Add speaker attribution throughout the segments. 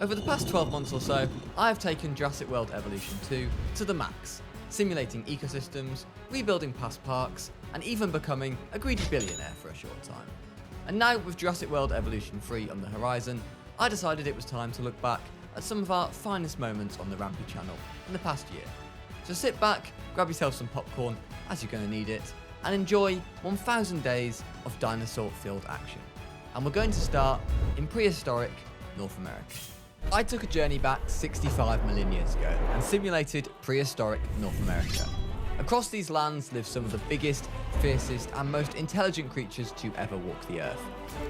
Speaker 1: Over the past 12 months or so, I have taken Jurassic World Evolution 2 to the max, simulating ecosystems, rebuilding past parks, and even becoming a greedy billionaire for a short time. And now, with Jurassic World Evolution 3 on the horizon, I decided it was time to look back at some of our finest moments on the Rampy channel in the past year. So sit back, grab yourself some popcorn, as you're going to need it, and enjoy 1000 days of dinosaur-filled action. And we're going to start in prehistoric North America. I took a journey back 65 million years ago and simulated prehistoric North America. Across these lands live some of the biggest, fiercest and most intelligent creatures to ever walk the earth.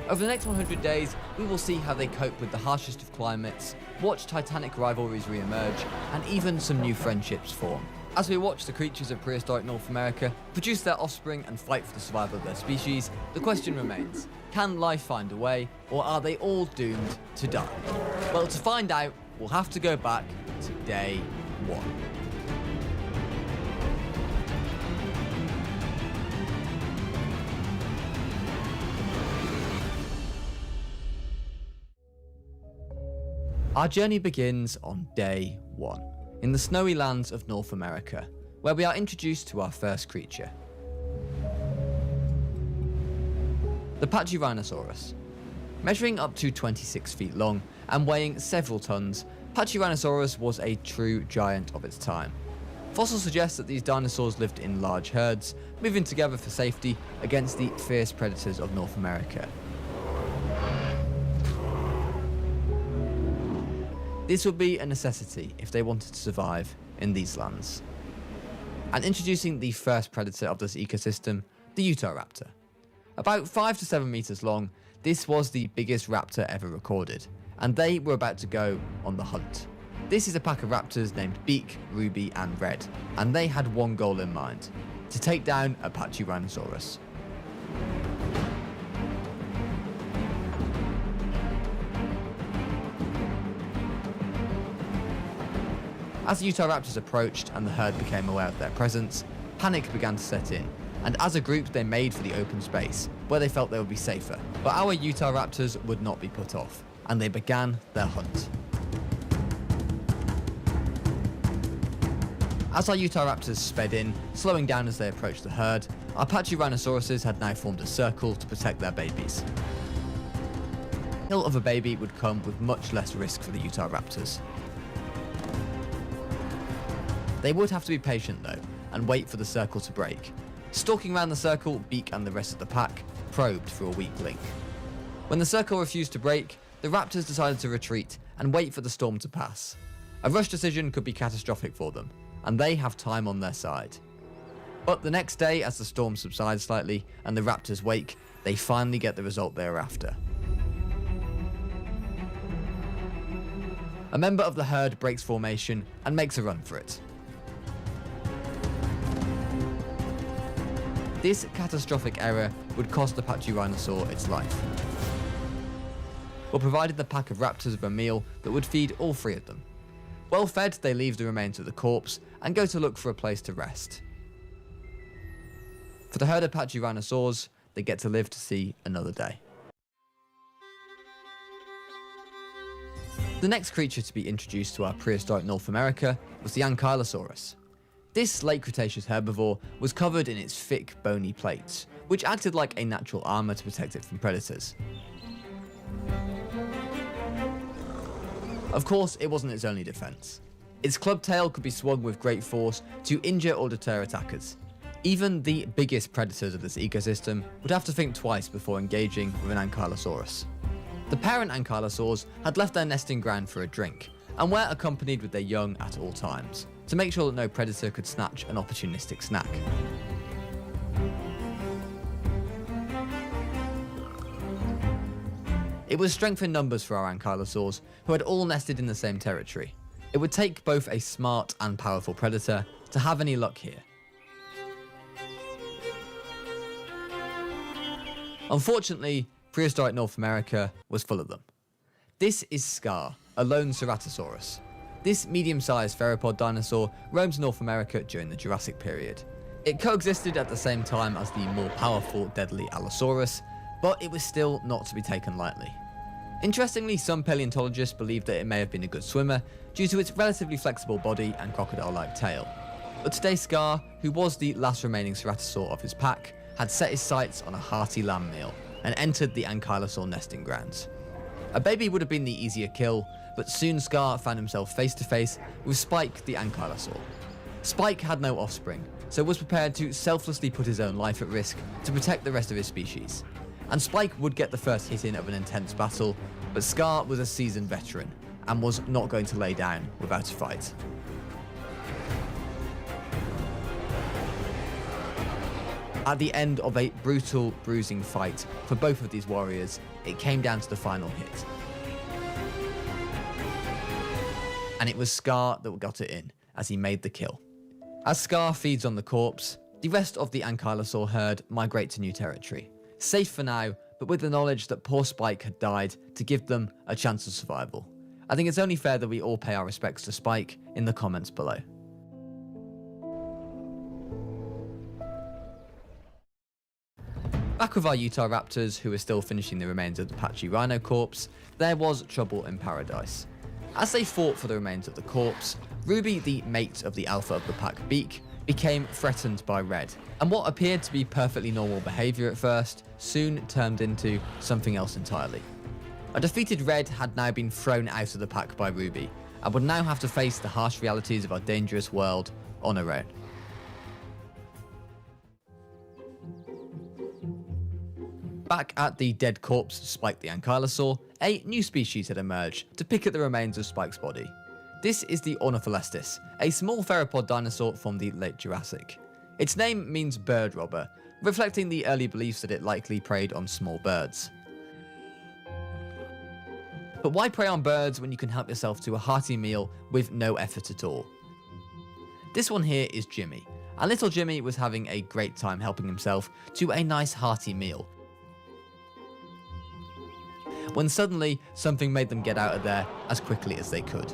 Speaker 1: Over the next 100 days, we will see how they cope with the harshest of climates, watch titanic rivalries re-emerge, and even some new friendships form. As we watch the creatures of prehistoric North America produce their offspring and fight for the survival of their species, the question remains, can life find a way, or are they all doomed to die? Well, to find out, we'll have to go back to day 1. Our journey begins on day 1, in the snowy lands of North America, where we are introduced to our first creature. The Tyrannosaurus. Measuring up to 26 feet long and weighing several tons, Tyrannosaurus was a true giant of its time. Fossils suggest that these dinosaurs lived in large herds, moving together for safety against the fierce predators of North America. This would be a necessity if they wanted to survive in these lands. And introducing the first predator of this ecosystem, the Utahraptor. About 5 to 7 meters long, this was the biggest raptor ever recorded, and they were about to go on the hunt. This is a pack of raptors named Beak, Ruby and Red, and they had one goal in mind: to take down a Tyrannosaurus. As the Utahraptors approached and the herd became aware of their presence, panic began to set in, and as a group they made for the open space, where they felt they would be safer. But our Utahraptors would not be put off, and they began their hunt. As our Utahraptors sped in, slowing down as they approached the herd, our Tyrannosauruses had now formed a circle to protect their babies. The kill of a baby would come with much less risk for the Utahraptors. They would have to be patient though, and wait for the circle to break. Stalking around the circle, Beak and the rest of the pack probed for a weak link. When the circle refused to break, the raptors decided to retreat and wait for the storm to pass. A rush decision could be catastrophic for them, and they have time on their side. But the next day, as the storm subsides slightly and the raptors wake, they finally get the result they are after. A member of the herd breaks formation and makes a run for it. This catastrophic error would cost the Tyrannosaur its life. But provided the pack of raptors with a meal that would feed all 3 of them. Well fed, they leave the remains of the corpse and go to look for a place to rest. For the herd of Tyrannosaurs, they get to live to see another day. The next creature to be introduced to our prehistoric North America was the Ankylosaurus. This late Cretaceous herbivore was covered in its thick, bony plates, which acted like a natural armour to protect it from predators. Of course, it wasn't its only defence. Its club tail could be swung with great force to injure or deter attackers. Even the biggest predators of this ecosystem would have to think twice before engaging with an Ankylosaurus. The parent Ankylosaurs had left their nesting ground for a drink, and were accompanied with their young at all times, to make sure that no predator could snatch an opportunistic snack. It was strength in numbers for our Ankylosaurs, who had all nested in the same territory. It would take both a smart and powerful predator to have any luck here. Unfortunately, prehistoric North America was full of them. This is Scar, a lone Ceratosaurus. This medium-sized theropod dinosaur roamed North America during the Jurassic period. It coexisted at the same time as the more powerful, deadly Allosaurus, but it was still not to be taken lightly. Interestingly, some paleontologists believe that it may have been a good swimmer due to its relatively flexible body and crocodile-like tail. But today Scar, who was the last remaining ceratosaur of his pack, had set his sights on a hearty lamb meal and entered the Ankylosaur nesting grounds. A baby would have been the easier kill, but soon Scar found himself face to face with Spike the Ankylosaur. Spike had no offspring, so was prepared to selflessly put his own life at risk to protect the rest of his species. And Spike would get the first hit in of an intense battle, but Scar was a seasoned veteran and was not going to lay down without a fight. At the end of a brutal, bruising fight for both of these warriors, it came down to the final hit. And it was Scar that got it in, as he made the kill. As Scar feeds on the corpse, the rest of the Ankylosaur herd migrate to new territory. Safe for now, but with the knowledge that poor Spike had died to give them a chance of survival. I think it's only fair that we all pay our respects to Spike in the comments below. Back with our Utah Raptors, who are still finishing the remains of the patchy rhino corpse, there was trouble in paradise. As they fought for the remains of the corpse, Ruby, the mate of the alpha of the pack Beak, became threatened by Red, and what appeared to be perfectly normal behaviour at first soon turned into something else entirely. A defeated Red had now been thrown out of the pack by Ruby, and would now have to face the harsh realities of our dangerous world on her own. Back at the dead corpse of Spike the Ankylosaur, a new species had emerged to pick at the remains of Spike's body. This is the Ornitholestis, a small theropod dinosaur from the late Jurassic. Its name means bird robber, reflecting the early beliefs that it likely preyed on small birds. But why prey on birds when you can help yourself to a hearty meal with no effort at all? This one here is Jimmy, and little Jimmy was having a great time helping himself to a nice hearty meal, when suddenly something made them get out of there as quickly as they could.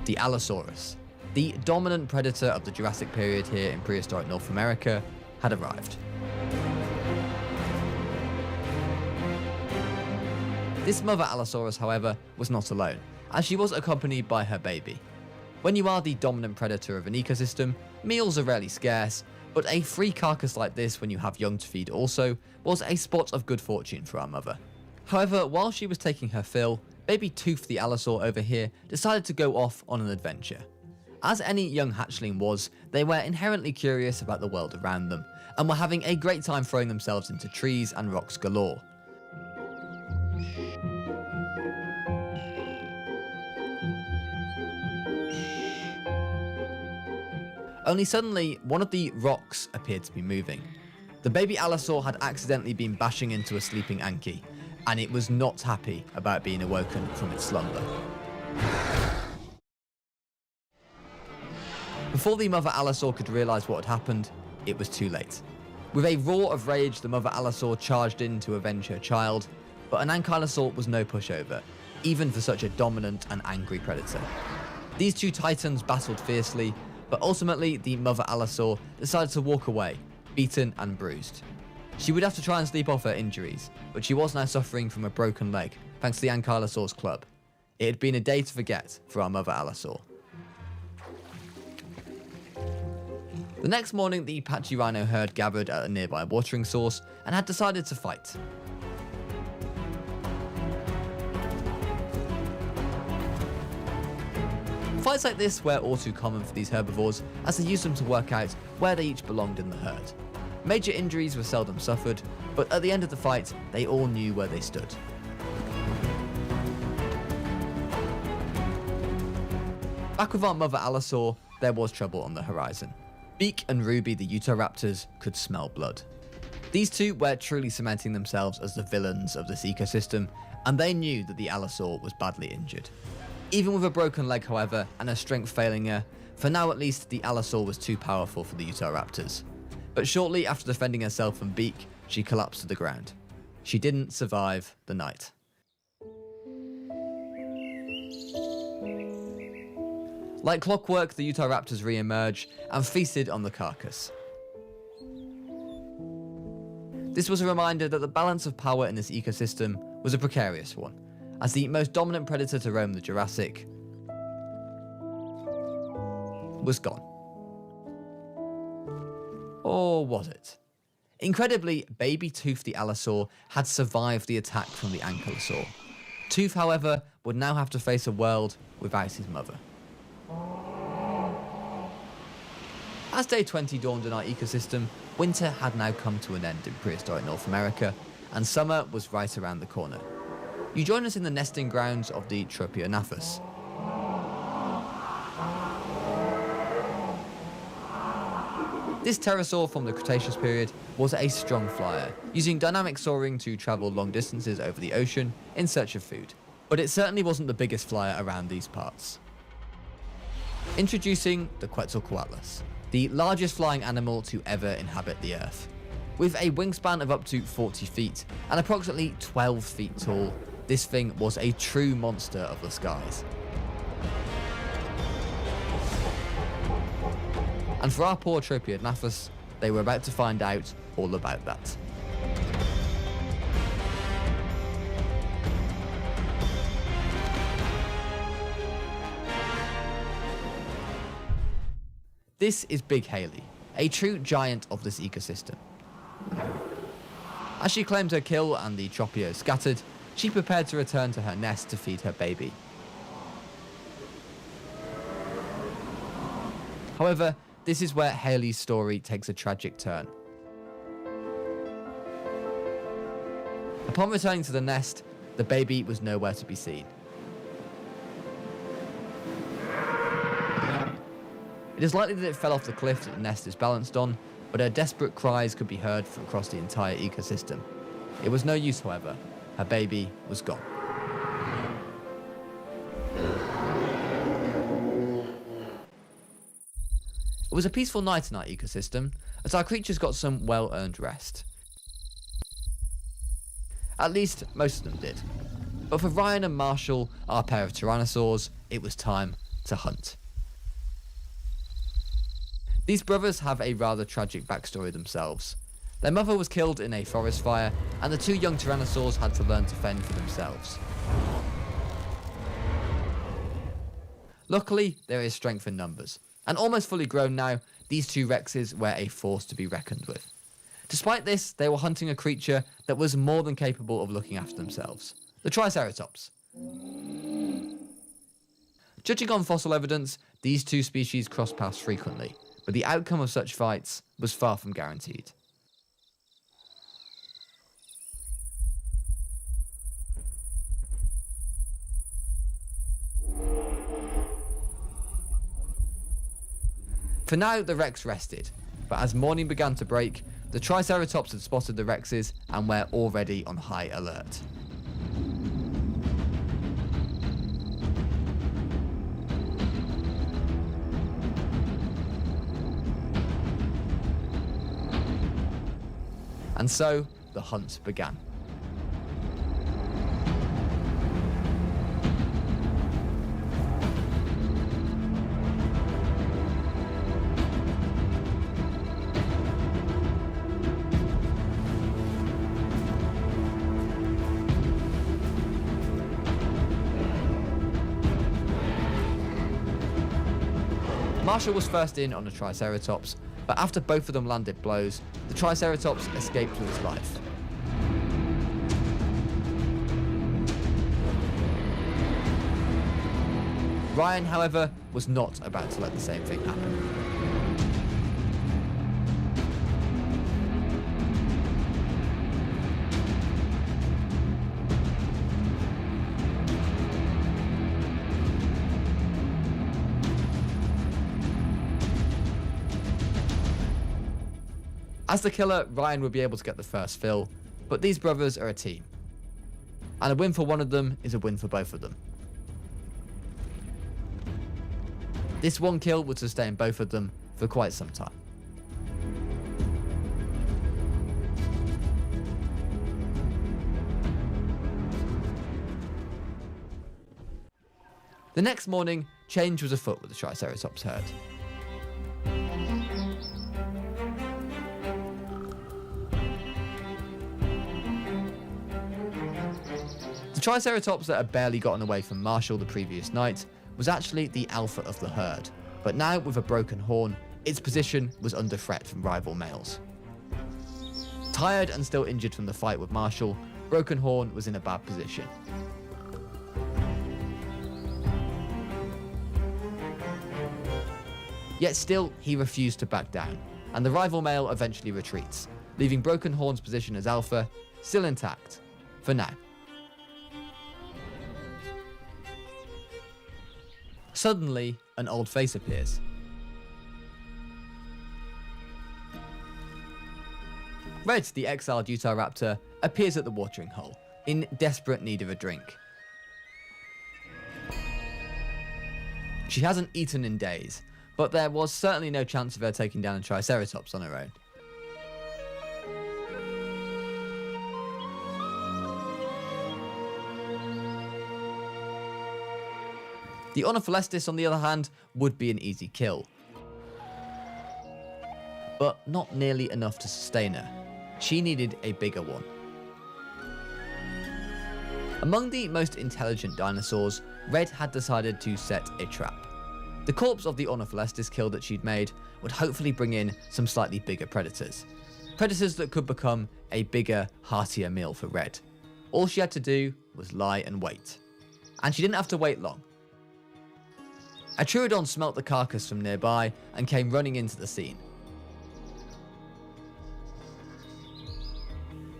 Speaker 1: The Allosaurus, the dominant predator of the Jurassic period here in prehistoric North America, had arrived. This mother Allosaurus, however, was not alone, as she was accompanied by her baby. When you are the dominant predator of an ecosystem, meals are rarely scarce, but a free carcass like this when you have young to feed also was a spot of good fortune for our mother. However, while she was taking her fill, baby Tooth the Allosaur over here decided to go off on an adventure. As any young hatchling was, they were inherently curious about the world around them, and were having a great time throwing themselves into trees and rocks galore. Only suddenly, one of the rocks appeared to be moving. The baby Allosaur had accidentally been bashing into a sleeping Anky, and it was not happy about being awoken from its slumber. Before the mother Allosaur could realise what had happened, it was too late. With a roar of rage, the mother Allosaur charged in to avenge her child, but an Ankylosaur was no pushover, even for such a dominant and angry predator. These two titans battled fiercely, but ultimately the mother Allosaur decided to walk away, beaten and bruised. She would have to try and sleep off her injuries, but she was now suffering from a broken leg thanks to the Ankylosaur's club. It had been a day to forget for our mother Allosaur. The next morning, the patchy rhino herd gathered at a nearby watering source and had decided to fight. Fights like this were all too common for these herbivores, as they used them to work out where they each belonged in the herd. Major injuries were seldom suffered, but at the end of the fight, they all knew where they stood. Back with our mother Allosaur, there was trouble on the horizon. Beak and Ruby, the Utah Raptors, could smell blood. These two were truly cementing themselves as the villains of this ecosystem, and they knew that the Allosaur was badly injured. Even with a broken leg, however, and her strength failing her, for now at least, the Allosaur was too powerful for the Utah Raptors. But shortly after defending herself from Beak, she collapsed to the ground. She didn't survive the night. Like clockwork, the Utah Raptors re-emerged and feasted on the carcass. This was a reminder that the balance of power in this ecosystem was a precarious one, as the most dominant predator to roam the Jurassic was gone. Or was it? Incredibly, baby Tooth the Allosaur had survived the attack from the Ankylosaur. Tooth, however, would now have to face a world without his mother. As day 20 dawned in our ecosystem, winter had now come to an end in prehistoric North America, and summer was right around the corner. You join us in the nesting grounds of the Tyrannosaurus. This pterosaur from the Cretaceous period was a strong flyer, using dynamic soaring to travel long distances over the ocean in search of food. But it certainly wasn't the biggest flyer around these parts. Introducing the Quetzalcoatlus, the largest flying animal to ever inhabit the Earth. With a wingspan of up to 40 feet and approximately 12 feet tall, this thing was a true monster of the skies. And for our poor Tropiodnathus, they were about to find out all about that. This is Big Haley, a true giant of this ecosystem. As she claimed her kill and the Tropio scattered, she prepared to return to her nest to feed her baby. However, this is where Haley's story takes a tragic turn. Upon returning to the nest, the baby was nowhere to be seen. It is likely that it fell off the cliff that the nest is balanced on, but her desperate cries could be heard from across the entire ecosystem. It was no use, however. Her baby was gone. It was a peaceful night in our ecosystem, as our creatures got some well-earned rest. At least, most of them did. But for Ryan and Marshall, our pair of Tyrannosaurs, it was time to hunt. These brothers have a rather tragic backstory themselves. Their mother was killed in a forest fire, and the two young Tyrannosaurs had to learn to fend for themselves. Luckily, there is strength in numbers, and almost fully grown now, these two Rexes were a force to be reckoned with. Despite this, they were hunting a creature that was more than capable of looking after themselves, the Triceratops. Judging on fossil evidence, these two species cross paths frequently, but the outcome of such fights was far from guaranteed. For now, the Rex rested, but as morning began to break, the Triceratops had spotted the Rexes and were already on high alert. And so, the hunt began. Marshall was first in on the Triceratops, but after both of them landed blows, the Triceratops escaped with his life. Ryan, however, was not about to let the same thing happen. As the killer, Ryan would be able to get the first fill, but these brothers are a team. And a win for one of them is a win for both of them. This one kill would sustain both of them for quite some time. The next morning, change was afoot with the Triceratops herd. Triceratops that had barely gotten away from Marshall the previous night was actually the alpha of the herd, but now with a broken horn, its position was under threat from rival males. Tired and still injured from the fight with Marshall, Broken Horn was in a bad position. Yet still, he refused to back down, and the rival male eventually retreats, leaving Broken Horn's position as alpha still intact, for now. Suddenly, an old face appears. Red, the exiled Utahraptor, appears at the watering hole, in desperate need of a drink. She hasn't eaten in days, but there was certainly no chance of her taking down a Triceratops on her own. The Ornitholestis, on the other hand, would be an easy kill, but not nearly enough to sustain her. She needed a bigger one. Among the most intelligent dinosaurs, Red had decided to set a trap. The corpse of the Ornitholestis kill that she'd made would hopefully bring in some slightly bigger predators. Predators that could become a bigger, heartier meal for Red. All she had to do was lie and wait. And she didn't have to wait long. A Troodon smelt the carcass from nearby and came running into the scene.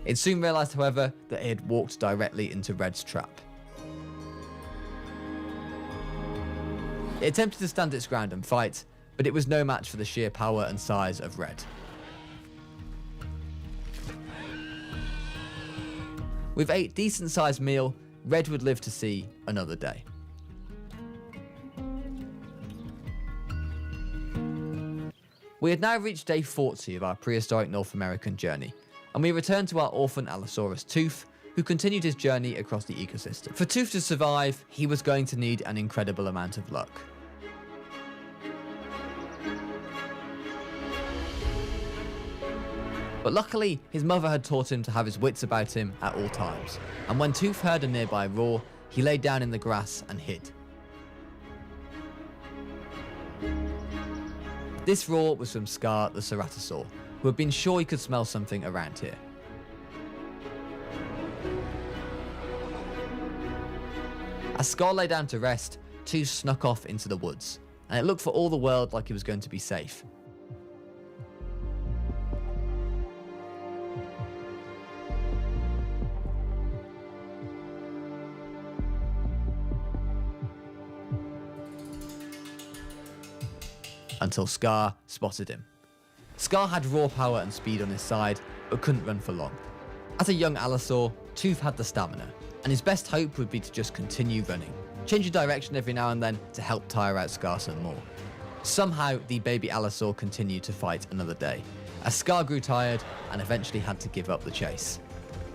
Speaker 1: It soon realised, however, that it had walked directly into Red's trap. It attempted to stand its ground and fight, but it was no match for the sheer power and size of Red. With a decent-sized meal, Red would live to see another day. We had now reached day 40 of our prehistoric North American journey, and we returned to our orphan Allosaurus Tooth, who continued his journey across the ecosystem. For Tooth to survive, he was going to need an incredible amount of luck. But luckily, his mother had taught him to have his wits about him at all times, and when Tooth heard a nearby roar, he lay down in the grass and hid. This roar was from Scar the Ceratosaur, who had been sure he could smell something around here. As Scar lay down to rest, Tooth snuck off into the woods, and it looked for all the world like he was going to be safe. Until Scar spotted him. Scar had raw power and speed on his side, but couldn't run for long. As a young Allosaur, Tooth had the stamina, and his best hope would be to just continue running, changing direction every now and then to help tire out Scar some more. Somehow, the baby Allosaur continued to fight another day, as Scar grew tired and eventually had to give up the chase.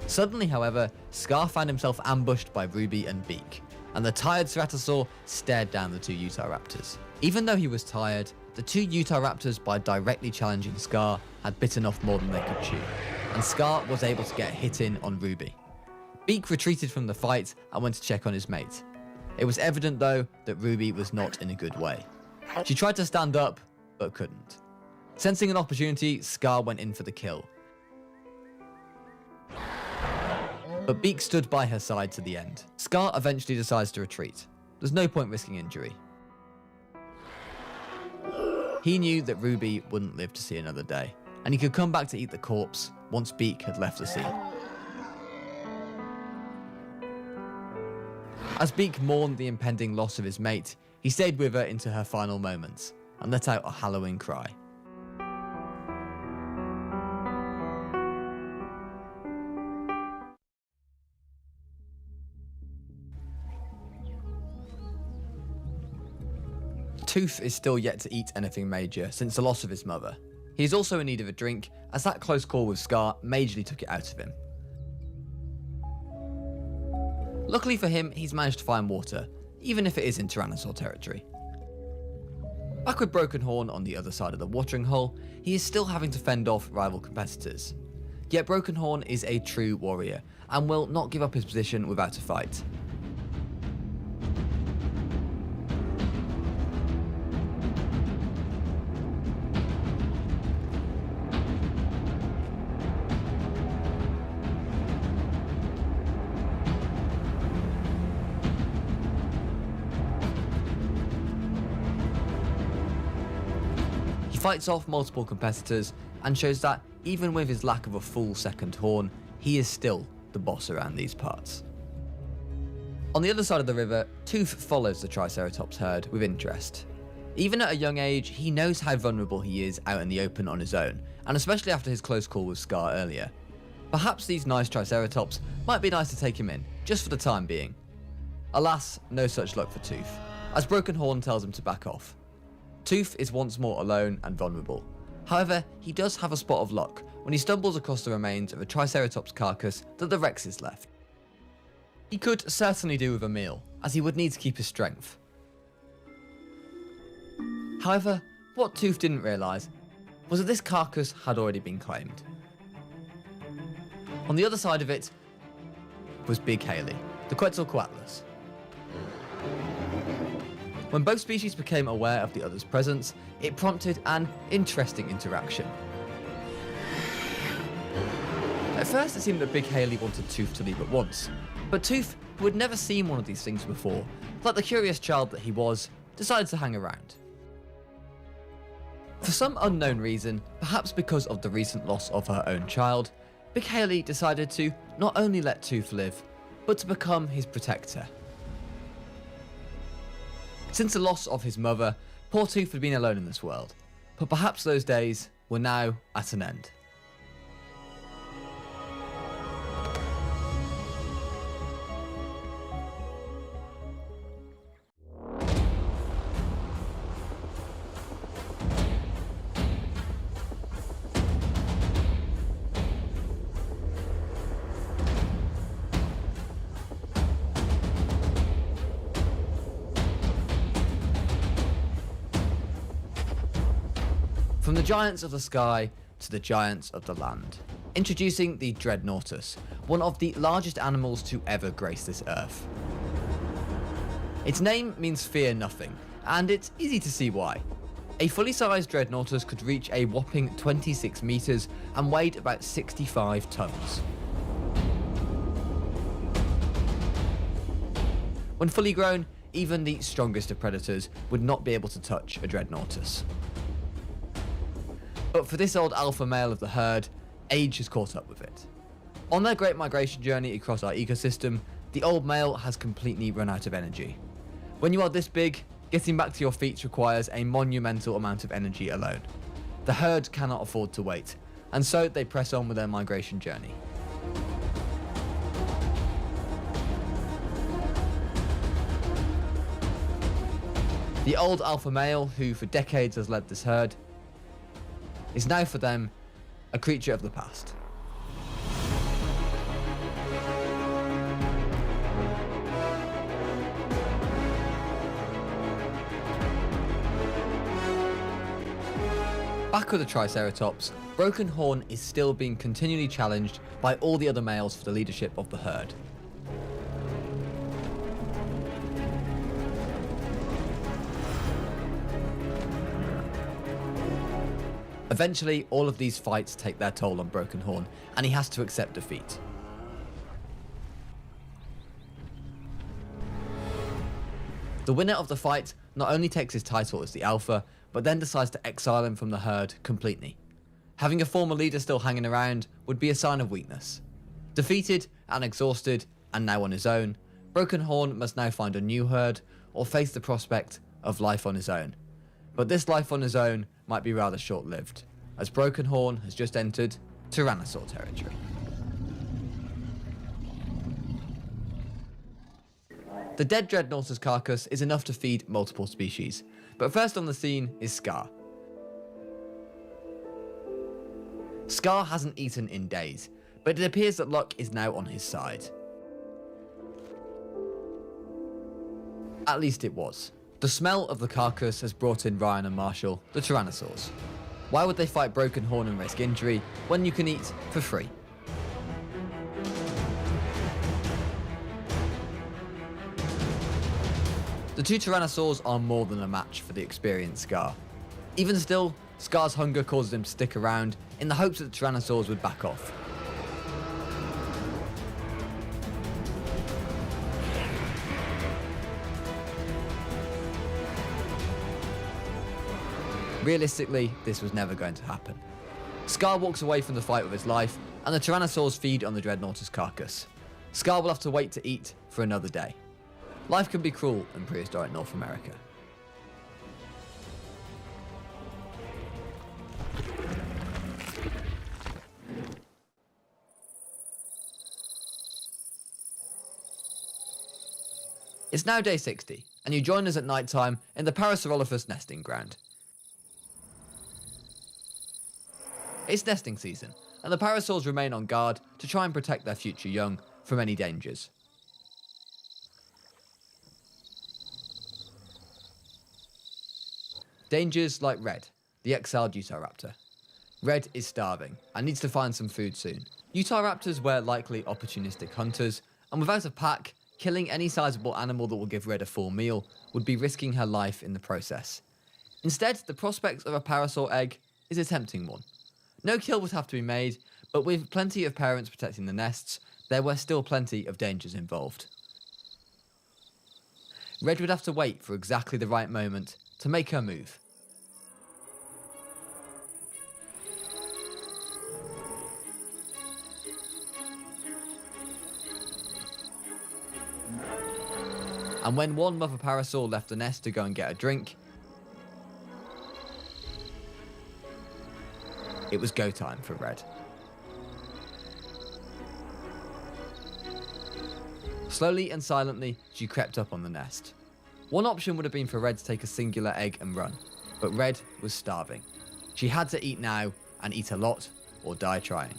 Speaker 1: Suddenly, however, Scar found himself ambushed by Ruby and Beak, and the tired Ceratosaur stared down the two Utahraptors. Even though he was tired, the two Utahraptors, by directly challenging Scar, had bitten off more than they could chew, and Scar was able to get a hit in on Ruby. Beak retreated from the fight and went to check on his mate. It was evident, though, that Ruby was not in a good way. She tried to stand up, but couldn't. Sensing an opportunity, Scar went in for the kill. But Beak stood by her side to the end. Scar eventually decides to retreat. There's no point risking injury. He knew that Ruby wouldn't live to see another day, and he could come back to eat the corpse once Beak had left the scene. As Beak mourned the impending loss of his mate, he stayed with her into her final moments, and let out a hallowing cry. Tooth is still yet to eat anything major since the loss of his mother. He is also in need of a drink, as that close call with Scar majorly took it out of him. Luckily for him, he's managed to find water, even if it is in Tyrannosaur territory. Back with Broken Horn on the other side of the watering hole, he is still having to fend off rival competitors. Yet Broken Horn is a true warrior, and will not give up his position without a fight. He fights off multiple competitors and shows that even with his lack of a full second horn, he is still the boss around these parts. On the other side of the river, Tooth follows the Triceratops herd with interest. Even at a young age, he knows how vulnerable he is out in the open on his own, and especially after his close call with Scar earlier. Perhaps these nice Triceratops might be nice to take him in, just for the time being. Alas, no such luck for Tooth, as Broken Horn tells him to back off. Tooth is once more alone and vulnerable. However, he does have a spot of luck when he stumbles across the remains of a Triceratops carcass that the Rexes left. He could certainly do with a meal, as he would need to keep his strength. However, what Tooth didn't realise was that this carcass had already been claimed. On the other side of it was Big Haley, the Quetzalcoatlus. When both species became aware of the other's presence, it prompted an interesting interaction. At first it seemed that Big Haley wanted Tooth to leave at once, but Tooth, who had never seen one of these things before, like the curious child that he was, decided to hang around. For some unknown reason, perhaps because of the recent loss of her own child, Big Haley decided to not only let Tooth live, but to become his protector. Since the loss of his mother, poor Tooth had been alone in this world, but perhaps those days were now at an end. From the giants of the sky to the giants of the land. Introducing the Dreadnoughtus, one of the largest animals to ever grace this earth. Its name means fear nothing, and it's easy to see why. A fully sized Dreadnoughtus could reach a whopping 26 meters and weighed about 65 tons. When fully grown, even the strongest of predators would not be able to touch a Dreadnoughtus. But for this old alpha male of the herd, age has caught up with it. On their great migration journey across our ecosystem, the old male has completely run out of energy. When you are this big, getting back to your feet requires a monumental amount of energy alone. The herd cannot afford to wait, and so they press on with their migration journey. The old alpha male, who for decades has led this herd, is now for them a creature of the past. Back with the Triceratops, Broken Horn is still being continually challenged by all the other males for the leadership of the herd. Eventually, all of these fights take their toll on Broken Horn, and he has to accept defeat. The winner of the fight not only takes his title as the Alpha, but then decides to exile him from the herd completely. Having a former leader still hanging around would be a sign of weakness. Defeated and exhausted, and now on his own, Broken Horn must now find a new herd, or face the prospect of life on his own. But this life on his own might be rather short-lived, as Broken Horn has just entered Tyrannosaur territory. The dead Dreadnoughtus carcass is enough to feed multiple species, but first on the scene is Scar. Scar hasn't eaten in days, but it appears that luck is now on his side. At least it was. The smell of the carcass has brought in Ryan and Marshall, the Tyrannosaurs. Why would they fight Broken Horn and risk injury when you can eat for free? The two Tyrannosaurs are more than a match for the experienced Scar. Even still, Scar's hunger causes him to stick around in the hopes that the Tyrannosaurs would back off. Realistically, this was never going to happen. Scar walks away from the fight with his life, and the Tyrannosaurs feed on the Dreadnoughta's carcass. Scar will have to wait to eat for another day. Life can be cruel in prehistoric North America. It's now day 60, and you join us at night time in the Parasaurolophus nesting ground. It's nesting season, and the parasaurs remain on guard to try and protect their future young from any dangers. Dangers like Red, the exiled Utahraptor. Red is starving and needs to find some food soon. Utahraptors were likely opportunistic hunters, and without a pack, killing any sizable animal that will give Red a full meal would be risking her life in the process. Instead, the prospect of a parasaur egg is a tempting one. No kill would have to be made, but with plenty of parents protecting the nests, there were still plenty of dangers involved. Red would have to wait for exactly the right moment to make her move. And when one mother parasaur left the nest to go and get a drink, it was go time for Red. Slowly and silently, she crept up on the nest. One option would have been for Red to take a singular egg and run, but Red was starving. She had to eat now, and eat a lot, or die trying.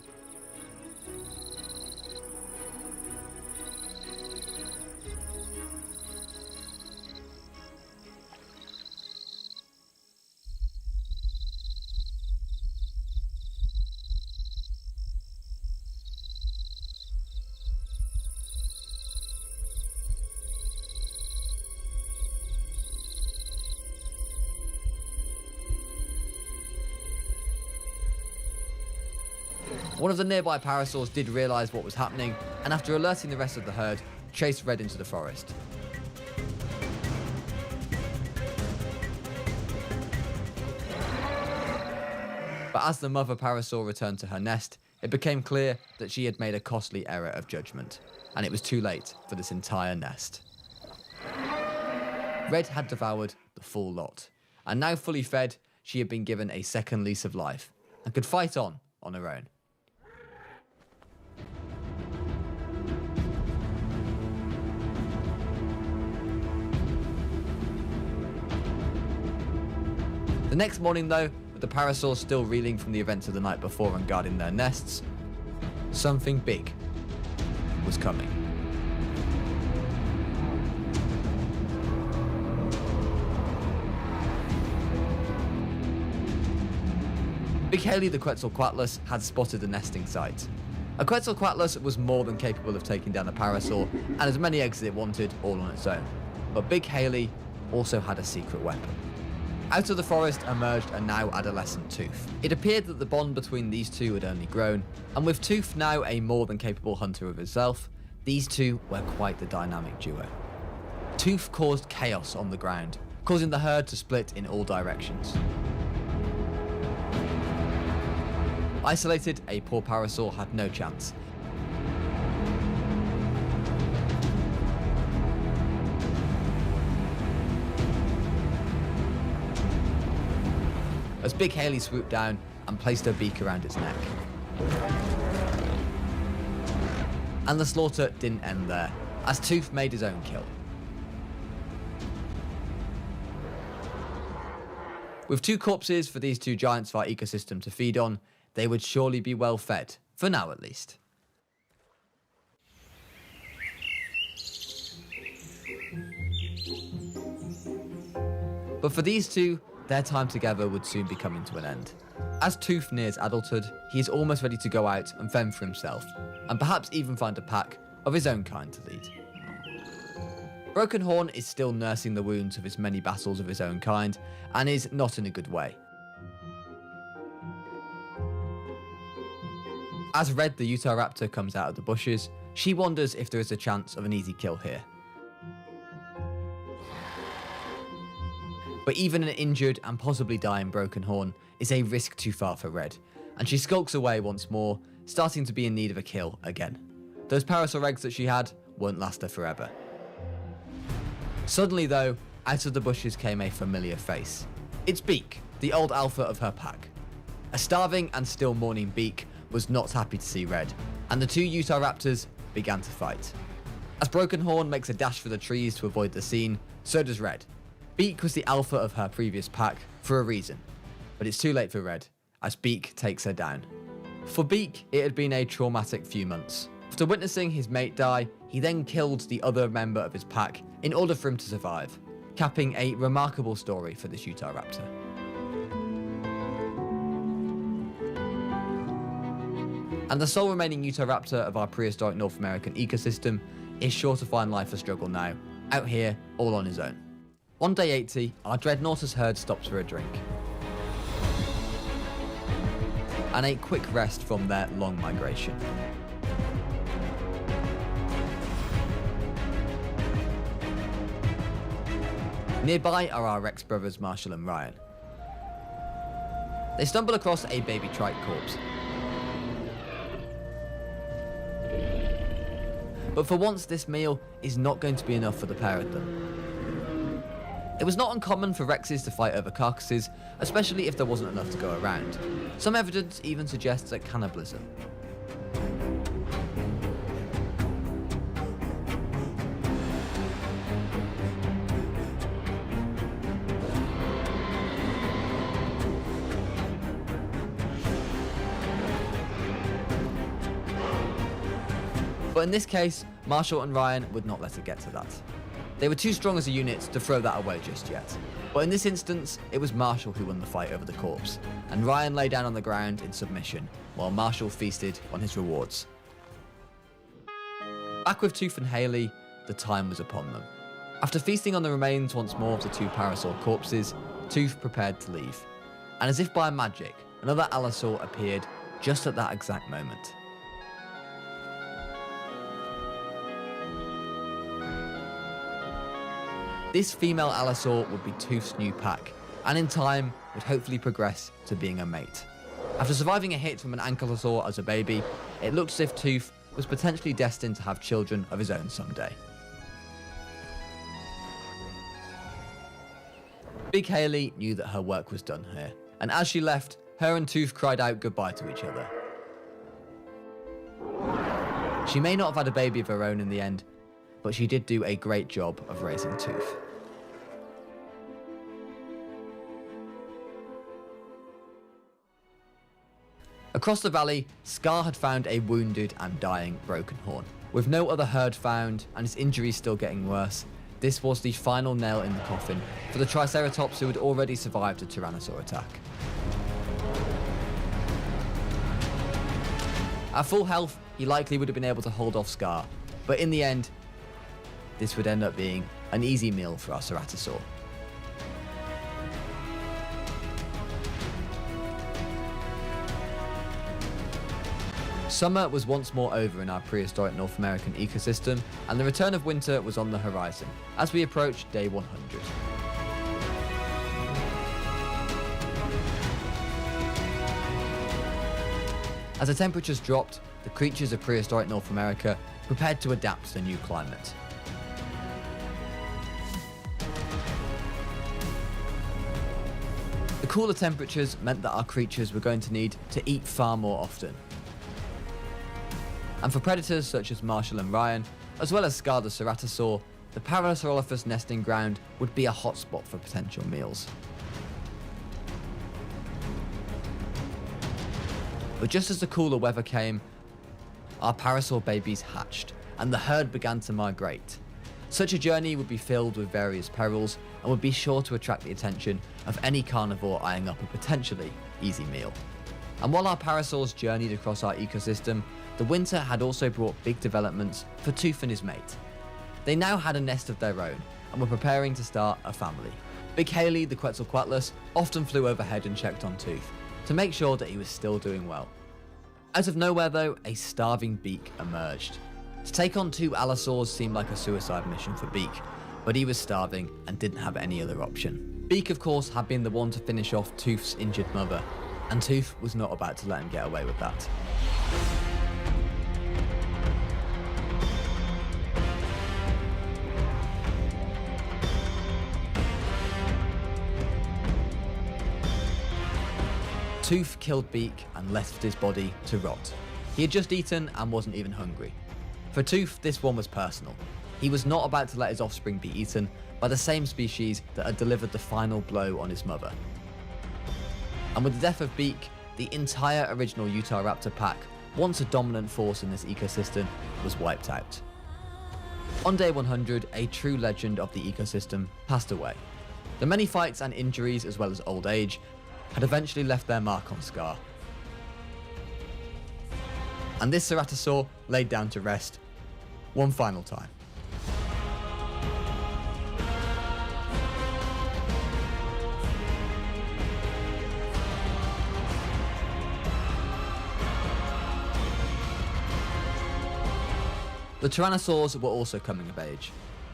Speaker 1: One of the nearby parasaurs did realise what was happening, and after alerting the rest of the herd, chased Red into the forest. But as the mother parasaur returned to her nest, it became clear that she had made a costly error of judgment, and it was too late for this entire nest. Red had devoured the full lot, and now fully fed, she had been given a second lease of life, and could fight on her own. The next morning though, with the parasaurs still reeling from the events of the night before and guarding their nests, something big was coming. Big Haley the Quetzalcoatlus had spotted the nesting site. A Quetzalcoatlus was more than capable of taking down a parasaur and as many eggs as it wanted all on its own. But Big Haley also had a secret weapon. Out of the forest emerged a now adolescent Tooth. It appeared that the bond between these two had only grown, and with Tooth now a more than capable hunter of himself, these two were quite the dynamic duo. Tooth caused chaos on the ground, causing the herd to split in all directions. Isolated, a poor parasaur had no chance. As Big Haley swooped down and placed her beak around its neck. And the slaughter didn't end there, as Tooth made his own kill. With two corpses for these two giants of our ecosystem to feed on, they would surely be well fed, for now at least. But for these two, their time together would soon be coming to an end. As Tooth nears adulthood, he is almost ready to go out and fend for himself, and perhaps even find a pack of his own kind to lead. Broken Horn is still nursing the wounds of his many battles of his own kind, and is not in a good way. As Red the Utahraptor comes out of the bushes, she wonders if there is a chance of an easy kill here. But even an injured and possibly dying Broken Horn is a risk too far for Red, and she skulks away once more, starting to be in need of a kill again. Those Parasaur eggs that she had won't last her forever. Suddenly though, out of the bushes came a familiar face. It's Beak, the old alpha of her pack. A starving and still mourning Beak was not happy to see Red, and the two Utahraptors began to fight. As Broken Horn makes a dash for the trees to avoid the scene, so does Red. Beak was the alpha of her previous pack for a reason, but it's too late for Red, as Beak takes her down. For Beak, it had been a traumatic few months. After witnessing his mate die, he then killed the other member of his pack in order for him to survive, capping a remarkable story for this Utahraptor. And the sole remaining Utahraptor of our prehistoric North American ecosystem is sure to find life a struggle now, out here all on his own. On day 80, our Dreadnoughtus herd stops for a drink, and a quick rest from their long migration. Nearby are our Rex brothers Marshall and Ryan. They stumble across a baby trike corpse. But for once, this meal is not going to be enough for the pair of them. It was not uncommon for Rexes to fight over carcasses, especially if there wasn't enough to go around. Some evidence even suggests that cannibalism. But in this case, Marshall and Ryan would not let it get to that. They were too strong as a unit to throw that away just yet. But in this instance, it was Marshall who won the fight over the corpse, and Ryan lay down on the ground in submission, while Marshall feasted on his rewards. Back with Tooth and Haley, the time was upon them. After feasting on the remains once more of the two Parasaur corpses, Tooth prepared to leave. And as if by magic, another Allosaur appeared just at that exact moment. This female Allosaur would be Tooth's new pack, and in time would hopefully progress to being a mate. After surviving a hit from an Ankylosaur as a baby, it looked as if Tooth was potentially destined to have children of his own someday. Big Haley knew that her work was done here, and as she left, her and Tooth cried out goodbye to each other. She may not have had a baby of her own in the end, but she did do a great job of raising Tooth. Across the valley, Scar had found a wounded and dying Broken Horn. With no other herd found, and his injuries still getting worse, this was the final nail in the coffin for the Triceratops who had already survived a Tyrannosaur attack. At full health, he likely would have been able to hold off Scar, but in the end, this would end up being an easy meal for our Ceratosaur. Summer was once more over in our prehistoric North American ecosystem, and the return of winter was on the horizon as we approached day 100. As the temperatures dropped, the creatures of prehistoric North America prepared to adapt to the new climate. The cooler temperatures meant that our creatures were going to need to eat far more often. And for predators such as Marshall and Ryan, as well as Scar the Ceratosaur, the Parasaurolophus nesting ground would be a hotspot for potential meals. But just as the cooler weather came, our Parasaur babies hatched, and the herd began to migrate. Such a journey would be filled with various perils, and would be sure to attract the attention of any carnivore eyeing up a potentially easy meal. And while our Parasaurs journeyed across our ecosystem, the winter had also brought big developments for Tooth and his mate. They now had a nest of their own and were preparing to start a family. Big Haley, the Quetzalcoatlus, often flew overhead and checked on Tooth to make sure that he was still doing well. Out of nowhere though, a starving Beak emerged. To take on 2 Allosaurs seemed like a suicide mission for Beak, but he was starving and didn't have any other option. Beak, of course, had been the one to finish off Tooth's injured mother, and Tooth was not about to let him get away with that. Tooth killed Beak and left his body to rot. He had just eaten and wasn't even hungry. For Tooth, this one was personal. He was not about to let his offspring be eaten by the same species that had delivered the final blow on his mother. And with the death of Beak, the entire original Utahraptor pack, once a dominant force in this ecosystem, was wiped out. On day 100, a true legend of the ecosystem passed away. The many fights and injuries, as well as old age, had eventually left their mark on Scar. And this Ceratosaur laid down to rest one final time. The Tyrannosaurs were also coming of age.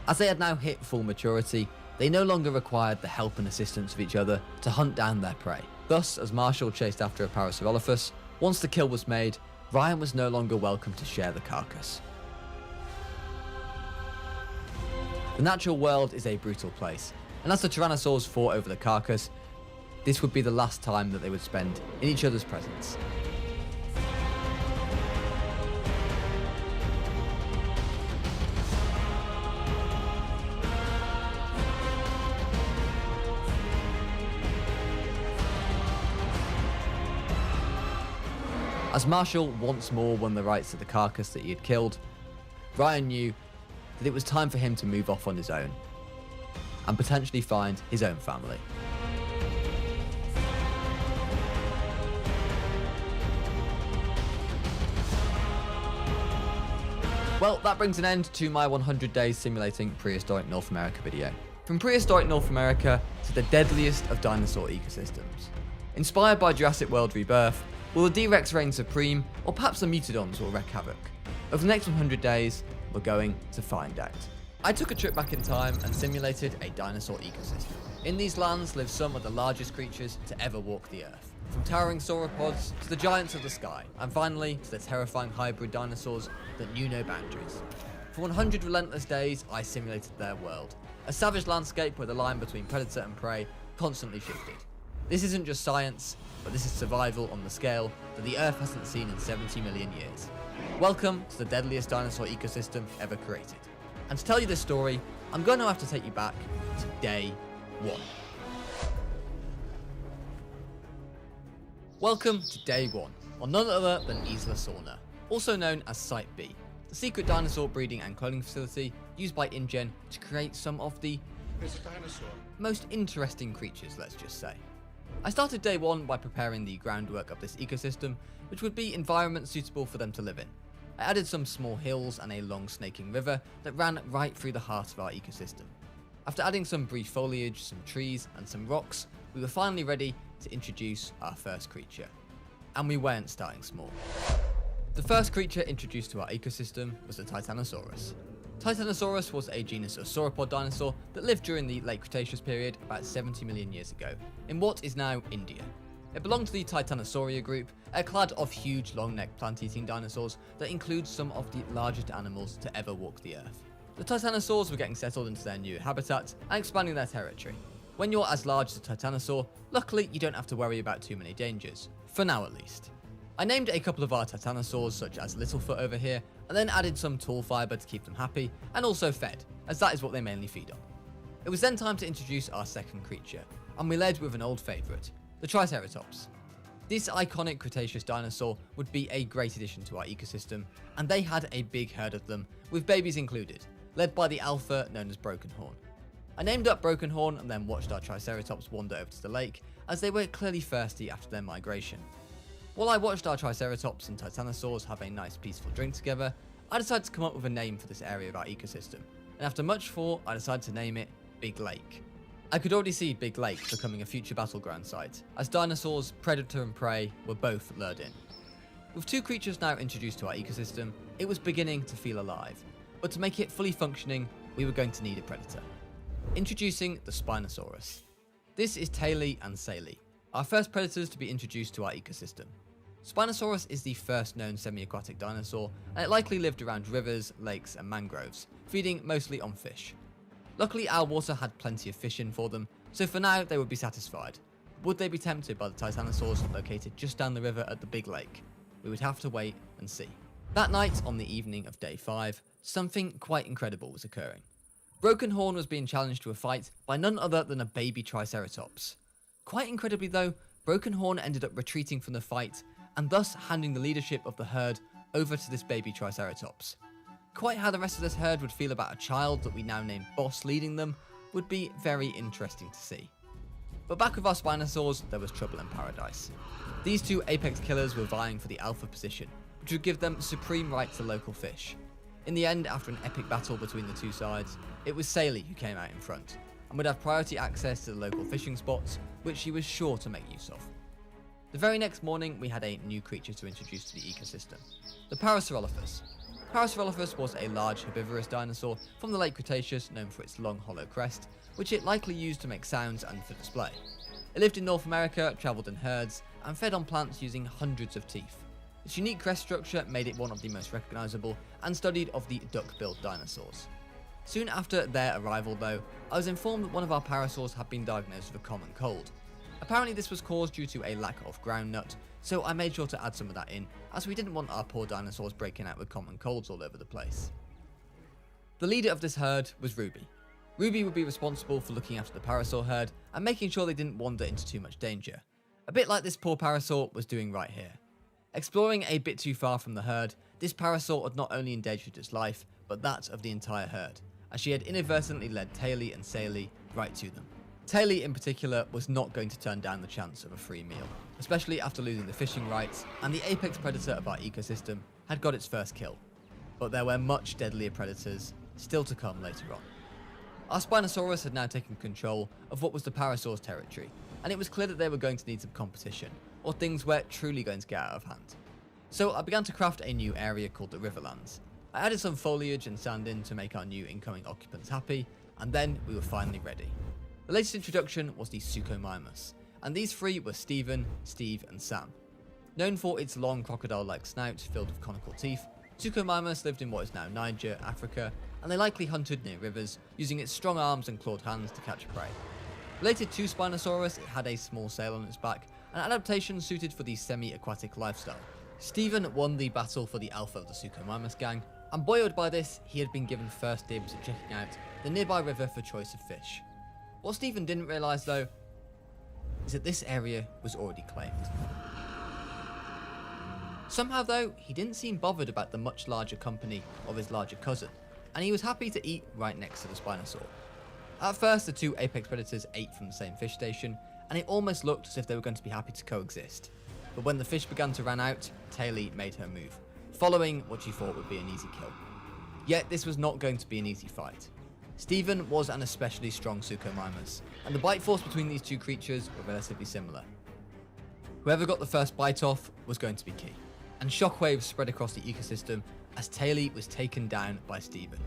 Speaker 1: As they had now hit full maturity, they no longer required the help and assistance of each other to hunt down their prey. Thus, as Marshall chased after a Parasaurolophus, once the kill was made, Ryan was no longer welcome to share the carcass. The natural world is a brutal place, and as the Tyrannosaurs fought over the carcass, this would be the last time that they would spend in each other's presence. As Marshall once more won the rights to the carcass that he had killed, Ryan knew that it was time for him to move off on his own and potentially find his own family. Well, that brings an end to my 100 days simulating prehistoric North America video. From prehistoric North America to the deadliest of dinosaur ecosystems. Inspired by Jurassic World Rebirth, will the D-Rex reign supreme, or perhaps the Mutodons will wreak havoc? Over the next 100 days, we're going to find out. I took a trip back in time and simulated a dinosaur ecosystem. In these lands live some of the largest creatures to ever walk the earth. From towering sauropods to the giants of the sky, and finally to the terrifying hybrid dinosaurs that knew no boundaries. For 100 relentless days, I simulated their world. A savage landscape where the line between predator and prey constantly shifted. This isn't just science, but this is survival on the scale that the Earth hasn't seen in 70 million years. Welcome to the deadliest dinosaur ecosystem ever created. And to tell you this story, I'm going to have to take you back to day 1. Welcome to day 1, on none other than Isla Sorna, also known as Site B, the secret dinosaur breeding and cloning facility used by InGen to create some of the most interesting creatures, let's just say. I started day 1 by preparing the groundwork of this ecosystem, which would be environment suitable for them to live in. I added some small hills and a long snaking river that ran right through the heart of our ecosystem. After adding some brief foliage, some trees and some rocks, we were finally ready to introduce our first creature. And we weren't starting small. The first creature introduced to our ecosystem was the Tyrannosaurus. Tyrannosaurus was a genus of sauropod dinosaur that lived during the late Cretaceous period about 70 million years ago, in what is now India. It belonged to the Titanosauria group, a clade of huge long-necked plant-eating dinosaurs that includes some of the largest animals to ever walk the earth. The Titanosaurs were getting settled into their new habitat and expanding their territory. When you're as large as a Titanosaur, luckily you don't have to worry about too many dangers, for now at least. I named a couple of our Titanosaurs, such as Littlefoot over here, and then added some tall fibre to keep them happy, and also fed, as that is what they mainly feed on. It was then time to introduce our second creature, and we led with an old favourite, the Triceratops. This iconic Cretaceous dinosaur would be a great addition to our ecosystem, and they had a big herd of them, with babies included, led by the alpha known as Broken Horn. I named up Broken Horn and then watched our Triceratops wander over to the lake, as they were clearly thirsty after their migration. While I watched our Triceratops and Titanosaurs have a nice peaceful drink together, I decided to come up with a name for this area of our ecosystem. and after much thought, I decided to name it Big Lake. I could already see Big Lake becoming a future battleground site, as dinosaurs, predator and prey were both lured in. With two creatures now introduced to our ecosystem, it was beginning to feel alive, but to make it fully functioning, we were going to need a predator. Introducing the Spinosaurus. This is Taily and Saily, our first predators to be introduced to our ecosystem. Spinosaurus is the first known semi-aquatic dinosaur, and it likely lived around rivers, lakes and mangroves, feeding mostly on fish. Luckily our water had plenty of fish in for them, so for now they would be satisfied. Would they be tempted by the Tyrannosaurs located just down the river at the Big Lake? We would have to wait and see. That night, on the evening of day 5, something quite incredible was occurring. Broken Horn was being challenged to a fight by none other than a baby Triceratops. Quite incredibly though, Broken Horn ended up retreating from the fight, and thus handing the leadership of the herd over to this baby Triceratops. Quite how the rest of this herd would feel about a child that we now name Boss leading them would be very interesting to see. But back with our Spinosaurs, there was trouble in paradise. These two apex killers were vying for the alpha position, which would give them supreme right to local fish. In the end, after an epic battle between the two sides, it was Saily who came out in front, and would have priority access to the local fishing spots, which she was sure to make use of. The very next morning, we had a new creature to introduce to the ecosystem, the Parasaurolophus. Parasaurolophus was a large herbivorous dinosaur from the late Cretaceous known for its long hollow crest, which it likely used to make sounds and for display. It lived in North America, travelled in herds, and fed on plants using hundreds of teeth. Its unique crest structure made it one of the most recognisable and studied of the duck-billed dinosaurs. Soon after their arrival though, I was informed that one of our parasaurs had been diagnosed with a common cold. Apparently this was caused due to a lack of groundnut, so I made sure to add some of that in, as we didn't want our poor dinosaurs breaking out with common colds all over the place. The leader of this herd was Ruby. Ruby would be responsible for looking after the parasaur herd and making sure they didn't wander into too much danger. A bit like this poor parasaur was doing right here. Exploring a bit too far from the herd, this parasaur had not only endangered its life, but that of the entire herd, as she had inadvertently led Taily and Saily right to them. Taily in particular was not going to turn down the chance of a free meal, especially after losing the fishing rights, and the apex predator of our ecosystem had got its first kill. But there were much deadlier predators still to come later on. Our Spinosaurus had now taken control of what was the parasaur's territory, and it was clear that they were going to need some competition, or things were truly going to get out of hand. So I began to craft a new area called the Riverlands. I added some foliage and sand in to make our new incoming occupants happy, and then we were finally ready. The latest introduction was the Suchomimus, and these three were Stephen, Steve and Sam. Known for its long crocodile-like snout filled with conical teeth, Suchomimus lived in what is now Niger, Africa, and they likely hunted near rivers, using its strong arms and clawed hands to catch prey. Related to Spinosaurus, it had a small sail on its back, an adaptation suited for the semi-aquatic lifestyle. Stephen won the battle for the alpha of the Suchomimus gang, and buoyed by this, he had been given first dibs at checking out the nearby river for choice of fish. What Stephen didn't realise though, is that this area was already claimed. Somehow though, he didn't seem bothered about the much larger company of his larger cousin, and he was happy to eat right next to the Spinosaur. At first, the two apex predators ate from the same fish station, and it almost looked as if they were going to be happy to coexist. But when the fish began to run out, Taily made her move, following what she thought would be an easy kill. Yet this was not going to be an easy fight. Stephen was an especially strong Suchomimus, and the bite force between these two creatures were relatively similar. Whoever got the first bite off was going to be key, and shockwaves spread across the ecosystem as Taily was taken down by Stephen.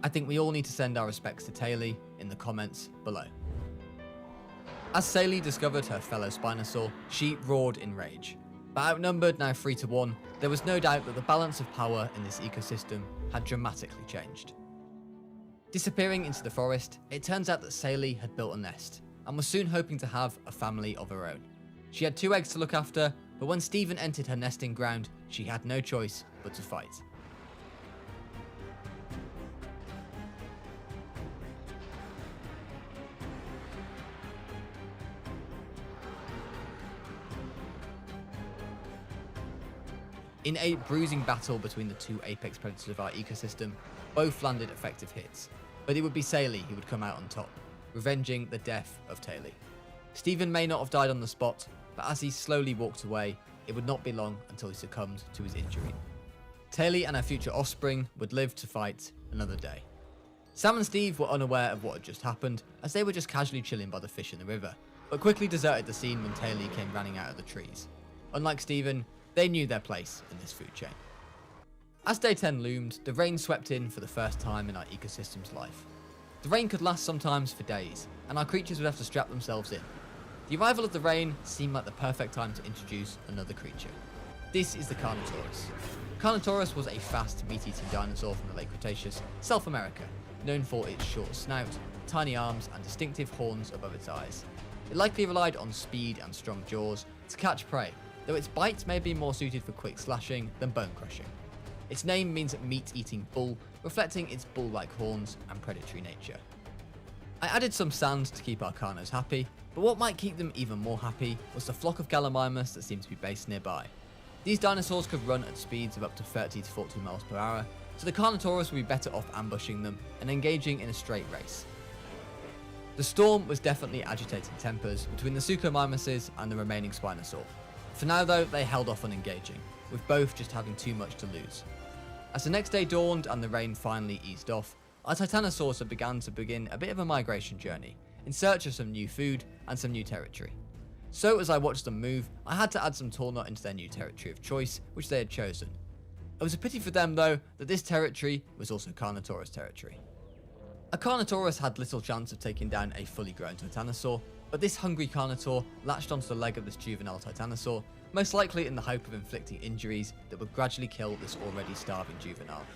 Speaker 1: I think we all need to send our respects to Taily in the comments below. As Saily discovered her fellow Spinosaur, she roared in rage. But outnumbered now 3-1, there was no doubt that the balance of power in this ecosystem had dramatically changed. Disappearing into the forest, it turns out that Saily had built a nest, and was soon hoping to have a family of her own. She had 2 eggs to look after, but when Stephen entered her nesting ground, she had no choice but to fight. In a bruising battle between the two apex predators of our ecosystem, both landed effective hits, but it would be Saily who would come out on top, revenging the death of Taily. Stephen may not have died on the spot, but as he slowly walked away, it would not be long until he succumbed to his injury. Taily and her future offspring would live to fight another day. Sam and Steve were unaware of what had just happened, as they were just casually chilling by the fish in the river, but quickly deserted the scene when Taylor came running out of the trees. Unlike Steven, they knew their place in this food chain. As day 10 loomed, the rain swept in for the first time in our ecosystem's life. The rain could last sometimes for days, and our creatures would have to strap themselves in. The arrival of the rain seemed like the perfect time to introduce another creature. This is the Carnotaurus. Carnotaurus was a fast, meat-eating dinosaur from the late Cretaceous, South America, known for its short snout, tiny arms, and distinctive horns above its eyes. It likely relied on speed and strong jaws to catch prey, though its bites may be more suited for quick slashing than bone crushing. Its name means meat-eating bull, reflecting its bull-like horns and predatory nature. I added some sand to keep our Carnos happy, but what might keep them even more happy was the flock of Gallimimus that seemed to be based nearby. These dinosaurs could run at speeds of up to 30 to 40 miles per hour, so the Carnotaurus would be better off ambushing them and engaging in a straight race. The storm was definitely agitating tempers between the Suchomimuses and the remaining Spinosaur. For now though, they held off on engaging, with both just having too much to lose. As the next day dawned and the rain finally eased off, our Tyrannosaurs had begun to begin a bit of a migration journey, in search of some new food and some new territory. So as I watched them move, I had to add some tall nut into their new territory of choice, which they had chosen. It was a pity for them though, that this territory was also Carnotaurus territory. A Carnotaurus had little chance of taking down a fully grown Tyrannosaur, but this hungry Carnotaur latched onto the leg of this juvenile Tyrannosaur, most likely in the hope of inflicting injuries that would gradually kill this already starving juvenile.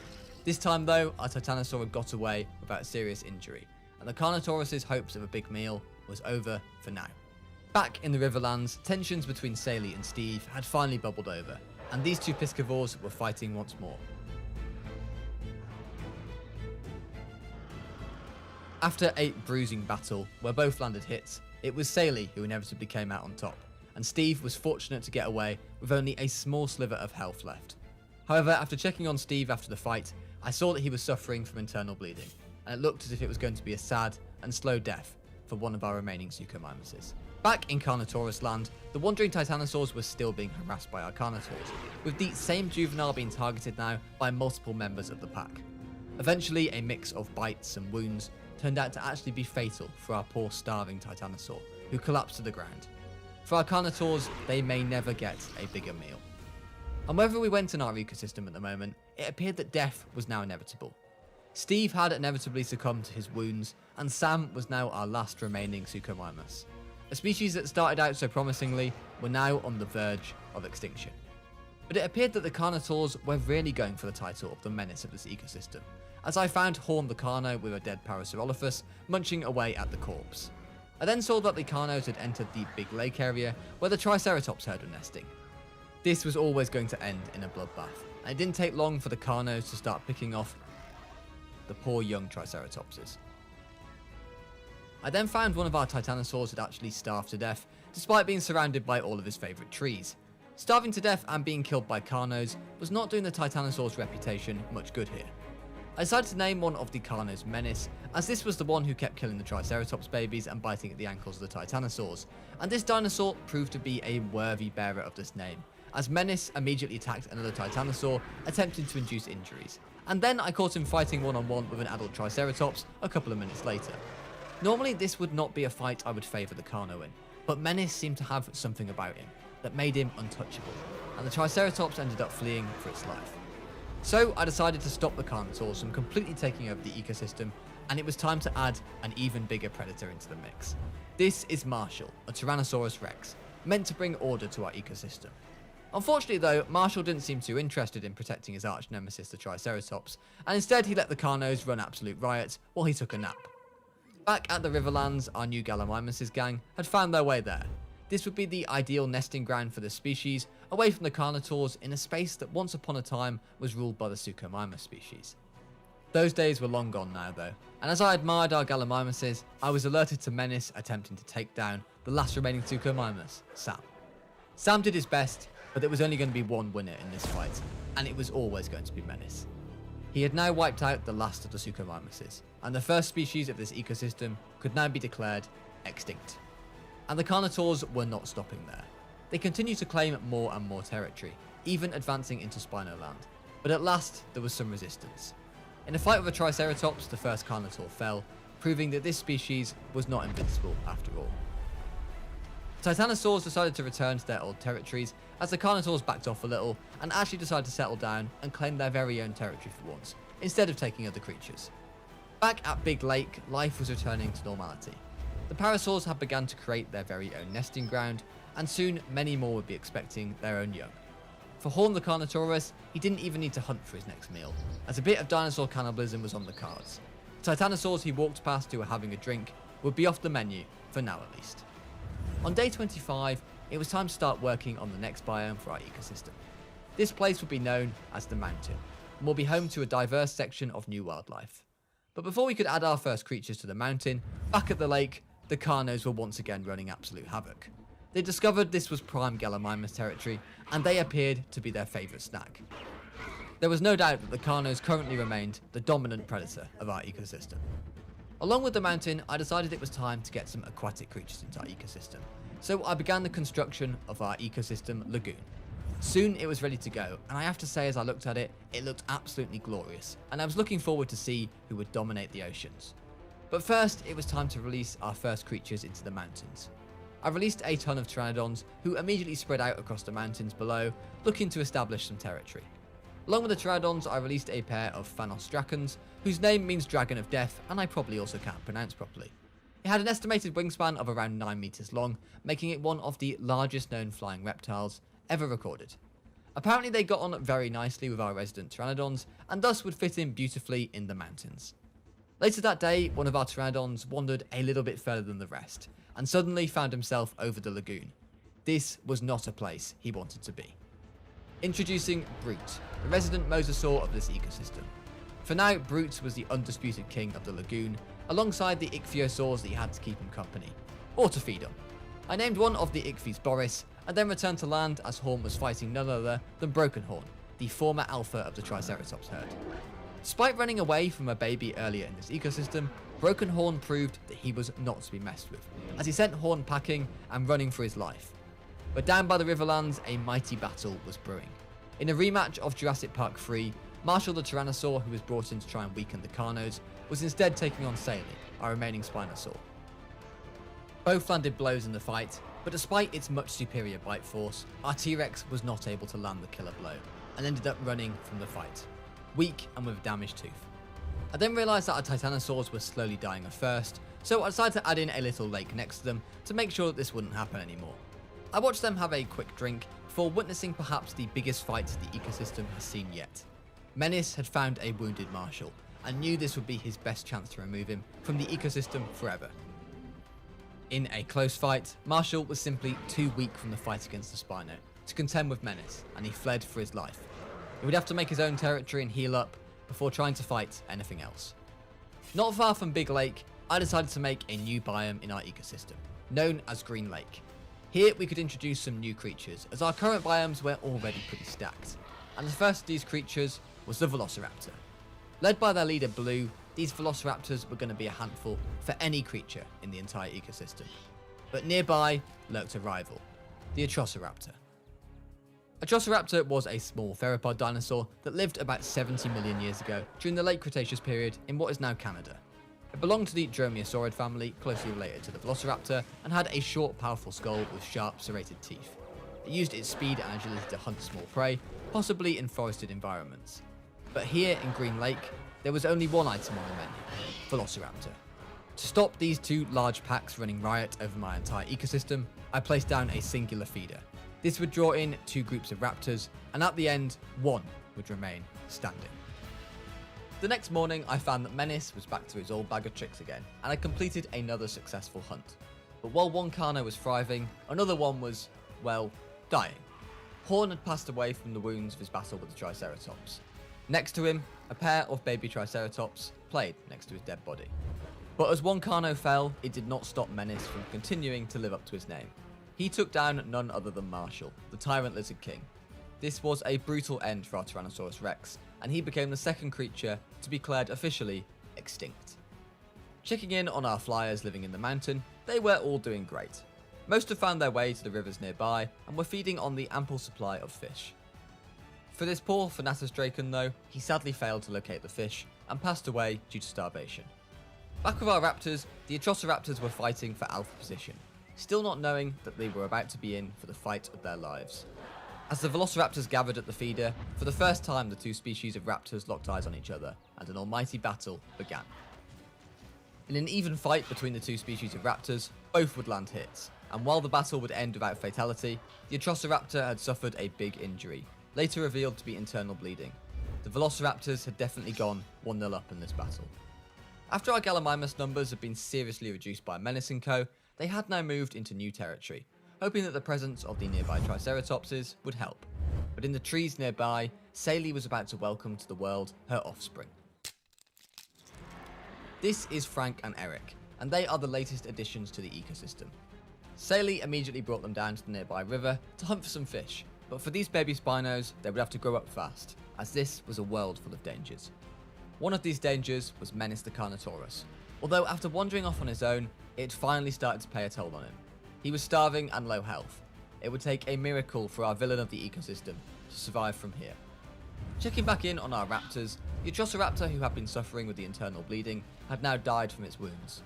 Speaker 1: This time though, our Tyrannosaur had got away without serious injury, and the Carnotaurus' hopes of a big meal was over for now. Back in the Riverlands, tensions between Saley and Steve had finally bubbled over, and these two piscivores were fighting once more. After a bruising battle, where both landed hits, it was Saley who inevitably came out on top, and Steve was fortunate to get away with only a small sliver of health left. However, after checking on Steve after the fight, I saw that he was suffering from internal bleeding, and it looked as if it was going to be a sad and slow death for one of our remaining Suchomimuses. Back in Carnotaurus land, the wandering Tyrannosaurs were still being harassed by our Carnotaurs, with the same juvenile being targeted now by multiple members of the pack. Eventually, a mix of bites and wounds turned out to actually be fatal for our poor starving Tyrannosaur, who collapsed to the ground. For our Carnotaurs, they may never get a bigger meal. And wherever we went in our ecosystem at the moment, it appeared that death was now inevitable. Steve had inevitably succumbed to his wounds, and Sam was now our last remaining Suchomimus. A species that started out so promisingly were now on the verge of extinction. But it appeared that the Carnotaurs were really going for the title of the menace of this ecosystem, as I found Horn the Carno with a dead Parasaurolophus munching away at the corpse. I then saw that the Carnos had entered the big lake area where the Triceratops herd were nesting. This was always going to end in a bloodbath, and it didn't take long for the Carnos to start picking off the poor young Triceratopses. I then found one of our Tyrannosaurs had actually starved to death, despite being surrounded by all of his favourite trees. Starving to death and being killed by Carnos was not doing the Tyrannosaur's reputation much good here. I decided to name one of the Carnos Menace, as this was the one who kept killing the Triceratops babies and biting at the ankles of the Tyrannosaurs, and this dinosaur proved to be a worthy bearer of this name, as Menace immediately attacked another Tyrannosaur, attempting to induce injuries, and then I caught him fighting one-on-one with an adult Triceratops a couple of minutes later. Normally this would not be a fight I would favour the Carno in, but Menace seemed to have something about him that made him untouchable, and the Triceratops ended up fleeing for its life. So I decided to stop the Carnotaurs from completely taking over the ecosystem, and it was time to add an even bigger predator into the mix. This is Marshall, a Tyrannosaurus rex, meant to bring order to our ecosystem. Unfortunately though, Marshall didn't seem too interested in protecting his arch nemesis the Triceratops, and instead he let the Carnos run absolute riot while he took a nap. Back at the Riverlands, our new Gallimimus gang had found their way there. This would be the ideal nesting ground for the species, away from the Carnotaurs in a space that once upon a time was ruled by the Suchomimus species. Those days were long gone now though, and as I admired our Gallimimuses, I was alerted to Menace attempting to take down the last remaining Suchomimus, Sam. Sam did his best, but there was only going to be one winner in this fight, and it was always going to be Menace. He had now wiped out the last of the Suchomimuses, and the first species of this ecosystem could now be declared extinct. And the Carnotaurs were not stopping there. They continued to claim more and more territory, even advancing into Spinoland, but at last there was some resistance. In a fight with a Triceratops, the first Carnotaur fell, proving that this species was not invincible after all. Tyrannosaurs decided to return to their old territories as the Carnotaurs backed off a little and actually decided to settle down and claim their very own territory for once, instead of taking other creatures. Back at Big Lake, life was returning to normality. The Parasaurs had begun to create their very own nesting ground, and soon many more would be expecting their own young. For Horn the Carnotaurus, he didn't even need to hunt for his next meal, as a bit of dinosaur cannibalism was on the cards. Titanosaurs he walked past who were having a drink would be off the menu, for now at least. On day 25, it was time to start working on the next biome for our ecosystem. This place would be known as the Mountain, and will be home to a diverse section of new wildlife. But before we could add our first creatures to the mountain, back at the lake, the Carnos were once again running absolute havoc. They discovered this was prime Gallimimus territory, and they appeared to be their favourite snack. There was no doubt that the Carnos currently remained the dominant predator of our ecosystem. Along with the mountain, I decided it was time to get some aquatic creatures into our ecosystem, so I began the construction of our ecosystem lagoon. Soon it was ready to go, and I have to say as I looked at it, it looked absolutely glorious, and I was looking forward to see who would dominate the oceans. But first, it was time to release our first creatures into the mountains. I released a ton of Pteranodons, who immediately spread out across the mountains below, looking to establish some territory. Along with the Pteranodons, I released a pair of Phanos, whose name means Dragon of Death, and I probably also can't pronounce properly. It had an estimated wingspan of around 9 meters long, making it one of the largest known flying reptiles ever recorded. Apparently they got on very nicely with our resident Pteranodons, and thus would fit in beautifully in the mountains. Later that day, one of our Pteranodons wandered a little bit further than the rest, and suddenly found himself over the lagoon. This was not a place he wanted to be. Introducing Brute, the resident mosasaur of this ecosystem. For now, Brute was the undisputed king of the lagoon, alongside the ichthyosaurs that he had to keep him company, or to feed on. I named one of the ichthyes Boris, and then returned to land as Horn was fighting none other than Broken Horn, the former alpha of the Triceratops herd. Despite running away from a baby earlier in this ecosystem, Broken Horn proved that he was not to be messed with, as he sent Horn packing and running for his life. But down by the Riverlands, a mighty battle was brewing. In a rematch of Jurassic Park 3, Marshall the Tyrannosaur, who was brought in to try and weaken the Carnos, was instead taking on Saley, our remaining Spinosaur. Both landed blows in the fight, but despite its much superior bite force, our T-Rex was not able to land the killer blow, and ended up running from the fight, weak and with a damaged tooth. I then realised that our Titanosaurs were slowly dying of thirst, so I decided to add in a little lake next to them to make sure that this wouldn't happen anymore. I watched them have a quick drink before witnessing perhaps the biggest fight the ecosystem has seen yet. Menace had found a wounded Marshall, and knew this would be his best chance to remove him from the ecosystem forever. In a close fight, Marshall was simply too weak from the fight against the Spino to contend with Menace, and he fled for his life. He would have to make his own territory and heal up before trying to fight anything else. Not far from Big Lake, I decided to make a new biome in our ecosystem, known as Green Lake. Here we could introduce some new creatures, as our current biomes were already pretty stacked, and the first of these creatures was the Velociraptor. Led by their leader Blue, these Velociraptors were going to be a handful for any creature in the entire ecosystem. But nearby lurked a rival, the Atrociraptor. Atrociraptor was a small theropod dinosaur that lived about 70 million years ago during the late Cretaceous period in what is now Canada. It belonged to the Dromaeosaurid family, closely related to the Velociraptor, and had a short, powerful skull with sharp, serrated teeth. It used its speed and agility to hunt small prey, possibly in forested environments. But here in Green Lake, there was only one item on the menu, Velociraptor. To stop these two large packs running riot over my entire ecosystem, I placed down a singular feeder. This would draw in two groups of raptors, and at the end, one would remain standing. The next morning, I found that Menace was back to his old bag of tricks again, and I completed another successful hunt. But while one Carno was thriving, another one was, well, dying. Horn had passed away from the wounds of his battle with the Triceratops. Next to him, a pair of baby Triceratops played next to his dead body. But as one Carno fell, it did not stop Menace from continuing to live up to his name. He took down none other than Marshall, the Tyrant Lizard King. This was a brutal end for our Tyrannosaurus Rex, and he became the second creature to be declared officially extinct. Checking in on our flyers living in the mountain, they were all doing great. Most have found their way to the rivers nearby and were feeding on the ample supply of fish. For this poor Thanatos Dracon though, he sadly failed to locate the fish and passed away due to starvation. Back with our raptors, the Atrociraptors were fighting for alpha position, still not knowing that they were about to be in for the fight of their lives. As the Velociraptors gathered at the feeder, for the first time the two species of raptors locked eyes on each other, and an almighty battle began. In an even fight between the two species of raptors, both would land hits, and while the battle would end without fatality, the Atrociraptor had suffered a big injury, later revealed to be internal bleeding. The Velociraptors had definitely gone 1-0 up in this battle. After our Gallimimus numbers had been seriously reduced by Menace & Co., they had now moved into new territory, hoping that the presence of the nearby Triceratopses would help. But in the trees nearby, Saley was about to welcome to the world her offspring. This is Frank and Eric, and they are the latest additions to the ecosystem. Saley immediately brought them down to the nearby river to hunt for some fish, but for these baby Spinos, they would have to grow up fast, as this was a world full of dangers. One of these dangers was Menace the Carnotaurus, although after wandering off on his own, it finally started to pay a toll on him. He was starving and low health. It would take a miracle for our villain of the ecosystem to survive from here. Checking back in on our raptors, the Atrociraptor, who had been suffering with the internal bleeding, had now died from its wounds.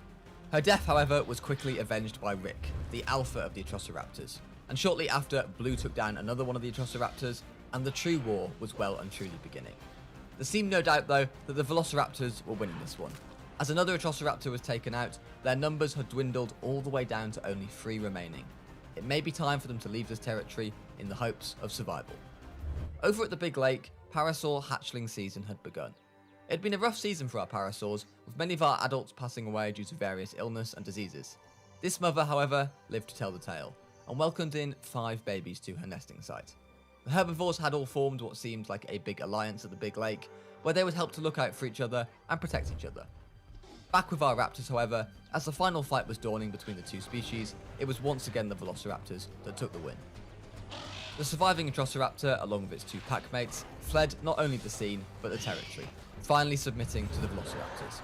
Speaker 1: Her death, however, was quickly avenged by Rick, the alpha of the Atrociraptors, and shortly after, Blue took down another one of the Atrociraptors, and the true war was well and truly beginning. There seemed no doubt, though, that the Velociraptors were winning this one. As another Atrociraptor was taken out, their numbers had dwindled all the way down to only 3 remaining. It may be time for them to leave this territory in the hopes of survival. Over at the Big Lake, Parasaur hatchling season had begun. It had been a rough season for our Parasaurs, with many of our adults passing away due to various illness and diseases. This mother, however, lived to tell the tale, and welcomed in 5 babies to her nesting site. The herbivores had all formed what seemed like a big alliance at the Big Lake, where they would help to look out for each other and protect each other. Back with our raptors, however, as the final fight was dawning between the two species, it was once again the Velociraptors that took the win. The surviving Atrociraptor, along with its 2 packmates, fled not only the scene, but the territory, finally submitting to the Velociraptors.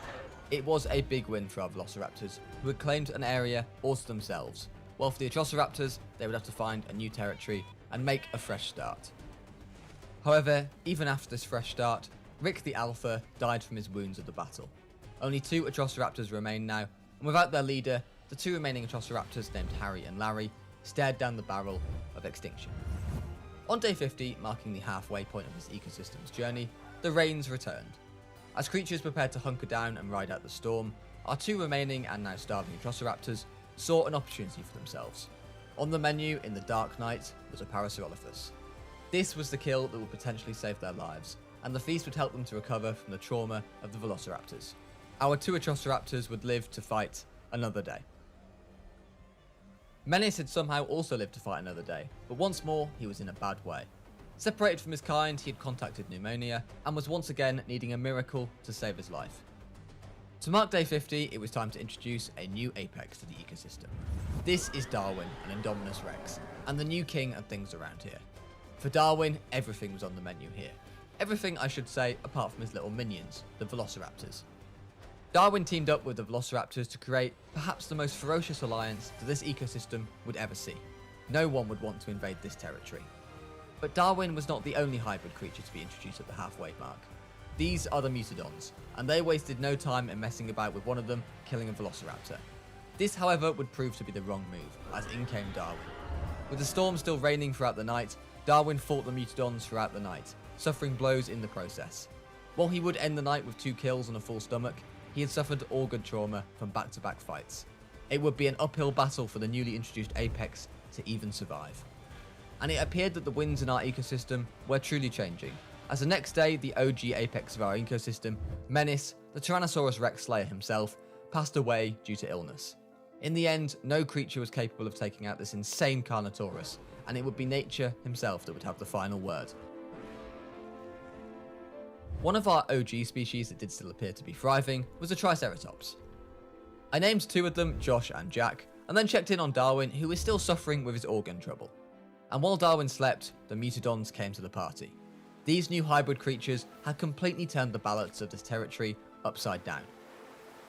Speaker 1: It was a big win for our Velociraptors, who had claimed an area all to themselves, while for the Atrociraptors, they would have to find a new territory and make a fresh start. However, even after this fresh start, Rick the Alpha died from his wounds at the battle. Only 2 Atrociraptors remain now, and without their leader, the 2 remaining Atrociraptors named Harry and Larry stared down the barrel of extinction. On day 50, marking the halfway point of this ecosystem's journey, the rains returned. As creatures prepared to hunker down and ride out the storm, our 2 remaining and now starving Atrociraptors saw an opportunity for themselves. On the menu in the dark night was a Parasaurolophus. This was the kill that would potentially save their lives, and the feast would help them to recover from the trauma of the Velociraptors. Our 2 Atrociraptors would live to fight another day. Menace had somehow also lived to fight another day, but once more he was in a bad way. Separated from his kind, he had contracted pneumonia and was once again needing a miracle to save his life. To mark day 50, it was time to introduce a new apex to the ecosystem. This is Darwin, an Indominus Rex, and the new king and things around here. For Darwin, everything was on the menu here. Everything, I should say, apart from his little minions, the Velociraptors. Darwin teamed up with the Velociraptors to create perhaps the most ferocious alliance that this ecosystem would ever see. No one would want to invade this territory. But Darwin was not the only hybrid creature to be introduced at the halfway mark. These are the Mutodons, and they wasted no time in messing about with one of them, killing a Velociraptor. This, however, would prove to be the wrong move, as in came Darwin. With the storm still raining throughout the night, Darwin fought the Mutodons throughout the night, suffering blows in the process. While he would end the night with 2 kills on a full stomach, he had suffered organ trauma from back-to-back fights. It would be an uphill battle for the newly introduced apex to even survive. And it appeared that the winds in our ecosystem were truly changing, as the next day the OG apex of our ecosystem, Menace, the Tyrannosaurus Rex Slayer himself, passed away due to illness. In the end, no creature was capable of taking out this insane Carnotaurus, and it would be nature himself that would have the final word. One of our OG species that did still appear to be thriving was the Triceratops. I named 2 of them, Josh and Jack, and then checked in on Darwin, who was still suffering with his organ trouble. And while Darwin slept, the Mutodons came to the party. These new hybrid creatures had completely turned the balance of this territory upside down.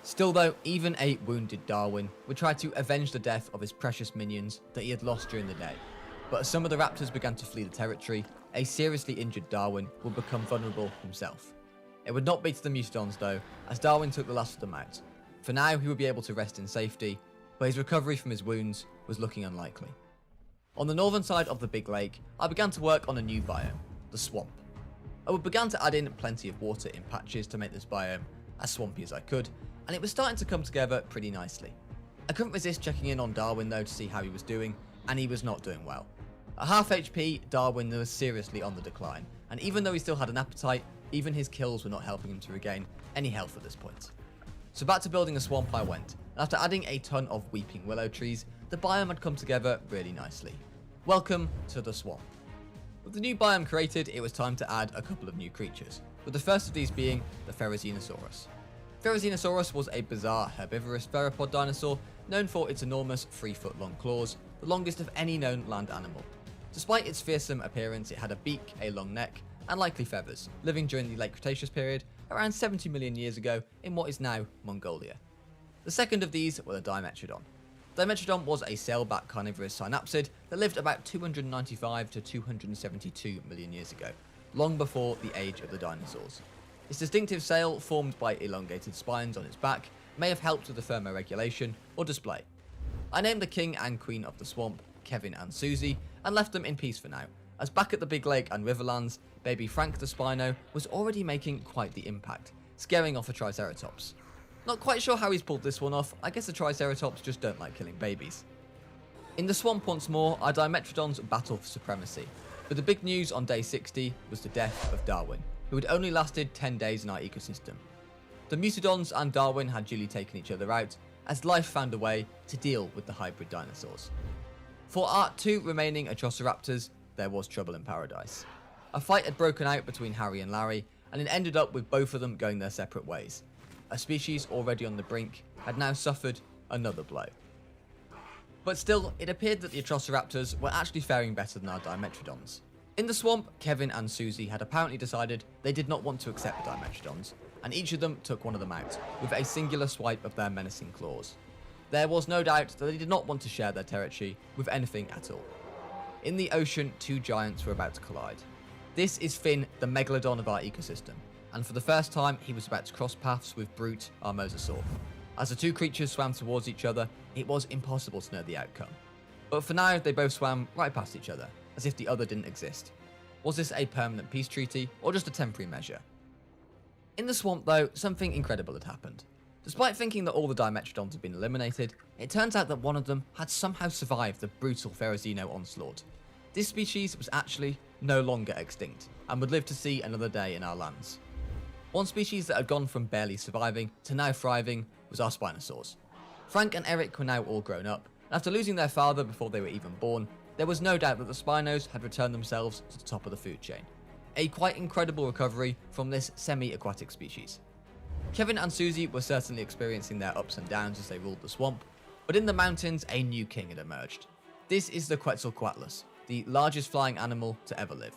Speaker 1: Still though, even a wounded Darwin would try to avenge the death of his precious minions that he had lost during the day. But as some of the raptors began to flee the territory, a seriously injured Darwin would become vulnerable himself. It would not be to the Mutodons though, as Darwin took the last of them out. For now, he would be able to rest in safety, but his recovery from his wounds was looking unlikely. On the northern side of the Big Lake, I began to work on a new biome, the swamp. I began to add in plenty of water in patches to make this biome as swampy as I could, and it was starting to come together pretty nicely. I couldn't resist checking in on Darwin though to see how he was doing, and he was not doing well. At half HP, Darwin was seriously on the decline, and even though he still had an appetite, even his kills were not helping him to regain any health at this point. So back to building a swamp I went, and after adding a ton of weeping willow trees, the biome had come together really nicely. Welcome to the swamp. With the new biome created, it was time to add a couple of new creatures, with the first of these being the Tyrannosaurus. Tyrannosaurus was a bizarre herbivorous theropod dinosaur known for its enormous 3-foot long claws, the longest of any known land animal. Despite its fearsome appearance, it had a beak, a long neck, and likely feathers, living during the late Cretaceous period around 70 million years ago in what is now Mongolia. The second of these were the Dimetrodon. Dimetrodon was a sailback carnivorous synapsid that lived about 295 to 272 million years ago, long before the age of the dinosaurs. Its distinctive sail, formed by elongated spines on its back, may have helped with the thermoregulation or display. I named the king and queen of the swamp Kevin and Susie, and left them in peace for now, as back at the Big Lake and Riverlands, baby Frank the Spino was already making quite the impact, scaring off a Triceratops. Not quite sure how he's pulled this one off. I guess the Triceratops just don't like killing babies. In the swamp once more, our Dimetrodons battle for supremacy, but the big news on day 60 was the death of Darwin, who had only lasted 10 days in our ecosystem. The Mutodons and Darwin had duly taken each other out, as life found a way to deal with the hybrid dinosaurs. For our two remaining Atrociraptors, there was trouble in paradise. A fight had broken out between Harry and Larry, and it ended up with both of them going their separate ways. A species already on the brink had now suffered another blow. But still, it appeared that the Atrociraptors were actually faring better than our Dimetrodons. In the swamp, Kevin and Susie had apparently decided they did not want to accept the Dimetrodons, and each of them took one of them out, with a singular swipe of their menacing claws. There was no doubt that they did not want to share their territory with anything at all. In the ocean, two giants were about to collide. This is Finn, the megalodon of our ecosystem, and for the first time he was about to cross paths with Brute, our mosasaur. As the two creatures swam towards each other, it was impossible to know the outcome. But for now, they both swam right past each other, as if the other didn't exist. Was this a permanent peace treaty, or just a temporary measure? In the swamp though, something incredible had happened. Despite thinking that all the Dimetrodons had been eliminated, it turns out that one of them had somehow survived the brutal Ferrozino onslaught. This species was actually no longer extinct, and would live to see another day in our lands. One species that had gone from barely surviving to now thriving was our Spinosaurs. Frank and Eric were now all grown up, and after losing their father before they were even born, there was no doubt that the Spinos had returned themselves to the top of the food chain. A quite incredible recovery from this semi-aquatic species. Kevin and Susie were certainly experiencing their ups and downs as they ruled the swamp, but in the mountains a new king had emerged. This is the Quetzalcoatlus, the largest flying animal to ever live.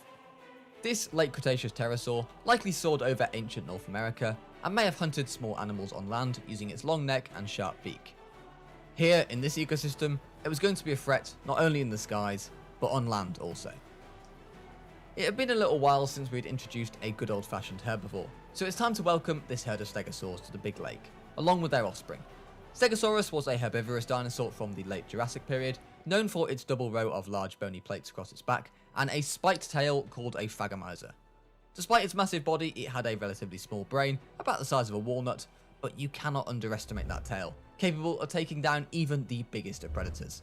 Speaker 1: This late Cretaceous pterosaur likely soared over ancient North America and may have hunted small animals on land using its long neck and sharp beak. Here, in this ecosystem, it was going to be a threat not only in the skies, but on land also. It had been a little while since we had introduced a good old-fashioned herbivore, so it's time to welcome this herd of stegosaurs to the Big Lake, along with their offspring. Stegosaurus was a herbivorous dinosaur from the late Jurassic period, known for its double row of large bony plates across its back, and a spiked tail called a phagomizer. Despite its massive body, it had a relatively small brain, about the size of a walnut, but you cannot underestimate that tail, capable of taking down even the biggest of predators.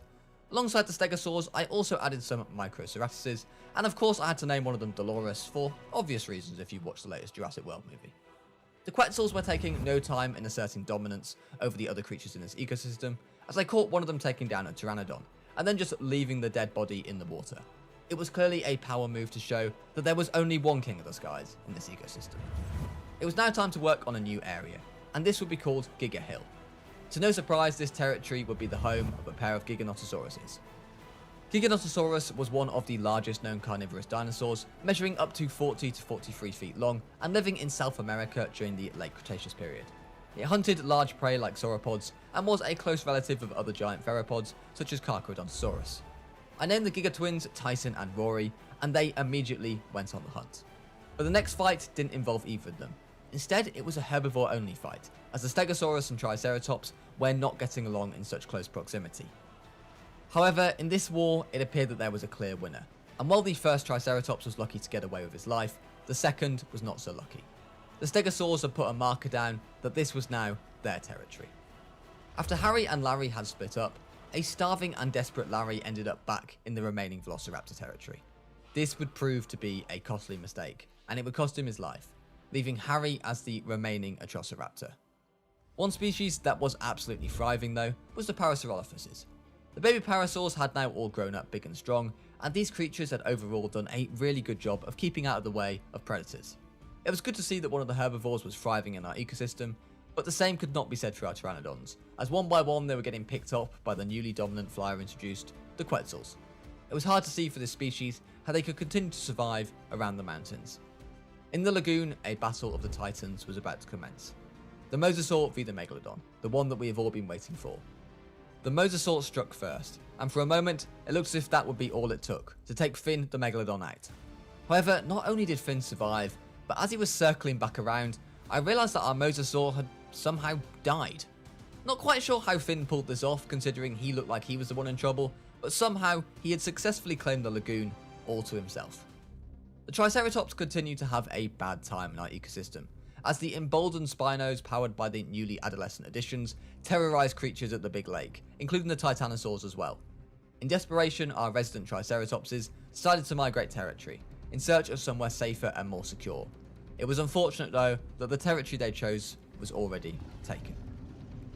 Speaker 1: Alongside the stegosaurs, I also added some microceratuses, and of course I had to name one of them Dolores for obvious reasons if you've watched the latest Jurassic World movie. The Quetzals were taking no time in asserting dominance over the other creatures in this ecosystem, as I caught one of them taking down a Pteranodon, and then just leaving the dead body in the water. It was clearly a power move to show that there was only one king of the skies in this ecosystem. It was now time to work on a new area, and this would be called Giga Hill. To no surprise, this territory would be the home of a pair of Giganotosauruses. Giganotosaurus was one of the largest known carnivorous dinosaurs, measuring up to 40 to 43 feet long and living in South America during the late Cretaceous period. It hunted large prey like sauropods and was a close relative of other giant theropods such as Carcharodontosaurus. I named the Giga twins Tyson and Rory, and they immediately went on the hunt. But the next fight didn't involve either of them. Instead, it was a herbivore-only fight, as the Stegosaurus and Triceratops were not getting along in such close proximity. However, in this war, it appeared that there was a clear winner, and while the first Triceratops was lucky to get away with his life, the second was not so lucky. The Stegosaurs had put a marker down that this was now their territory. After Harry and Larry had split up, a starving and desperate Larry ended up back in the remaining Velociraptor territory. This would prove to be a costly mistake, and it would cost him his life, leaving Harry as the remaining Atrociraptor. One species that was absolutely thriving though was the Parasaurolophuses. The baby parasaurs had now all grown up big and strong, and these creatures had overall done a really good job of keeping out of the way of predators. It was good to see that one of the herbivores was thriving in our ecosystem, but the same could not be said for our Pteranodons, as one by one they were getting picked up by the newly dominant flyer introduced, the Quetzals. It was hard to see for this species how they could continue to survive around the mountains. In the lagoon, a battle of the titans was about to commence. The Mosasaur v the Megalodon, the one that we have all been waiting for. The Mosasaur struck first, and for a moment, it looked as if that would be all it took to take Finn the Megalodon out. However, not only did Finn survive, but as he was circling back around, I realised that our Mosasaur had somehow died. Not quite sure how Finn pulled this off, considering he looked like he was the one in trouble, but somehow he had successfully claimed the lagoon all to himself. The Triceratops continued to have a bad time in our ecosystem, as the emboldened Spinos powered by the newly adolescent additions terrorised creatures at the Big Lake, including the Tyrannosaurs as well. In desperation, our resident Triceratopses decided to migrate territory, in search of somewhere safer and more secure. It was unfortunate though that the territory they chose was already taken.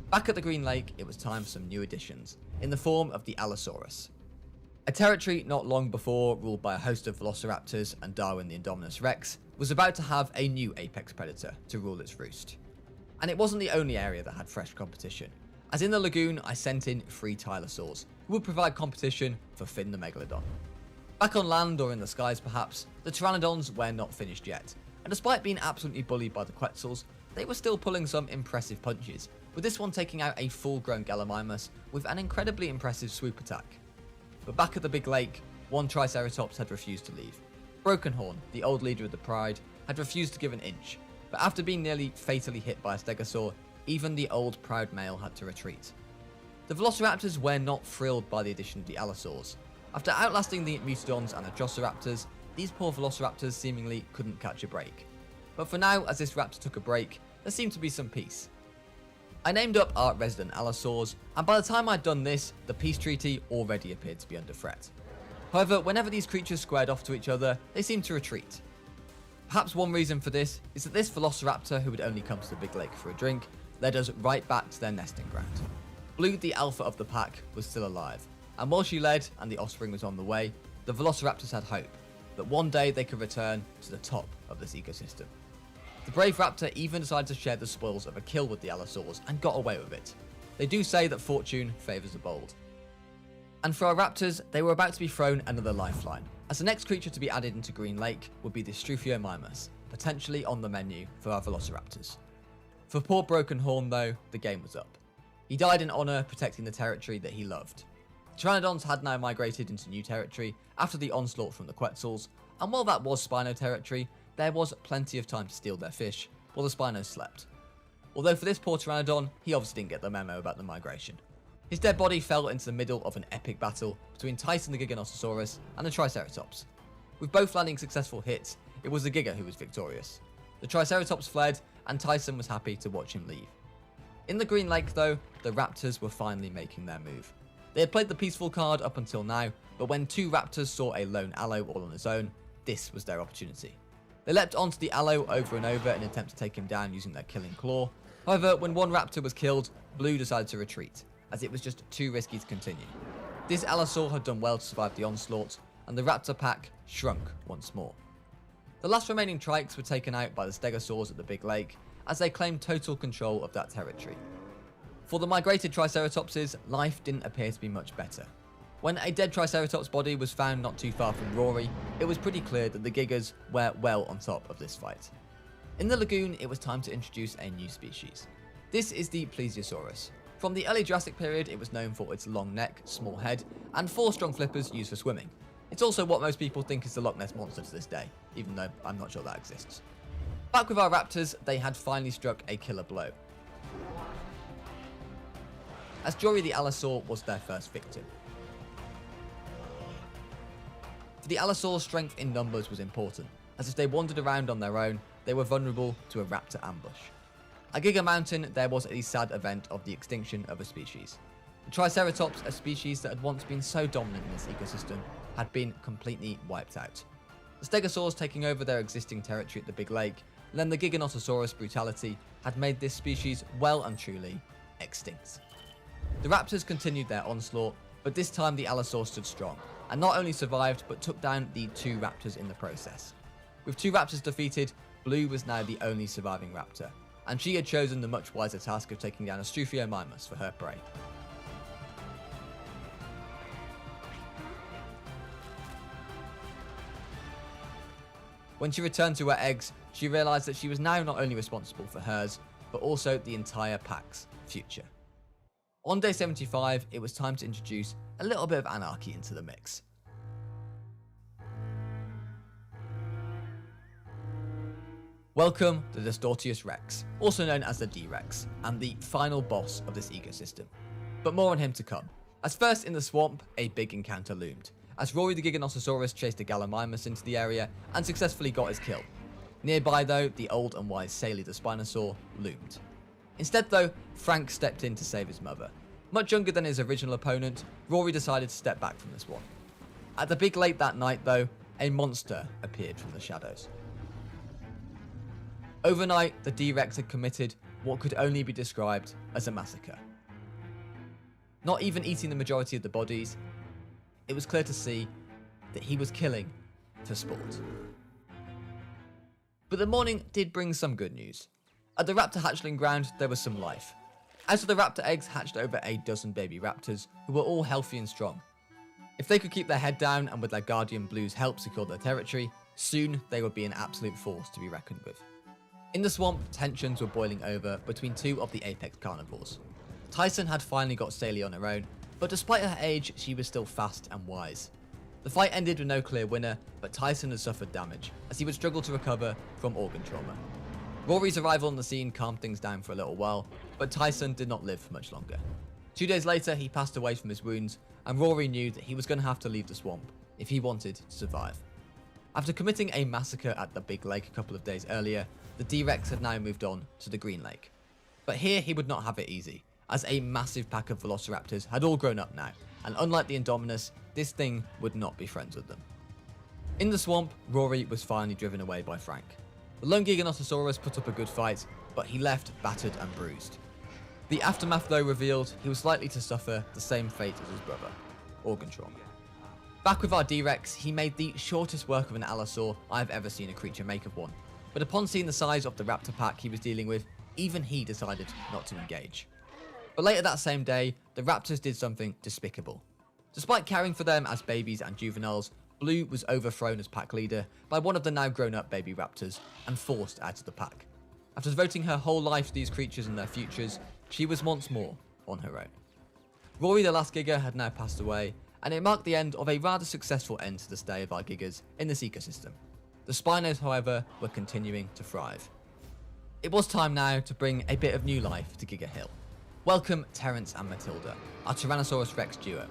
Speaker 1: Back at the Green Lake, it was time for some new additions, in the form of the Allosaurus. A territory not long before, ruled by a host of velociraptors and Darwin the Indominus Rex, was about to have a new apex predator to rule its roost. And it wasn't the only area that had fresh competition, as in the lagoon I sent in 3 Tylosaurs, who would provide competition for Finn the Megalodon. Back on land or in the skies perhaps, the Pteranodons were not finished yet, and despite being absolutely bullied by the Quetzals, they were still pulling some impressive punches, with this one taking out a full-grown Gallimimus with an incredibly impressive swoop attack. But back at the Big Lake, one Triceratops had refused to leave. Brokenhorn, the old leader of the Pride, had refused to give an inch, but after being nearly fatally hit by a Stegosaur, even the old proud male had to retreat. The Velociraptors were not thrilled by the addition of the Allosaurs. After outlasting the Mutodons and Atrociraptors, these poor Velociraptors seemingly couldn't catch a break. But for now, as this raptor took a break, there seemed to be some peace. I named up our resident Allosaurs, and by the time I'd done this, the peace treaty already appeared to be under threat. However, whenever these creatures squared off to each other, they seemed to retreat. Perhaps one reason for this is that this Velociraptor, who had only come to the Big Lake for a drink, led us right back to their nesting ground. Blue, the alpha of the pack, was still alive, and while she led and the offspring was on the way, the Velociraptors had hope that one day they could return to the top of this ecosystem. The brave raptor even decided to share the spoils of a kill with the Allosaurs and got away with it. They do say that fortune favours the bold. And for our raptors, they were about to be thrown another lifeline, as the next creature to be added into Green Lake would be the Struthiomimus, potentially on the menu for our Velociraptors. For poor Brokenhorn though, the game was up. He died in honour protecting the territory that he loved. The Pteranodons had now migrated into new territory after the onslaught from the Quetzals, and while that was Spino territory, there was plenty of time to steal their fish while the Spinos slept. Although for this poor Pteranodon, he obviously didn't get the memo about the migration. His dead body fell into the middle of an epic battle between Tyson the Giganotosaurus and the Triceratops. With both landing successful hits, it was the Giga who was victorious. The Triceratops fled, and Tyson was happy to watch him leave. In the Green Lake though, the Raptors were finally making their move. They had played the peaceful card up until now, but when 2 Raptors saw a lone Allo all on his own, this was their opportunity. They leapt onto the Allo over and over in an attempt to take him down using their killing claw. However, when one raptor was killed, Blue decided to retreat, as it was just too risky to continue. This Allosaur had done well to survive the onslaught, and the raptor pack shrunk once more. The last remaining trikes were taken out by the Stegosaurs at the Big Lake, as they claimed total control of that territory. For the migrated Triceratopses, life didn't appear to be much better. When a dead Triceratops body was found not too far from Rory, it was pretty clear that the Gigas were well on top of this fight. In the lagoon, it was time to introduce a new species. This is the Plesiosaurus. From the early Jurassic period, it was known for its long neck, small head, and 4 strong flippers used for swimming. It's also what most people think is the Loch Ness Monster to this day, even though I'm not sure that exists. Back with our raptors, they had finally struck a killer blow, as Jory the Allosaur was their first victim. For the Allosaur's, strength in numbers was important, as if they wandered around on their own, they were vulnerable to a raptor ambush. At Giga Mountain, there was a sad event of the extinction of a species. The Triceratops, a species that had once been so dominant in this ecosystem, had been completely wiped out. The Stegosaurs taking over their existing territory at the Big Lake, and then the Giganotosaurus brutality had made this species well and truly extinct. The raptors continued their onslaught, but this time the Allosaur stood strong, and not only survived but took down the 2 raptors in the process. With 2 raptors defeated, Blue was now the only surviving raptor, and she had chosen the much wiser task of taking down a Struthiomimus for her prey. When she returned to her eggs, she realised that she was now not only responsible for hers, but also the entire pack's future. On day 75, it was time to introduce a little bit of anarchy into the mix. Welcome to the Distortius Rex, also known as the D-Rex, and the final boss of this ecosystem. But more on him to come, as first in the swamp, a big encounter loomed, as Rory the Giganotosaurus chased a Gallimimus into the area and successfully got his kill. Nearby though, the old and wise Saley the Spinosaur loomed. Instead though, Frank stepped in to save his mother. Much younger than his original opponent, Rory decided to step back from this one. At the Big Lake that night though, a monster appeared from the shadows. Overnight, the D-Rex had committed what could only be described as a massacre. Not even eating the majority of the bodies, it was clear to see that he was killing for sport. But the morning did bring some good news. At the raptor hatchling ground, there was some life. Out of the raptor eggs hatched over a dozen baby raptors, who were all healthy and strong. If they could keep their head down and with their guardian Blue's help secure their territory, soon they would be an absolute force to be reckoned with. In the swamp, tensions were boiling over between 2 of the apex carnivores. Tyson had finally got Saley on her own, but despite her age, she was still fast and wise. The fight ended with no clear winner, but Tyson had suffered damage, as he would struggle to recover from organ trauma. Rory's arrival on the scene calmed things down for a little while, but Tyson did not live for much longer. 2 days later, he passed away from his wounds, and Rory knew that he was going to have to leave the swamp if he wanted to survive. After committing a massacre at the Big Lake a couple of days earlier, the D-Rex had now moved on to the Green Lake. But here he would not have it easy, as a massive pack of velociraptors had all grown up now, and unlike the Indominus, this thing would not be friends with them. In the swamp, Rory was finally driven away by Frank. The lone Giganotosaurus put up a good fight, but he left battered and bruised. The aftermath though revealed he was likely to suffer the same fate as his brother, organ trauma. Back with our D-Rex, he made the shortest work of an Allosaur I've ever seen a creature make of one, but upon seeing the size of the raptor pack he was dealing with, even he decided not to engage. But later that same day, the raptors did something despicable. Despite caring for them as babies and juveniles, Blue was overthrown as pack leader by one of the now grown-up baby raptors and forced out of the pack. After devoting her whole life to these creatures and their futures, she was once more on her own. Rory the last Giga had now passed away, and it marked the end of a rather successful end to the stay of our Gigas in this ecosystem. The Spinos, however, were continuing to thrive. It was time now to bring a bit of new life to Giga Hill. Welcome Terence and Matilda, our Tyrannosaurus Rex duo.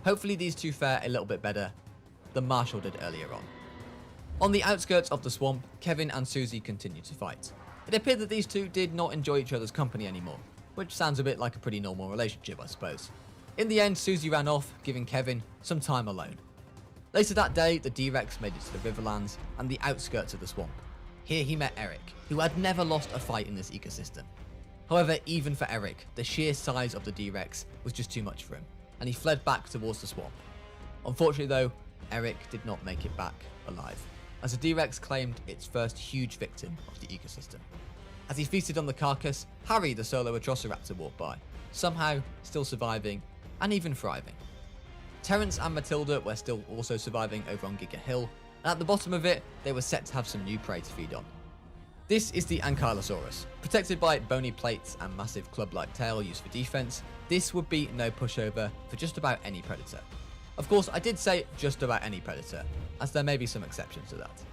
Speaker 1: Hopefully these two fare a little bit better than Marshall did earlier on. On the outskirts of the swamp, Kevin and Susie continued to fight. It appeared that these two did not enjoy each other's company anymore, which sounds a bit like a pretty normal relationship, I suppose. In the end, Susie ran off, giving Kevin some time alone. Later that day, the D-Rex made it to the Riverlands and the outskirts of the swamp. Here he met Eric, who had never lost a fight in this ecosystem. However, even for Eric, the sheer size of the D-Rex was just too much for him, and he fled back towards the swamp. Unfortunately though, Eric did not make it back alive, as the D-Rex claimed its first huge victim of the ecosystem. As he feasted on the carcass, Harry the solo Atrociraptor walked by, somehow still surviving and even thriving. Terence and Matilda were still also surviving over on Giga Hill, and at the bottom of it, they were set to have some new prey to feed on. This is the Ankylosaurus. Protected by bony plates and massive club-like tail used for defense, this would be no pushover for just about any predator. Of course, I did say just about any predator, as there may be some exceptions to that.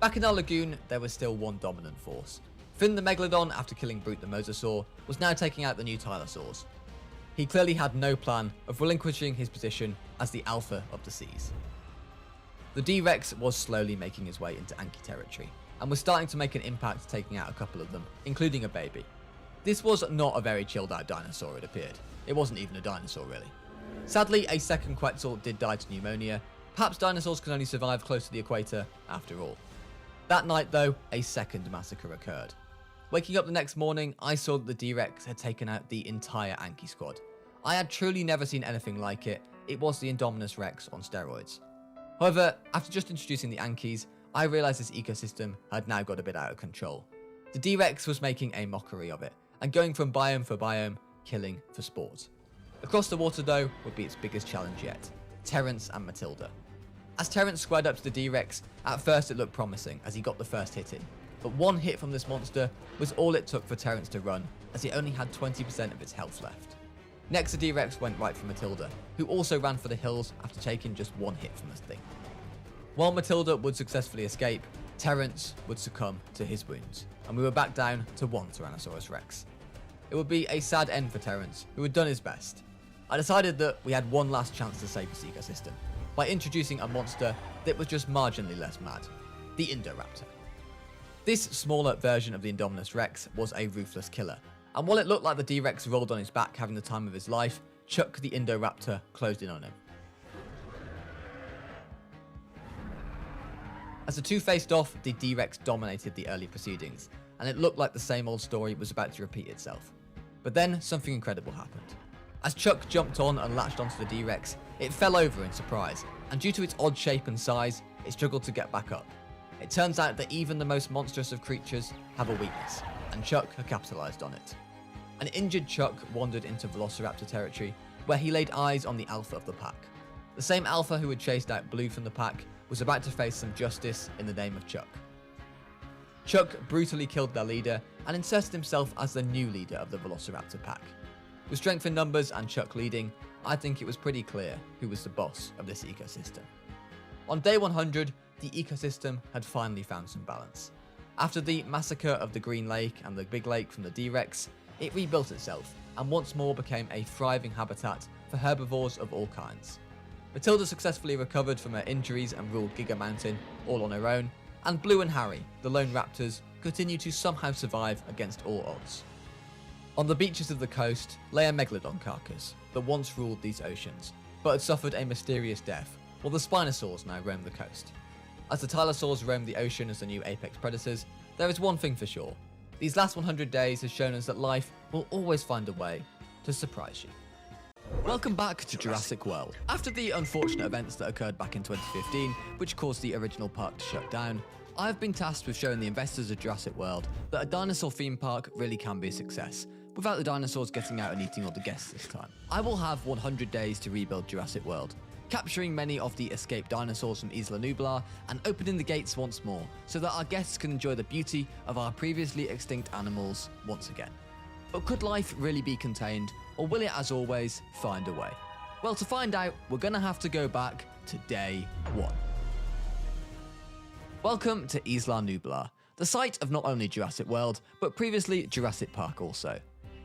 Speaker 1: Back in our lagoon, there was still one dominant force. Finn the Megalodon, after killing Brute the Mosasaur, was now taking out the new Tyrannosaurs. He clearly had no plan of relinquishing his position as the alpha of the seas. The D-Rex was slowly making his way into Anky territory, and was starting to make an impact taking out a couple of them, including a baby. This was not a very chilled out dinosaur, it appeared. It wasn't even a dinosaur really. Sadly, a second Quetzal did die to pneumonia. Perhaps dinosaurs can only survive close to the equator after all. That night though, a second massacre occurred. Waking up the next morning, I saw that the D-Rex had taken out the entire Anky squad. I had truly never seen anything like it. It was the Indominus Rex on steroids. However, after just introducing the Ankys, I realised this ecosystem had now got a bit out of control. The D-Rex was making a mockery of it, and going from biome for biome, killing for sport. Across the water though would be its biggest challenge yet, Terrence and Matilda. As Terrence squared up to the D-Rex, at first it looked promising as he got the first hit in, but one hit from this monster was all it took for Terrence to run, as he only had 20% of its health left. Next the D-Rex went right for Matilda, who also ran for the hills after taking just one hit from this thing. While Matilda would successfully escape, Terrence would succumb to his wounds, and we were back down to one Tyrannosaurus Rex. It would be a sad end for Terrence, who had done his best. I decided that we had one last chance to save this ecosystem, by introducing a monster that was just marginally less mad, the Indoraptor. This smaller version of the Indominus Rex was a ruthless killer, and while it looked like the D-Rex rolled on his back having the time of his life, Chuck the Indoraptor closed in on him. As the two faced off, the D-Rex dominated the early proceedings, and it looked like the same old story was about to repeat itself. But then something incredible happened. As Chuck jumped on and latched onto the D-Rex, it fell over in surprise, and due to its odd shape and size, it struggled to get back up. It turns out that even the most monstrous of creatures have a weakness, and Chuck had capitalised on it. An injured Chuck wandered into Velociraptor territory, where he laid eyes on the alpha of the pack. The same alpha who had chased out Blue from the pack was about to face some justice in the name of Chuck. Chuck brutally killed their leader and inserted himself as the new leader of the Velociraptor pack. With strength in numbers and Chuck leading, I think it was pretty clear who was the boss of this ecosystem. On day 100, the ecosystem had finally found some balance. After the massacre of the Green Lake and the Big Lake from the D-Rex, it rebuilt itself and once more became a thriving habitat for herbivores of all kinds. Matilda successfully recovered from her injuries and ruled Giga Mountain all on her own, and Blue and Harry, the lone raptors, continued to somehow survive against all odds. On the beaches of the coast lay a megalodon carcass that once ruled these oceans, but had suffered a mysterious death, while the Spinosaurs now roam the coast. As the Tylosaurs roam the ocean as the new apex predators, there is one thing for sure. These last 100 days has shown us that life will always find a way to surprise you. Welcome back to Jurassic World. After the unfortunate events that occurred back in 2015, which caused the original park to shut down, I've been tasked with showing the investors of Jurassic World that a dinosaur theme park really can be a success, without the dinosaurs getting out and eating all the guests this time. I will have 100 days to rebuild Jurassic World, capturing many of the escaped dinosaurs from Isla Nublar and opening the gates once more so that our guests can enjoy the beauty of our previously extinct animals once again. But could life really be contained, or will it, as always, find a way? Well, to find out, we're gonna have to go back to day 1. Welcome to Isla Nublar, the site of not only Jurassic World, but previously Jurassic Park also.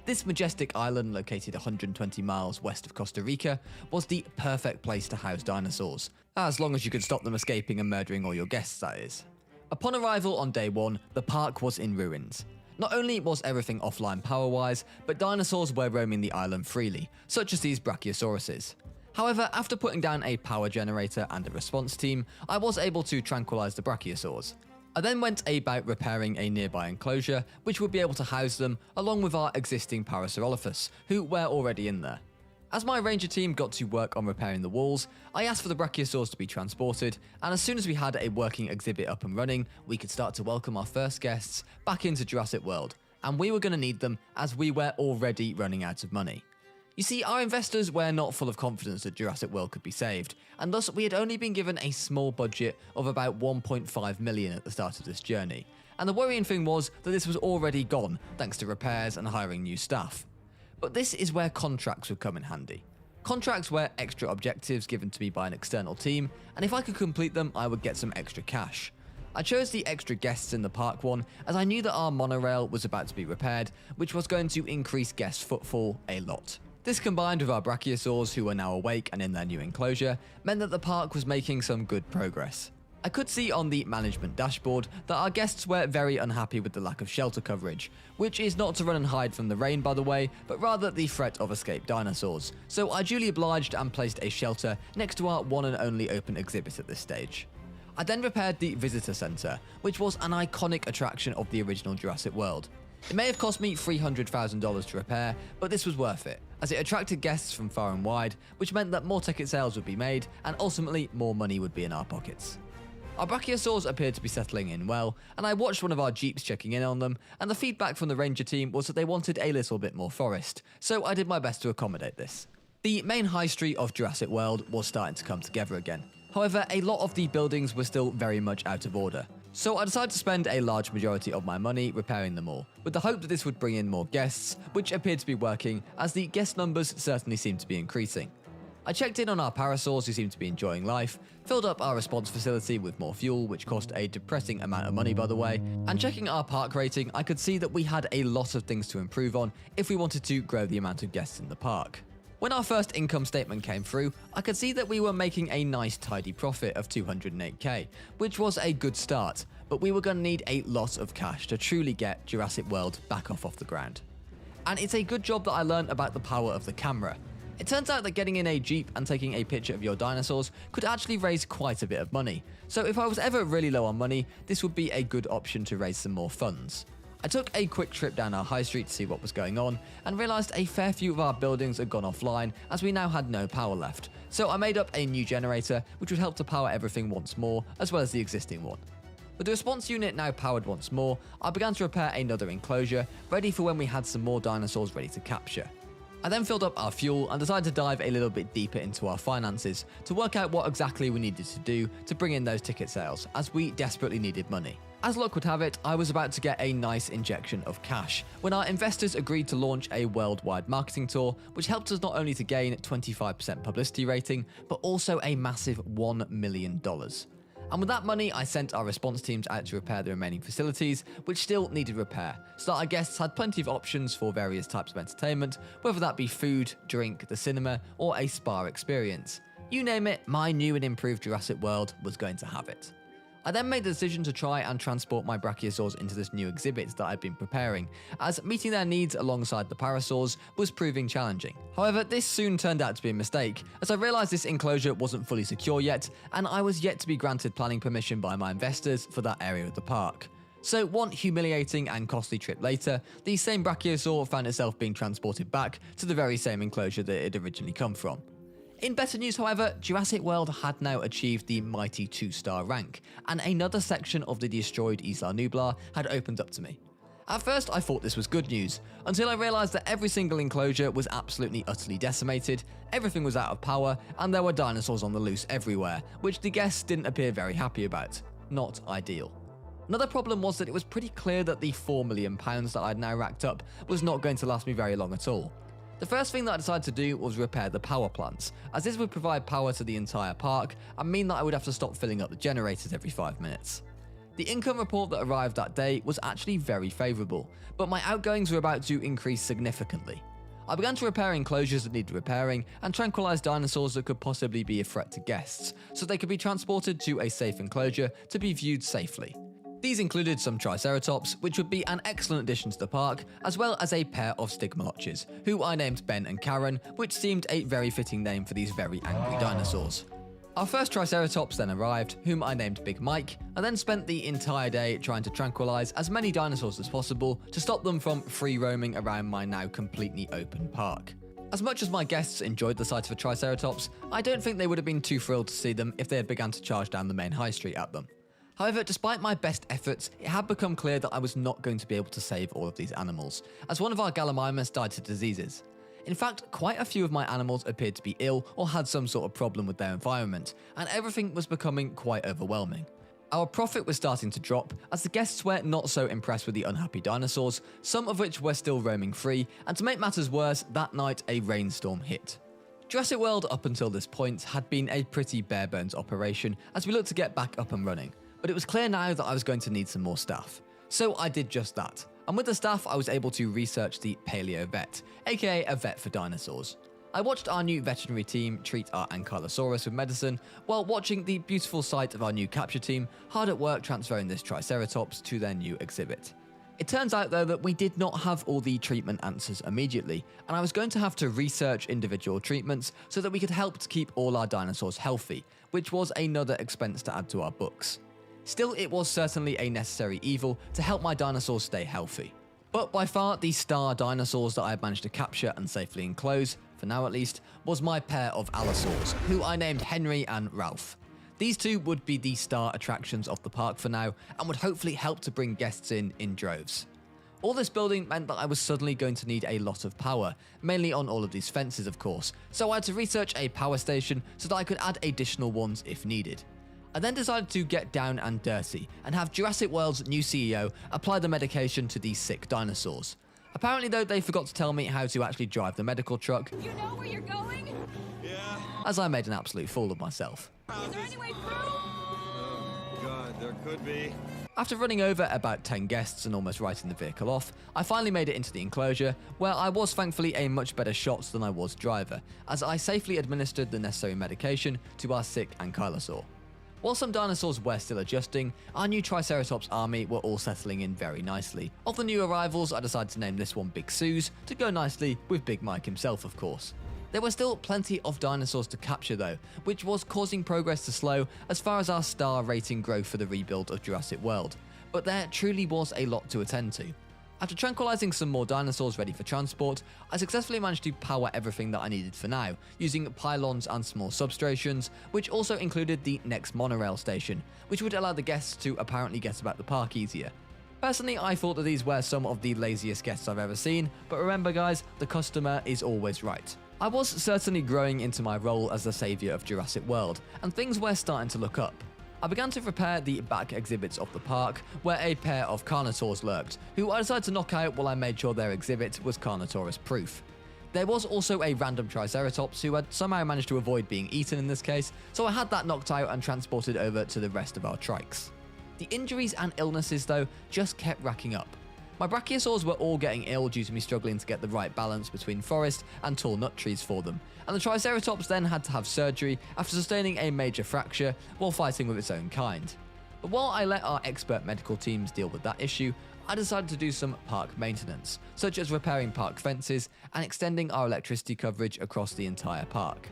Speaker 1: This majestic island, located 120 miles west of Costa Rica, was the perfect place to house dinosaurs, as long as you could stop them escaping and murdering all your guests, that is. Upon arrival on day 1, the park was in ruins. Not only was everything offline power-wise, but dinosaurs were roaming the island freely, such as these Brachiosauruses. However, after putting down a power generator and a response team, I was able to tranquilize the Brachiosaurs. I then went about repairing a nearby enclosure, which would be able to house them, along with our existing Parasaurolophus, who were already in there. As my ranger team got to work on repairing the walls, I asked for the Brachiosaurs to be transported, and as soon as we had a working exhibit up and running, we could start to welcome our first guests back into Jurassic World, and we were going to need them as we were already running out of money. You see, our investors were not full of confidence that Jurassic World could be saved, and thus we had only been given a small budget of about 1.5 million at the start of this journey. And the worrying thing was that this was already gone, thanks to repairs and hiring new staff. But this is where contracts would come in handy. Contracts were extra objectives given to me by an external team, and if I could complete them, I would get some extra cash. I chose the extra guests in the park one as I knew that our monorail was about to be repaired, which was going to increase guest footfall a lot. This combined with our Brachiosaurs, who are now awake and in their new enclosure, meant that the park was making some good progress. I could see on the management dashboard that our guests were very unhappy with the lack of shelter coverage, which is not to run and hide from the rain by the way, but rather the threat of escaped dinosaurs. So I duly obliged and placed a shelter next to our one and only open exhibit at this stage. I then repaired the visitor centre, which was an iconic attraction of the original Jurassic World. It may have cost me $300,000 to repair, but this was worth it, as it attracted guests from far and wide, which meant that more ticket sales would be made, and ultimately more money would be in our pockets. Our Brachiosaurs appeared to be settling in well, and I watched one of our jeeps checking in on them, and the feedback from the ranger team was that they wanted a little bit more forest, so I did my best to accommodate this. The main high street of Jurassic World was starting to come together again. However, a lot of the buildings were still very much out of order, so I decided to spend a large majority of my money repairing them all, with the hope that this would bring in more guests, which appeared to be working, as the guest numbers certainly seemed to be increasing. I checked in on our parasaurs who seemed to be enjoying life, filled up our response facility with more fuel, which cost a depressing amount of money by the way, and checking our park rating, I could see that we had a lot of things to improve on if we wanted to grow the amount of guests in the park. When our first income statement came through, I could see that we were making a nice tidy profit of $208k, which was a good start, but we were going to need a lot of cash to truly get Jurassic World back off the ground. And it's a good job that I learned about the power of the camera. It turns out that getting in a jeep and taking a picture of your dinosaurs could actually raise quite a bit of money, so if I was ever really low on money, this would be a good option to raise some more funds. I took a quick trip down our high street to see what was going on, and realised a fair few of our buildings had gone offline as we now had no power left, so I made up a new generator which would help to power everything once more, as well as the existing one. With the response unit now powered once more, I began to repair another enclosure, ready for when we had some more dinosaurs ready to capture. I then filled up our fuel and decided to dive a little bit deeper into our finances to work out what exactly we needed to do to bring in those ticket sales, as we desperately needed money. As luck would have it, I was about to get a nice injection of cash when our investors agreed to launch a worldwide marketing tour, which helped us not only to gain 25% publicity rating, but also a massive $1 million. And with that money, I sent our response teams out to repair the remaining facilities, which still needed repair, so that our guests had plenty of options for various types of entertainment, whether that be food, drink, the cinema, or a spa experience. You name it, my new and improved Jurassic World was going to have it. I then made the decision to try and transport my Brachiosaurs into this new exhibit that I'd been preparing, as meeting their needs alongside the parasaurs was proving challenging. However, this soon turned out to be a mistake, as I realised this enclosure wasn't fully secure yet, and I was yet to be granted planning permission by my investors for that area of the park. So one humiliating and costly trip later, the same Brachiosaur found itself being transported back to the very same enclosure that it had originally come from. In better news, however, Jurassic World had now achieved the mighty 2-star rank, and another section of the destroyed Isla Nublar had opened up to me. At first, I thought this was good news, until I realised that every single enclosure was absolutely utterly decimated, everything was out of power, and there were dinosaurs on the loose everywhere, which the guests didn't appear very happy about. Not ideal. Another problem was that it was pretty clear that the £4 million that I'd now racked up was not going to last me very long at all. The first thing that I decided to do was repair the power plants, as this would provide power to the entire park and mean that I would have to stop filling up the generators every 5 minutes. The income report that arrived that day was actually very favourable, but my outgoings were about to increase significantly. I began to repair enclosures that needed repairing and tranquilise dinosaurs that could possibly be a threat to guests, so they could be transported to a safe enclosure to be viewed safely. These included some Triceratops, which would be an excellent addition to the park, as well as a pair of Stigmarchers, who I named Ben and Karen, which seemed a very fitting name for these very angry dinosaurs. Our first Triceratops then arrived, whom I named Big Mike, and then spent the entire day trying to tranquilise as many dinosaurs as possible to stop them from free roaming around my now completely open park. As much as my guests enjoyed the sight of a Triceratops, I don't think they would have been too thrilled to see them if they had begun to charge down the main high street at them. However, despite my best efforts, it had become clear that I was not going to be able to save all of these animals, as one of our Gallimimus died to diseases. In fact, quite a few of my animals appeared to be ill or had some sort of problem with their environment, and everything was becoming quite overwhelming. Our profit was starting to drop, as the guests were not so impressed with the unhappy dinosaurs, some of which were still roaming free, and to make matters worse, that night a rainstorm hit. Jurassic World up until this point had been a pretty bare bones operation as we looked to get back up and running. But it was clear now that I was going to need some more staff. So I did just that. And with the staff, I was able to research the paleo vet, aka a vet for dinosaurs. I watched our new veterinary team treat our Ankylosaurus with medicine, while watching the beautiful sight of our new capture team hard at work transferring this Triceratops to their new exhibit. It turns out though that we did not have all the treatment answers immediately, and I was going to have to research individual treatments so that we could help to keep all our dinosaurs healthy, which was another expense to add to our books. Still, it was certainly a necessary evil to help my dinosaurs stay healthy. But by far the star dinosaurs that I had managed to capture and safely enclose, for now at least, was my pair of allosaurs, who I named Henry and Ralph. These two would be the star attractions of the park for now, and would hopefully help to bring guests in droves. All this building meant that I was suddenly going to need a lot of power, mainly on all of these fences of course, so I had to research a power station so that I could add additional ones if needed. I then decided to get down and dirty, and have Jurassic World's new CEO apply the medication to these sick dinosaurs. Apparently though, they forgot to tell me how to actually drive the medical truck.
Speaker 2: You know where you're going?
Speaker 3: Yeah.
Speaker 1: As I made an absolute fool of myself.
Speaker 2: Is there any way through?
Speaker 3: Oh, God, there could be.
Speaker 1: After running over about 10 guests and almost writing the vehicle off, I finally made it into the enclosure, where I was thankfully a much better shot than I was driver, as I safely administered the necessary medication to our sick Ankylosaur. While some dinosaurs were still adjusting, our new Triceratops army were all settling in very nicely. Of the new arrivals, I decided to name this one Big Suze, to go nicely with Big Mike himself of course. There were still plenty of dinosaurs to capture though, which was causing progress to slow as far as our star rating growth for the rebuild of Jurassic World, but there truly was a lot to attend to. After tranquilizing some more dinosaurs ready for transport, I successfully managed to power everything that I needed for now, using pylons and small substations, which also included the next monorail station, which would allow the guests to apparently get about the park easier. Personally, I thought that these were some of the laziest guests I've ever seen, but remember guys, the customer is always right. I was certainly growing into my role as the saviour of Jurassic World, and things were starting to look up. I began to prepare the back exhibits of the park, where a pair of Carnotaurs lurked, who I decided to knock out while I made sure their exhibit was Carnotaurus proof. There was also a random Triceratops who had somehow managed to avoid being eaten in this case, so I had that knocked out and transported over to the rest of our trikes. The injuries and illnesses though just kept racking up. My Brachiosaurs were all getting ill due to me struggling to get the right balance between forest and tall nut trees for them, and the Triceratops then had to have surgery after sustaining a major fracture while fighting with its own kind. But while I let our expert medical teams deal with that issue, I decided to do some park maintenance, such as repairing park fences and extending our electricity coverage across the entire park.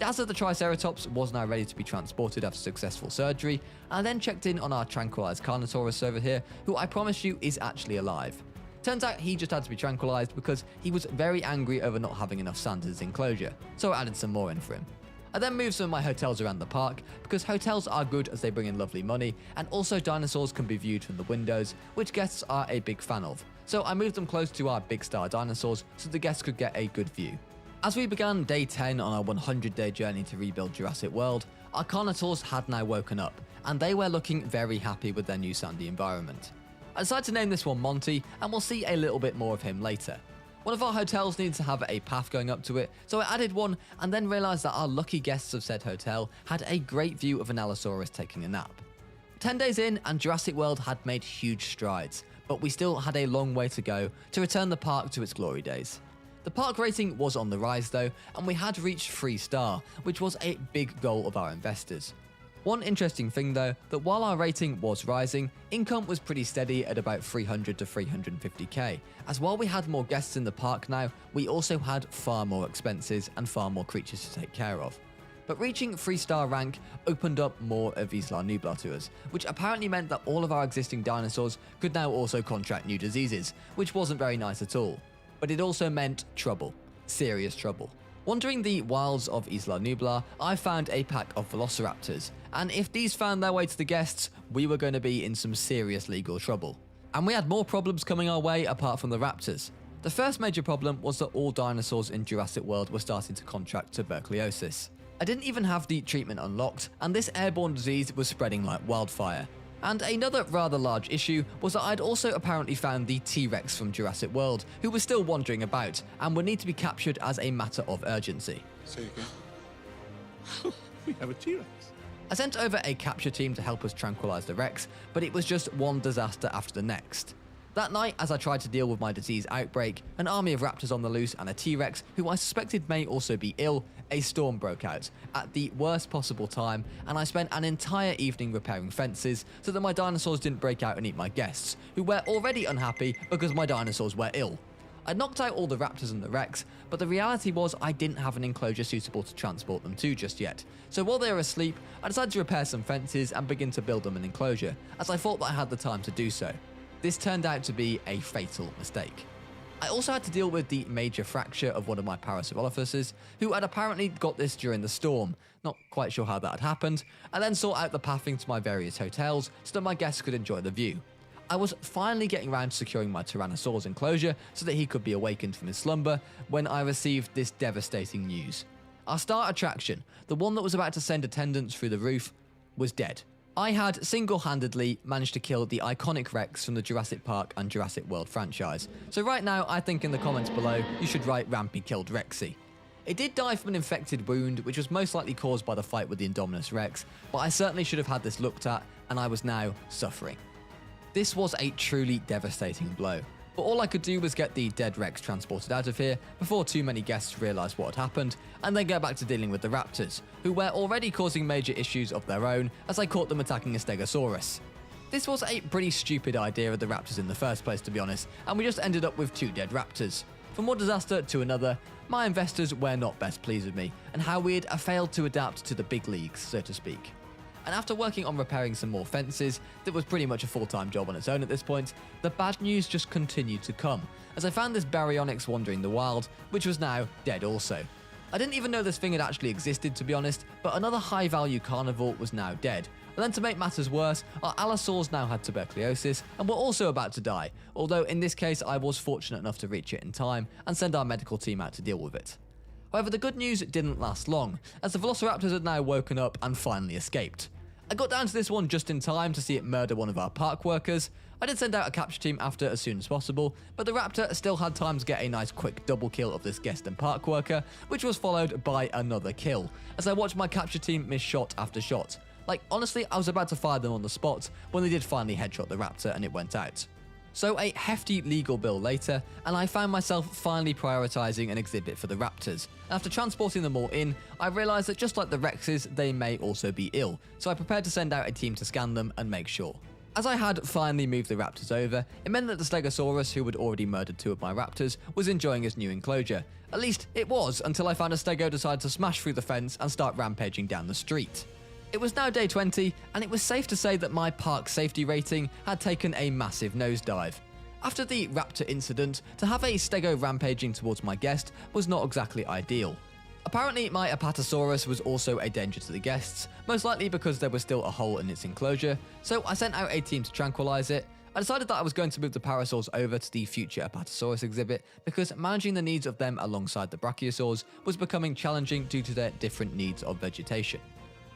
Speaker 1: As the Triceratops was now ready to be transported after successful surgery, I then checked in on our tranquilized Carnotaurus over here, who I promise you is actually alive. Turns out he just had to be tranquilized because he was very angry over not having enough sand in his enclosure, so I added some more in for him. I then moved some of my hotels around the park, because hotels are good as they bring in lovely money, and also dinosaurs can be viewed from the windows, which guests are a big fan of, so I moved them close to our big star dinosaurs so the guests could get a good view. As we began day 10 on our 100-day journey to rebuild Jurassic World, our Carnotaurs had now woken up, and they were looking very happy with their new sandy environment. I decided to name this one Monty, and we'll see a little bit more of him later. One of our hotels needed to have a path going up to it, so I added one and then realised that our lucky guests of said hotel had a great view of an Allosaurus taking a nap. 10 days in and Jurassic World had made huge strides, but we still had a long way to go to return the park to its glory days. The park rating was on the rise though, and we had reached 3-star, which was a big goal of our investors. One interesting thing though, that while our rating was rising, income was pretty steady at about 300 to 350k, as while we had more guests in the park now, we also had far more expenses and far more creatures to take care of. But reaching 3-star rank opened up more of Isla Nublar to us, which apparently meant that all of our existing dinosaurs could now also contract new diseases, which wasn't very nice at all. But it also meant trouble. Serious trouble. Wandering the wilds of Isla Nublar, I found a pack of velociraptors, and if these found their way to the guests, we were going to be in some serious legal trouble. And we had more problems coming our way apart from the raptors. The first major problem was that all dinosaurs in Jurassic World were starting to contract tuberculosis. I didn't even have the treatment unlocked, and this airborne disease was spreading like wildfire. And another rather large issue was that I'd also apparently found the T-Rex from Jurassic World, who was still wandering about and would need to be captured as a matter of urgency.
Speaker 4: Say again. We have a T-Rex.
Speaker 1: I sent over a capture team to help us tranquilize the Rex, but it was just one disaster after the next. That night, as I tried to deal with my disease outbreak, an army of raptors on the loose and a T-Rex, who I suspected may also be ill, a storm broke out at the worst possible time, and I spent an entire evening repairing fences so that my dinosaurs didn't break out and eat my guests, who were already unhappy because my dinosaurs were ill. I knocked out all the raptors and the Rex, but the reality was I didn't have an enclosure suitable to transport them to just yet. So while they were asleep, I decided to repair some fences and begin to build them an enclosure, as I thought that I had the time to do so. This turned out to be a fatal mistake. I also had to deal with the major fracture of one of my Parasaurolophuses, who had apparently got this during the storm, not quite sure how that had happened, and then sort out the pathing to my various hotels so that my guests could enjoy the view. I was finally getting around to securing my Tyrannosaur's enclosure so that he could be awakened from his slumber when I received this devastating news. Our star attraction, the one that was about to send attendance through the roof, was dead. I had single-handedly managed to kill the iconic Rex from the Jurassic Park and Jurassic World franchise. So right now, I think in the comments below, you should write Rampy killed Rexy. It did die from an infected wound, which was most likely caused by the fight with the Indominus Rex, but I certainly should have had this looked at, and I was now suffering. This was a truly devastating blow, but all I could do was get the dead Rex transported out of here before too many guests realised what had happened, and then get back to dealing with the raptors, who were already causing major issues of their own as I caught them attacking a Stegosaurus. This was a pretty stupid idea of the raptors in the first place, to be honest, and we just ended up with 2 dead raptors. From one disaster to another, my investors were not best pleased with me, and how we had failed to adapt to the big leagues, so to speak. And after working on repairing some more fences, that was pretty much a full-time job on its own at this point, the bad news just continued to come, as I found this Baryonyx wandering the wild, which was now dead also. I didn't even know this thing had actually existed, to be honest, but another high-value carnivore was now dead. And then to make matters worse, our Allosaurs now had tuberculosis and were also about to die, although in this case I was fortunate enough to reach it in time and send our medical team out to deal with it. However, the good news didn't last long, as the Velociraptors had now woken up and finally escaped. I got down to this one just in time to see it murder one of our park workers. I did send out a capture team after as soon as possible, but the raptor still had time to get a nice quick double kill of this guest and park worker, which was followed by another kill, as I watched my capture team miss shot after shot. Like, honestly, I was about to fire them on the spot when they did finally headshot the raptor and it went out. So a hefty legal bill later, and I found myself finally prioritising an exhibit for the raptors. After transporting them all in, I realised that just like the Rexes, they may also be ill, so I prepared to send out a team to scan them and make sure. As I had finally moved the raptors over, it meant that the Stegosaurus, who had already murdered 2 of my raptors, was enjoying his new enclosure. At least it was, until I found a Stego decide to smash through the fence and start rampaging down the street. It was now day 20, and it was safe to say that my park safety rating had taken a massive nosedive. After the raptor incident, to have a Stego rampaging towards my guest was not exactly ideal. Apparently, my Apatosaurus was also a danger to the guests, most likely because there was still a hole in its enclosure, so I sent out a team to tranquilize it. I decided that I was going to move the Parasaurs over to the future Apatosaurus exhibit because managing the needs of them alongside the Brachiosaurs was becoming challenging due to their different needs of vegetation.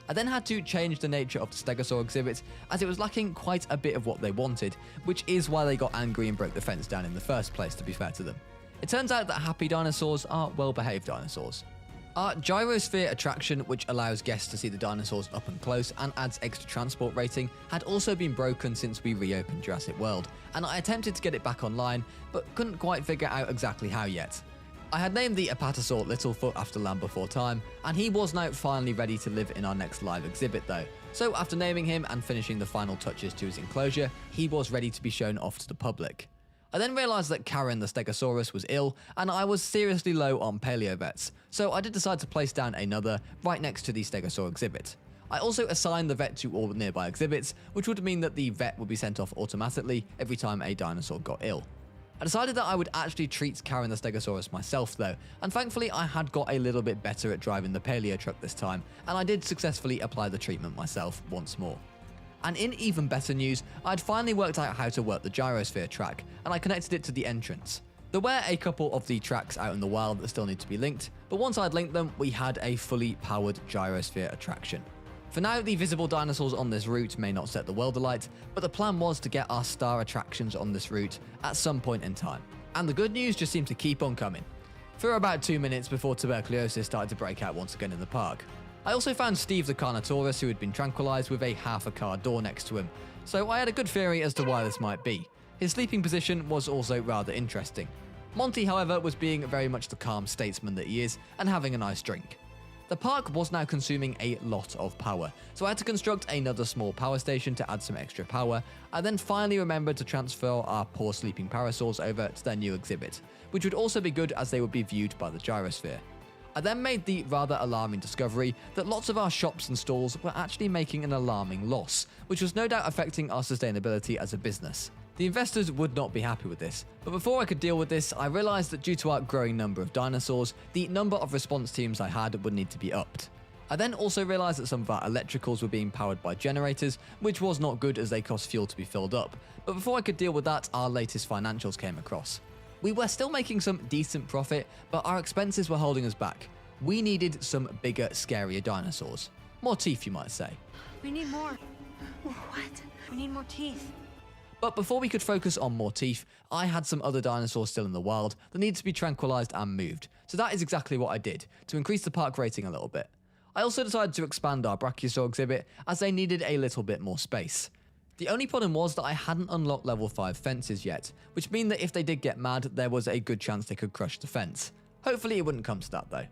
Speaker 1: I then had to change the nature of the Stegosaur exhibit as it was lacking quite a bit of what they wanted, which is why they got angry and broke the fence down in the first place, to be fair to them. It turns out that happy dinosaurs are well-behaved dinosaurs. Our gyrosphere attraction, which allows guests to see the dinosaurs up and close and adds extra transport rating, had also been broken since we reopened Jurassic World, and I attempted to get it back online, but couldn't quite figure out exactly how yet. I had named the Apatosaur Littlefoot after Land Before Time, and he was now finally ready to live in our next live exhibit though. So after naming him and finishing the final touches to his enclosure, he was ready to be shown off to the public. I then realised that Karen the Stegosaurus was ill, and I was seriously low on paleovets, so I did decide to place down another right next to the Stegosaur exhibit. I also assigned the vet to all nearby exhibits, which would mean that the vet would be sent off automatically every time a dinosaur got ill. I decided that I would actually treat Karen the Stegosaurus myself though, and thankfully I had got a little bit better at driving the paleo truck this time, and I did successfully apply the treatment myself once more. And in even better news, I'd finally worked out how to work the gyrosphere track, and I connected it to the entrance. There were a couple of the tracks out in the wild that still need to be linked, but once I'd linked them, we had a fully powered gyrosphere attraction. For now, the visible dinosaurs on this route may not set the world alight, but the plan was to get our star attractions on this route at some point in time. And the good news just seemed to keep on coming. For about 2 minutes before tuberculosis started to break out once again in the park. I also found Steve the Carnotaurus, who had been tranquilized with a half a car door next to him, so I had a good theory as to why this might be. His sleeping position was also rather interesting. Monty, however, was being very much the calm statesman that he is and having a nice drink. The park was now consuming a lot of power, so I had to construct another small power station to add some extra power. I then finally remembered to transfer our poor sleeping parasaurs over to their new exhibit, which would also be good as they would be viewed by the gyrosphere. I then made the rather alarming discovery that lots of our shops and stalls were actually making an alarming loss, which was no doubt affecting our sustainability as a business. The investors would not be happy with this, but before I could deal with this, I realised that due to our growing number of dinosaurs, the number of response teams I had would need to be upped. I then also realised that some of our electricals were being powered by generators, which was not good as they cost fuel to be filled up, but before I could deal with that, our latest financials came across. We were still making some decent profit, but our expenses were holding us back. We needed some bigger, scarier dinosaurs. More teeth, you might say.
Speaker 2: We need more. What? We need more teeth.
Speaker 1: But before we could focus on more teeth, I had some other dinosaurs still in the wild that needed to be tranquilized and moved. So that is exactly what I did, to increase the park rating a little bit. I also decided to expand our Brachiosaur exhibit as they needed a little bit more space. The only problem was that I hadn't unlocked level 5 fences yet, which meant that if they did get mad, there was a good chance they could crush the fence. Hopefully it wouldn't come to that though.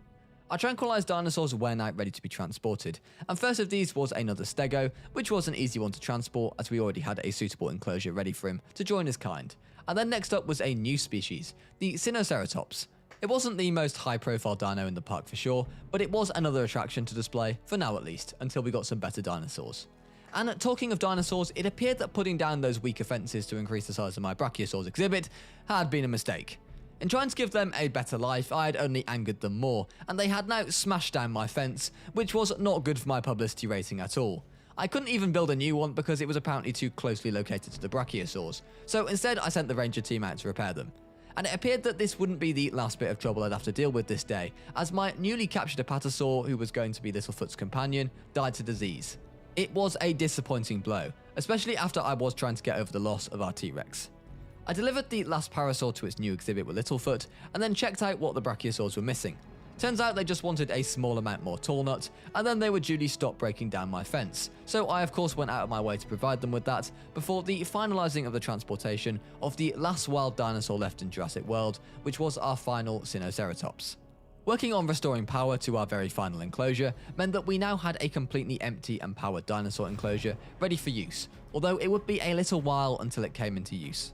Speaker 1: Our tranquilized dinosaurs were now ready to be transported, and first of these was another stego, which was an easy one to transport as we already had a suitable enclosure ready for him to join his kind. And then next up was a new species, the Ceratosaurus. It wasn't the most high profile dino in the park for sure, but it was another attraction to display, for now at least, until we got some better dinosaurs. And talking of dinosaurs, it appeared that putting down those weaker fences to increase the size of my Brachiosaurs exhibit had been a mistake. In trying to give them a better life, I had only angered them more, and they had now smashed down my fence, which was not good for my publicity rating at all. I couldn't even build a new one because it was apparently too closely located to the Brachiosaurs, so instead I sent the ranger team out to repair them. And it appeared that this wouldn't be the last bit of trouble I'd have to deal with this day, as my newly captured Apatosaur, who was going to be Littlefoot's companion, died to disease. It was a disappointing blow, especially after I was trying to get over the loss of our T-Rex. I delivered the last parasaur to its new exhibit with Littlefoot, and then checked out what the Brachiosaurs were missing. Turns out they just wanted a small amount more tall nut, and then they would duly stop breaking down my fence, so I of course went out of my way to provide them with that before the finalising of the transportation of the last wild dinosaur left in Jurassic World, which was our final Sinoceratops. Working on restoring power to our very final enclosure meant that we now had a completely empty and powered dinosaur enclosure ready for use, although it would be a little while until it came into use.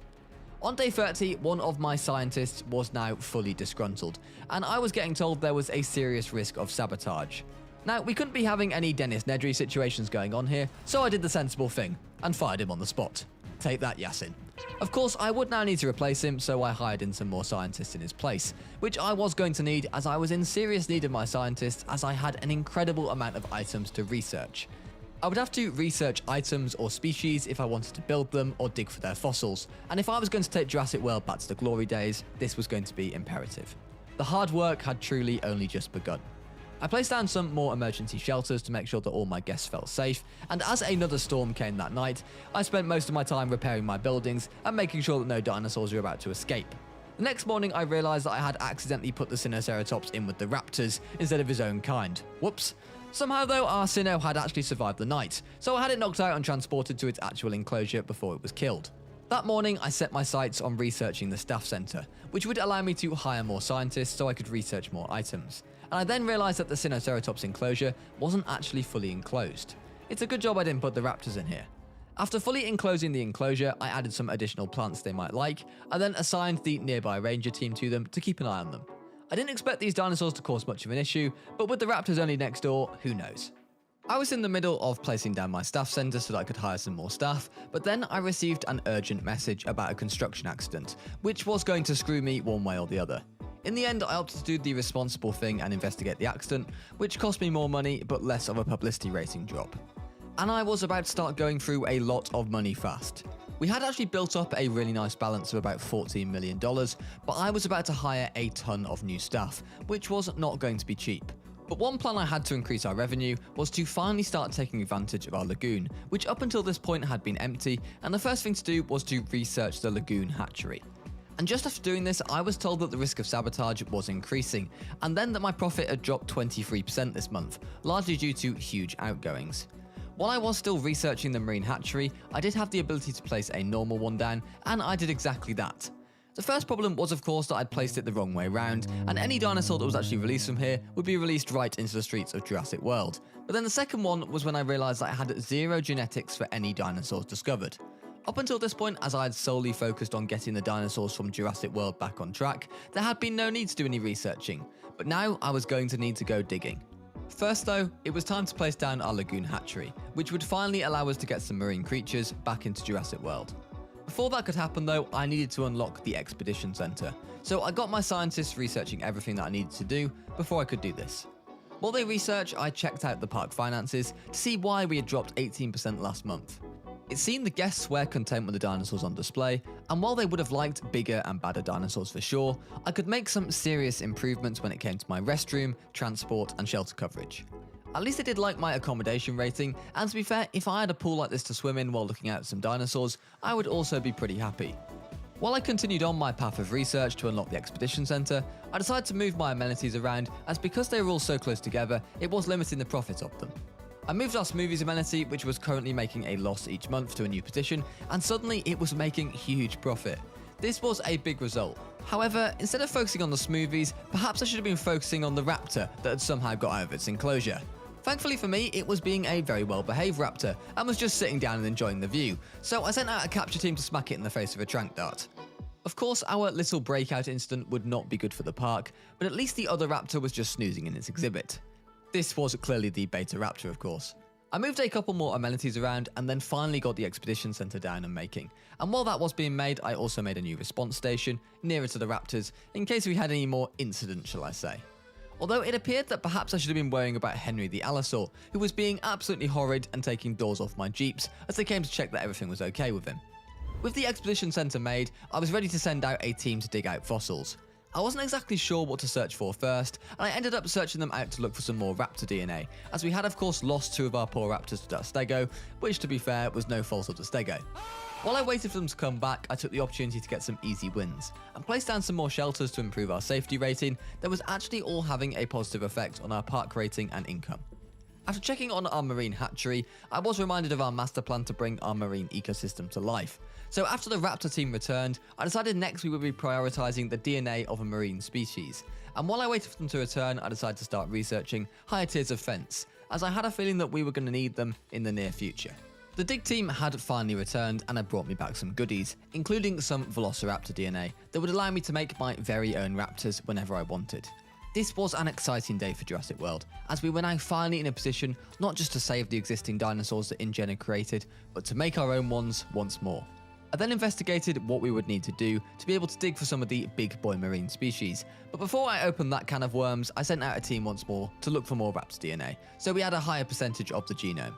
Speaker 1: On day 30, one of my scientists was now fully disgruntled, and I was getting told there was a serious risk of sabotage. Now, we couldn't be having any Dennis Nedry situations going on here, so I did the sensible thing, and fired him on the spot. Take that, Yasin. Of course, I would now need to replace him, so I hired in some more scientists in his place, which I was going to need as I was in serious need of my scientists as I had an incredible amount of items to research. I would have to research items or species if I wanted to build them or dig for their fossils, and if I was going to take Jurassic World back to the glory days, this was going to be imperative. The hard work had truly only just begun. I placed down some more emergency shelters to make sure that all my guests felt safe, and as another storm came that night, I spent most of my time repairing my buildings and making sure that no dinosaurs were about to escape. The next morning I realised that I had accidentally put the Sinoceratops in with the raptors instead of his own kind. Whoops. Somehow though, our Sino had actually survived the night, so I had it knocked out and transported to its actual enclosure before it was killed. That morning I set my sights on researching the staff centre, which would allow me to hire more scientists so I could research more items. And I then realised that the Sinoceratops enclosure wasn't actually fully enclosed. It's a good job I didn't put the raptors in here. After fully enclosing the enclosure, I added some additional plants they might like, and then assigned the nearby ranger team to them to keep an eye on them. I didn't expect these dinosaurs to cause much of an issue, but with the raptors only next door, who knows. I was in the middle of placing down my staff centre so that I could hire some more staff, but then I received an urgent message about a construction accident, which was going to screw me one way or the other. In the end, I opted to do the responsible thing and investigate the accident, which cost me more money but less of a publicity rating drop. And I was about to start going through a lot of money fast. We had actually built up a really nice balance of about $14 million, but I was about to hire a ton of new staff, which was not going to be cheap. But one plan I had to increase our revenue was to finally start taking advantage of our lagoon, which up until this point had been empty, and the first thing to do was to research the lagoon hatchery. And just after doing this, I was told that the risk of sabotage was increasing, and then that my profit had dropped 23% this month, largely due to huge outgoings. While I was still researching the marine hatchery, I did have the ability to place a normal one down, and I did exactly that. The first problem was of course that I'd placed it the wrong way round, and any dinosaur that was actually released from here would be released right into the streets of Jurassic World. But then the second one was when I realised that I had zero genetics for any dinosaurs discovered. Up until this point, as I had solely focused on getting the dinosaurs from Jurassic World back on track, there had been no need to do any researching, but now I was going to need to go digging. First though, it was time to place down our lagoon hatchery, which would finally allow us to get some marine creatures back into Jurassic World. Before that could happen though, I needed to unlock the expedition center, so I got my scientists researching everything that I needed to do before I could do this. While they researched, I checked out the park finances to see why we had dropped 18% last month. It seemed the guests were content with the dinosaurs on display, and while they would have liked bigger and badder dinosaurs for sure, I could make some serious improvements when it came to my restroom, transport, and shelter coverage. At least they did like my accommodation rating, and to be fair, if I had a pool like this to swim in while looking at some dinosaurs, I would also be pretty happy. While I continued on my path of research to unlock the expedition center, I decided to move my amenities around, as because they were all so close together, it was limiting the profit of them. I moved our smoothies amenity, which was currently making a loss each month, to a new position, and suddenly it was making huge profit. This was a big result. However, instead of focusing on the smoothies, perhaps I should have been focusing on the raptor that had somehow got out of its enclosure. Thankfully for me, it was being a very well-behaved raptor, and was just sitting down and enjoying the view, so I sent out a capture team to smack it in the face with a tranq dart. Of course, our little breakout incident would not be good for the park, but at least the other raptor was just snoozing in its exhibit. This was clearly the beta raptor, of course. I moved a couple more amenities around and then finally got the expedition center down and making. And while that was being made, I also made a new response station nearer to the raptors in case we had any more incidents, shall I say. Although it appeared that perhaps I should have been worrying about Henry the Allosaur, who was being absolutely horrid and taking doors off my jeeps as they came to check that everything was okay with him. With the expedition center made, I was ready to send out a team to dig out fossils. I wasn't exactly sure what to search for first, and I ended up searching them out to look for some more raptor DNA, as we had of course lost two of our poor raptors to that stego, which to be fair was no fault of the stego. While I waited for them to come back, I took the opportunity to get some easy wins, and placed down some more shelters to improve our safety rating that was actually all having a positive effect on our park rating and income. After checking on our marine hatchery, I was reminded of our master plan to bring our marine ecosystem to life. So after the raptor team returned, I decided next we would be prioritising the DNA of a marine species. And while I waited for them to return, I decided to start researching higher tiers of fence, as I had a feeling that we were going to need them in the near future. The dig team had finally returned and had brought me back some goodies, including some Velociraptor DNA that would allow me to make my very own raptors whenever I wanted. This was an exciting day for Jurassic World, as we were now finally in a position not just to save the existing dinosaurs that InGen had created, but to make our own ones once more. I then investigated what we would need to do to be able to dig for some of the big boy marine species, but before I opened that can of worms, I sent out a team once more to look for more raptor DNA, so we had a higher percentage of the genome.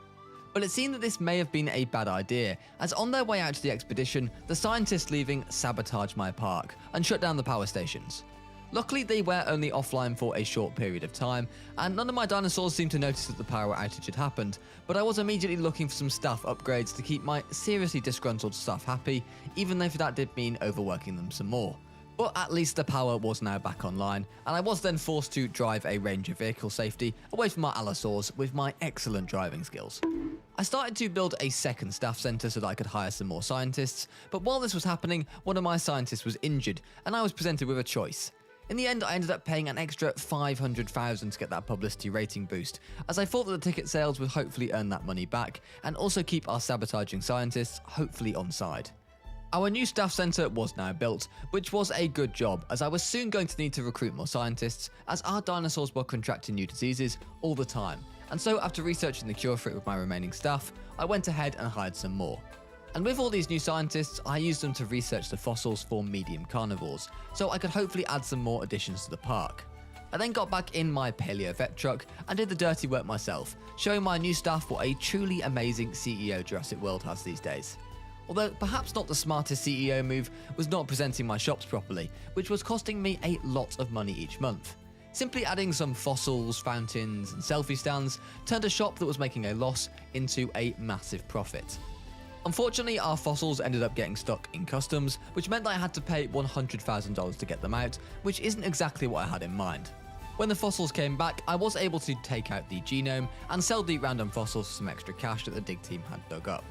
Speaker 1: But it seemed that this may have been a bad idea, as on their way out to the expedition, the scientists leaving sabotaged my park and shut down the power stations. Luckily, they were only offline for a short period of time, and none of my dinosaurs seemed to notice that the power outage had happened, but I was immediately looking for some staff upgrades to keep my seriously disgruntled staff happy, even though that did mean overworking them some more. But at least the power was now back online, and I was then forced to drive a Ranger vehicle safety away from our Allosaurs with my excellent driving skills. I started to build a second staff centre so that I could hire some more scientists, but while this was happening, one of my scientists was injured, and I was presented with a choice. In the end, I ended up paying an extra $500,000 to get that publicity rating boost, as I thought that the ticket sales would hopefully earn that money back, and also keep our sabotaging scientists hopefully on side. Our new staff centre was now built, which was a good job, as I was soon going to need to recruit more scientists, as our dinosaurs were contracting new diseases all the time, and so after researching the cure for it with my remaining staff, I went ahead and hired some more. And with all these new scientists, I used them to research the fossils for medium carnivores, so I could hopefully add some more additions to the park. I then got back in my paleo vet truck and did the dirty work myself, showing my new staff what a truly amazing CEO Jurassic World has these days. Although perhaps not the smartest CEO move was not presenting my shops properly, which was costing me a lot of money each month. Simply adding some fossils, fountains, and selfie stands turned a shop that was making a loss into a massive profit. Unfortunately, our fossils ended up getting stuck in customs, which meant that I had to pay $100,000 to get them out, which isn't exactly what I had in mind. When the fossils came back, I was able to take out the genome and sell the random fossils for some extra cash that the dig team had dug up.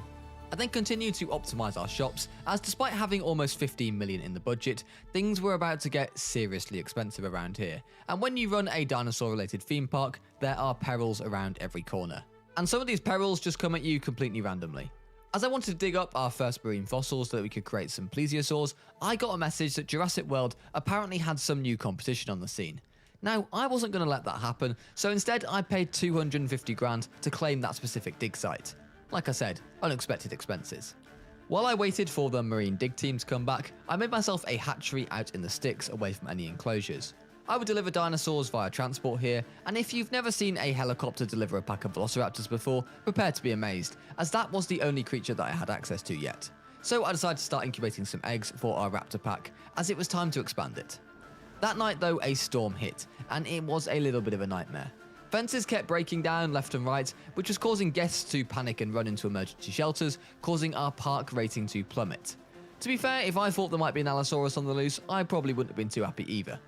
Speaker 1: I then continued to optimize our shops, as despite having almost 15 million in the budget, things were about to get seriously expensive around here. And when you run a dinosaur related theme park, there are perils around every corner. And some of these perils just come at you completely randomly. As I wanted to dig up our first marine fossils so that we could create some plesiosaurs, I got a message that Jurassic World apparently had some new competition on the scene. Now, I wasn't going to let that happen, so instead I paid 250 grand to claim that specific dig site. Like I said, unexpected expenses. While I waited for the marine dig team to come back, I made myself a hatchery out in the sticks away from any enclosures. I would deliver dinosaurs via transport here, and if you've never seen a helicopter deliver a pack of velociraptors before, prepare to be amazed, as that was the only creature that I had access to yet. So I decided to start incubating some eggs for our raptor pack, as it was time to expand it. That night though, a storm hit, and it was a little bit of a nightmare. Fences kept breaking down left and right, which was causing guests to panic and run into emergency shelters, causing our park rating to plummet. To be fair, if I thought there might be an Allosaurus on the loose, I probably wouldn't have been too happy either.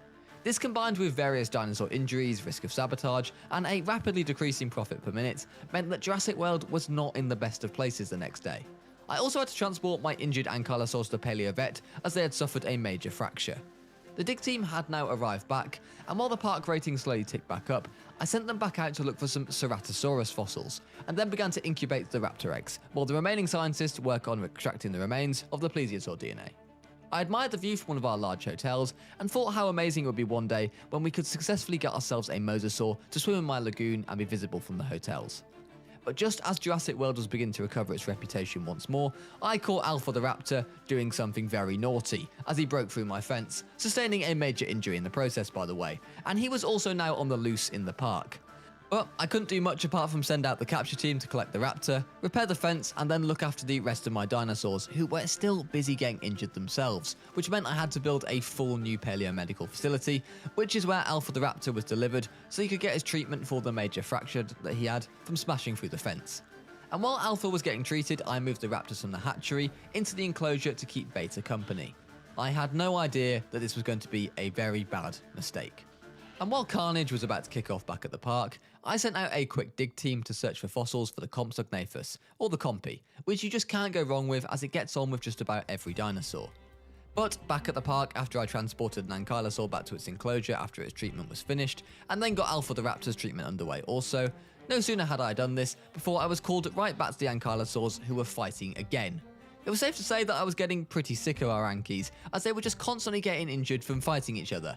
Speaker 1: This combined with various dinosaur injuries, risk of sabotage, and a rapidly decreasing profit per minute, meant that Jurassic World was not in the best of places the next day. I also had to transport my injured Ankylosaurs to Paleo Vet, as they had suffered a major fracture. The dig team had now arrived back, and while the park rating slowly ticked back up, I sent them back out to look for some Ceratosaurus fossils, and then began to incubate the raptor eggs, while the remaining scientists work on extracting the remains of the plesiosaur DNA. I admired the view from one of our large hotels, and thought how amazing it would be one day when we could successfully get ourselves a mosasaur to swim in my lagoon and be visible from the hotels. But just as Jurassic World was beginning to recover its reputation once more, I caught Alpha the raptor doing something very naughty, as he broke through my fence, sustaining a major injury in the process by the way, and he was also now on the loose in the park. But I couldn't do much apart from send out the capture team to collect the raptor, repair the fence, and then look after the rest of my dinosaurs, who were still busy getting injured themselves, which meant I had to build a full new paleomedical facility, which is where Alpha the raptor was delivered so he could get his treatment for the major fracture that he had from smashing through the fence. And while Alpha was getting treated, I moved the raptors from the hatchery into the enclosure to keep Beta company. I had no idea that this was going to be a very bad mistake. And while carnage was about to kick off back at the park, I sent out a quick dig team to search for fossils for the Compsognathus, or the Compy, which you just can't go wrong with as it gets on with just about every dinosaur. But back at the park, after I transported an Ankylosaur back to its enclosure after its treatment was finished, and then got Alpha the Raptor's treatment underway also, no sooner had I done this before I was called right back to the Ankylosaurs, who were fighting again. It was safe to say that I was getting pretty sick of our Ankies, as they were just constantly getting injured from fighting each other.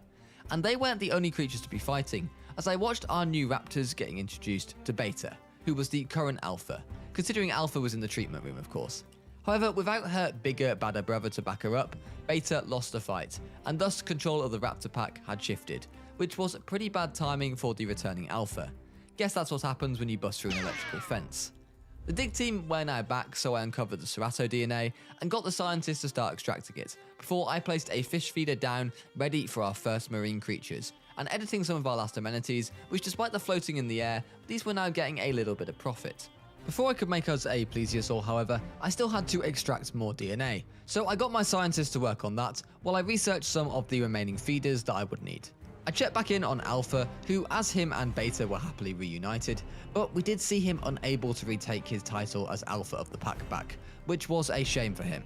Speaker 1: And they weren't the only creatures to be fighting, as I watched our new raptors getting introduced to Beta, who was the current Alpha, considering Alpha was in the treatment room of course. However, without her bigger, badder brother to back her up, Beta lost the fight, and thus control of the raptor pack had shifted, which was pretty bad timing for the returning Alpha. Guess that's what happens when you bust through an electrical fence. The dig team were now back, so I uncovered the Cerato DNA and got the scientists to start extracting it, before I placed a fish feeder down ready for our first marine creatures, and editing some of our last amenities, which despite the floating in the air, these were now getting a little bit of profit. Before I could make us a plesiosaur, however, I still had to extract more DNA, so I got my scientists to work on that, while I researched some of the remaining feeders that I would need. I checked back in on Alpha, who as him and Beta were happily reunited, but we did see him unable to retake his title as Alpha of the pack back, which was a shame for him.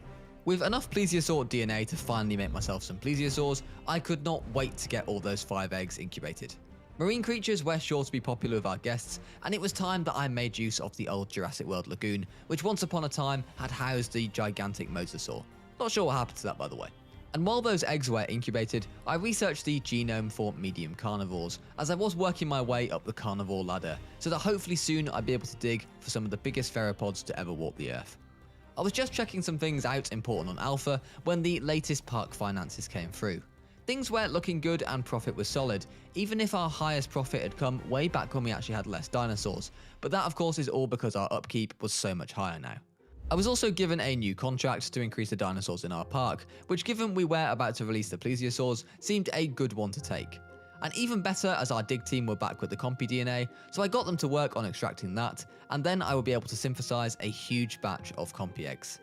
Speaker 1: With enough plesiosaur DNA to finally make myself some plesiosaurs, I could not wait to get all those 5 eggs incubated. Marine creatures were sure to be popular with our guests, and it was time that I made use of the old Jurassic World lagoon, which once upon a time had housed the gigantic mosasaur. Not sure what happened to that by the way. And while those eggs were incubated, I researched the genome for medium carnivores, as I was working my way up the carnivore ladder, so that hopefully soon I'd be able to dig for some of the biggest theropods to ever walk the earth. I was just checking some things out important on Alpha when the latest park finances came through. Things weren't looking good and profit was solid, even if our highest profit had come way back when we actually had less dinosaurs, but that of course is all because our upkeep was so much higher now. I was also given a new contract to increase the dinosaurs in our park, which given we were about to release the plesiosaurs, seemed a good one to take. And even better, as our dig team were back with the Compy DNA, so I got them to work on extracting that, and then I would be able to synthesize a huge batch of Compy eggs.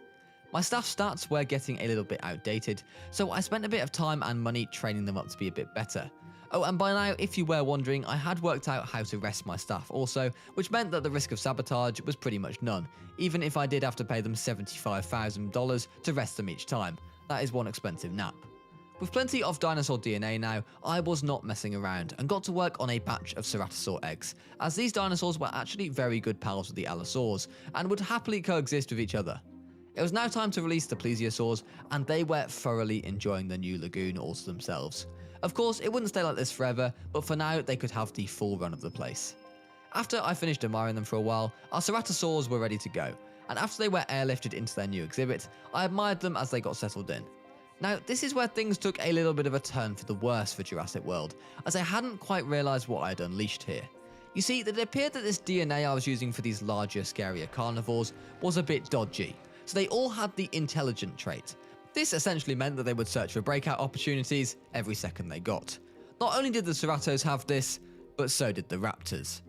Speaker 1: My staff stats were getting a little bit outdated, so I spent a bit of time and money training them up to be a bit better. Oh, and by now, if you were wondering, I had worked out how to rest my staff also, which meant that the risk of sabotage was pretty much none, even if I did have to pay them $75,000 to rest them each time. That is one expensive nap. With plenty of dinosaur DNA now, I was not messing around and got to work on a batch of Ceratosaur eggs, as these dinosaurs were actually very good pals with the Allosaurs, and would happily coexist with each other. It was now time to release the Plesiosaurs, and they were thoroughly enjoying the new lagoon all to themselves. Of course, it wouldn't stay like this forever, but for now they could have the full run of the place. After I finished admiring them for a while, our Ceratosaurs were ready to go, and after they were airlifted into their new exhibit, I admired them as they got settled in. Now, this is where things took a little bit of a turn for the worse for Jurassic World, as I hadn't quite realised what I had unleashed here. You see, it appeared that this DNA I was using for these larger, scarier carnivores was a bit dodgy, so they all had the intelligent trait. This essentially meant that they would search for breakout opportunities every second they got. Not only did the Ceratos have this, but so did the Raptors.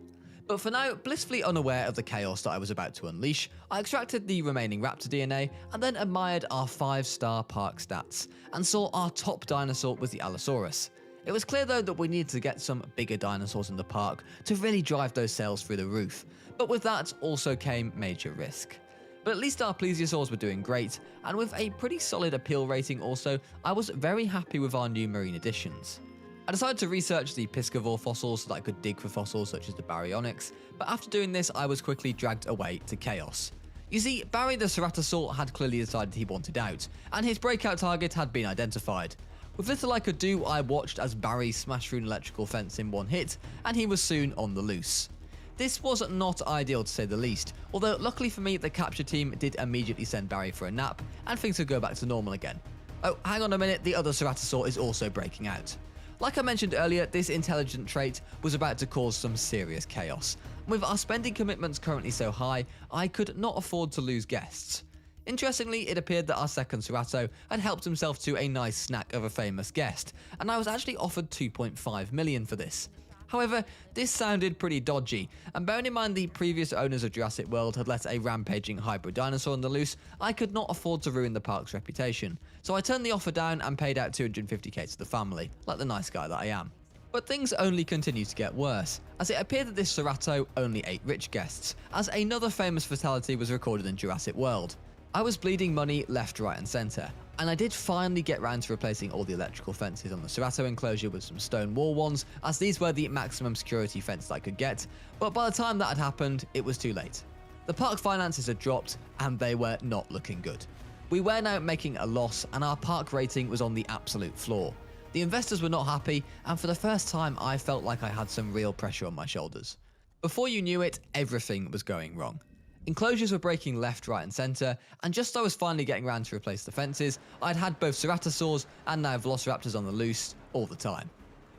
Speaker 1: But for now, blissfully unaware of the chaos that I was about to unleash, I extracted the remaining raptor DNA and then admired our 5-star park stats, and saw our top dinosaur was the Allosaurus. It was clear though that we needed to get some bigger dinosaurs in the park to really drive those sales through the roof, but with that also came major risk. But at least our Plesiosaurs were doing great, and with a pretty solid appeal rating also, I was very happy with our new marine additions. I decided to research the piscivore fossils so that I could dig for fossils such as the baryonyx, but after doing this I was quickly dragged away to chaos. You see, Barry the Ceratosaur had clearly decided he wanted out, and his breakout target had been identified. With little I could do, I watched as Barry smashed through an electrical fence in one hit, and he was soon on the loose. This was not ideal to say the least, although luckily for me the capture team did immediately send Barry for a nap, and things would go back to normal again. Oh, hang on a minute, the other Ceratosaur is also breaking out. Like I mentioned earlier, this intelligent trait was about to cause some serious chaos. With our spending commitments currently so high, I could not afford to lose guests. Interestingly, it appeared that our second Cerato had helped himself to a nice snack of a famous guest, and I was actually offered $2.5 million for this. However, this sounded pretty dodgy, and bearing in mind the previous owners of Jurassic World had let a rampaging hybrid dinosaur on the loose, I could not afford to ruin the park's reputation. So I turned the offer down and paid out $250k to the family, like the nice guy that I am. But things only continued to get worse, as it appeared that this Cerato only ate rich guests, as another famous fatality was recorded in Jurassic World. I was bleeding money left, right and centre, and I did finally get round to replacing all the electrical fences on the Cerato enclosure with some stone wall ones, as these were the maximum security fence I could get, but by the time that had happened, it was too late. The park finances had dropped, and they were not looking good. We were now making a loss, and our park rating was on the absolute floor. The investors were not happy, and for the first time I felt like I had some real pressure on my shoulders. Before you knew it, everything was going wrong. Enclosures were breaking left, right and centre, and just as I was finally getting around to replace the fences, I'd had both Ceratosaurs and now Velociraptors on the loose all the time.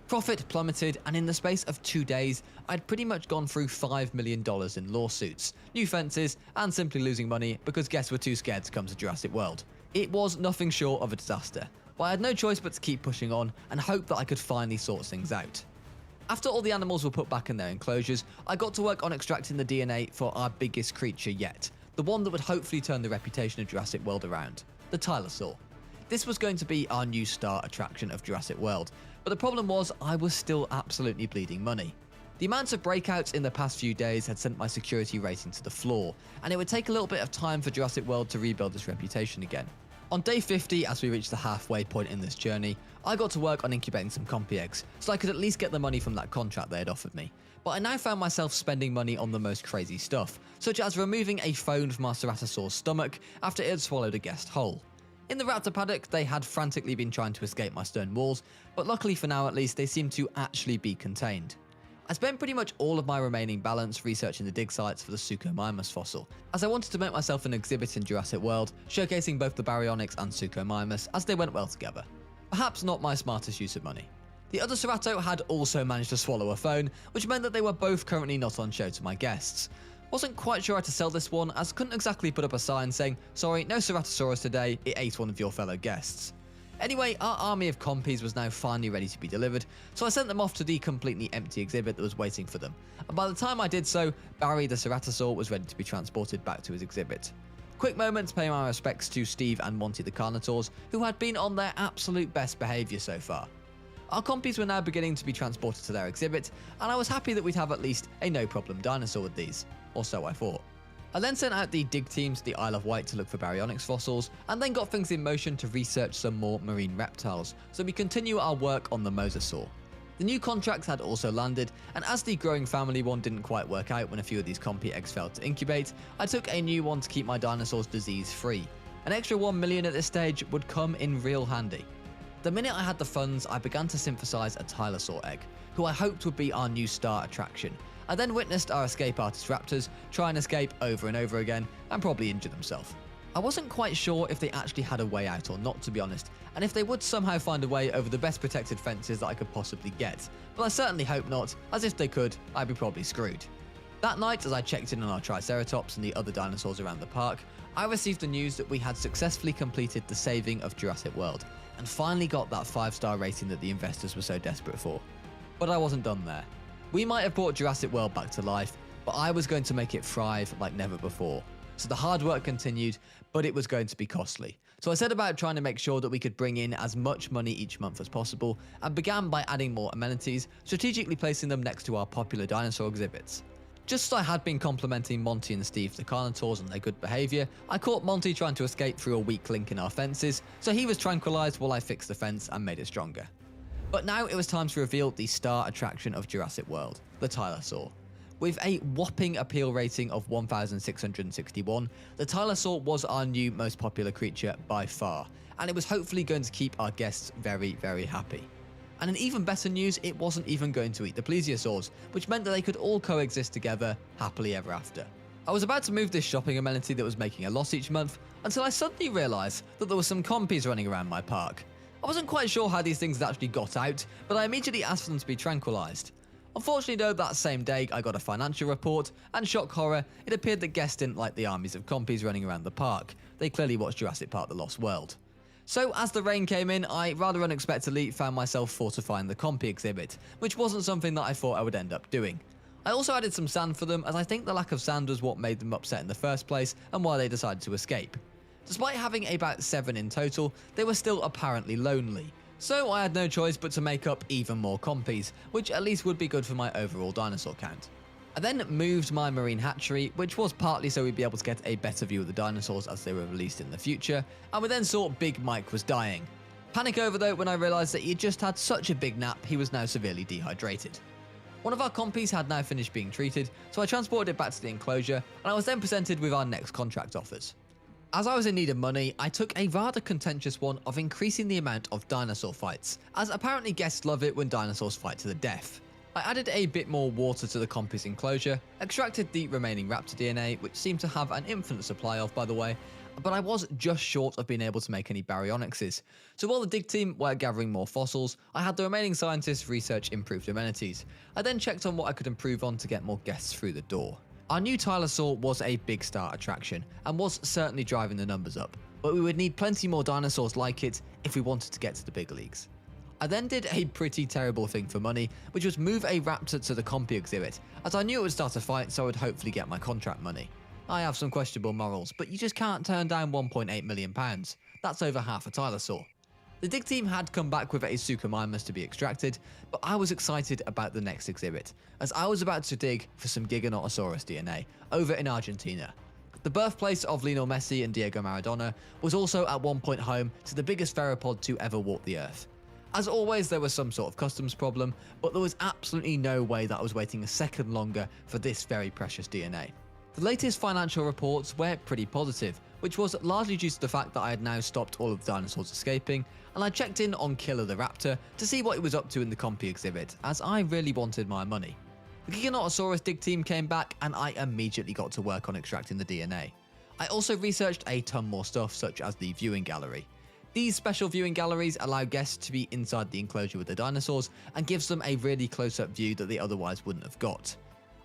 Speaker 1: Profit plummeted, and in the space of 2 days, I'd pretty much gone through $5 million in lawsuits, new fences, and simply losing money because guests were too scared to come to Jurassic World. It was nothing short of a disaster, but I had no choice but to keep pushing on and hope that I could finally sort things out. After all the animals were put back in their enclosures, I got to work on extracting the DNA for our biggest creature yet, the one that would hopefully turn the reputation of Jurassic World around, the Tyrannosaur. This was going to be our new star attraction of Jurassic World, but the problem was I was still absolutely bleeding money. The amounts of breakouts in the past few days had sent my security rating to the floor, and it would take a little bit of time for Jurassic World to rebuild its reputation again. On day 50, as we reached the halfway point in this journey, I got to work on incubating some Compy eggs, so I could at least get the money from that contract they had offered me. But I now found myself spending money on the most crazy stuff, such as removing a phone from our Ceratosaur's stomach after it had swallowed a guest whole. In the raptor paddock, they had frantically been trying to escape my stone walls, but luckily for now at least, they seemed to actually be contained. I spent pretty much all of my remaining balance researching the dig sites for the Suchomimus fossil, as I wanted to make myself an exhibit in Jurassic World, showcasing both the Baryonyx and Suchomimus as they went well together. Perhaps not my smartest use of money. The other Cerato had also managed to swallow a phone, which meant that they were both currently not on show to my guests. Wasn't quite sure how to sell this one, as couldn't exactly put up a sign saying, "Sorry, no Ceratosaurus today, it ate one of your fellow guests." Anyway, our army of compies was now finally ready to be delivered, so I sent them off to the completely empty exhibit that was waiting for them, and by the time I did so, Barry the Ceratosaur was ready to be transported back to his exhibit. Quick moment to pay my respects to Steve and Monty the Carnotaurs, who had been on their absolute best behaviour so far. Our compies were now beginning to be transported to their exhibit, and I was happy that we'd have at least a no-problem dinosaur with these, or so I thought. I then sent out the dig team to the Isle of Wight to look for baryonyx fossils, and then got things in motion to research some more marine reptiles, so we continue our work on the mosasaur. The new contracts had also landed, and as the growing family one didn't quite work out when a few of these compy eggs failed to incubate, I took a new one to keep my dinosaurs disease free. An extra 1 million at this stage would come in real handy. The minute I had the funds, I began to synthesize a Tyrannosaur egg, who I hoped would be our new star attraction. I then witnessed our escape artist raptors try and escape over and over again and probably injure themselves. I wasn't quite sure if they actually had a way out or not, to be honest, and if they would somehow find a way over the best protected fences that I could possibly get, but I certainly hope not, as if they could, I'd be probably screwed. That night, as I checked in on our Triceratops and the other dinosaurs around the park, I received the news that we had successfully completed the saving of Jurassic World, and finally got that 5-star rating that the investors were so desperate for. But I wasn't done there. We might have brought Jurassic World back to life, but I was going to make it thrive like never before. So the hard work continued, but it was going to be costly. So I set about trying to make sure that we could bring in as much money each month as possible, and began by adding more amenities, strategically placing them next to our popular dinosaur exhibits. Just as I had been complimenting Monty and Steve the Carnotaurs on their good behaviour, I caught Monty trying to escape through a weak link in our fences, so he was tranquilised while I fixed the fence and made it stronger. But now it was time to reveal the star attraction of Jurassic World, the Tyrannosaur. With a whopping appeal rating of 1,661, the Tyrannosaur was our new most popular creature by far, and it was hopefully going to keep our guests very, very happy. And in even better news, it wasn't even going to eat the plesiosaurs, which meant that they could all coexist together happily ever after. I was about to move this shopping amenity that was making a loss each month, until I suddenly realised that there were some compies running around my park. I wasn't quite sure how these things had actually got out, but I immediately asked for them to be tranquilised. Unfortunately though, that same day I got a financial report, and shock horror, it appeared that guests didn't like the armies of compies running around the park. They clearly watched Jurassic Park: The Lost World. So as the rain came in, I rather unexpectedly found myself fortifying the compy exhibit, which wasn't something that I thought I would end up doing. I also added some sand for them, as I think the lack of sand was what made them upset in the first place and why they decided to escape. Despite having about 7 in total, they were still apparently lonely. So I had no choice but to make up even more compies, which at least would be good for my overall dinosaur count. I then moved my marine hatchery, which was partly so we'd be able to get a better view of the dinosaurs as they were released in the future, and we then saw Big Mike was dying. Panic over though when I realised that he had just had such a big nap he was now severely dehydrated. One of our compies had now finished being treated, so I transported it back to the enclosure, and I was then presented with our next contract offers. As I was in need of money, I took a rather contentious one of increasing the amount of dinosaur fights, as apparently guests love it when dinosaurs fight to the death. I added a bit more water to the compy's enclosure, extracted the remaining raptor DNA, which seemed to have an infinite supply of by the way, but I was just short of being able to make any baryonyxes. So while the dig team were gathering more fossils, I had the remaining scientists research improved amenities. I then checked on what I could improve on to get more guests through the door. Our new Tyrannosaur was a big star attraction, and was certainly driving the numbers up, but we would need plenty more dinosaurs like it if we wanted to get to the big leagues. I then did a pretty terrible thing for money, which was move a raptor to the compy exhibit, as I knew it would start a fight, so I would hopefully get my contract money. I have some questionable morals, but you just can't turn down £1.8 million. That's over half a Tyrannosaur. The dig team had come back with a Suchomimus to be extracted, but I was excited about the next exhibit, as I was about to dig for some Giganotosaurus DNA over in Argentina. The birthplace of Lionel Messi and Diego Maradona was also at one point home to the biggest theropod to ever walk the earth. As always, there was some sort of customs problem, but there was absolutely no way that I was waiting a second longer for this very precious DNA. The latest financial reports were pretty positive, which was largely due to the fact that I had now stopped all of the dinosaurs escaping, and I checked in on Killer the Raptor to see what he was up to in the compy exhibit, as I really wanted my money. The Giganotosaurus dig team came back, and I immediately got to work on extracting the DNA. I also researched a ton more stuff, such as the viewing gallery. These special viewing galleries allow guests to be inside the enclosure with the dinosaurs, and gives them a really close-up view that they otherwise wouldn't have got.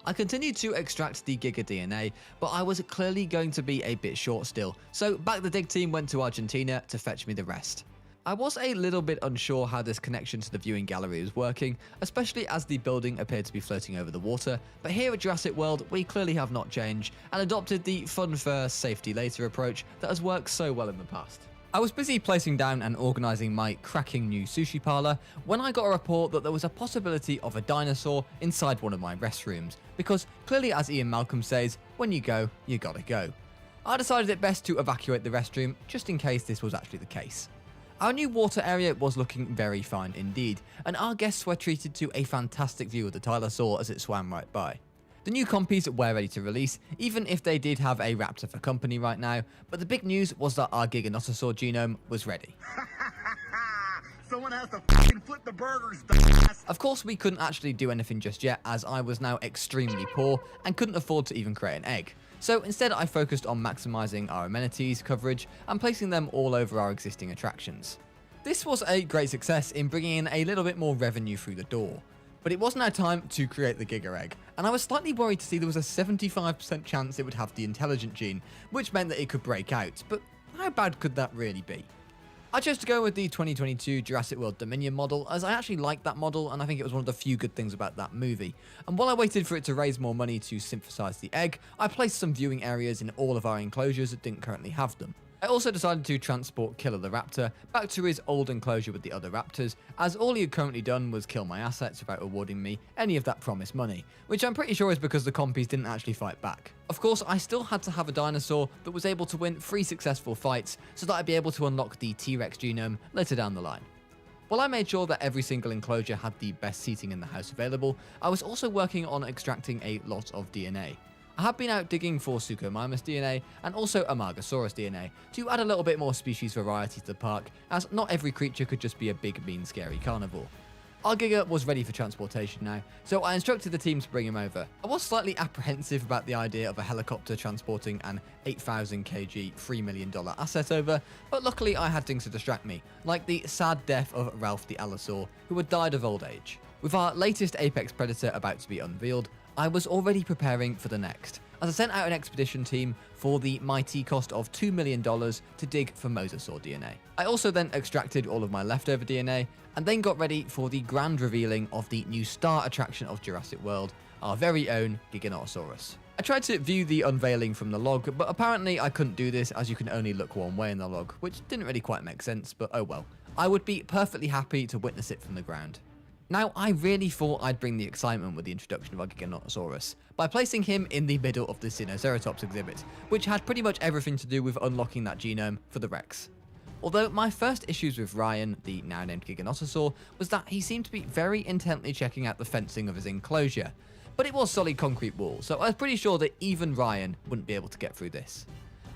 Speaker 1: I continued to extract the Giga DNA, but I was clearly going to be a bit short still, so back the dig team went to Argentina to fetch me the rest. I was a little bit unsure how this connection to the viewing gallery was working, especially as the building appeared to be floating over the water, but here at Jurassic World we clearly have not changed and adopted the fun first, safety later approach that has worked so well in the past. I was busy placing down and organising my cracking new sushi parlour when I got a report that there was a possibility of a dinosaur inside one of my restrooms, because clearly, as Ian Malcolm says, when you go, you gotta go. I decided it best to evacuate the restroom just in case this was actually the case. Our new water area was looking very fine indeed, and our guests were treated to a fantastic view of the Tyrannosaur as it swam right by. The new compies were ready to release, even if they did have a raptor for company right now, but the big news was that our Giganotosaur genome was ready.
Speaker 4: Someone has to fucking flip the burgers, dumbass.
Speaker 1: Of course, we couldn't actually do anything just yet, as I was now extremely poor and couldn't afford to even create an egg. So instead I focused on maximising our amenities coverage and placing them all over our existing attractions. This was a great success in bringing in a little bit more revenue through the door. But it was now time to create the Giga Egg, and I was slightly worried to see there was a 75% chance it would have the intelligent gene, which meant that it could break out, but how bad could that really be? I chose to go with the 2022 Jurassic World Dominion model, as I actually liked that model and I think it was one of the few good things about that movie. And while I waited for it to raise more money to synthesize the egg, I placed some viewing areas in all of our enclosures that didn't currently have them. I also decided to transport Killer the Raptor back to his old enclosure with the other raptors, as all he had currently done was kill my assets without awarding me any of that promised money, which I'm pretty sure is because the compies didn't actually fight back. Of course, I still had to have a dinosaur that was able to win 3 successful fights so that I'd be able to unlock the T-Rex genome later down the line. While I made sure that every single enclosure had the best seating in the house available, I was also working on extracting a lot of DNA. I have been out digging for Suchomimus DNA and also Amargasaurus DNA to add a little bit more species variety to the park, as not every creature could just be a big, mean, scary carnivore. Our Giga was ready for transportation now, so I instructed the team to bring him over. I was slightly apprehensive about the idea of a helicopter transporting an 8,000 kg $3 million asset over, but luckily I had things to distract me, like the sad death of Ralph the Allosaur, who had died of old age. With our latest apex predator about to be unveiled, I was already preparing for the next, as I sent out an expedition team for the mighty cost of $2 million to dig for Mosasaur DNA. I also then extracted all of my leftover DNA, and then got ready for the grand revealing of the new star attraction of Jurassic World, our very own Giganotosaurus. I tried to view the unveiling from the log, but apparently I couldn't do this as you can only look one way in the log, which didn't really quite make sense, but oh well. I would be perfectly happy to witness it from the ground. Now, I really thought I'd bring the excitement with the introduction of our Giganotosaurus by placing him in the middle of the Ceratosaurus exhibit, which had pretty much everything to do with unlocking that genome for the Rex. Although my first issues with Ryan, the now named Giganotosaur, was that he seemed to be very intently checking out the fencing of his enclosure, but it was solid concrete wall, so I was pretty sure that even Ryan wouldn't be able to get through this.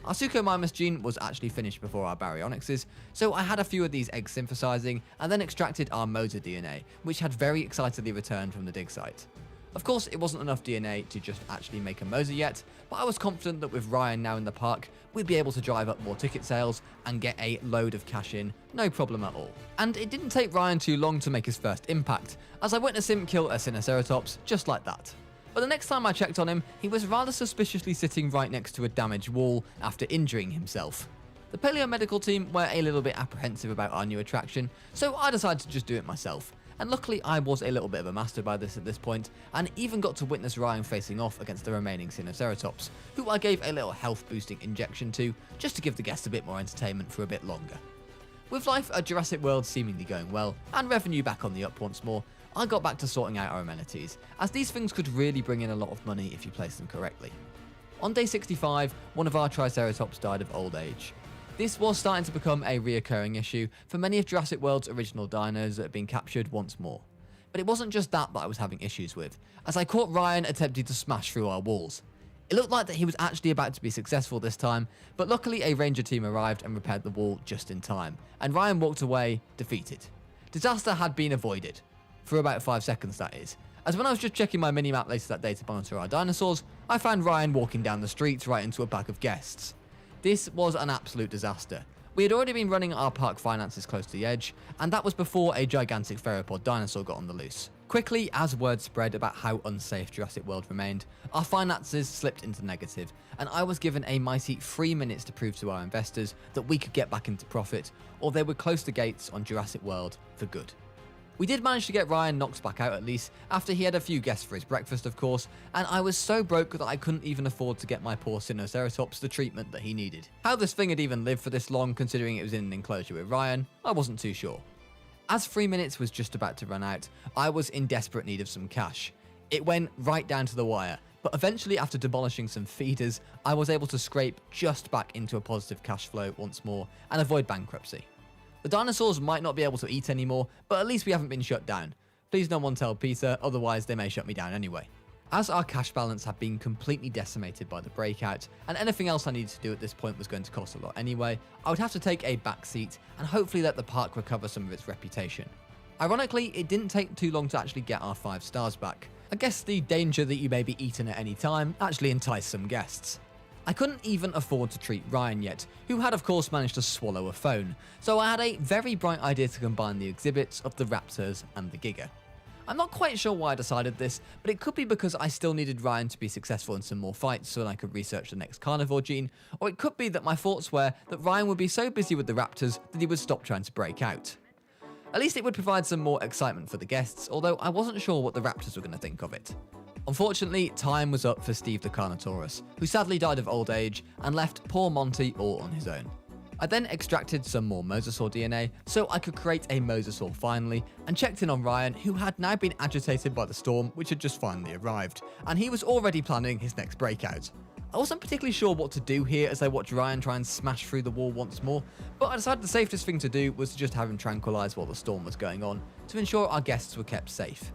Speaker 1: Our Suchomimus gene was actually finished before our Baryonyxes, so I had a few of these eggs synthesizing and then extracted our Mosa DNA, which had very excitedly returned from the dig site. Of course, it wasn't enough DNA to just actually make a Mosa yet, but I was confident that with Ryan now in the park, we'd be able to drive up more ticket sales and get a load of cash in, no problem at all. And it didn't take Ryan too long to make his first impact, as I witnessed him kill a Sinoceratops just like that. But the next time I checked on him, he was rather suspiciously sitting right next to a damaged wall after injuring himself. The paleomedical team were a little bit apprehensive about our new attraction, so I decided to just do it myself. And luckily I was a little bit of a master by this at this point, and even got to witness Ryan facing off against the remaining Sinoceratops, who I gave a little health boosting injection to, just to give the guests a bit more entertainment for a bit longer. With life at Jurassic World seemingly going well, and revenue back on the up once more, I got back to sorting out our amenities, as these things could really bring in a lot of money if you place them correctly. On day 65, one of our Triceratops died of old age. This was starting to become a reoccurring issue for many of Jurassic World's original dinos that had been captured once more. But it wasn't just that I was having issues with, as I caught Ryan attempting to smash through our walls. It looked like that he was actually about to be successful this time, but luckily a ranger team arrived and repaired the wall just in time, and Ryan walked away defeated. Disaster had been avoided. For about 5 seconds, that is. As when I was just checking my minimap later that day to monitor our dinosaurs, I found Ryan walking down the street right into a pack of guests. This was an absolute disaster. We had already been running our park finances close to the edge, and that was before a gigantic theropod dinosaur got on the loose. Quickly, as word spread about how unsafe Jurassic World remained, our finances slipped into negative, and I was given a mighty 3 minutes to prove to our investors that we could get back into profit, or they would close the gates on Jurassic World for good. We did manage to get Ryan knocked back out at least, after he had a few guests for his breakfast of course, and I was so broke that I couldn't even afford to get my poor Ceratosaurus the treatment that he needed. How this thing had even lived for this long considering it was in an enclosure with Ryan, I wasn't too sure. As 3 minutes was just about to run out, I was in desperate need of some cash. It went right down to the wire, but eventually after demolishing some feeders, I was able to scrape just back into a positive cash flow once more and avoid bankruptcy. The dinosaurs might not be able to eat anymore, but at least we haven't been shut down. Please no one tell Peter, otherwise they may shut me down anyway. As our cash balance had been completely decimated by the breakout, and anything else I needed to do at this point was going to cost a lot anyway, I would have to take a back seat and hopefully let the park recover some of its reputation. Ironically, it didn't take too long to actually get our 5 stars back. I guess the danger that you may be eaten at any time actually enticed some guests. I couldn't even afford to treat Ryan yet, who had of course managed to swallow a phone, so I had a very bright idea to combine the exhibits of the raptors and the giga. I'm not quite sure why I decided this, but it could be because I still needed Ryan to be successful in some more fights so that I could research the next carnivore gene, or it could be that my thoughts were that Ryan would be so busy with the raptors that he would stop trying to break out. At least it would provide some more excitement for the guests, although I wasn't sure what the raptors were going to think of it. Unfortunately, time was up for Steve the Carnotaurus, who sadly died of old age and left poor Monty all on his own. I then extracted some more Mosasaur DNA so I could create a Mosasaur finally, and checked in on Ryan, who had now been agitated by the storm which had just finally arrived, and he was already planning his next breakout. I wasn't particularly sure what to do here as I watched Ryan try and smash through the wall once more, but I decided the safest thing to do was to just have him tranquilized while the storm was going on, to ensure our guests were kept safe.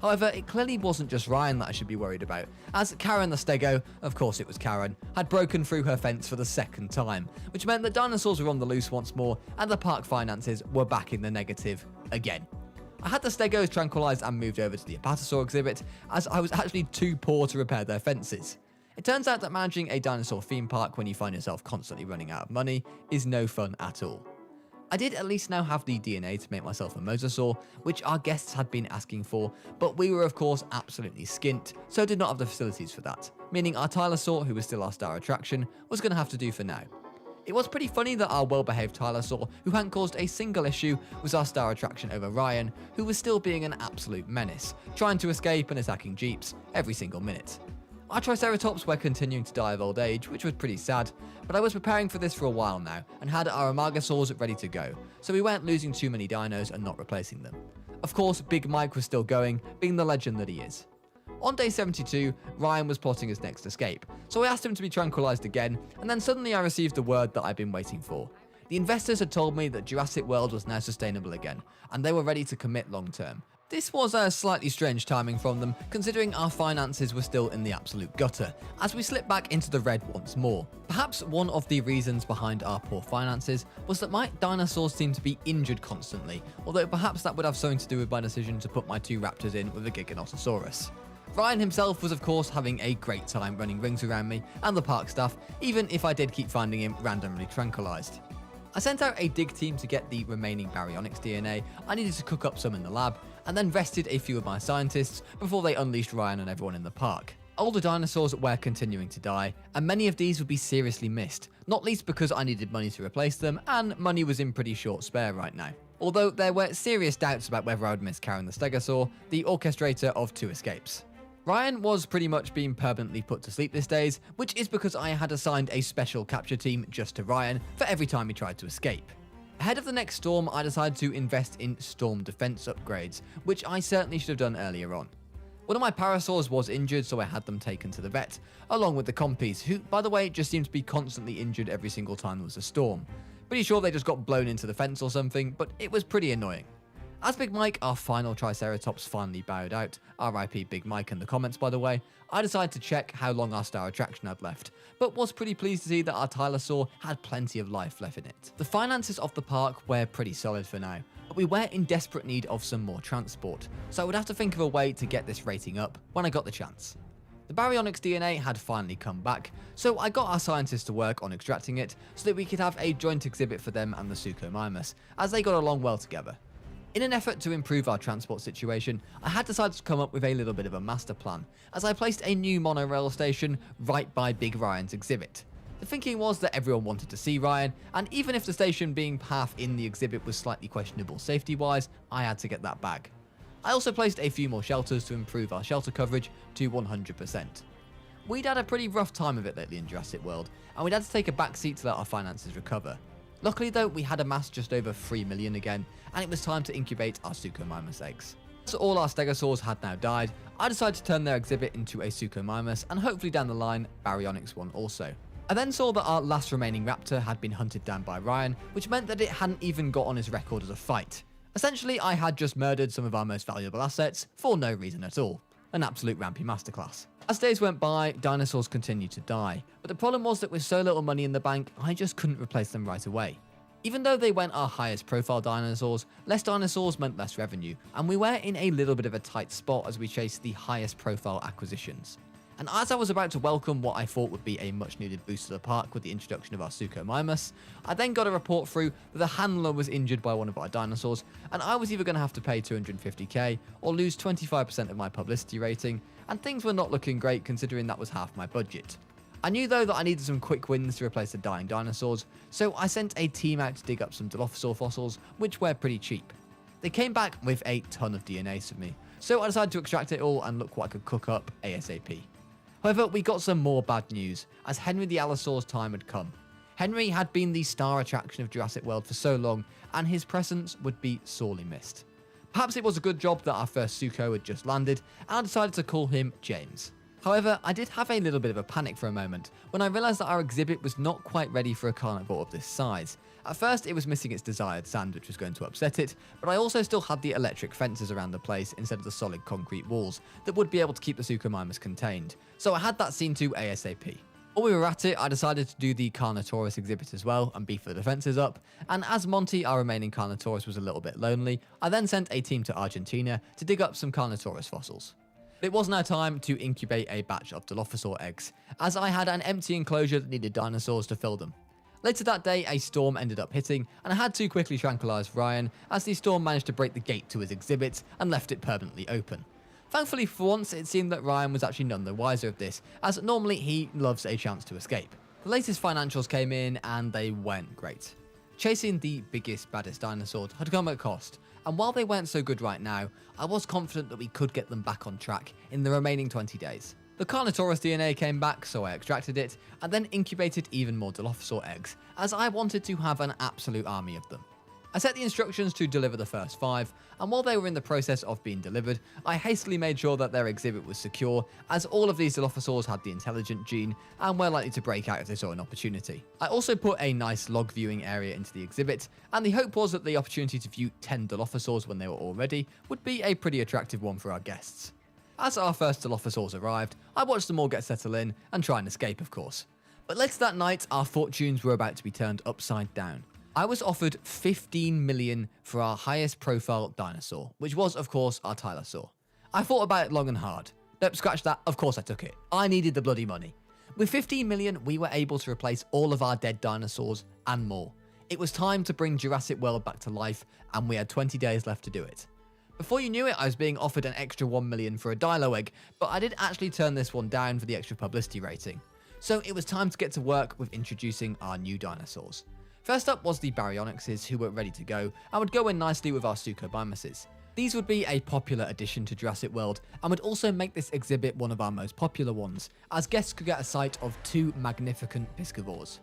Speaker 1: However, it clearly wasn't just Ryan that I should be worried about, as Karen the Stego, of course it was Karen, had broken through her fence for the second time, which meant that dinosaurs were on the loose once more and the park finances were back in the negative again. I had the Stegos tranquilized and moved over to the Apatosaur exhibit, as I was actually too poor to repair their fences. It turns out that managing a dinosaur theme park when you find yourself constantly running out of money is no fun at all. I did at least now have the DNA to make myself a Mosasaur, which our guests had been asking for, but we were of course absolutely skint, so did not have the facilities for that, meaning our Tyrannosaur, who was still our star attraction, was going to have to do for now. It was pretty funny that our well-behaved Tyrannosaur, who hadn't caused a single issue, was our star attraction over Ryan, who was still being an absolute menace, trying to escape and attacking jeeps every single minute. Our Triceratops were continuing to die of old age, which was pretty sad, but I was preparing for this for a while now, and had our Amargasaurs ready to go, so we weren't losing too many dinos and not replacing them. Of course, Big Mike was still going, being the legend that he is. On day 72, Ryan was plotting his next escape, so I asked him to be tranquilized again, and then suddenly I received the word that I'd been waiting for. The investors had told me that Jurassic World was now sustainable again, and they were ready to commit long term. This was a slightly strange timing from them, considering our finances were still in the absolute gutter, as we slipped back into the red once more. Perhaps one of the reasons behind our poor finances was that my dinosaurs seemed to be injured constantly, although perhaps that would have something to do with my decision to put my 2 raptors in with a Giganotosaurus. Ryan himself was of course having a great time running rings around me and the park staff, even if I did keep finding him randomly tranquilized. I sent out a dig team to get the remaining baryonyx DNA I needed to cook up some in the lab, and then rested a few of my scientists before they unleashed Ryan on everyone in the park. Older dinosaurs were continuing to die, and many of these would be seriously missed, not least because I needed money to replace them, and money was in pretty short spare right now. Although there were serious doubts about whether I would miss Karen the Stegosaur, the orchestrator of 2 escapes. Ryan was pretty much being permanently put to sleep these days, which is because I had assigned a special capture team just to Ryan for every time he tried to escape. Ahead of the next storm, I decided to invest in storm defense upgrades, which I certainly should have done earlier on. One of my parasaurs was injured, so I had them taken to the vet, along with the compies, who, by the way, just seemed to be constantly injured every single time there was a storm. Pretty sure they just got blown into the fence or something, but it was pretty annoying. As Big Mike, our final Triceratops, finally bowed out, RIP Big Mike in the comments by the way, I decided to check how long our star attraction had left, but was pretty pleased to see that our Tyrannosaur had plenty of life left in it. The finances of the park were pretty solid for now, but we were in desperate need of some more transport, so I would have to think of a way to get this rating up when I got the chance. The baryonyx DNA had finally come back, so I got our scientists to work on extracting it so that we could have a joint exhibit for them and the Suchomimus, as they got along well together. In an effort to improve our transport situation, I had decided to come up with a little bit of a master plan, as I placed a new monorail station right by Big Ryan's exhibit. The thinking was that everyone wanted to see Ryan, and even if the station being half in the exhibit was slightly questionable safety-wise, I had to get that bag. I also placed a few more shelters to improve our shelter coverage to 100%. We'd had a pretty rough time of it lately in Jurassic World, and we'd had to take a backseat to let our finances recover. Luckily though, we had amassed just over 3 million again, and it was time to incubate our Suchomimus eggs. So all our stegosaurs had now died, I decided to turn their exhibit into a Suchomimus, and hopefully down the line, Baryonyx one also. I then saw that our last remaining raptor had been hunted down by Ryan, which meant that it hadn't even got on his record as a fight. Essentially, I had just murdered some of our most valuable assets for no reason at all. An absolute Rampy masterclass. As days went by, dinosaurs continued to die, but the problem was that with so little money in the bank, I just couldn't replace them right away. Even though they weren't our highest profile dinosaurs, less dinosaurs meant less revenue, and we were in a little bit of a tight spot as we chased the highest profile acquisitions. And as I was about to welcome what I thought would be a much needed boost to the park with the introduction of our Suchomimus, I then got a report through that the handler was injured by one of our dinosaurs, and I was either going to have to pay 250k or lose 25% of my publicity rating, and things were not looking great considering that was half my budget. I knew though that I needed some quick wins to replace the dying dinosaurs, so I sent a team out to dig up some Dilophosaur fossils, which were pretty cheap. They came back with a ton of DNA for me, so I decided to extract it all and look what I could cook up ASAP. However, we got some more bad news, as Henry the Allosaur's time had come. Henry had been the star attraction of Jurassic World for so long, and his presence would be sorely missed. Perhaps it was a good job that our first Sucho had just landed, and I decided to call him James. However, I did have a little bit of a panic for a moment, when I realised that our exhibit was not quite ready for a carnivore of this size. At first, it was missing its desired sand, which was going to upset it, but I also still had the electric fences around the place instead of the solid concrete walls that would be able to keep the Suchomimus contained, so I had that seen to ASAP. While we were at it, I decided to do the Carnotaurus exhibit as well and beef the defences up, and as Monty, our remaining Carnotaurus, was a little bit lonely, I then sent a team to Argentina to dig up some Carnotaurus fossils. It was now time to incubate a batch of Dilophosaur eggs, as I had an empty enclosure that needed dinosaurs to fill them. Later that day, a storm ended up hitting, and I had to quickly tranquilise Ryan, as the storm managed to break the gate to his exhibit and left it permanently open. Thankfully for once, it seemed that Ryan was actually none the wiser of this, as normally he loves a chance to escape. The latest financials came in, and they weren't great. Chasing the biggest, baddest dinosaurs had come at a cost, and while they weren't so good right now, I was confident that we could get them back on track in the remaining 20 days. The Carnotaurus DNA came back, so I extracted it, and then incubated even more Dilophosaur eggs, as I wanted to have an absolute army of them. I set the instructions to deliver the first 5, and while they were in the process of being delivered, I hastily made sure that their exhibit was secure, as all of these Dilophosaurs had the intelligent gene, and were likely to break out if they saw an opportunity. I also put a nice log viewing area into the exhibit, and the hope was that the opportunity to view 10 Dilophosaurs when they were all ready would be a pretty attractive one for our guests. As our first Dilophosaurs arrived, I watched them all get settled in, and try and escape of course. But later that night, our fortunes were about to be turned upside down. I was offered 15 million for our highest profile dinosaur, which was of course our Tyrannosaur. I thought about it long and hard. Nope, scratch that, of course I took it. I needed the bloody money. With 15 million, we were able to replace all of our dead dinosaurs and more. It was time to bring Jurassic World back to life, and we had 20 days left to do it. Before you knew it, I was being offered an extra 1 million for a Dilo egg, but I did actually turn this one down for the extra publicity rating. So it was time to get to work with introducing our new dinosaurs. First up was the Baryonyxes, who were ready to go and would go in nicely with our Suchomimuses. These would be a popular addition to Jurassic World and would also make this exhibit one of our most popular ones, as guests could get a sight of 2 magnificent piscivores.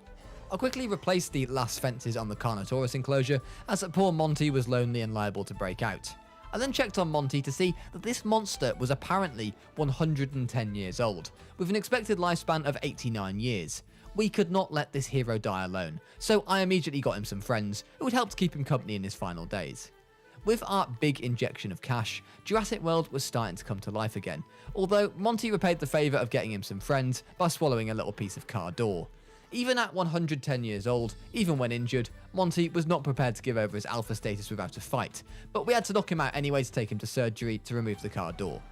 Speaker 1: I quickly replaced the last fences on the Carnotaurus enclosure, as poor Monty was lonely and liable to break out. I then checked on Monty to see that this monster was apparently 110 years old, with an expected lifespan of 89 years. We could not let this hero die alone, so I immediately got him some friends who would help to keep him company in his final days. With our big injection of cash, Jurassic World was starting to come to life again, although Monty repaid the favour of getting him some friends by swallowing a little piece of car door. Even at 110 years old, even when injured, Monty was not prepared to give over his alpha status without a fight, but we had to knock him out anyway to take him to surgery to remove the car door.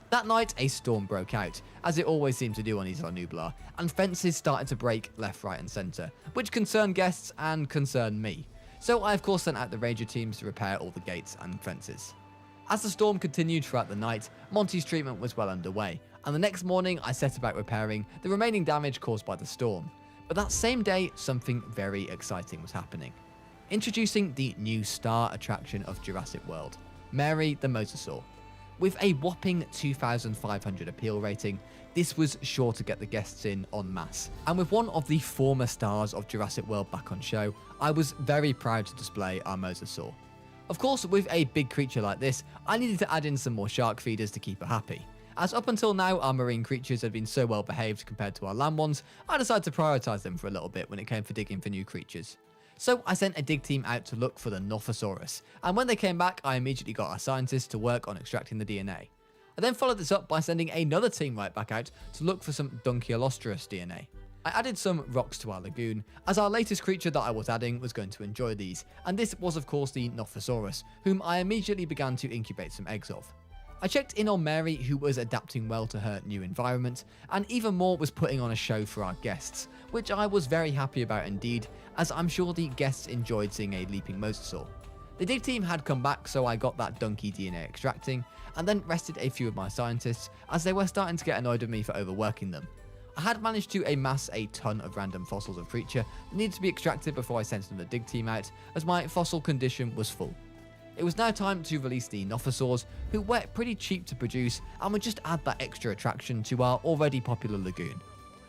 Speaker 1: That night, a storm broke out, as it always seemed to do on Isla Nublar, and fences started to break left, right and centre, which concerned guests and concerned me. so I of course sent out the ranger teams to repair all the gates and fences. As the storm continued throughout the night, Monty's treatment was well underway, and the next morning I set about repairing the remaining damage caused by the storm. But that same day, something very exciting was happening. Introducing the new star attraction of Jurassic World, Mary the Mosasaur. With a whopping 2,500 appeal rating, this was sure to get the guests in en masse. And with one of the former stars of Jurassic World back on show, I was very proud to display our Mosasaur. Of course, with a big creature like this, I needed to add in some more shark feeders to keep her happy. As up until now, our marine creatures had been so well behaved compared to our land ones, I decided to prioritise them for a little bit when it came for digging for new creatures. So I sent a dig team out to look for the Dilophosaurus, and when they came back, I immediately got our scientists to work on extracting the DNA. I then followed this up by sending another team right back out to look for some Ankylosaurus DNA. I added some rocks to our lagoon, as our latest creature that I was adding was going to enjoy these, and this was of course the Dilophosaurus, whom I immediately began to incubate some eggs of. I checked in on Mary, who was adapting well to her new environment, and even more was putting on a show for our guests, which I was very happy about indeed, as I'm sure the guests enjoyed seeing a leaping mosasaur. The dig team had come back, so I got that donkey DNA extracting, and then rested a few of my scientists, as they were starting to get annoyed with me for overworking them. I had managed to amass a ton of random fossils of creature that needed to be extracted before I sent the dig team out, as my fossil condition was full. It was now time to release the Dinosaurs, who were pretty cheap to produce and would just add that extra attraction to our already popular lagoon.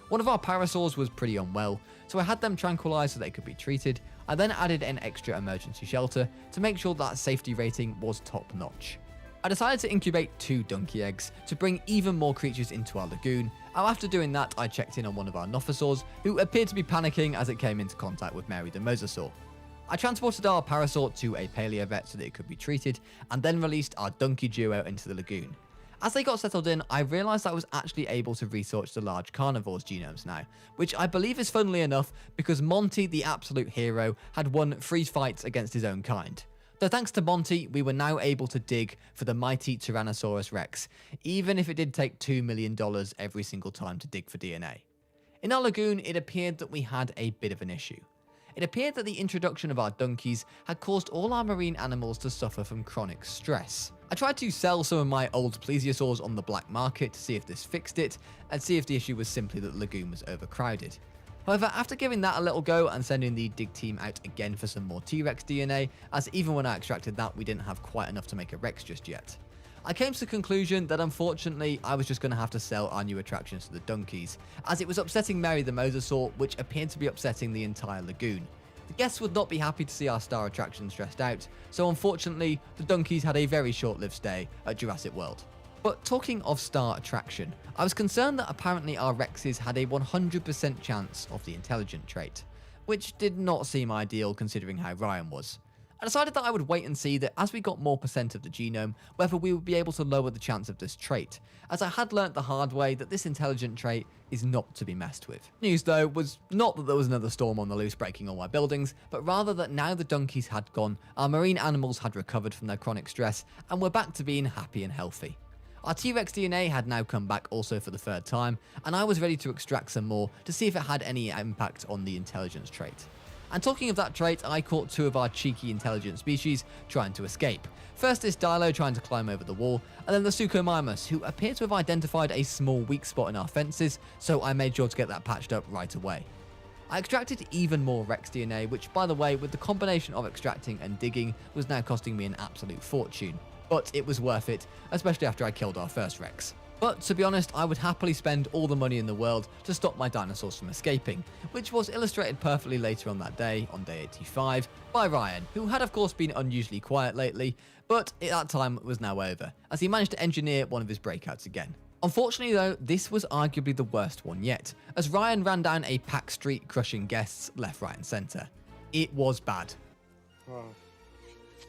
Speaker 1: One of our parasaurs was pretty unwell, so I had them tranquilized so they could be treated. I then added an extra emergency shelter to make sure that safety rating was top notch. I decided to incubate 2 donkey eggs to bring even more creatures into our lagoon, and after doing that I checked in on one of our Dilophosaurs, who appeared to be panicking as it came into contact with Mary the Mosasaur. I transported our parasaur to a paleovet so that it could be treated, and then released our donkey duo into the lagoon. As they got settled in, I realised I was actually able to research the large carnivores' genomes now, which I believe is funnily enough because Monty, the absolute hero, had won 3 fights against his own kind. So thanks to Monty, we were now able to dig for the mighty Tyrannosaurus Rex, even if it did take $2 million every single time to dig for DNA. In our lagoon, it appeared that we had a bit of an issue. It appeared that the introduction of our donkeys had caused all our marine animals to suffer from chronic stress. I tried to sell some of my old plesiosaurs on the black market to see if this fixed it, and see if the issue was simply that the lagoon was overcrowded. However, after giving that a little go and sending the dig team out again for some more T-Rex DNA, as even when I extracted that we didn't have quite enough to make a Rex just yet, I came to the conclusion that unfortunately I was just going to have to sell our new attractions to the donkeys, as it was upsetting Mary the Mosasaur, which appeared to be upsetting the entire lagoon. The guests would not be happy to see our star attraction stressed out, so unfortunately the donkeys had a very short-lived stay at Jurassic World. But talking of star attraction, I was concerned that apparently our Rexes had a 100% chance of the intelligent trait, which did not seem ideal considering how Ryan was. I decided that I would wait and see that as we got more percent of the genome, whether we would be able to lower the chance of this trait, as I had learnt the hard way that this intelligent trait is not to be messed with. News though was not that there was another storm on the loose breaking all my buildings, but rather that now the donkeys had gone, our marine animals had recovered from their chronic stress and were back to being happy and healthy. Our T-Rex DNA had now come back also for the 3rd time, and I was ready to extract some more to see if it had any impact on the intelligence trait. And talking of that trait, I caught 2 of our cheeky intelligent species trying to escape. First this Dilo trying to climb over the wall, and then the Suchomimus, who appeared to have identified a small weak spot in our fences, so I made sure to get that patched up right away. I extracted even more Rex DNA, which by the way, with the combination of extracting and digging, was now costing me an absolute fortune. But it was worth it, especially after I killed our first Rex. But to be honest, I would happily spend all the money in the world to stop my dinosaurs from escaping, which was illustrated perfectly later on that day, on day 85, by Ryan, who had of course been unusually quiet lately, but at that time was now over, as he managed to engineer one of his breakouts again. Unfortunately though, this was arguably the worst one yet, as Ryan ran down a packed street crushing guests left, right and centre. It was bad.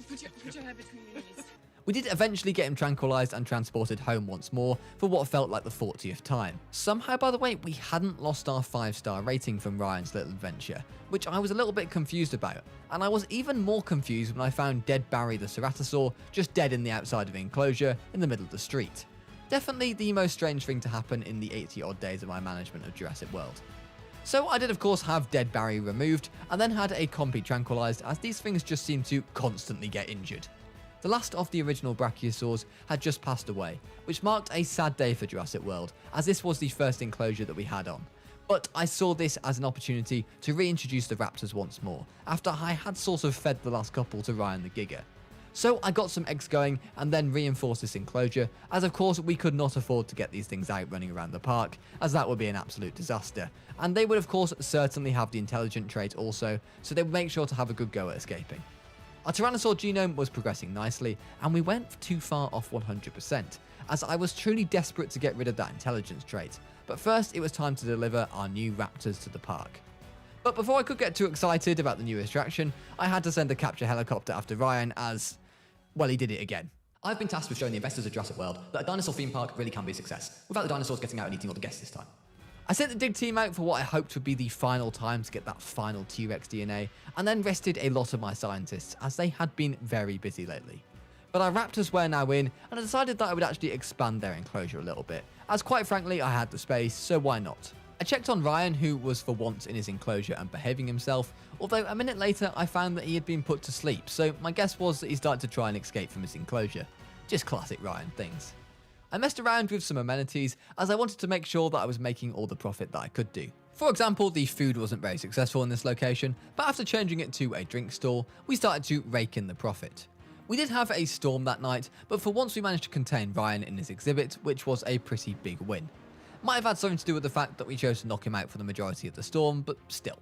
Speaker 2: Put your head between your knees.
Speaker 1: We did eventually get him tranquilized and transported home once more for what felt like the 40th time. Somehow, by the way, we hadn't lost our 5-star rating from Ryan's little adventure, which I was a little bit confused about, and I was even more confused when I found dead Barry the Ceratosaur just dead in the outside of the enclosure in the middle of the street. Definitely the most strange thing to happen in the 80 odd days of my management of Jurassic World. So I did of course have dead Barry removed, and then had a compy tranquilized, as these things just seem to constantly get injured. The last of the original Brachiosaurs had just passed away, which marked a sad day for Jurassic World, as this was the first enclosure that we had on. But I saw this as an opportunity to reintroduce the raptors once more, after I had sort of fed the last couple to Ryan the Giga. So I got some eggs going and then reinforced this enclosure, as of course we could not afford to get these things out running around the park, as that would be an absolute disaster. And they would of course certainly have the intelligent trait also, so they would make sure to have a good go at escaping. Our Tyrannosaur genome was progressing nicely, and we went too far off 100%, as I was truly desperate to get rid of that intelligence trait. But first it was time to deliver our new raptors to the park. But before I could get too excited about the new attraction, I had to send a capture helicopter after Ryan, as, well, he did it again. I've been tasked with showing the investors of Jurassic World that a dinosaur theme park really can be a success, without the dinosaurs getting out and eating all the guests this time. I sent the dig team out for what I hoped would be the final time to get that final T-Rex DNA, and then rested a lot of my scientists, as they had been very busy lately. But our raptors were now in, and I decided that I would actually expand their enclosure a little bit, as quite frankly I had the space, so why not? I checked on Ryan, who was for once in his enclosure and behaving himself, although a minute later I found that he had been put to sleep, so my guess was that he started to try and escape from his enclosure. Just classic Ryan things. I messed around with some amenities, as I wanted to make sure that I was making all the profit that I could do. For example, the food wasn't very successful in this location, but after changing it to a drink stall, we started to rake in the profit. We did have a storm that night, but for once we managed to contain Ryan in his exhibit, which was a pretty big win. Might have had something to do with the fact that we chose to knock him out for the majority of the storm, but still.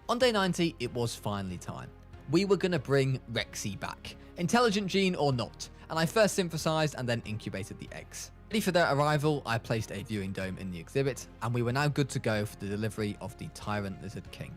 Speaker 1: On day 90, it was finally time. We were going to bring Rexy back, intelligent gene or not, and I first synthesized and then incubated the eggs. Ready for their arrival, I placed a viewing dome in the exhibit, and we were now good to go for the delivery of the Tyrant Lizard King.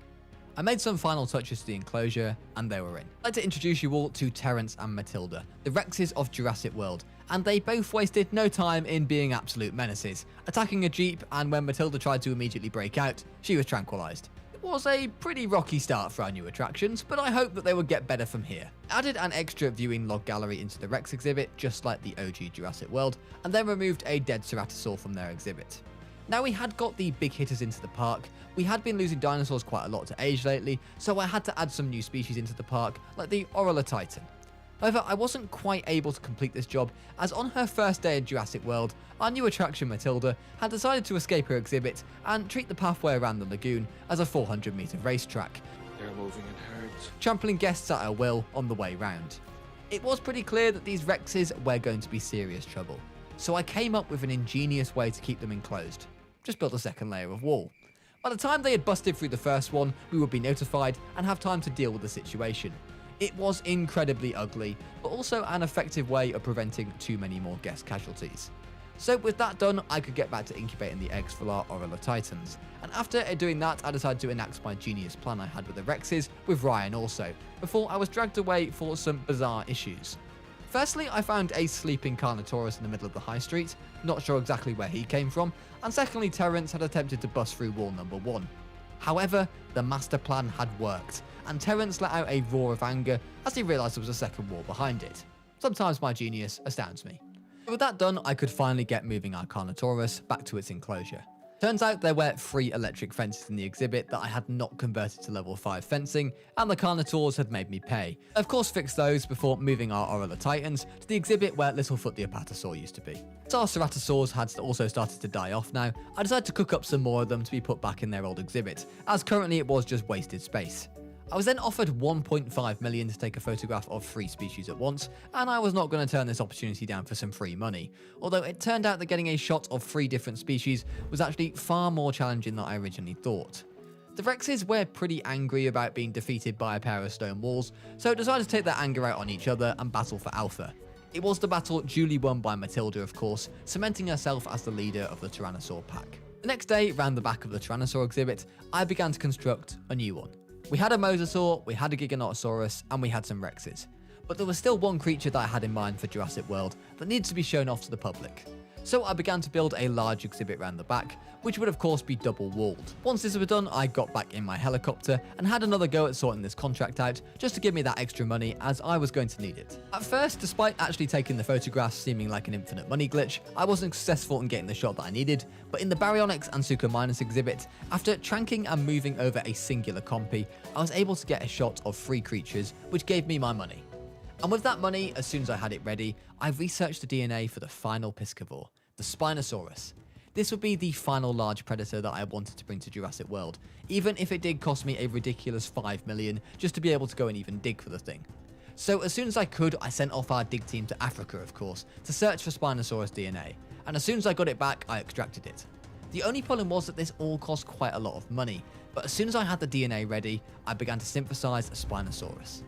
Speaker 1: I made some final touches to the enclosure, and they were in. I'd like to introduce you all to Terence and Matilda, the Rexes of Jurassic World, and they both wasted no time in being absolute menaces, attacking a jeep, and when Matilda tried to immediately break out, she was tranquilized. It was a pretty rocky start for our new attractions, but I hope that they would get better from here. Added an extra viewing log gallery into the Rex exhibit, just like the OG Jurassic World, and then removed a dead Ceratosaur from their exhibit. Now we had got the big hitters into the park, we had been losing dinosaurs quite a lot to age lately, so I had to add some new species into the park, like the Orelatitan. However, I wasn't quite able to complete this job, as on her first day in Jurassic World, our new attraction Matilda had decided to escape her exhibit and treat the pathway around the lagoon as a 400-metre racetrack.
Speaker 3: They're moving in herds.
Speaker 1: Trampling guests at her will on the way round. It was pretty clear that these Rexes were going to be serious trouble, so I came up with an ingenious way to keep them enclosed. Just built a second layer of wall. By the time they had busted through the first one, we would be notified and have time to deal with the situation. It was incredibly ugly, but also an effective way of preventing too many more guest casualties. So with that done, I could get back to incubating the eggs for our Orelotitans. And after doing that, I decided to enact my genius plan I had with the Rexes, with Ryan also, before I was dragged away for some bizarre issues. Firstly, I found a sleeping Carnotaurus in the middle of the high street, not sure exactly where he came from, and secondly, Terence had attempted to bust through wall number 1. However, the master plan had worked, and Terence let out a roar of anger as he realised there was a second wall behind it. Sometimes my genius astounds me. With that done, I could finally get moving our Carnotaurus back to its enclosure. Turns out there were 3 electric fences in the exhibit that I had not converted to level 5 fencing, and the Carnotaurs had made me pay. I of course fixed those before moving our Orelotitans to the exhibit where Littlefoot the Apatosaur used to be. As our Ceratosaurs had also started to die off now, I decided to cook up some more of them to be put back in their old exhibit, as currently it was just wasted space. I was then offered 1.5 million to take a photograph of 3 species at once, and I was not going to turn this opportunity down for some free money, although it turned out that getting a shot of 3 different species was actually far more challenging than I originally thought. The Rexes were pretty angry about being defeated by a pair of stone walls, so decided to take their anger out on each other and battle for Alpha. It was the battle duly won by Matilda, of course, cementing herself as the leader of the Tyrannosaur pack. The next day, round the back of the Tyrannosaur exhibit, I began to construct a new one. We had a Mosasaur, we had a Giganotosaurus, and we had some Rexes. But there was still one creature that I had in mind for Jurassic World that needed to be shown off to the public. So I began to build a large exhibit around the back, which would of course be double walled. Once this was done, I got back in my helicopter and had another go at sorting this contract out just to give me that extra money, as I was going to need it. At first, despite actually taking the photographs seeming like an infinite money glitch, I wasn't successful in getting the shot that I needed, but in the Baryonyx and Suchomimus exhibit, after tranking and moving over a singular compy, I was able to get a shot of 3 creatures, which gave me my money. And with that money, as soon as I had it ready, I researched the DNA for the final piscivore, the Spinosaurus. This would be the final large predator that I wanted to bring to Jurassic World, even if it did cost me a ridiculous 5 million just to be able to go and even dig for the thing. So as soon as I could, I sent off our dig team to Africa, of course, to search for Spinosaurus DNA, and as soon as I got it back, I extracted it. The only problem was that this all cost quite a lot of money, but as soon as I had the DNA ready, I began to synthesize a Spinosaurus.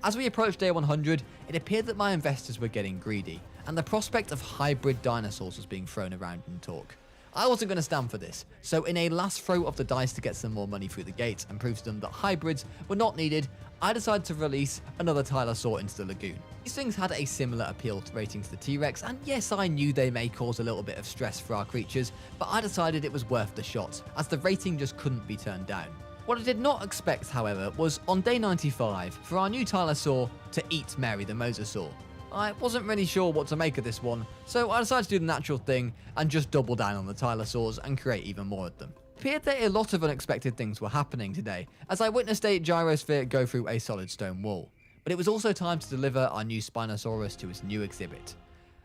Speaker 1: As we approached day 100, it appeared that my investors were getting greedy, and the prospect of hybrid dinosaurs was being thrown around in talk. I wasn't going to stand for this, so in a last throw of the dice to get some more money through the gate and prove to them that hybrids were not needed, I decided to release another Tyrannosaur into the lagoon. These things had a similar appeal rating to the T-Rex, and yes, I knew they may cause a little bit of stress for our creatures, but I decided it was worth the shot, as the rating just couldn't be turned down. What I did not expect, however, was on day 95 for our new Tyrannosaur to eat Mary the Mosasaur. I wasn't really sure what to make of this one, so I decided to do the natural thing and just double down on the Tyrannosaurs and create even more of them. It appeared that a lot of unexpected things were happening today, as I witnessed a gyrosphere go through a solid stone wall. But it was also time to deliver our new Spinosaurus to its new exhibit.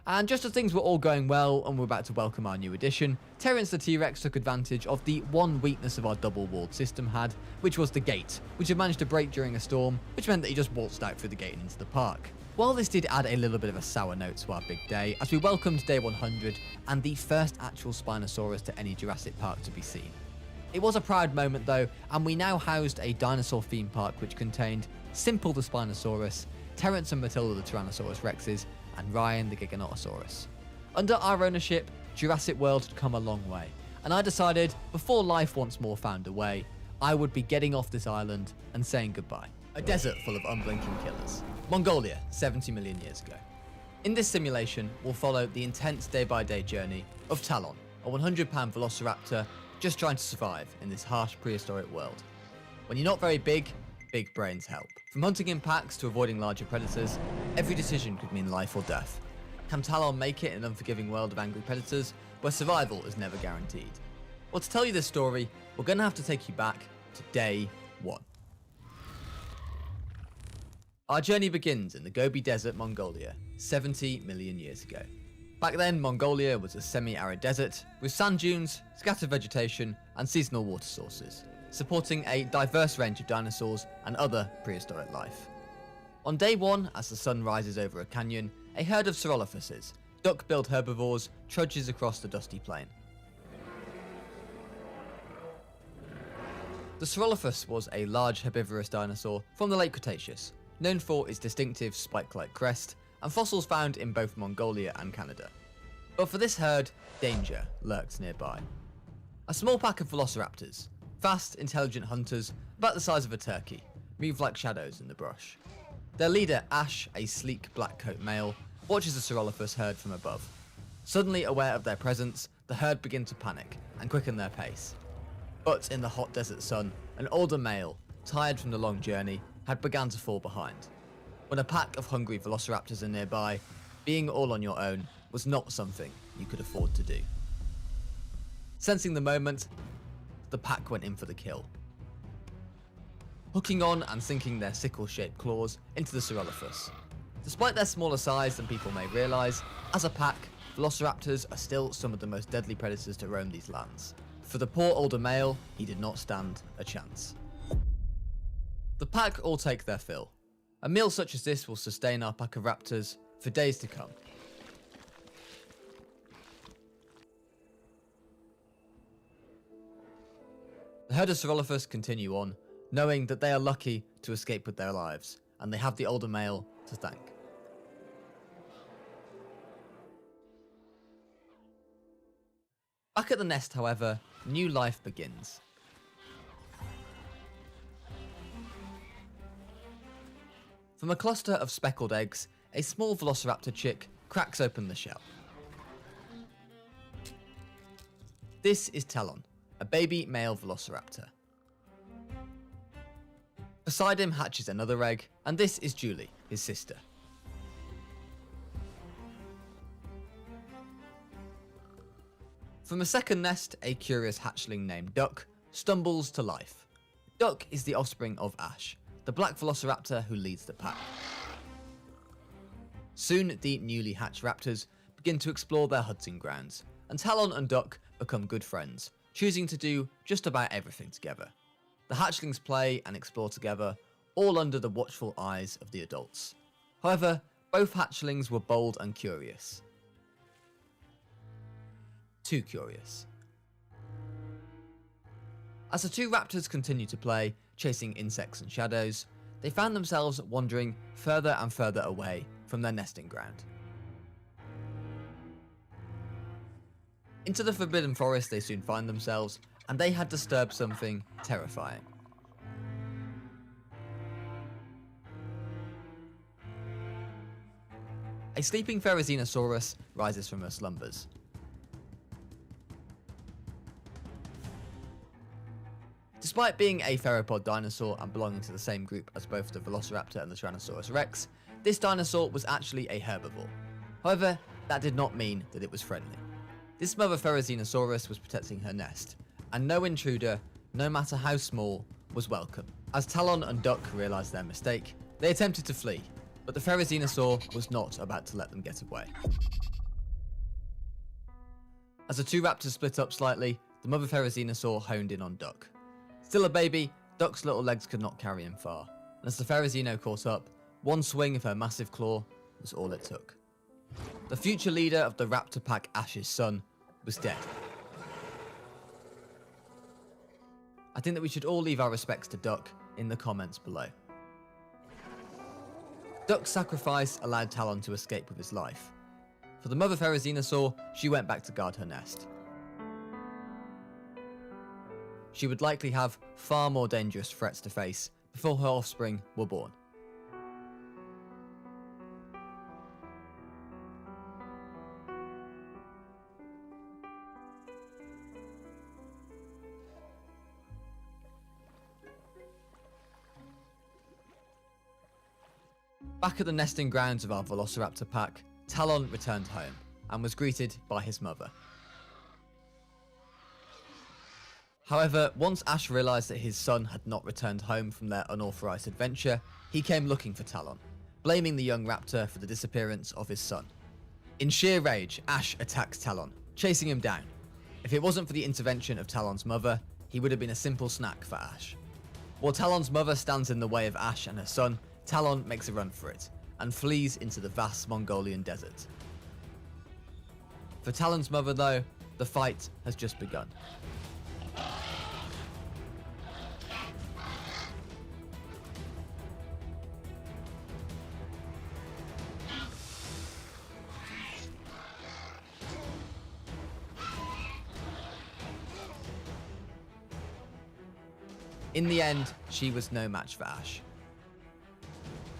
Speaker 1: And just as things were all going well and we're about to welcome our new addition, Terrence the T-Rex took advantage of the one weakness of our double-walled system had, which was the gate, which had managed to break during a storm, which meant that he just waltzed out through the gate and into the park. While this did add a little bit of a sour note to our big day, as we welcomed day 100 and the first actual Spinosaurus to any Jurassic Park to be seen. It was a proud moment though, and we now housed a dinosaur theme park which contained Simple the Spinosaurus, Terrence and Matilda the Tyrannosaurus Rexes, and Ryan the Giganotosaurus. Under our ownership, Jurassic World had come a long way, and I decided, before life once more found a way, I would be getting off this island and saying goodbye. A desert full of unblinking killers. Mongolia, 70 million years ago. In this simulation, we'll follow the intense day-by-day journey of Talon, a 100-pound velociraptor just trying to survive in this harsh prehistoric world. When you're not very big, big brains help. From hunting in packs to avoiding larger predators, every decision could mean life or death. Can Talon make it in an unforgiving world of angry predators where survival is never guaranteed? Well, to tell you this story, we're going to have to take you back to day 1. Our journey begins in the Gobi Desert, Mongolia, 70 million years ago. Back then, Mongolia was a semi-arid desert with sand dunes, scattered vegetation, and seasonal water sources, supporting a diverse range of dinosaurs and other prehistoric life. On day 1, as the sun rises over a canyon, a herd of Cerolophuses, duck-billed herbivores, trudges across the dusty plain. The Cerolophus was a large herbivorous dinosaur from the late Cretaceous, known for its distinctive spike-like crest, and fossils found in both Mongolia and Canada. But for this herd, danger lurked nearby. A small pack of velociraptors, fast, intelligent hunters, about the size of a turkey, move like shadows in the brush. Their leader, Ash, a sleek black-coat male, watches the Cerolophus herd from above. Suddenly aware of their presence, the herd begin to panic and quicken their pace. But in the hot desert sun, an older male, tired from the long journey, had begun to fall behind. When a pack of hungry velociraptors are nearby, being all on your own was not something you could afford to do. Sensing the moment, the pack went in for the kill, hooking on and sinking their sickle-shaped claws into the Cerolophus. Despite their smaller size than people may realise, as a pack, velociraptors are still some of the most deadly predators to roam these lands. For the poor older male, he did not stand a chance. The pack all take their fill. A meal such as this will sustain our pack of raptors for days to come. The herd of Cerolophus continue on, knowing that they are lucky to escape with their lives, and they have the older male to thank. Back at the nest, however, new life begins. From a cluster of speckled eggs, a small velociraptor chick cracks open the shell. This is Talon, a baby male velociraptor. Beside him hatches another egg, and this is Julie, his sister. From a second nest, a curious hatchling named Duck stumbles to life. Duck is the offspring of Ash, the black velociraptor who leads the pack. Soon, the newly hatched raptors begin to explore their hunting grounds, and Talon and Duck become good friends, choosing to do just about everything together. The hatchlings play and explore together, all under the watchful eyes of the adults. However, both hatchlings were bold and curious. Too curious. As the two raptors continued to play, chasing insects and shadows, they found themselves wandering further and further away from their nesting ground. Into the forbidden forest they soon find themselves, and they had disturbed something terrifying. A sleeping Tyrannosaurus rises from her slumbers. Despite being a theropod dinosaur and belonging to the same group as both the Velociraptor and the Tyrannosaurus rex, this dinosaur was actually a herbivore. However, that did not mean that it was friendly. This mother Tyrannosaurus was protecting her nest, and no intruder, no matter how small, was welcome. As Talon and Duck realised their mistake, they attempted to flee, but the Tyrannosaur was not about to let them get away. As the two raptors split up slightly, the mother Tyrannosaur honed in on Duck. Still a baby, Duck's little legs could not carry him far, and as the Tyrannosaur caught up, one swing of her massive claw was all it took. The future leader of the raptor pack, Ash's son, was dead. I think that we should all leave our respects to Duck in the comments below. Duck's sacrifice allowed Talon to escape with his life. For the mother Tyrannosaur, she went back to guard her nest. She would likely have far more dangerous threats to face before her offspring were born. Back at the nesting grounds of our Velociraptor pack, Talon returned home and was greeted by his mother. However, once Ash realised that his son had not returned home from their unauthorised adventure, he came looking for Talon, blaming the young raptor for the disappearance of his son. In sheer rage, Ash attacks Talon, chasing him down. If it wasn't for the intervention of Talon's mother, he would have been a simple snack for Ash. While Talon's mother stands in the way of Ash and her son, Talon makes a run for it, and flees into the vast Mongolian desert. For Talon's mother though, the fight has just begun. In the end, she was no match for Ash,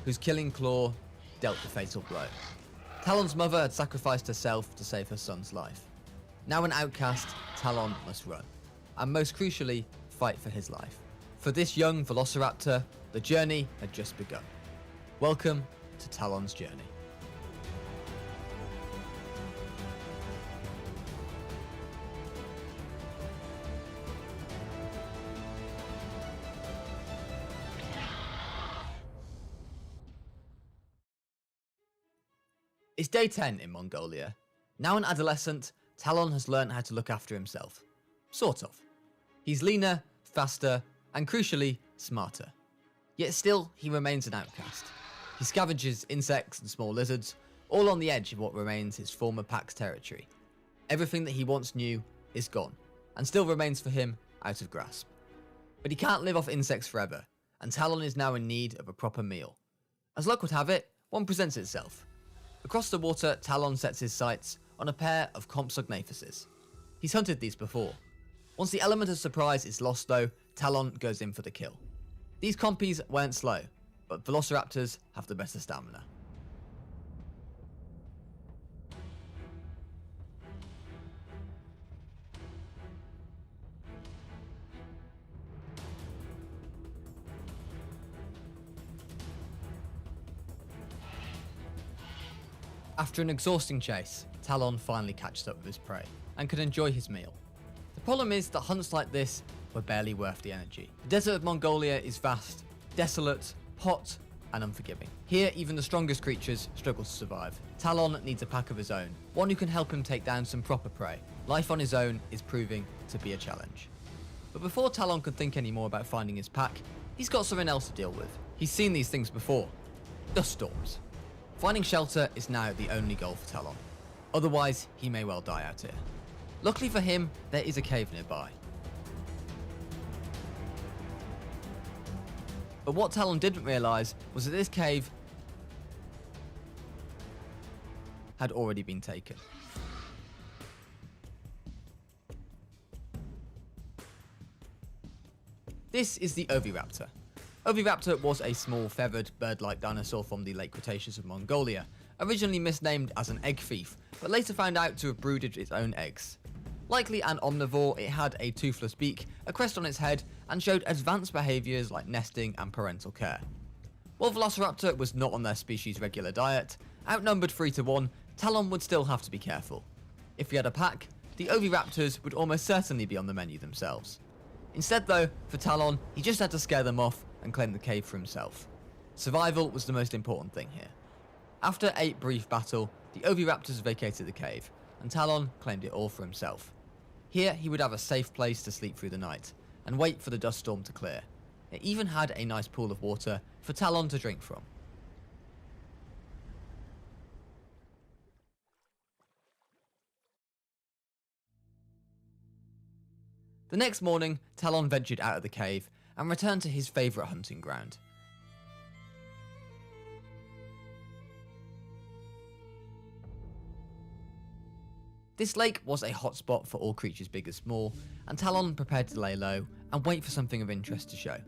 Speaker 1: whose killing claw dealt the fatal blow. Talon's mother had sacrificed herself to save her son's life. Now an outcast, Talon must run, and most crucially, fight for his life. For this young Velociraptor, the journey had just begun. Welcome to Talon's journey. It's day 10 in Mongolia. Now an adolescent, Talon has learned how to look after himself. Sort of. He's leaner, faster, and crucially, smarter. Yet still, he remains an outcast. He scavenges insects and small lizards, all on the edge of what remains his former pack's territory. Everything that he once knew is gone, and still remains for him out of grasp. But he can't live off insects forever, and Talon is now in need of a proper meal. As luck would have it, one presents itself. Across the water, Talon sets his sights on a pair of Compsognathuses. He's hunted these before. Once the element of surprise is lost though, Talon goes in for the kill. These compies weren't slow, but Velociraptors have the better stamina. After an exhausting chase, Talon finally catches up with his prey and could enjoy his meal. The problem is that hunts like this were barely worth the energy. The desert of Mongolia is vast, desolate, hot, and unforgiving. Here, even the strongest creatures struggle to survive. Talon needs a pack of his own, one who can help him take down some proper prey. Life on his own is proving to be a challenge. But before Talon could think any more about finding his pack, he's got something else to deal with. He's seen these things before. Dust storms. Finding shelter is now the only goal for Talon. Otherwise, he may well die out here. Luckily for him, there is a cave nearby. But what Talon didn't realise was that this cave had already been taken. This is the Oviraptor. Oviraptor was a small feathered bird-like dinosaur from the late Cretaceous of Mongolia, originally misnamed as an egg thief, but later found out to have brooded its own eggs. Likely an omnivore, it had a toothless beak, a crest on its head, and showed advanced behaviours like nesting and parental care. While Velociraptor was not on their species' regular diet, outnumbered 3 to 1, Talon would still have to be careful. If he had a pack, the Oviraptors would almost certainly be on the menu themselves. Instead though, for Talon, he just had to scare them off and claim the cave for himself. Survival was the most important thing here. After a brief battle, the Oviraptors vacated the cave, and Talon claimed it all for himself. Here he would have a safe place to sleep through the night, and wait for the dust storm to clear. It even had a nice pool of water for Talon to drink from. The next morning, Talon ventured out of the cave and returned to his favourite hunting ground. This lake was a hotspot for all creatures big and small, and Talon prepared to lay low and wait for something of interest to show.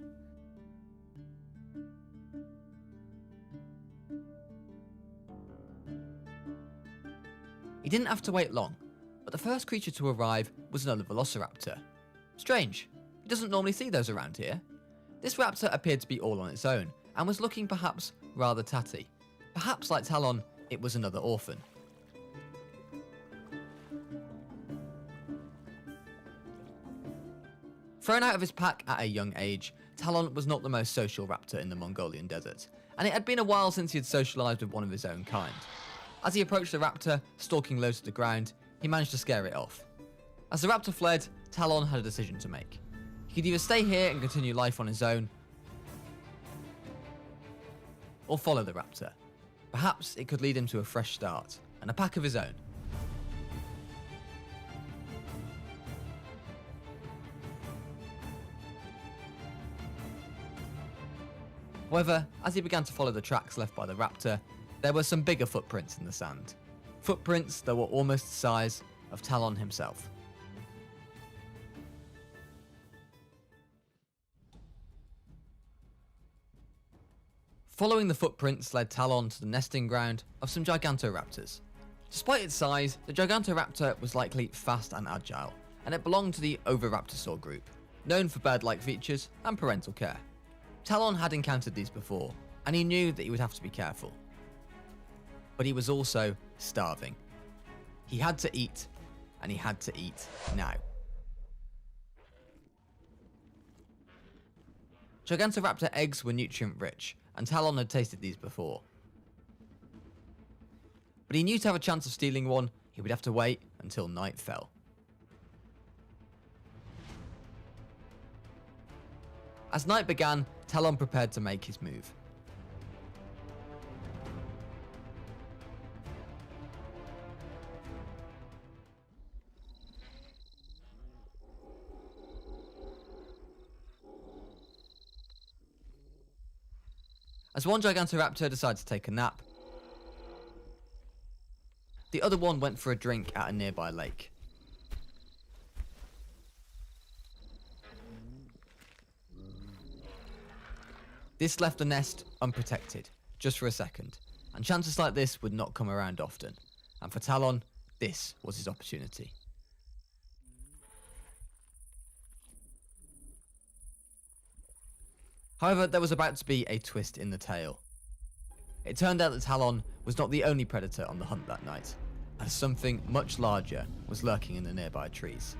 Speaker 1: He didn't have to wait long, but the first creature to arrive was another Velociraptor. Strange, he doesn't normally see those around here. This raptor appeared to be all on its own, and was looking perhaps rather tatty. Perhaps like Talon, it was another orphan. Thrown out of his pack at a young age, Talon was not the most social raptor in the Mongolian desert, and it had been a while since he had socialised with one of his own kind. As he approached the raptor, stalking low to the ground, he managed to scare it off. As the raptor fled, Talon had a decision to make. He could either stay here and continue life on his own, or follow the raptor. Perhaps it could lead him to a fresh start, and a pack of his own. However, as he began to follow the tracks left by the raptor, there were some bigger footprints in the sand. Footprints that were almost the size of Talon himself. Following the footprints led Talon to the nesting ground of some Gigantoraptors. Despite its size, the Gigantoraptor was likely fast and agile, and it belonged to the Oviraptorosaur group, known for bird-like features and parental care. Talon had encountered these before, and he knew that he would have to be careful. But he was also starving. He had to eat, and he had to eat now. Gigantoraptor eggs were nutrient-rich, and Talon had tasted these before. But he knew to have a chance of stealing one, he would have to wait until night fell. As night began, Talon prepared to make his move. As one Gigantoraptor decided to take a nap, the other one went for a drink at a nearby lake. This left the nest unprotected, just for a second, and chances like this would not come around often, and for Talon, this was his opportunity. However, there was about to be a twist in the tale. it turned out that Talon was not the only predator on the hunt that night, as something much larger was lurking in the nearby trees.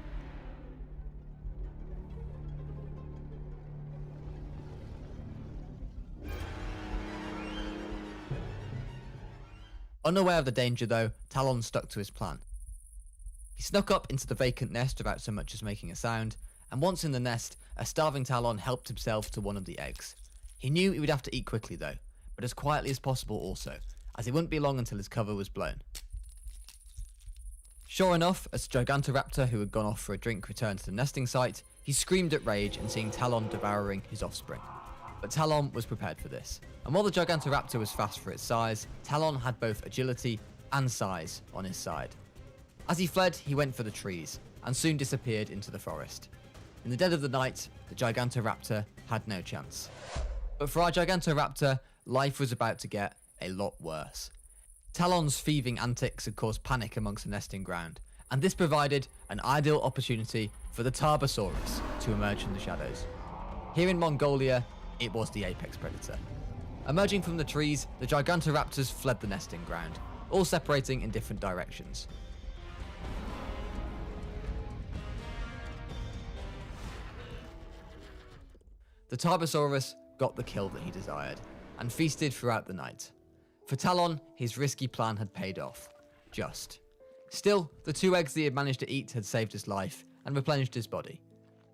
Speaker 1: Unaware of the danger though, Talon stuck to his plan. He snuck up into the vacant nest without so much as making a sound, and once in the nest, a starving Talon helped himself to one of the eggs. He knew he would have to eat quickly though, but as quietly as possible also, as it wouldn't be long until his cover was blown. Sure enough, as the Gigantoraptor who had gone off for a drink returned to the nesting site, he screamed at rage in seeing Talon devouring his offspring. But Talon was prepared for this, and while the Gigantoraptor was fast for its size, Talon had both agility and size on his side. As he fled, he went for the trees, and soon disappeared into the forest. In the dead of the night, the Gigantoraptor had no chance. But for our Gigantoraptor, life was about to get a lot worse. Talon's thieving antics had caused panic amongst the nesting ground, and this provided an ideal opportunity for the Tarbosaurus to emerge from the shadows. Here in Mongolia, it was the apex predator. Emerging from the trees, the Gigantoraptors fled the nesting ground, all separating in different directions. The Tarbosaurus got the kill that he desired, and feasted throughout the night. For Talon, his risky plan had paid off. Just. Still, the 2 eggs that he had managed to eat had saved his life and replenished his body.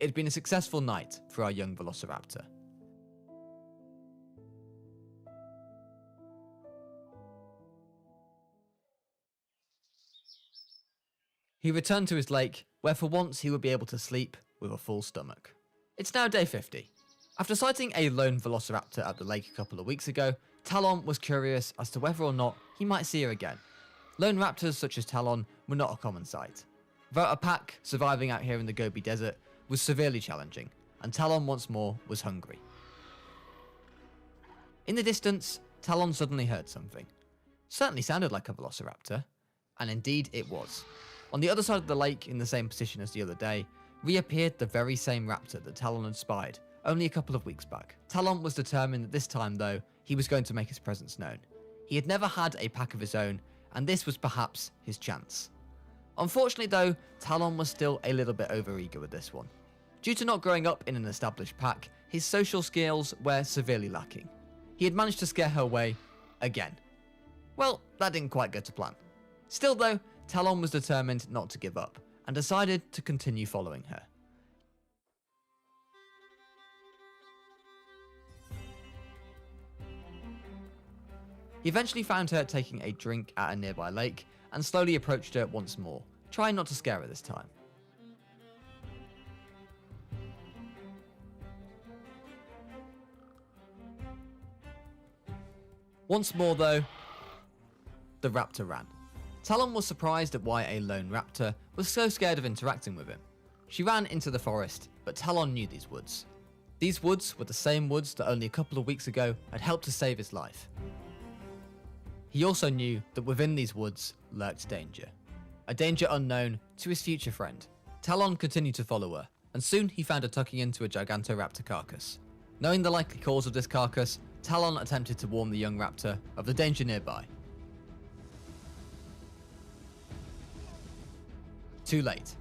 Speaker 1: It had been a successful night for our young Velociraptor. He returned to his lake, where for once he would be able to sleep with a full stomach. It's now day 50. After sighting a lone Velociraptor at the lake a couple of weeks ago, Talon was curious as to whether or not he might see her again. Lone raptors such as Talon were not a common sight. Without a pack, surviving out here in the Gobi Desert was severely challenging, and Talon once more was hungry. In the distance, Talon suddenly heard something. Certainly sounded like a Velociraptor, and indeed it was. On the other side of the lake, in the same position as the other day, reappeared the very same raptor that Talon had spied only a couple of weeks back. Talon was determined that this time though, he was going to make his presence known. He had never had a pack of his own, and this was perhaps his chance. Unfortunately though, Talon was still a little bit overeager with this one. Due to not growing up in an established pack, his social skills were severely lacking. He had managed to scare her away again. Well, that didn't quite go to plan. Still though, Talon was determined not to give up, and decided to continue following her. He eventually found her taking a drink at a nearby lake, and slowly approached her once more, trying not to scare her this time. Once more though, the raptor ran. Talon was surprised at why a lone raptor was so scared of interacting with him. She ran into the forest, but Talon knew these woods. These woods were the same woods that only a couple of weeks ago had helped to save his life. He also knew that within these woods lurked danger. A danger unknown to his future friend. Talon continued to follow her, and soon he found her tucking into a Gigantoraptor carcass. Knowing the likely cause of this carcass, Talon attempted to warn the young raptor of the danger nearby. Too late.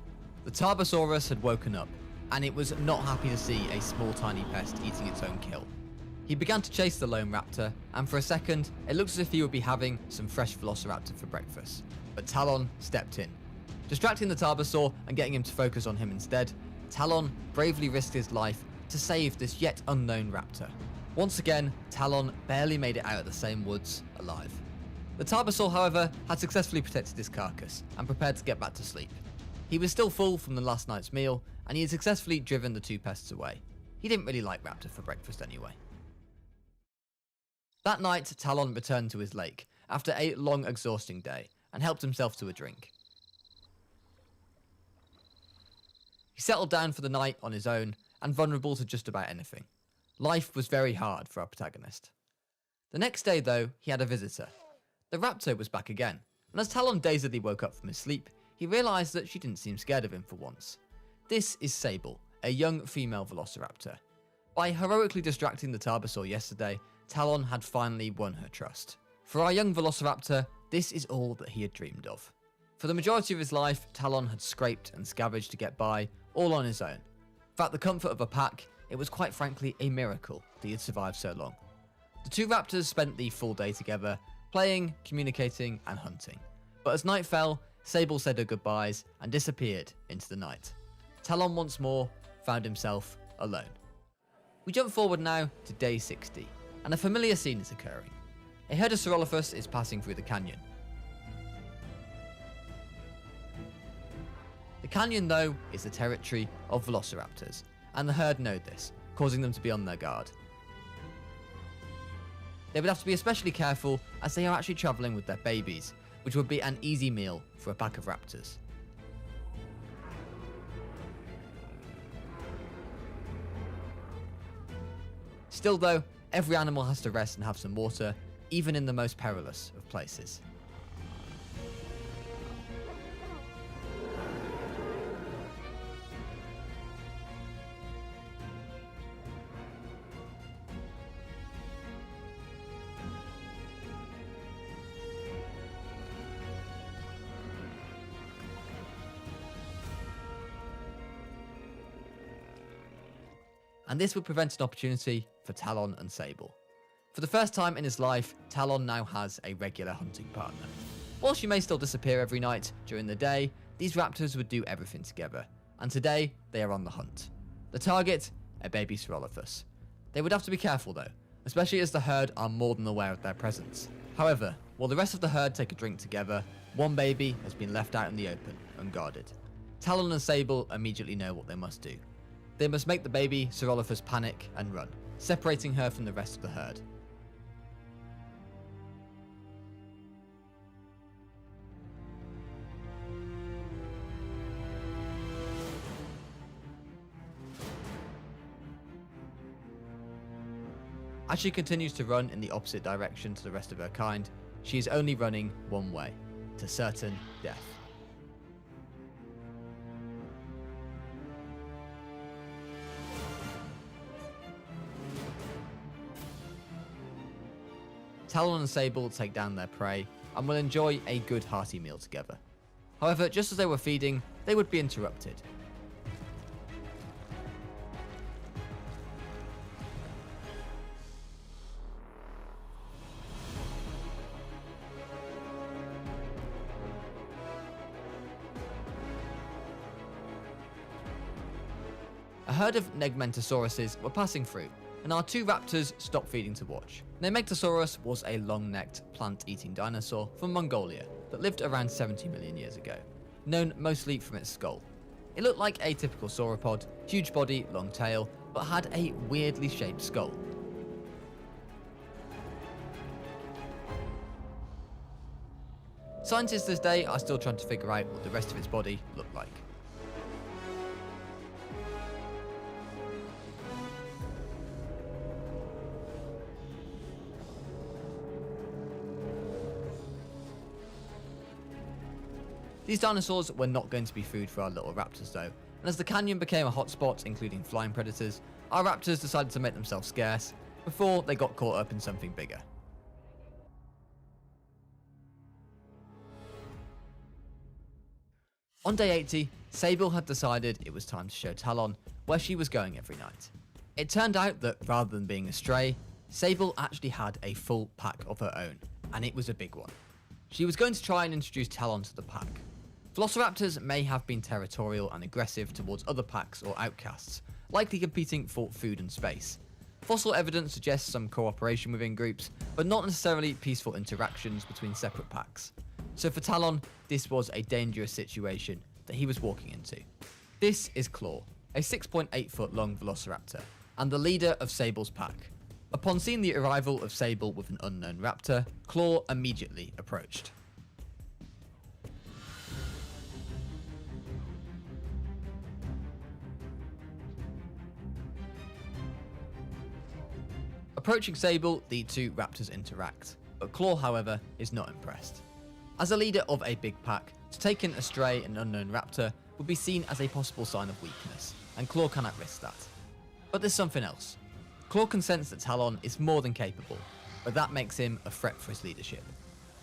Speaker 1: The Tarbosaurus had woken up, and it was not happy to see a small tiny pest eating its own kill. He began to chase the lone raptor, and for a second, it looked as if he would be having some fresh Velociraptor for breakfast. But Talon stepped in. Distracting the Tarbosaur and getting him to focus on him instead, Talon bravely risked his life to save this yet unknown raptor. Once again, Talon barely made it out of the same woods alive. The Tarbosaur, however, had successfully protected his carcass and prepared to get back to sleep. He was still full from the last night's meal, and he had successfully driven the 2 pests away. He didn't really like raptor for breakfast anyway. That night, Talon returned to his lake after a long, exhausting day and helped himself to a drink. He settled down for the night on his own and vulnerable to just about anything. Life was very hard for our protagonist. The next day, though, he had a visitor. The raptor was back again, and as Talon dazedly woke up from his sleep, he realised that she didn't seem scared of him for once. This is Sable, a young female Velociraptor. By heroically distracting the Tarbosaur yesterday, Talon had finally won her trust. For our young Velociraptor, this is all that he had dreamed of. For the majority of his life, Talon had scraped and scavenged to get by, all on his own. Without the comfort of a pack, it was quite frankly a miracle that he had survived so long. The two raptors spent the full day together, playing, communicating, and hunting. But as night fell, Sable said her goodbyes and disappeared into the night. Talon once more found himself alone. We jump forward now to day 60, and a familiar scene is occurring. A herd of Ceratosaurus is passing through the canyon. The canyon, though, is the territory of Velociraptors, and the herd know this, causing them to be on their guard. They would have to be especially careful as they are actually travelling with their babies, which would be an easy meal for a pack of raptors. Still though, every animal has to rest and have some water, even in the most perilous of places. And this would prevent an opportunity for Talon and Sable. For the first time in his life, Talon now has a regular hunting partner. While she may still disappear every night during the day, these raptors would do everything together, and today they are on the hunt. The target, a baby Ceratosaurus. They would have to be careful though, especially as the herd are more than aware of their presence. However, while the rest of the herd take a drink together, one baby has been left out in the open, unguarded. Talon and Sable immediately know what they must do. They must make the baby Ceratosaurus panic and run, separating her from the rest of the herd. As she continues to run in the opposite direction to the rest of her kind, she is only running one way, to certain death. Talon and Sable take down their prey and will enjoy a good hearty meal together. However, just as they were feeding, they would be interrupted. A herd of Negmentosauruses were passing through, and our two raptors stopped feeding to watch. Negmentosaurus was a long-necked, plant-eating dinosaur from Mongolia that lived around 70 million years ago, known mostly from its skull. It looked like a typical sauropod, huge body, long tail, but had a weirdly shaped skull. Scientists this day are still trying to figure out what the rest of its body looked like. These dinosaurs were not going to be food for our little raptors though, and as the canyon became a hotspot including flying predators, our raptors decided to make themselves scarce before they got caught up in something bigger. On day 80, Sable had decided it was time to show Talon where she was going every night. It turned out that rather than being a stray, Sable actually had a full pack of her own, and it was a big one. She was going to try and introduce Talon to the pack. Velociraptors may have been territorial and aggressive towards other packs or outcasts, likely competing for food and space. Fossil evidence suggests some cooperation within groups, but not necessarily peaceful interactions between separate packs. So for Talon, this was a dangerous situation that he was walking into. This is Claw, a 6.8 foot long velociraptor, and the leader of Sable's pack. Upon seeing the arrival of Sable with an unknown raptor, Claw immediately approached. Approaching Sable, the two raptors interact, but Claw, however, is not impressed. As a leader of a big pack, to take in a stray and unknown raptor would be seen as a possible sign of weakness, and Claw cannot risk that. But there's something else. Claw can sense that Talon is more than capable, but that makes him a threat for his leadership.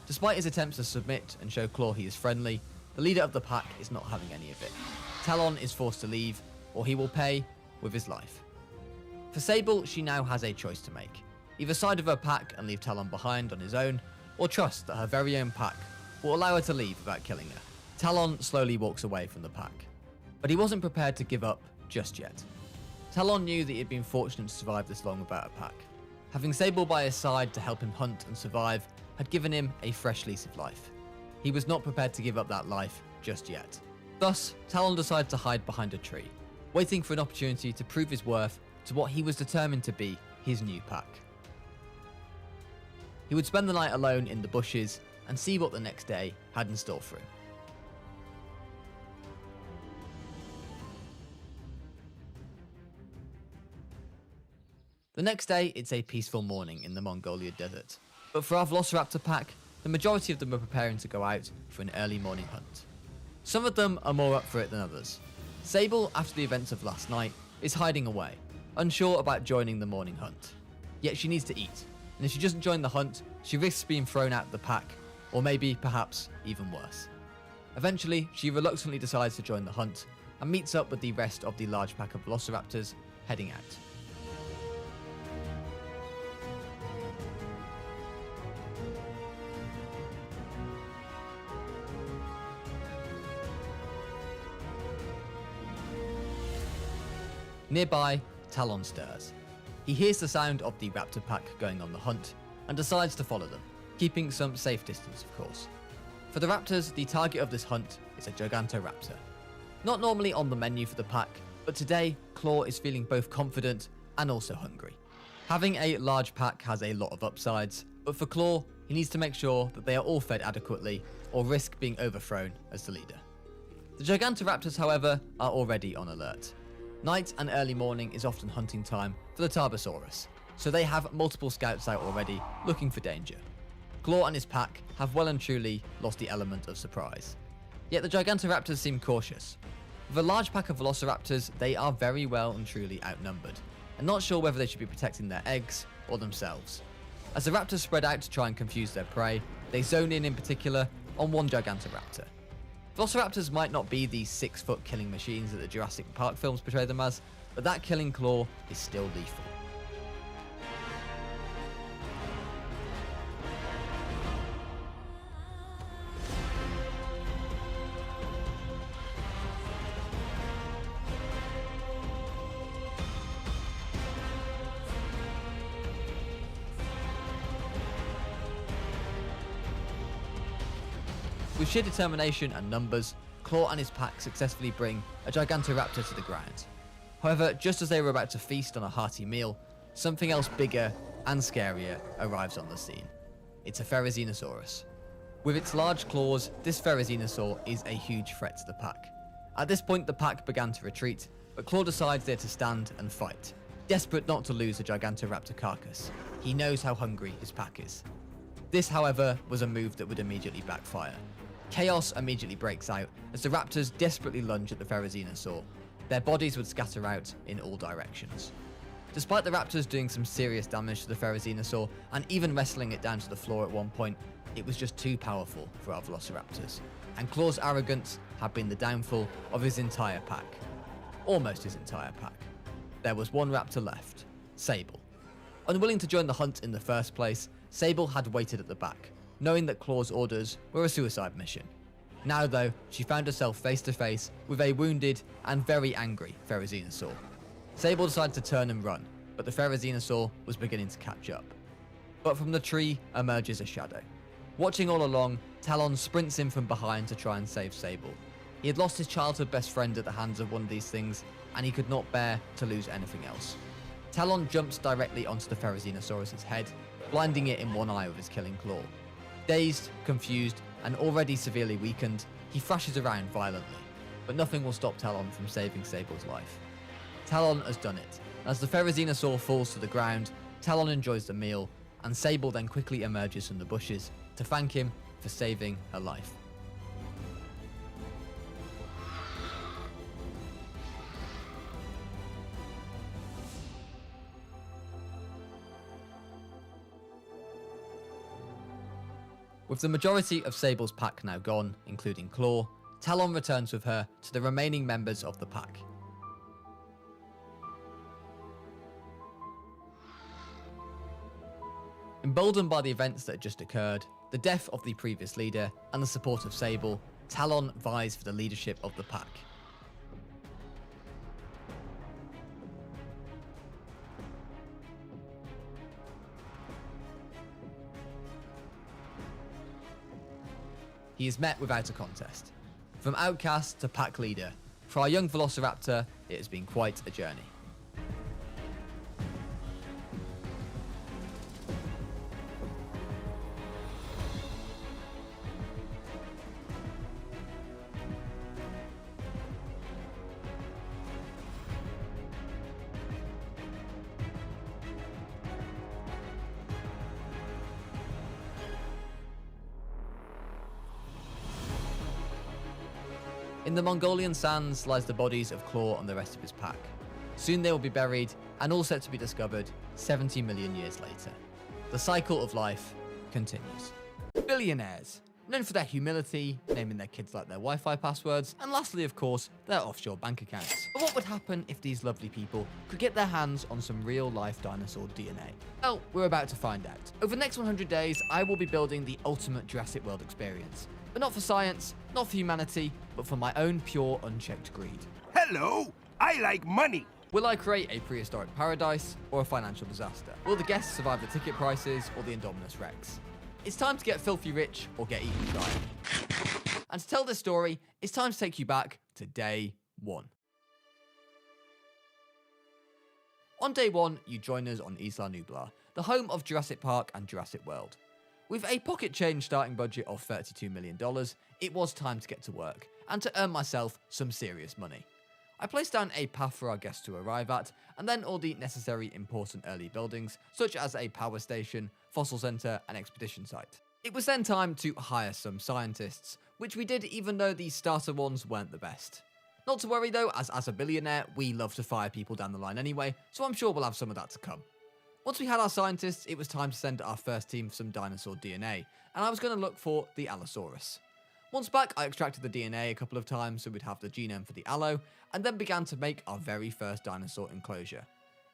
Speaker 1: Despite his attempts to submit and show Claw he is friendly, the leader of the pack is not having any of it. Talon is forced to leave, or he will pay with his life. For Sable, she now has a choice to make. Either side of her pack and leave Talon behind on his own, or trust that her very own pack will allow her to leave without killing her. Talon slowly walks away from the pack, but he wasn't prepared to give up just yet. Talon knew that he had been fortunate to survive this long without a pack. Having Sable by his side to help him hunt and survive had given him a fresh lease of life. He was not prepared to give up that life just yet. Thus, Talon decided to hide behind a tree, waiting for an opportunity to prove his worth to what he was determined to be his new pack. He would spend the night alone in the bushes and see what the next day had in store for him. The next day, it's a peaceful morning in the Mongolia desert. But for our Velociraptor pack, the majority of them are preparing to go out for an early morning hunt. Some of them are more up for it than others. Sable, after the events of last night, is hiding away, unsure about joining the morning hunt. Yet she needs to eat, and if she doesn't join the hunt, she risks being thrown out of the pack, or maybe, perhaps, even worse. Eventually, she reluctantly decides to join the hunt, and meets up with the rest of the large pack of Velociraptors heading out. Nearby, Talon stirs. He hears the sound of the raptor pack going on the hunt and decides to follow them, keeping some safe distance of course. For the raptors, the target of this hunt is a Gigantoraptor. Not normally on the menu for the pack, but today Claw is feeling both confident and also hungry. Having a large pack has a lot of upsides, but for Claw, he needs to make sure that they are all fed adequately or risk being overthrown as the leader. The Gigantoraptors, however, are already on alert. Night and early morning is often hunting time for the Tarbosaurus, so they have multiple scouts out already looking for danger. Claw and his pack have well and truly lost the element of surprise. Yet the Gigantoraptors seem cautious. With a large pack of Velociraptors, they are very well and truly outnumbered, and not sure whether they should be protecting their eggs or themselves. As the raptors spread out to try and confuse their prey, they zone in particular on one Gigantoraptor. Velociraptors might not be the 6-foot killing machines that the Jurassic Park films portray them as, but that killing claw is still lethal. With sheer determination and numbers, Claw and his pack successfully bring a Gigantoraptor to the ground. However, just as they were about to feast on a hearty meal, something else bigger and scarier arrives on the scene. It's a Therizinosaurus. With its large claws, this Therizinosaur is a huge threat to the pack. At this point, the pack began to retreat, but Claw decides they're to stand and fight, desperate not to lose the Gigantoraptor carcass. He knows how hungry his pack is. This, however, was a move that would immediately backfire. Chaos immediately breaks out as the raptors desperately lunge at the Therizinosaur. Their bodies would scatter out in all directions. Despite the raptors doing some serious damage to the Therizinosaur and even wrestling it down to the floor at one point, it was just too powerful for our Velociraptors, and Claw's arrogance had been the downfall of his entire pack. Almost his entire pack. There was one raptor left, Sable. Unwilling to join the hunt in the first place, Sable had waited at the back, knowing that Claw's orders were a suicide mission. Now though, she found herself face to face with a wounded and very angry Therizinosaur. Sable decided to turn and run, but the Therizinosaur was beginning to catch up. But from the tree emerges a shadow. Watching all along, Talon sprints in from behind to try and save Sable. He had lost his childhood best friend at the hands of one of these things, and he could not bear to lose anything else. Talon jumps directly onto the Therizinosaurus' head, blinding it in one eye with his killing claw. Dazed, confused, and already severely weakened, he thrashes around violently, but nothing will stop Talon from saving Sable's life. Talon has done it. As the Therizinosaur falls to the ground, Talon enjoys the meal, and Sable then quickly emerges from the bushes to thank him for saving her life. With the majority of Sable's pack now gone, including Claw, Talon returns with her to the remaining members of the pack. Emboldened by the events that had just occurred, the death of the previous leader, and the support of Sable, Talon vies for the leadership of the pack. He is met without a contest. From outcast to pack leader, for our young Velociraptor, it has been quite a journey. In the Mongolian sands lies the bodies of Claw and the rest of his pack. Soon they will be buried, and all set to be discovered 70 million years later. The cycle of life continues. Billionaires, known for their humility, naming their kids like their Wi-Fi passwords, and lastly, of course, their offshore bank accounts. But what would happen if these lovely people could get their hands on some real-life dinosaur DNA? Well, we're about to find out. Over the next 100 days, I will be building the ultimate Jurassic World experience. But not for science, not for humanity, but for my own pure, unchecked greed.
Speaker 5: Hello, I like money.
Speaker 1: Will I create a prehistoric paradise or a financial disaster? Will the guests survive the ticket prices or the Indominus Rex? It's time to get filthy rich or get eaten alive. And to tell this story, it's time to take you back to day one. On day one, you join us on Isla Nublar, the home of Jurassic Park and Jurassic World. With a pocket change starting budget of $32 million, it was time to get to work, and to earn myself some serious money. I placed down a path for our guests to arrive at, and then all the necessary important early buildings, such as a power station, fossil centre, and expedition site. It was then time to hire some scientists, which we did even though the starter ones weren't the best. Not to worry though, as a billionaire, we love to fire people down the line anyway, so I'm sure we'll have some of that to come. Once we had our scientists, it was time to send our first team for some dinosaur DNA, and I was going to look for the Allosaurus. Once back, I extracted the DNA a couple of times so we'd have the genome for the Allo, and then began to make our very first dinosaur enclosure.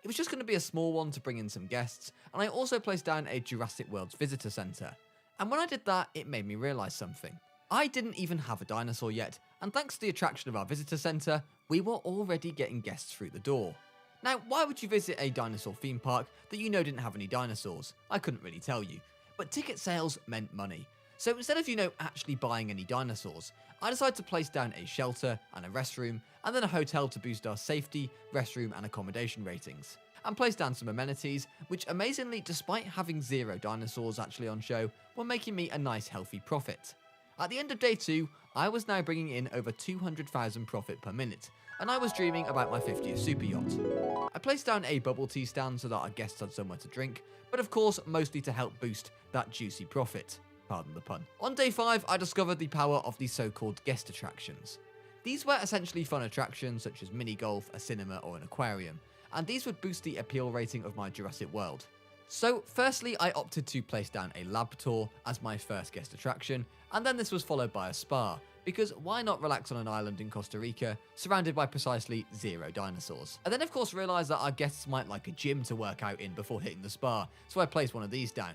Speaker 1: It was just going to be a small one to bring in some guests, and I also placed down a Jurassic World's visitor centre. And when I did that, it made me realise something. I didn't even have a dinosaur yet, and thanks to the attraction of our visitor centre, we were already getting guests through the door. Now, why would you visit a dinosaur theme park that you know didn't have any dinosaurs? I couldn't really tell you. But ticket sales meant money. So instead of, actually buying any dinosaurs, I decided to place down a shelter and a restroom, and then a hotel to boost our safety, restroom and accommodation ratings. And place down some amenities, which amazingly, despite having 0 dinosaurs actually on show, were making me a nice healthy profit. At the end of day 2, I was now bringing in over 200,000 profit per minute, and I was dreaming about my 50th super yacht. I placed down a bubble tea stand so that our guests had somewhere to drink, but of course mostly to help boost that juicy profit. Pardon the pun. On day 5, I discovered the power of the so-called guest attractions. These were essentially fun attractions such as mini golf, a cinema or an aquarium, and these would boost the appeal rating of my Jurassic World. So firstly, I opted to place down a lab tour as my first guest attraction, and then this was followed by a spa, because why not relax on an island in Costa Rica, surrounded by precisely 0 dinosaurs? I then of course realised that our guests might like a gym to work out in before hitting the spa, so I placed one of these down.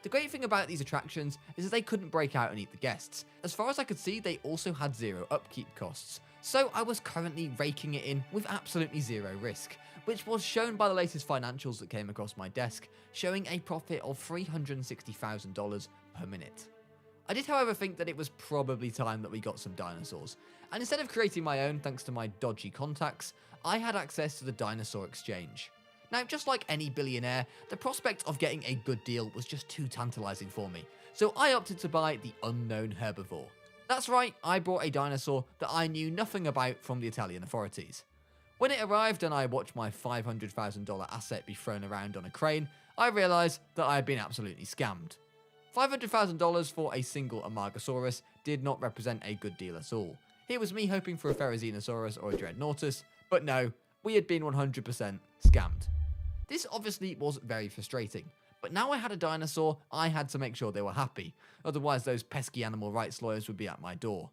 Speaker 1: The great thing about these attractions is that they couldn't break out and eat the guests. As far as I could see, they also had 0 upkeep costs, so I was currently raking it in with absolutely 0 risk, which was shown by the latest financials that came across my desk, showing a profit of $360,000 per minute. I did however think that it was probably time that we got some dinosaurs, and instead of creating my own thanks to my dodgy contacts, I had access to the dinosaur exchange. Now, just like any billionaire, the prospect of getting a good deal was just too tantalising for me, so I opted to buy the unknown herbivore. That's right, I bought a dinosaur that I knew nothing about from the Italian authorities. When it arrived and I watched my $500,000 asset be thrown around on a crane, I realised that I had been absolutely scammed. $500,000 for a single Amargasaurus did not represent a good deal at all. Here was me hoping for a Therizinosaurus or a Dreadnoughtus, but no, we had been 100% scammed. This obviously was very frustrating, But now I had a dinosaur, I had to make sure they were happy, otherwise those pesky animal rights lawyers would be at my door.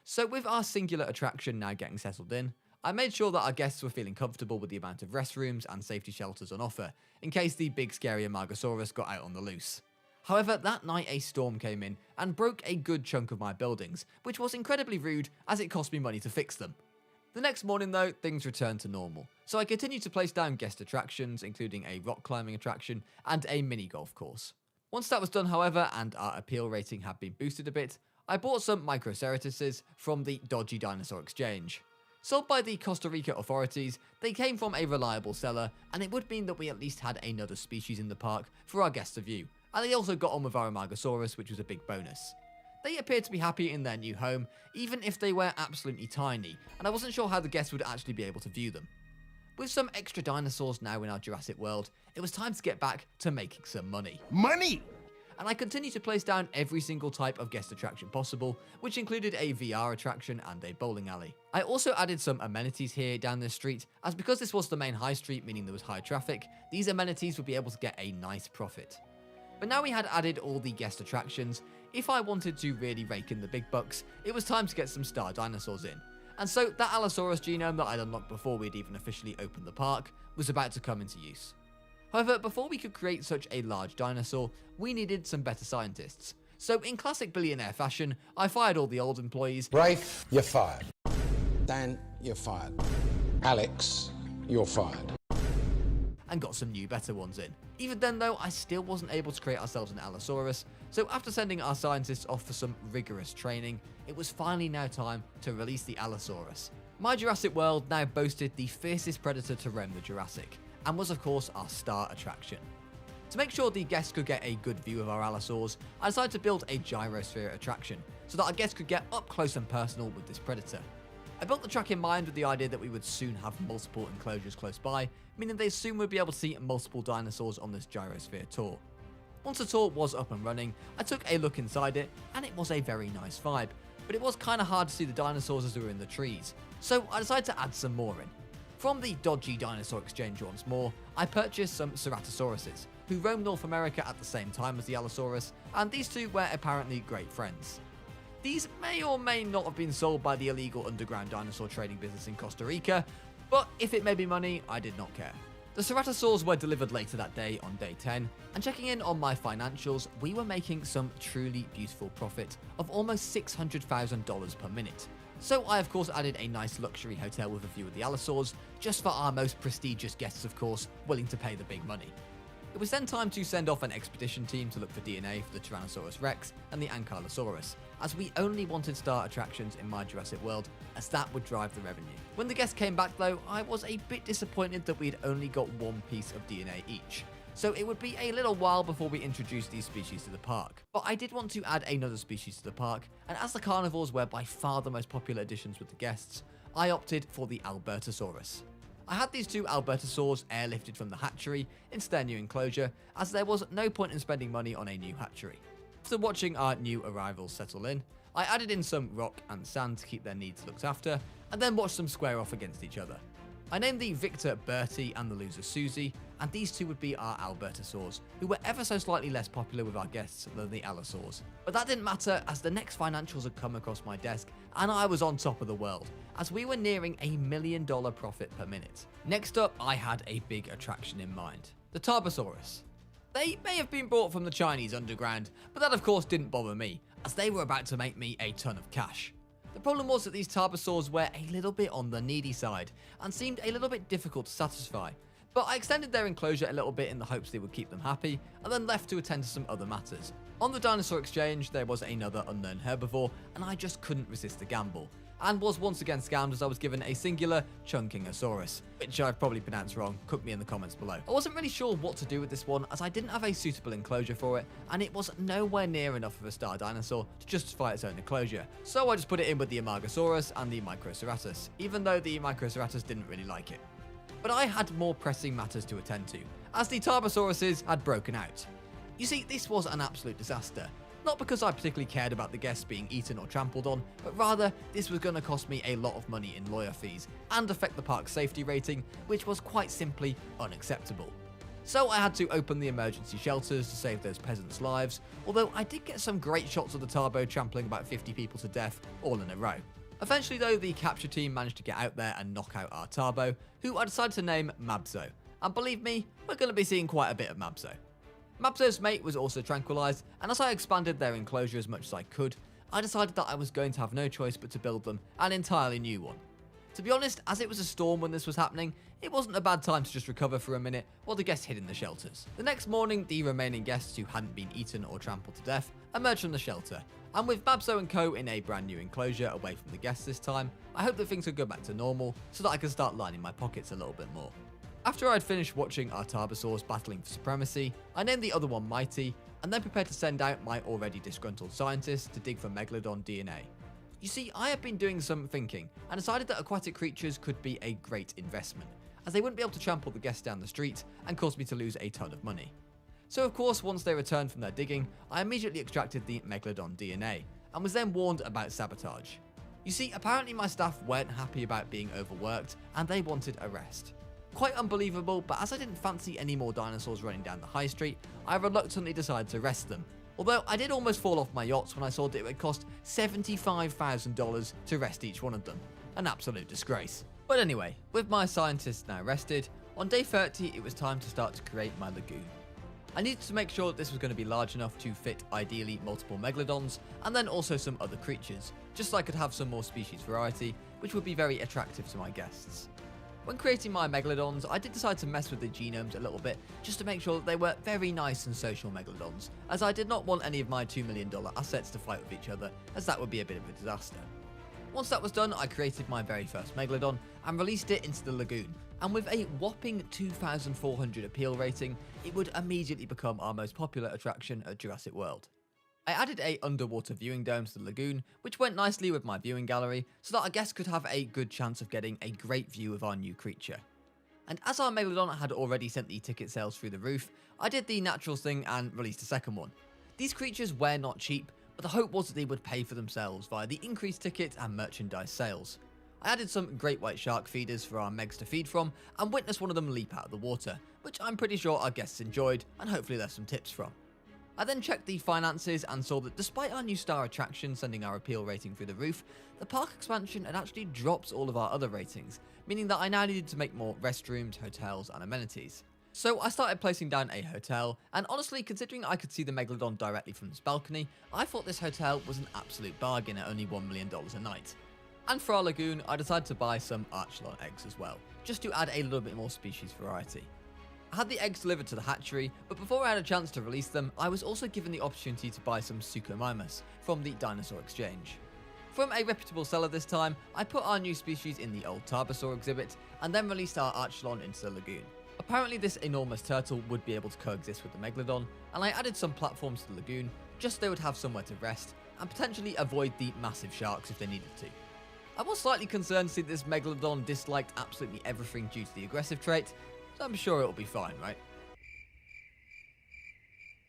Speaker 1: So with our singular attraction now getting settled in, I made sure that our guests were feeling comfortable with the amount of restrooms and safety shelters on offer, in case the big scary Amargasaurus got out on the loose. However, that night a storm came in and broke a good chunk of my buildings, which was incredibly rude as it cost me money to fix them. The next morning though, things returned to normal, so I continued to place down guest attractions, including a rock climbing attraction and a mini golf course. Once that was done however, and our appeal rating had been boosted a bit, I bought some Microceratoses from the dodgy dinosaur exchange. Sold by the Costa Rica authorities, they came from a reliable seller, and it would mean that we at least had another species in the park for our guests to view, and they also got on with our Amargasaurus, which was a big bonus. They appeared to be happy in their new home, even if they were absolutely tiny, and I wasn't sure how the guests would actually be able to view them. With some extra dinosaurs now in our Jurassic World, it was time to get back to making some money.
Speaker 5: Money!
Speaker 1: And I continued to place down every single type of guest attraction possible, which included a VR attraction and a bowling alley. I also added some amenities here down this street, as because this was the main high street, meaning there was high traffic, these amenities would be able to get a nice profit. But now we had added all the guest attractions, if I wanted to really rake in the big bucks, it was time to get some star dinosaurs in. And so that Allosaurus genome that I'd unlocked before we'd even officially opened the park was about to come into use. However, before we could create such a large dinosaur, we needed some better scientists. So in classic billionaire fashion, I fired all the old employees.
Speaker 6: Rafe, you're fired. Dan, you're fired. Alex, you're fired.
Speaker 1: And got some new better ones in. Even then though, I still wasn't able to create ourselves an Allosaurus, so after sending our scientists off for some rigorous training, it was finally now time to release the Allosaurus. My Jurassic World now boasted the fiercest predator to roam the Jurassic, and was of course our star attraction. To make sure the guests could get a good view of our Allosaurs, I decided to build a gyrosphere attraction, so that our guests could get up close and personal with this predator. I built the track in mind with the idea that we would soon have multiple enclosures close by, meaning they soon would be able to see multiple dinosaurs on this gyrosphere tour. Once the tour was up and running, I took a look inside it, and it was a very nice vibe, but it was kinda hard to see the dinosaurs as they were in the trees, so I decided to add some more in. From the dodgy dinosaur exchange once more, I purchased some Ceratosauruses, who roamed North America at the same time as the Allosaurus, and these two were apparently great friends. These may or may not have been sold by the illegal underground dinosaur trading business in Costa Rica, but if it made me money, I did not care. The Ceratosaurs were delivered later that day on day 10, and checking in on my financials, we were making some truly beautiful profit of almost $600,000 per minute. So I of course added a nice luxury hotel with a view of the Allosaurs, just for our most prestigious guests of course, willing to pay the big money. It was then time to send off an expedition team to look for DNA for the Tyrannosaurus Rex and the Ankylosaurus, as we only wanted star attractions in my Jurassic World, as that would drive the revenue. When the guests came back though, I was a bit disappointed that we'd only got one piece of DNA each, so it would be a little while before we introduced these species to the park. But I did want to add another species to the park, and as the carnivores were by far the most popular additions with the guests, I opted for the Albertosaurus. I had these two Albertosaurs airlifted from the hatchery into their new enclosure, as there was no point in spending money on a new hatchery. After watching our new arrivals settle in, I added in some rock and sand to keep their needs looked after, and then watched them square off against each other. I named the victor Bertie and the loser Susie, and these two would be our Albertosaurs, who were ever so slightly less popular with our guests than the Allosaurs. But that didn't matter, as the next financials had come across my desk, and I was on top of the world, as we were nearing $1 million profit per minute. Next up, I had a big attraction in mind, the Tarbosaurus. They may have been bought from the Chinese underground, but that of course didn't bother me, as they were about to make me a ton of cash. The problem was that these Tarbosaurs were a little bit on the needy side, and seemed a little bit difficult to satisfy, but I extended their enclosure a little bit in the hopes they would keep them happy, and then left to attend to some other matters. On the dinosaur exchange, there was another unknown herbivore, and I just couldn't resist the gamble, and was once again scammed as I was given a singular Chunkingosaurus, which I've probably pronounced wrong, cook me in the comments below. I wasn't really sure what to do with this one, as I didn't have a suitable enclosure for it, and it was nowhere near enough of a star dinosaur to justify its own enclosure, so I just put it in with the Amargasaurus and the Microceratus, even though the Microceratus didn't really like it. But I had more pressing matters to attend to, as the Tarbosauruses had broken out. You see, this was an absolute disaster. Not because I particularly cared about the guests being eaten or trampled on, but rather this was going to cost me a lot of money in lawyer fees and affect the park's safety rating, which was quite simply unacceptable. so I had to open the emergency shelters to save those peasants' lives, although I did get some great shots of the Tarbo trampling about 50 people to death all in a row. Eventually though, the capture team managed to get out there and knock out our Tarbo, who I decided to name Mabzo, and believe me, we're going to be seeing quite a bit of Mabzo. Mabzo's mate was also tranquilized, and as I expanded their enclosure as much as I could, I decided that I was going to have no choice but to build them an entirely new one. To be honest, as it was a storm when this was happening, it wasn't a bad time to just recover for a minute while the guests hid in the shelters. The next morning, the remaining guests who hadn't been eaten or trampled to death emerged from the shelter, and with Mabzo and co in a brand new enclosure away from the guests this time, I hope that things will go back to normal so that I can start lining my pockets a little bit more. After I'd finished watching our Tarbosaurs battling for supremacy, I named the other one Mighty, and then prepared to send out my already disgruntled scientists to dig for Megalodon DNA. You see, I have been doing some thinking, and decided that aquatic creatures could be a great investment, as they wouldn't be able to trample the guests down the street and cause me to lose a ton of money. So of course, once they returned from their digging, I immediately extracted the Megalodon DNA, and was then warned about sabotage. You see, apparently my staff weren't happy about being overworked, and they wanted a rest. Quite unbelievable, but as I didn't fancy any more dinosaurs running down the high street, I reluctantly decided to rest them. Although I did almost fall off my yachts when I saw that it would cost $75,000 to rest each one of them. An absolute disgrace. But anyway, with my scientists now rested, on day 30 it was time to start to create my lagoon. I needed to make sure that this was going to be large enough to fit ideally multiple megalodons, and then also some other creatures, just so I could have some more species variety, which would be very attractive to my guests. When creating my megalodons, I did decide to mess with the genomes a little bit, just to make sure that they were very nice and social megalodons, as I did not want any of my $2 million assets to fight with each other, as that would be a bit of a disaster. Once that was done, I created my very first megalodon and released it into the lagoon, and with a whopping 2,400 appeal rating, it would immediately become our most popular attraction at Jurassic World. I added a underwater viewing dome to the lagoon, which went nicely with my viewing gallery, so that our guests could have a good chance of getting a great view of our new creature. And as our Megalodon had already sent the ticket sales through the roof, I did the natural thing and released a second one. These creatures were not cheap, but the hope was that they would pay for themselves via the increased ticket and merchandise sales. I added some great white shark feeders for our Megs to feed from, and witnessed one of them leap out of the water, which I'm pretty sure our guests enjoyed, and hopefully left some tips from. I then checked the finances and saw that despite our new star attraction sending our appeal rating through the roof, the park expansion had actually dropped all of our other ratings, meaning that I now needed to make more restrooms, hotels, and amenities. So I started placing down a hotel, and honestly, considering I could see the Megalodon directly from this balcony, I thought this hotel was an absolute bargain at only $1 million a night. And for our lagoon, I decided to buy some Archelon eggs as well, just to add a little bit more species variety. I had the eggs delivered to the hatchery, but before I had a chance to release them, I was also given the opportunity to buy some Suchomimus from the Dinosaur Exchange. From a reputable seller this time, I put our new species in the old Tarbosaur exhibit, and then released our Archelon into the lagoon. Apparently this enormous turtle would be able to coexist with the Megalodon, and I added some platforms to the lagoon, just so they would have somewhere to rest, and potentially avoid the massive sharks if they needed to. I was slightly concerned to see that this Megalodon disliked absolutely everything due to the aggressive trait, so I'm sure it'll be fine, right?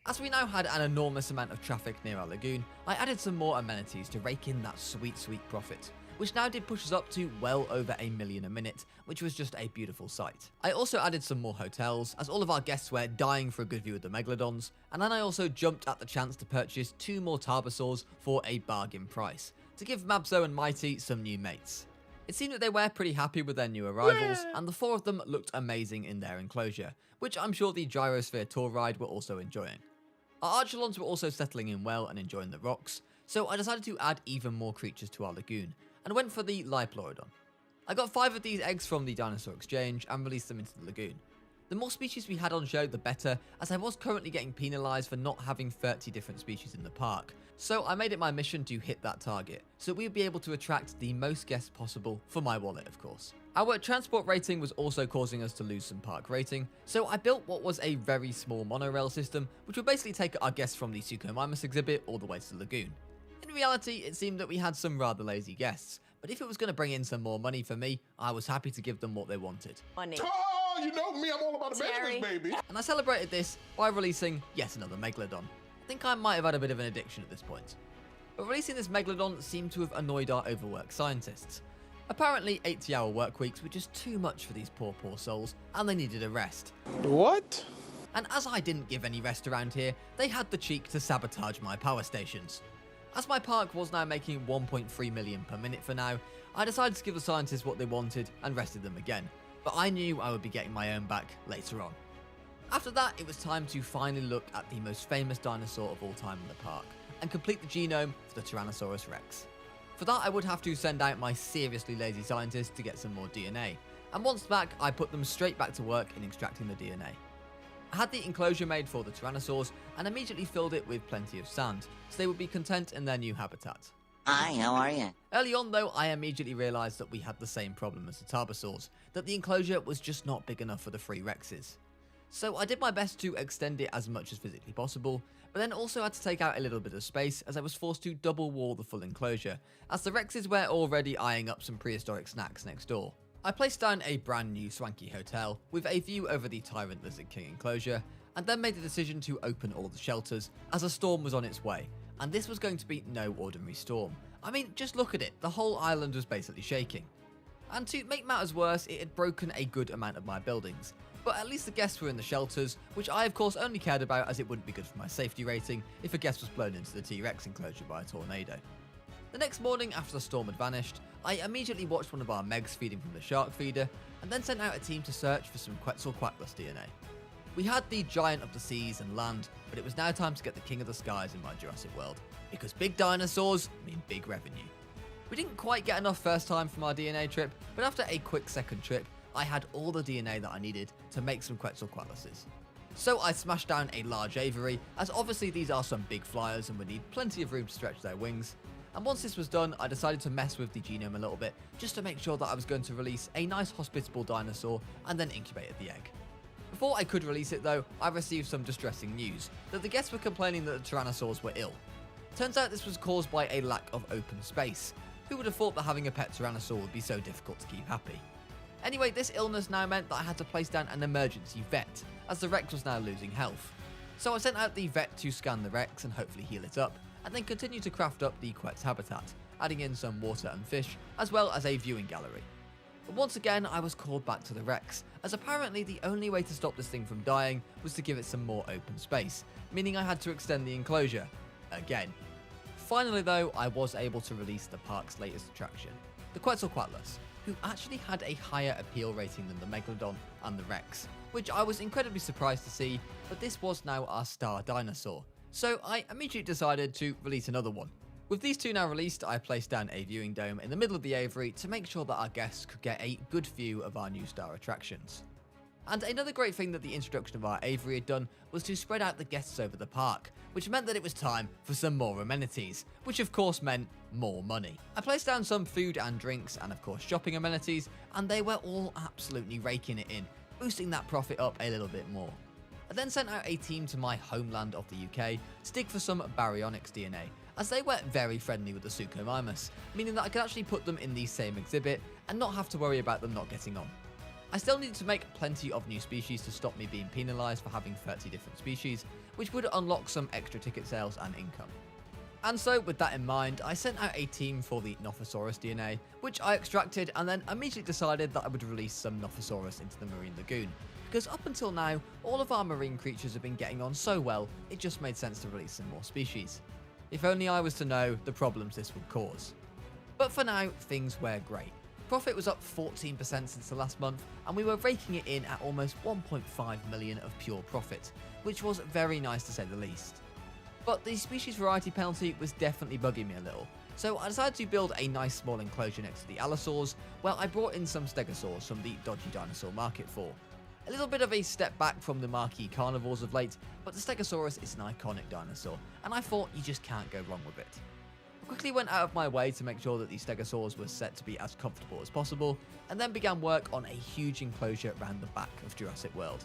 Speaker 1: As we now had an enormous amount of traffic near our lagoon, I added some more amenities to rake in that sweet, sweet profit, which now did push us up to well over $1 million a minute, which was just a beautiful sight. I also added some more hotels, as all of our guests were dying for a good view of the Megalodons, and then I also jumped at the chance to purchase 2 more Tarbosaurs for a bargain price, to give Mabzo and Mighty some new mates. It seemed that they were pretty happy with their new arrivals, and the 4 of them looked amazing in their enclosure, which I'm sure the Gyrosphere tour ride were also enjoying. Our Archelons were also settling in well and enjoying the rocks, so I decided to add even more creatures to our lagoon, and went for the Liplorodon. I got 5 of these eggs from the Dinosaur Exchange and released them into the lagoon. The more species we had on show, the better, as I was currently getting penalised for not having 30 different species in the park, so I made it my mission to hit that target, so that we would be able to attract the most guests possible for my wallet, of course. Our transport rating was also causing us to lose some park rating, so I built what was a very small monorail system, which would basically take our guests from the Suchomimus exhibit all the way to the lagoon. In reality, it seemed that we had some rather lazy guests, but if it was going to bring in some more money for me, I was happy to give them what they wanted.
Speaker 2: Money.
Speaker 5: Oh, you know me, I'm all about the
Speaker 2: Terry.
Speaker 5: business, baby.
Speaker 1: And I celebrated this by releasing yet another Megalodon. I think I might have had a bit of an addiction at this point. But releasing this Megalodon seemed to have annoyed our overworked scientists. Apparently 80-hour work weeks were just too much for these poor souls, and they needed a rest.
Speaker 5: What?
Speaker 1: And as I didn't give any rest around here, they had the cheek to sabotage my power stations. As my park was now making 1.3 million per minute for now, I decided to give the scientists what they wanted and rested them again, but I knew I would be getting my own back later on. After that, it was time to finally look at the most famous dinosaur of all time in the park, and complete the genome for the Tyrannosaurus rex. For that, I would have to send out my seriously lazy scientists to get some more DNA, and once back, I put them straight back to work in extracting the DNA. I had the enclosure made for the Tyrannosaurs and immediately filled it with plenty of sand, so they would be content in their new habitat.
Speaker 7: Hi, how are you?
Speaker 1: Early on though, I immediately realised that we had the same problem as the Tarbosaurs, that the enclosure was just not big enough for the 3 rexes. So I did my best to extend it as much as physically possible, but then also had to take out a little bit of space as I was forced to double wall the full enclosure, as the rexes were already eyeing up some prehistoric snacks next door. I placed down a brand new swanky hotel with a view over the Tyrant Lizard King enclosure, and then made the decision to open all the shelters as a storm was on its way, and this was going to be no ordinary storm. I mean, just look at it, the whole island was basically shaking. And to make matters worse, it had broken a good amount of my buildings, but at least the guests were in the shelters, which I of course only cared about as it wouldn't be good for my safety rating if a guest was blown into the T-Rex enclosure by a tornado. The next morning, after the storm had vanished, I immediately watched one of our Megs feeding from the shark feeder, and then sent out a team to search for some Quetzalcoatlus DNA. We had the giant of the seas and land, but it was now time to get the king of the skies in my Jurassic World, because big dinosaurs mean big revenue. We didn't quite get enough first time from our DNA trip, but after a quick second trip, I had all the DNA that I needed to make some Quetzalcoatluses. So I smashed down a large aviary, as obviously these are some big flyers and would need plenty of room to stretch their wings. And once this was done, I decided to mess with the genome a little bit, just to make sure that I was going to release a nice hospitable dinosaur and then incubated the egg. Before I could release it though, I received some distressing news, that the guests were complaining that the Tyrannosaurs were ill. Turns out this was caused by a lack of open space. Who would have thought that having a pet Tyrannosaur would be so difficult to keep happy? Anyway, this illness now meant that I had to place down an emergency vet, as the Rex was now losing health. So I sent out the vet to scan the Rex and hopefully heal it up, and then continue to craft up the Quetz habitat, adding in some water and fish, as well as a viewing gallery. But once again, I was called back to the Rex, as apparently the only way to stop this thing from dying was to give it some more open space, meaning I had to extend the enclosure. Again. Finally though, I was able to release the park's latest attraction, the Quetzalcoatlus, who actually had a higher appeal rating than the Megalodon and the Rex, which I was incredibly surprised to see, but this was now our star dinosaur, so I immediately decided to release another one. With these two now released, I placed down a viewing dome in the middle of the aviary to make sure that our guests could get a good view of our new star attractions. And another great thing that the introduction of our aviary had done was to spread out the guests over the park, which meant that it was time for some more amenities, which of course meant more money. I placed down some food and drinks and of course shopping amenities, and they were all absolutely raking it in, boosting that profit up a little bit more. I then sent out a team to my homeland of the UK to dig for some baryonyx DNA, as they were very friendly with the Suchomimus, meaning that I could actually put them in the same exhibit and not have to worry about them not getting on. I still needed to make plenty of new species to stop me being penalised for having 30 different species, which would unlock some extra ticket sales and income. And so with that in mind, I sent out a team for the Nothosaurus DNA, which I extracted and then immediately decided that I would release some Nothosaurus into the marine lagoon, because up until now, all of our marine creatures have been getting on so well, it just made sense to release some more species. If only I was to know the problems this would cause. But for now, things were great. Profit was up 14% since the last month, and we were raking it in at almost 1.5 million of pure profit, which was very nice to say the least. But the species variety penalty was definitely bugging me a little, so I decided to build a nice small enclosure next to the Allosaurs, where I brought in some Stegosaurs from the dodgy dinosaur market for. A little bit of a step back from the marquee carnivores of late, but the Stegosaurus is an iconic dinosaur, and I thought you just can't go wrong with it. I quickly went out of my way to make sure that the Stegosaurs were set to be as comfortable as possible, and then began work on a huge enclosure around the back of Jurassic World.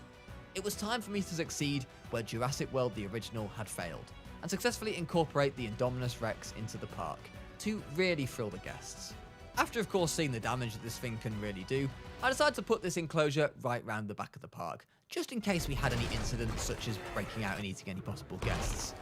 Speaker 1: It was time for me to succeed where Jurassic World the original had failed, and successfully incorporate the Indominus Rex into the park, to really thrill the guests. After of course seeing the damage that this thing can really do, I decided to put this enclosure right round the back of the park, just in case we had any incidents such as breaking out and eating any possible guests.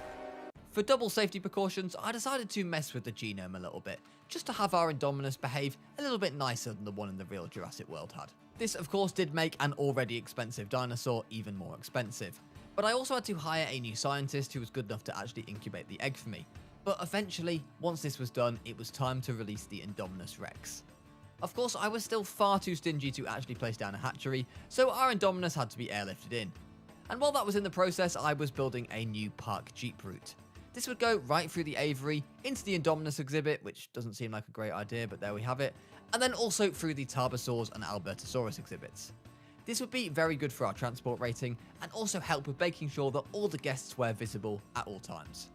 Speaker 1: For double safety precautions, I decided to mess with the genome a little bit, just to have our Indominus behave a little bit nicer than the one in the real Jurassic World had. This of course did make an already expensive dinosaur even more expensive, but I also had to hire a new scientist who was good enough to actually incubate the egg for me. But eventually, once this was done, it was time to release the Indominus Rex. Of course, I was still far too stingy to actually place down a hatchery, so our Indominus had to be airlifted in. And while that was in the process, I was building a new park jeep route. This would go right through the aviary, into the Indominus exhibit, which doesn't seem like a great idea, but there we have it, and then also through the Tarbosaurs and Albertosaurus exhibits. This would be very good for our transport rating, and also help with making sure that all the guests were visible at all times.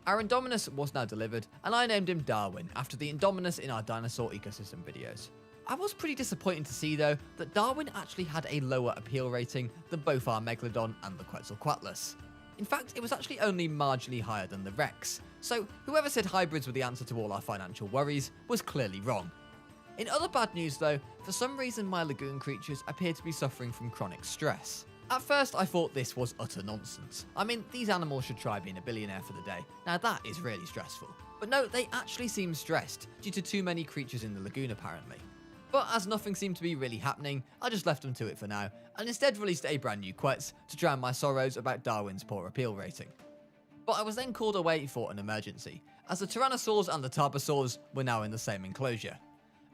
Speaker 1: Our Indominus was now delivered, and I named him Darwin, after the Indominus in our dinosaur ecosystem videos. I was pretty disappointed to see though, that Darwin actually had a lower appeal rating than both our Megalodon and the Quetzalcoatlus. In fact, it was actually only marginally higher than the Rex, so whoever said hybrids were the answer to all our financial worries was clearly wrong. In other bad news though, for some reason my lagoon creatures appear to be suffering from chronic stress. At first I thought this was utter nonsense. I mean, these animals should try being a billionaire for the day. Now that is really stressful. But no, they actually seem stressed, due to too many creatures in the lagoon apparently. But as nothing seemed to be really happening, I just left them to it for now, and instead released a brand new Quetz to drown my sorrows about Darwin's poor appeal rating. But I was then called away for an emergency, as the Tyrannosaurs and the Tarbosaurs were now in the same enclosure.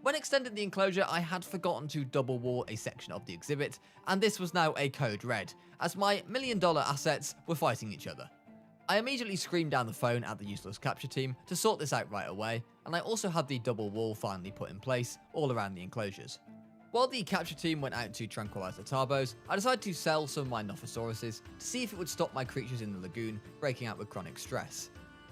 Speaker 1: When extending the enclosure, I had forgotten to double wall a section of the exhibit, and this was now a code red, as my $1 million assets were fighting each other. I immediately screamed down the phone at the useless capture team to sort this out right away, and I also had the double wall finally put in place all around the enclosures. While the capture team went out to tranquilize the Tarbos, I decided to sell some of my Nophosauruses to see if it would stop my creatures in the lagoon breaking out with chronic stress.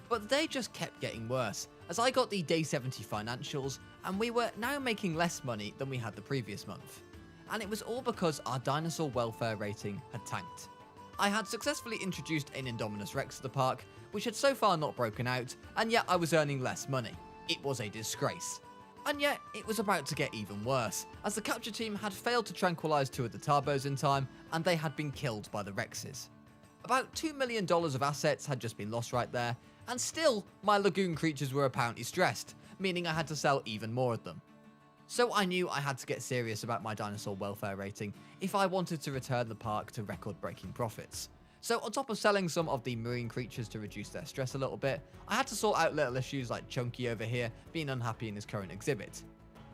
Speaker 1: But the day just kept getting worse, as I got the day 70 financials, and we were now making less money than we had the previous month. And it was all because our dinosaur welfare rating had tanked. I had successfully introduced an Indominus Rex to the park, which had so far not broken out, and yet I was earning less money. It was a disgrace. And yet, it was about to get even worse, as the capture team had failed to tranquilize 2 of the Tarbos in time, and they had been killed by the Rexes. About $2 million of assets had just been lost right there, and still, my lagoon creatures were apparently stressed, meaning I had to sell even more of them. So I knew I had to get serious about my dinosaur welfare rating if I wanted to return the park to record-breaking profits. So on top of selling some of the marine creatures to reduce their stress a little bit, I had to sort out little issues like Chunky over here being unhappy in his current exhibit.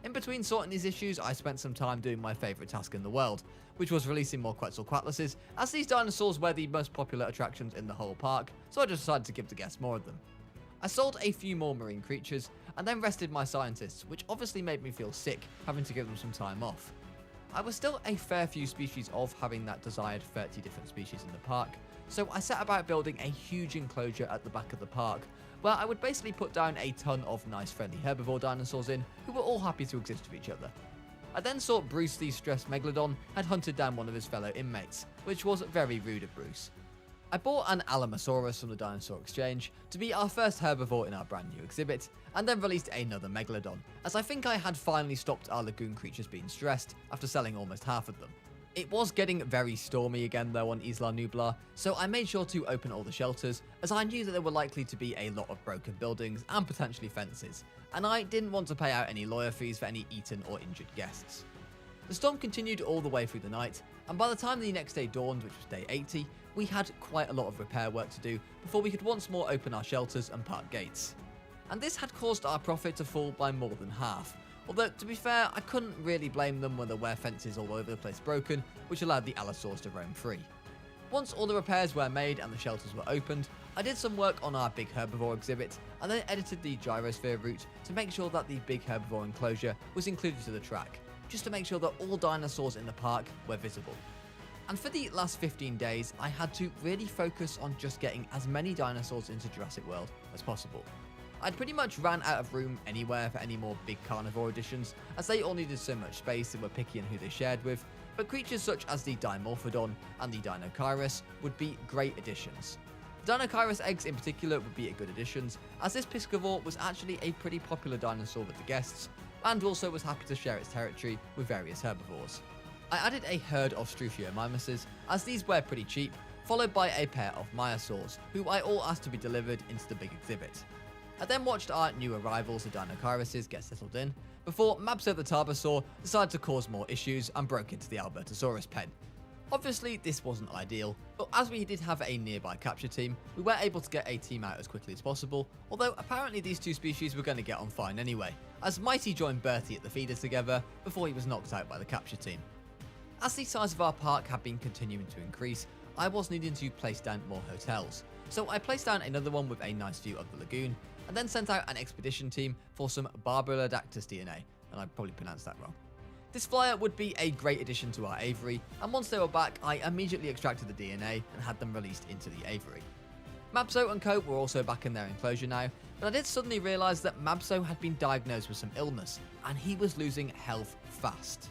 Speaker 1: In between sorting these issues, I spent some time doing my favourite task in the world, which was releasing more Quetzalcoatluses, as these dinosaurs were the most popular attractions in the whole park, so I just decided to give the guests more of them. I sold a few more marine creatures, and then rested my scientists, which obviously made me feel sick having to give them some time off. I was still a fair few species off having that desired 30 different species in the park, so I set about building a huge enclosure at the back of the park, where I would basically put down a ton of nice friendly herbivore dinosaurs in, who were all happy to exist with each other. I then saw Bruce the stressed Megalodon had hunted down one of his fellow inmates, which was very rude of Bruce. I bought an Ankylosaurus from the Dinosaur Exchange to be our first herbivore in our brand new exhibit, and then released another Megalodon, as I think I had finally stopped our lagoon creatures being stressed after selling almost half of them. It was getting very stormy again though on Isla Nublar, so I made sure to open all the shelters, as I knew that there were likely to be a lot of broken buildings and potentially fences, and I didn't want to pay out any lawyer fees for any eaten or injured guests. The storm continued all the way through the night, and by the time the next day dawned, which was day 80, we had quite a lot of repair work to do before we could once more open our shelters and park gates. And this had caused our profit to fall by more than half, although to be fair, I couldn't really blame them when there were fences all over the place broken, which allowed the Allosaurs to roam free. Once all the repairs were made and the shelters were opened, I did some work on our big herbivore exhibit, and then edited the gyrosphere route to make sure that the big herbivore enclosure was included to the track, just to make sure that all dinosaurs in the park were visible. And for the last 15 days, I had to really focus on just getting as many dinosaurs into Jurassic World as possible. I'd pretty much ran out of room anywhere for any more big carnivore additions, as they all needed so much space and were picky on who they shared with, but creatures such as the Dimorphodon and the Enquiries would be great additions. The Enquiries eggs in particular would be a good additions, as this piscivore was actually a pretty popular dinosaur with the guests, and also was happy to share its territory with various herbivores. I added a herd of Struthiomimuses, as these were pretty cheap, followed by a pair of Myosaurs, who I all asked to be delivered into the big exhibit. I then watched our new arrivals, the Dinosaurs, get settled in, before Mabso the Tarbosaur decided to cause more issues and broke into the Albertosaurus pen. Obviously this wasn't ideal, but as we did have a nearby capture team, we were able to get a team out as quickly as possible, although apparently these two species were going to get on fine anyway, as Mighty joined Bertie at the feeder together before he was knocked out by the capture team. As the size of our park had been continuing to increase, I was needing to place down more hotels, so I placed down another one with a nice view of the lagoon, and then sent out an expedition team for some Barbulodactys DNA, and I probably pronounced that wrong. This flyer would be a great addition to our aviary, and once they were back, I immediately extracted the DNA and had them released into the aviary. Mabso and co were also back in their enclosure now, but I did suddenly realise that Mabso had been diagnosed with some illness, and he was losing health fast.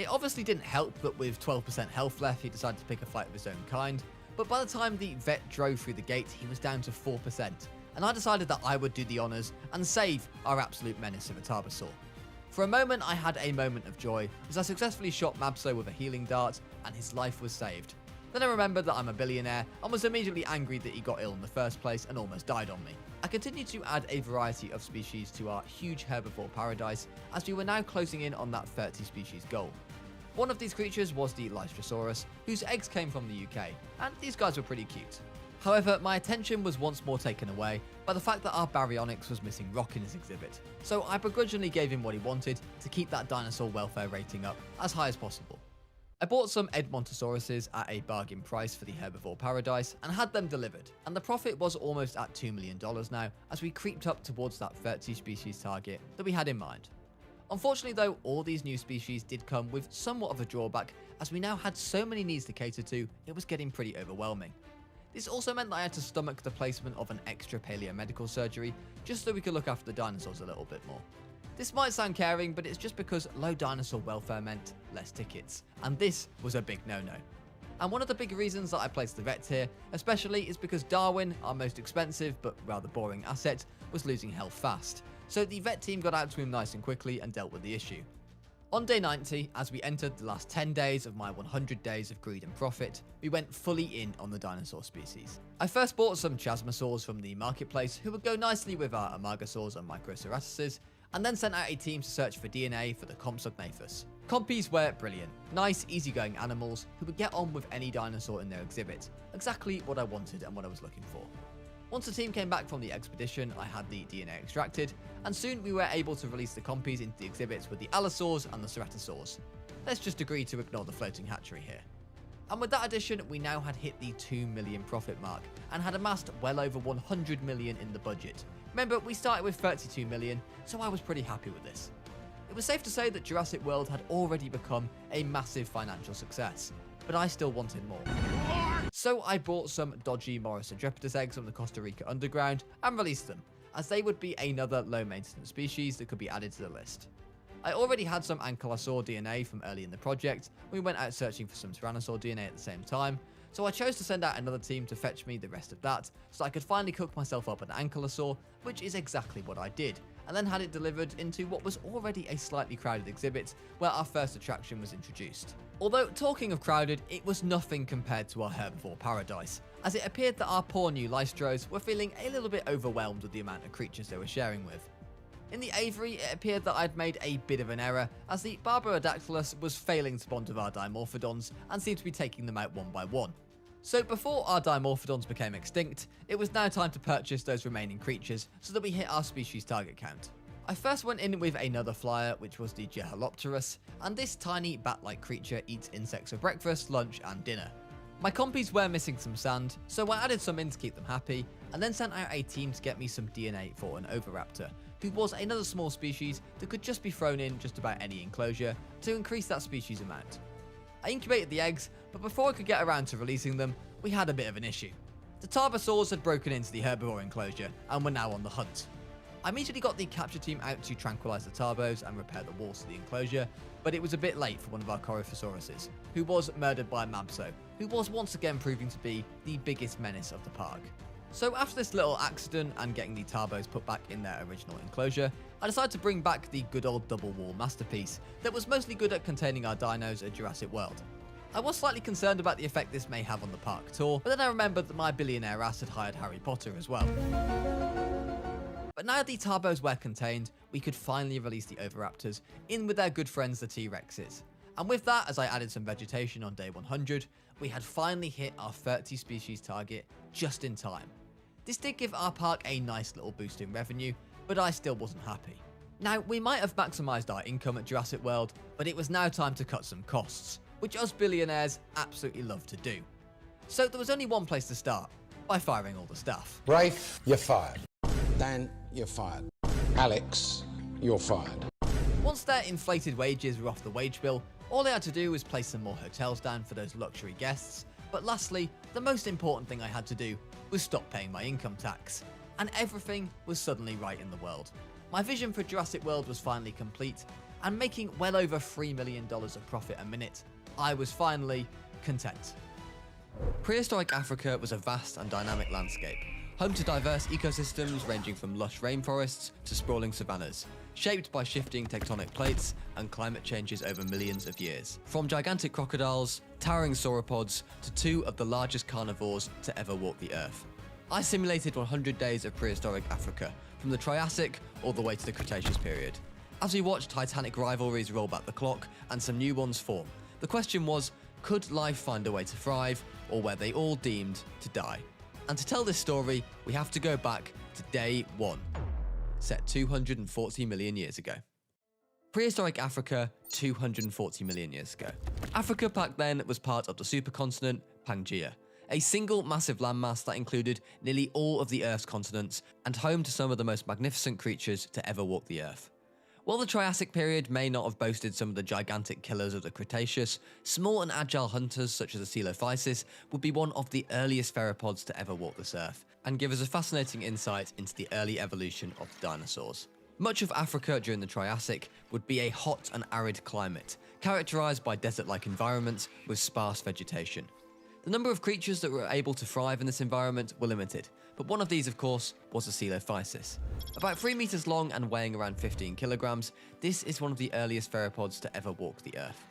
Speaker 1: It obviously didn't help that with 12% health left, he decided to pick a fight of his own kind, but by the time the vet drove through the gate, he was down to 4%, and I decided that I would do the honours and save our absolute menace of a Tarbosaur. For a moment, I had a moment of joy as I successfully shot Mabso with a healing dart and his life was saved. Then I remembered that I'm a billionaire and was immediately angry that he got ill in the first place and almost died on me. I continued to add a variety of species to our huge herbivore paradise as we were now closing in on that 30 species goal. One of these creatures was the Lytrosaurus, whose eggs came from the UK, and these guys were pretty cute. However, my attention was once more taken away by the fact that our Baryonyx was missing rock in his exhibit, so I begrudgingly gave him what he wanted to keep that dinosaur welfare rating up as high as possible. I bought some Edmontosauruses at a bargain price for the herbivore paradise and had them delivered, and the profit was almost at $2 million now as we creeped up towards that 30 species target that we had in mind. Unfortunately though, all these new species did come with somewhat of a drawback as we now had so many needs to cater to, it was getting pretty overwhelming. This also meant that I had to stomach the placement of an extra paleomedical surgery just so we could look after the dinosaurs a little bit more. This might sound caring, but it's just because low dinosaur welfare meant less tickets, and this was a big no-no. And one of the big reasons that I placed the vets here, especially, is because Darwin, our most expensive but rather boring asset, was losing health fast, so the vet team got out to him nice and quickly and dealt with the issue. On day 90, as we entered the last 10 days of my 100 days of greed and profit, we went fully in on the dinosaur species. I first bought some Chasmosaurs from the marketplace who would go nicely with our Amargasaurs and Microceratoses, and then sent out a team to search for DNA for the Compsognathus. Compies were brilliant, nice, easygoing animals who would get on with any dinosaur in their exhibit, exactly what I wanted and what I was looking for. Once the team came back from the expedition, I had the DNA extracted, and soon we were able to release the compies into the exhibits with the Allosaurs and the Ceratosaurs. Let's just agree to ignore the floating hatchery here. And with that addition, we now had hit the 2 million profit mark, and had amassed well over 100 million in the budget. Remember, we started with 32 million, so I was pretty happy with this. It was safe to say that Jurassic World had already become a massive financial success, but I still wanted more. So I bought some dodgy Morris-Adreptus eggs from the Costa Rica underground and released them, as they would be another low maintenance species that could be added to the list. I already had some Ankylosaur DNA from early in the project. We went out searching for some Tyrannosaur DNA at the same time, so I chose to send out another team to fetch me the rest of that, so I could finally cook myself up an Ankylosaur, which is exactly what I did, and then had it delivered into what was already a slightly crowded exhibit where our first attraction was introduced. Although, talking of crowded, it was nothing compared to our herbivore paradise, as it appeared that our poor new Lystros were feeling a little bit overwhelmed with the amount of creatures they were sharing with. In the aviary, it appeared that I'd made a bit of an error, as the Barbulodactylus was failing to bond with our Dimorphodons and seemed to be taking them out one by one. So before our Dimorphodons became extinct, it was now time to purchase those remaining creatures so that we hit our species target count. I first went in with another flyer, which was the Gehalopterus, and this tiny bat-like creature eats insects for breakfast, lunch and dinner. My compies were missing some sand, so I added some in to keep them happy, and then sent out a team to get me some DNA for an Oviraptor, who was another small species that could just be thrown in just about any enclosure to increase that species amount. I incubated the eggs, but before I could get around to releasing them, we had a bit of an issue. The Tarbosaurs had broken into the herbivore enclosure and were now on the hunt. I immediately got the capture team out to tranquilize the Tarbos and repair the walls to the enclosure, but it was a bit late for one of our Coryphosauruses, who was murdered by Mabso, who was once again proving to be the biggest menace of the park. So after this little accident and getting the Tarbos put back in their original enclosure, I decided to bring back the good old double wall masterpiece that was mostly good at containing our dinos at Jurassic World. I was slightly concerned about the effect this may have on the park tour, but then I remembered that my billionaire ass had hired Harry Potter as well. But now the Tarbos were contained, we could finally release the Oviraptors in with their good friends the T-Rexes. And with that, as I added some vegetation on day 100, we had finally hit our 30 species target just in time. This did give our park a nice little boost in revenue, but I still wasn't happy. Now, we might have maximised our income at Jurassic World, but it was now time to cut some costs, which us billionaires absolutely love to do. So there was only one place to start, by firing all the staff.
Speaker 6: Rafe, you're fired. Dan, you're fired. Alex, you're fired.
Speaker 1: Once their inflated wages were off the wage bill, all I had to do was place some more hotels down for those luxury guests. But lastly, the most important thing I had to do was stop paying my income tax. And everything was suddenly right in the world. My vision for Jurassic World was finally complete, and making well over $3 million of profit a minute, I was finally content. Prehistoric Africa was a vast and dynamic landscape, home to diverse ecosystems ranging from lush rainforests to sprawling savannas, shaped by shifting tectonic plates and climate changes over millions of years. From gigantic crocodiles, towering sauropods, to two of the largest carnivores to ever walk the earth. I simulated 100 days of prehistoric Africa, from the Triassic all the way to the Cretaceous period. As we watched titanic rivalries roll back the clock and some new ones form, the question was, could life find a way to thrive, or were they all deemed to die? And to tell this story, we have to go back to day one, set 240 million years ago. Prehistoric Africa, 240 million years ago. Africa back then was part of the supercontinent Pangaea, a single massive landmass that included nearly all of the Earth's continents and home to some of the most magnificent creatures to ever walk the Earth. While the Triassic period may not have boasted some of the gigantic killers of the Cretaceous, small and agile hunters such as the Coelophysis would be one of the earliest theropods to ever walk this Earth, and give us a fascinating insight into the early evolution of the dinosaurs. Much of Africa during the Triassic would be a hot and arid climate, characterised by desert-like environments with sparse vegetation. The number of creatures that were able to thrive in this environment were limited, but one of these, of course, was the Coelophysis. About 3 meters long and weighing around 15 kilograms, this is one of the earliest theropods to ever walk the Earth.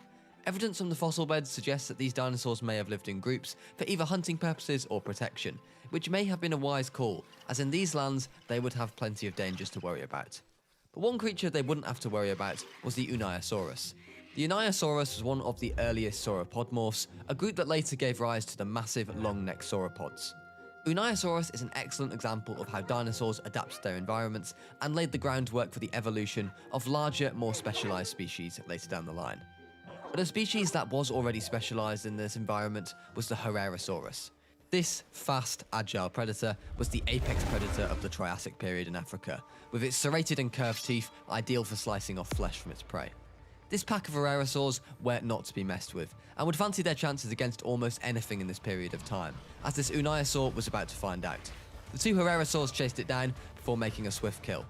Speaker 1: Evidence from the fossil beds suggests that these dinosaurs may have lived in groups for either hunting purposes or protection, which may have been a wise call, as in these lands they would have plenty of dangers to worry about. But one creature they wouldn't have to worry about was the Uniosaurus. The Uniosaurus was one of the earliest sauropodomorphs, a group that later gave rise to the massive long-necked sauropods. Uniosaurus is an excellent example of how dinosaurs adapted to their environments and laid the groundwork for the evolution of larger, more specialised species later down the line. But a species that was already specialised in this environment was the Herrerasaurus. This fast, agile predator was the apex predator of the Triassic period in Africa, with its serrated and curved teeth ideal for slicing off flesh from its prey. This pack of Herrerasaurs were not to be messed with, and would fancy their chances against almost anything in this period of time, as this Uniosaur was about to find out. The two Herrerasaurs chased it down before making a swift kill.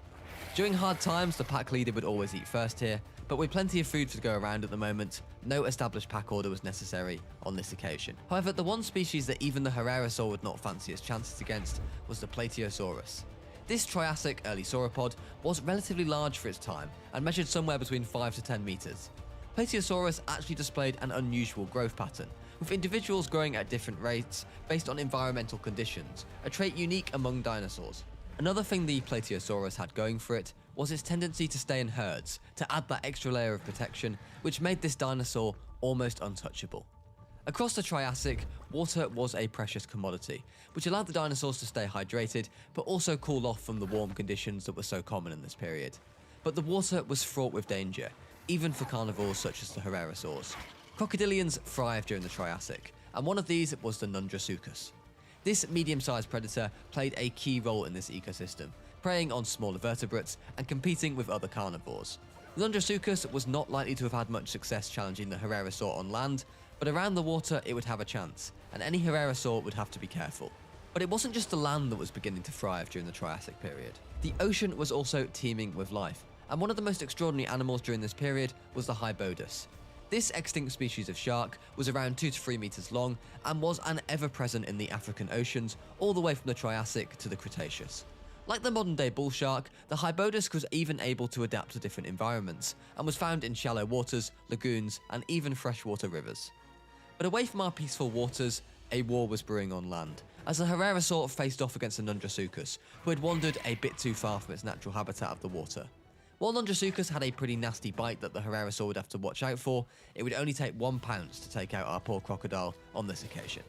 Speaker 1: During hard times, the pack leader would always eat first here, but with plenty of food to go around at the moment, no established pack order was necessary on this occasion. However, the one species that even the Herrerasaur would not fancy its chances against was the Plateosaurus. This Triassic early sauropod was relatively large for its time and measured somewhere between 5 to 10 meters. Plateosaurus actually displayed an unusual growth pattern, with individuals growing at different rates based on environmental conditions, a trait unique among dinosaurs. Another thing the Plateosaurus had going for it was its tendency to stay in herds, to add that extra layer of protection, which made this dinosaur almost untouchable. Across the Triassic, water was a precious commodity, which allowed the dinosaurs to stay hydrated, but also cool off from the warm conditions that were so common in this period. But the water was fraught with danger, even for carnivores such as the Herrerasaurs. Crocodilians thrived during the Triassic, and one of these was the Nundrasuchus. This medium-sized predator played a key role in this ecosystem, preying on smaller vertebrates and competing with other carnivores. The Nundrasuchus was not likely to have had much success challenging the Herrerasaur on land, but around the water it would have a chance, and any Herrerasaur would have to be careful. But it wasn't just the land that was beginning to thrive during the Triassic period. The ocean was also teeming with life, and one of the most extraordinary animals during this period was the Hybodus. This extinct species of shark was around 2 to 3 meters long and was an ever-present in the African oceans all the way from the Triassic to the Cretaceous. Like the modern-day bull shark, the Hybodus was even able to adapt to different environments and was found in shallow waters, lagoons, and even freshwater rivers. But away from our peaceful waters, a war was brewing on land, as the Ceratosaurus faced off against the Nundrasuchus, who had wandered a bit too far from its natural habitat of the water. While Nundrasuchus had a pretty nasty bite that the Ceratosaurus would have to watch out for, it would only take 1 pounce to take out our poor crocodile on this occasion.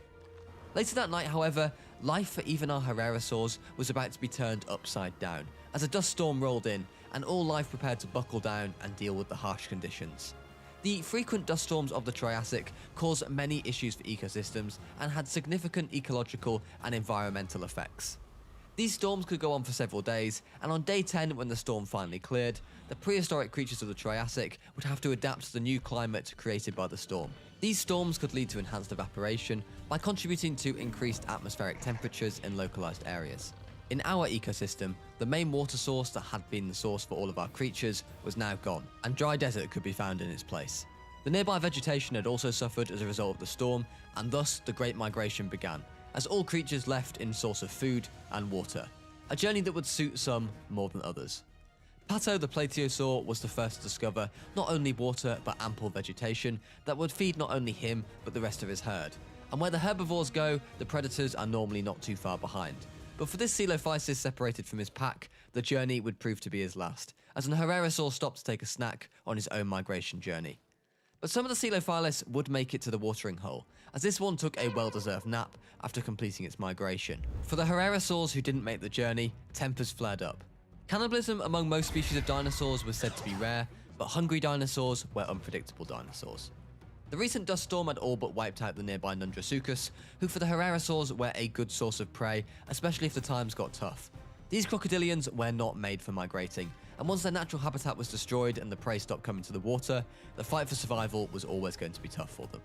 Speaker 1: Later that night, however, life for even our Ceratosaurs was about to be turned upside down, as a dust storm rolled in, and all life prepared to buckle down and deal with the harsh conditions. The frequent dust storms of the Triassic caused many issues for ecosystems and had significant ecological and environmental effects. These storms could go on for several days, and on day 10, when the storm finally cleared, the prehistoric creatures of the Triassic would have to adapt to the new climate created by the storm. These storms could lead to enhanced evaporation by contributing to increased atmospheric temperatures in localized areas. In our ecosystem, the main water source that had been the source for all of our creatures was now gone, and dry desert could be found in its place. The nearby vegetation had also suffered as a result of the storm, and thus the Great Migration began, as all creatures left in source of food and water, a journey that would suit some more than others. Pato the Plateosaur was the first to discover not only water but ample vegetation that would feed not only him but the rest of his herd, and where the herbivores go, the predators are normally not too far behind. But for this Coelophysis separated from his pack, the journey would prove to be his last, as an Ceratosaur stopped to take a snack on his own migration journey. But some of the Coelophysis would make it to the watering hole, as this one took a well-deserved nap after completing its migration. For the Ceratosaurs who didn't make the journey, tempers flared up. Cannibalism among most species of dinosaurs was said to be rare, but hungry dinosaurs were unpredictable dinosaurs. The recent dust storm had all but wiped out the nearby Nundrasuchus, who for the Ceratosaurs were a good source of prey, especially if the times got tough. These crocodilians were not made for migrating, and once their natural habitat was destroyed and the prey stopped coming to the water, the fight for survival was always going to be tough for them.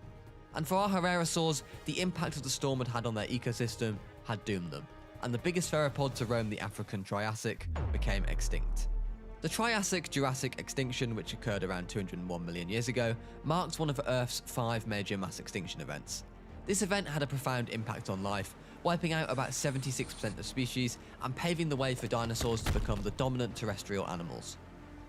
Speaker 1: And for our Ceratosaurs, the impact of the storm had had on their ecosystem had doomed them, and the biggest theropod to roam the African Triassic became extinct. The Triassic-Jurassic extinction, which occurred around 201 million years ago, marked one of Earth's 5 major mass extinction events. This event had a profound impact on life, wiping out about 76% of species and paving the way for dinosaurs to become the dominant terrestrial animals.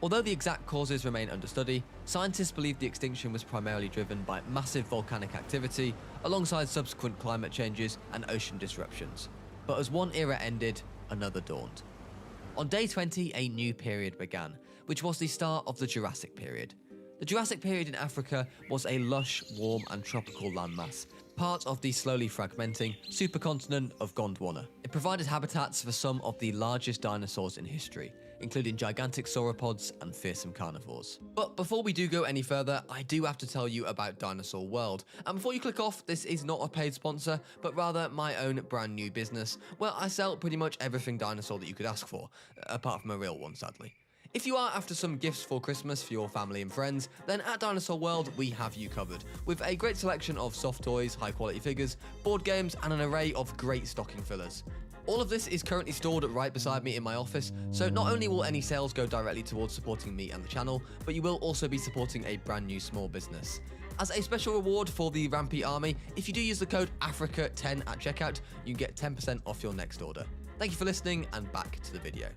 Speaker 1: Although the exact causes remain under study, scientists believe the extinction was primarily driven by massive volcanic activity, alongside subsequent climate changes and ocean disruptions. But as one era ended, another dawned. On day 20, a new period began, which was the start of the Jurassic period. The Jurassic period in Africa was a lush, warm and tropical landmass, part of the slowly fragmenting supercontinent of Gondwana. It provided habitats for some of the largest dinosaurs in history, including gigantic sauropods and fearsome carnivores. But before we do go any further, I do have to tell you about Dinosaur World. And before you click off, this is not a paid sponsor, but rather my own brand new business, where I sell pretty much everything dinosaur that you could ask for, apart from a real one, sadly. If you are after some gifts for Christmas for your family and friends, then at Dinosaur World we have you covered, with a great selection of soft toys, high quality figures, board games and an array of great stocking fillers. All of this is currently stored right beside me in my office, so not only will any sales go directly towards supporting me and the channel, but you will also be supporting a brand new small business. As a special reward for the Rampy army, if you do use the code AFRICA10 at checkout, you can get 10% off your next order. Thank you for listening, and back to the video.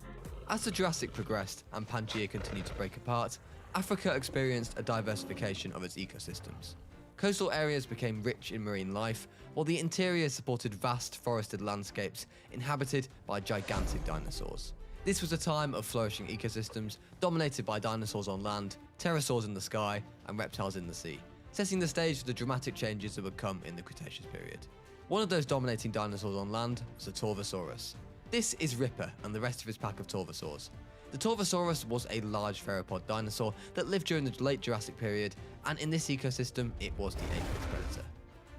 Speaker 1: As the Jurassic progressed and Pangaea continued to break apart, Africa experienced a diversification of its ecosystems. Coastal areas became rich in marine life, while the interior supported vast forested landscapes inhabited by gigantic dinosaurs. This was a time of flourishing ecosystems dominated by dinosaurs on land, pterosaurs in the sky, and reptiles in the sea, setting the stage for the dramatic changes that would come in the Cretaceous period. One of those dominating dinosaurs on land was the Torvosaurus. This is Ripper and the rest of his pack of Torvosaurs. The Torvosaurus was a large theropod dinosaur that lived during the late Jurassic period, and in this ecosystem, it was the apex predator.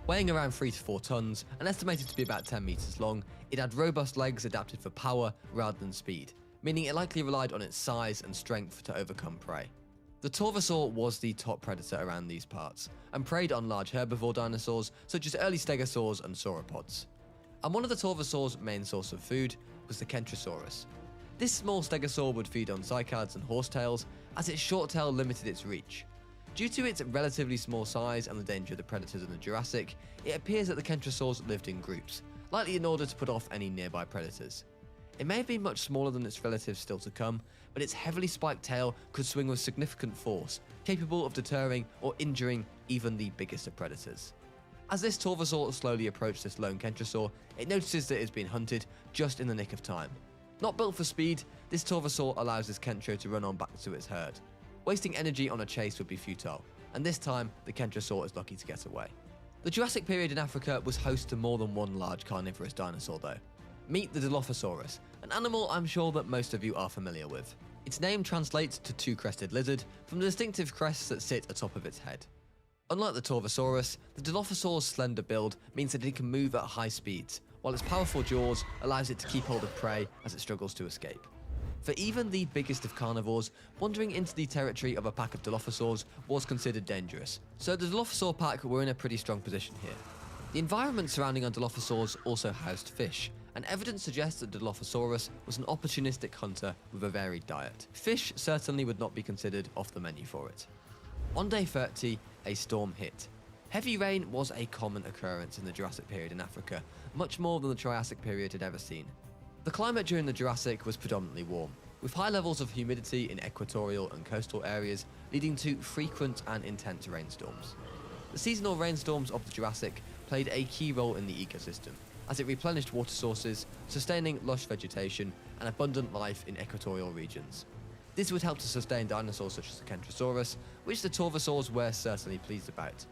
Speaker 1: Weighing around 3 to 4 tons and estimated to be about 10 meters long, it had robust legs adapted for power rather than speed, meaning it likely relied on its size and strength to overcome prey. The Torvosaur was the top predator around these parts, and preyed on large herbivore dinosaurs such as early stegosaurs and sauropods. And one of the Torvosaur's main source of food was the Kentrosaurus. This small stegosaur would feed on cycads and horsetails, as its short tail limited its reach. Due to its relatively small size and the danger of the predators in the Jurassic, it appears that the Kentrosaurs lived in groups, likely in order to put off any nearby predators. It may have been much smaller than its relatives still to come, but its heavily spiked tail could swing with significant force, capable of deterring or injuring even the biggest of predators. As this Torvosaur slowly approached this lone Kentrosaur, it notices that it's been hunted just in the nick of time. Not built for speed, this Torvosaur allows this Kentro to run on back to its herd. Wasting energy on a chase would be futile, and this time the Kentrosaur is lucky to get away. The Jurassic period in Africa was host to more than one large carnivorous dinosaur though. Meet the Dilophosaurus, an animal I'm sure that most of you are familiar with. Its name translates to two-crested lizard from the distinctive crests that sit atop of its head. Unlike the Torvosaurus, the Dilophosaur's slender build means that it can move at high speeds, while its powerful jaws allows it to keep hold of prey as it struggles to escape. For even the biggest of carnivores, wandering into the territory of a pack of Dilophosaurs was considered dangerous, so the Dilophosaur pack were in a pretty strong position here. The environment surrounding our Dilophosaurs also housed fish, and evidence suggests that Dilophosaurus was an opportunistic hunter with a varied diet. Fish certainly would not be considered off the menu for it. On day 30, a storm hit. Heavy rain was a common occurrence in the Jurassic period in Africa, much more than the Triassic period had ever seen. The climate during the Jurassic was predominantly warm, with high levels of humidity in equatorial and coastal areas leading to frequent and intense rainstorms. The seasonal rainstorms of the Jurassic played a key role in the ecosystem, as it replenished water sources, sustaining lush vegetation and abundant life in equatorial regions. This would help to sustain dinosaurs such as the Kentrosaurus, which the Torvosaurs were certainly pleased about.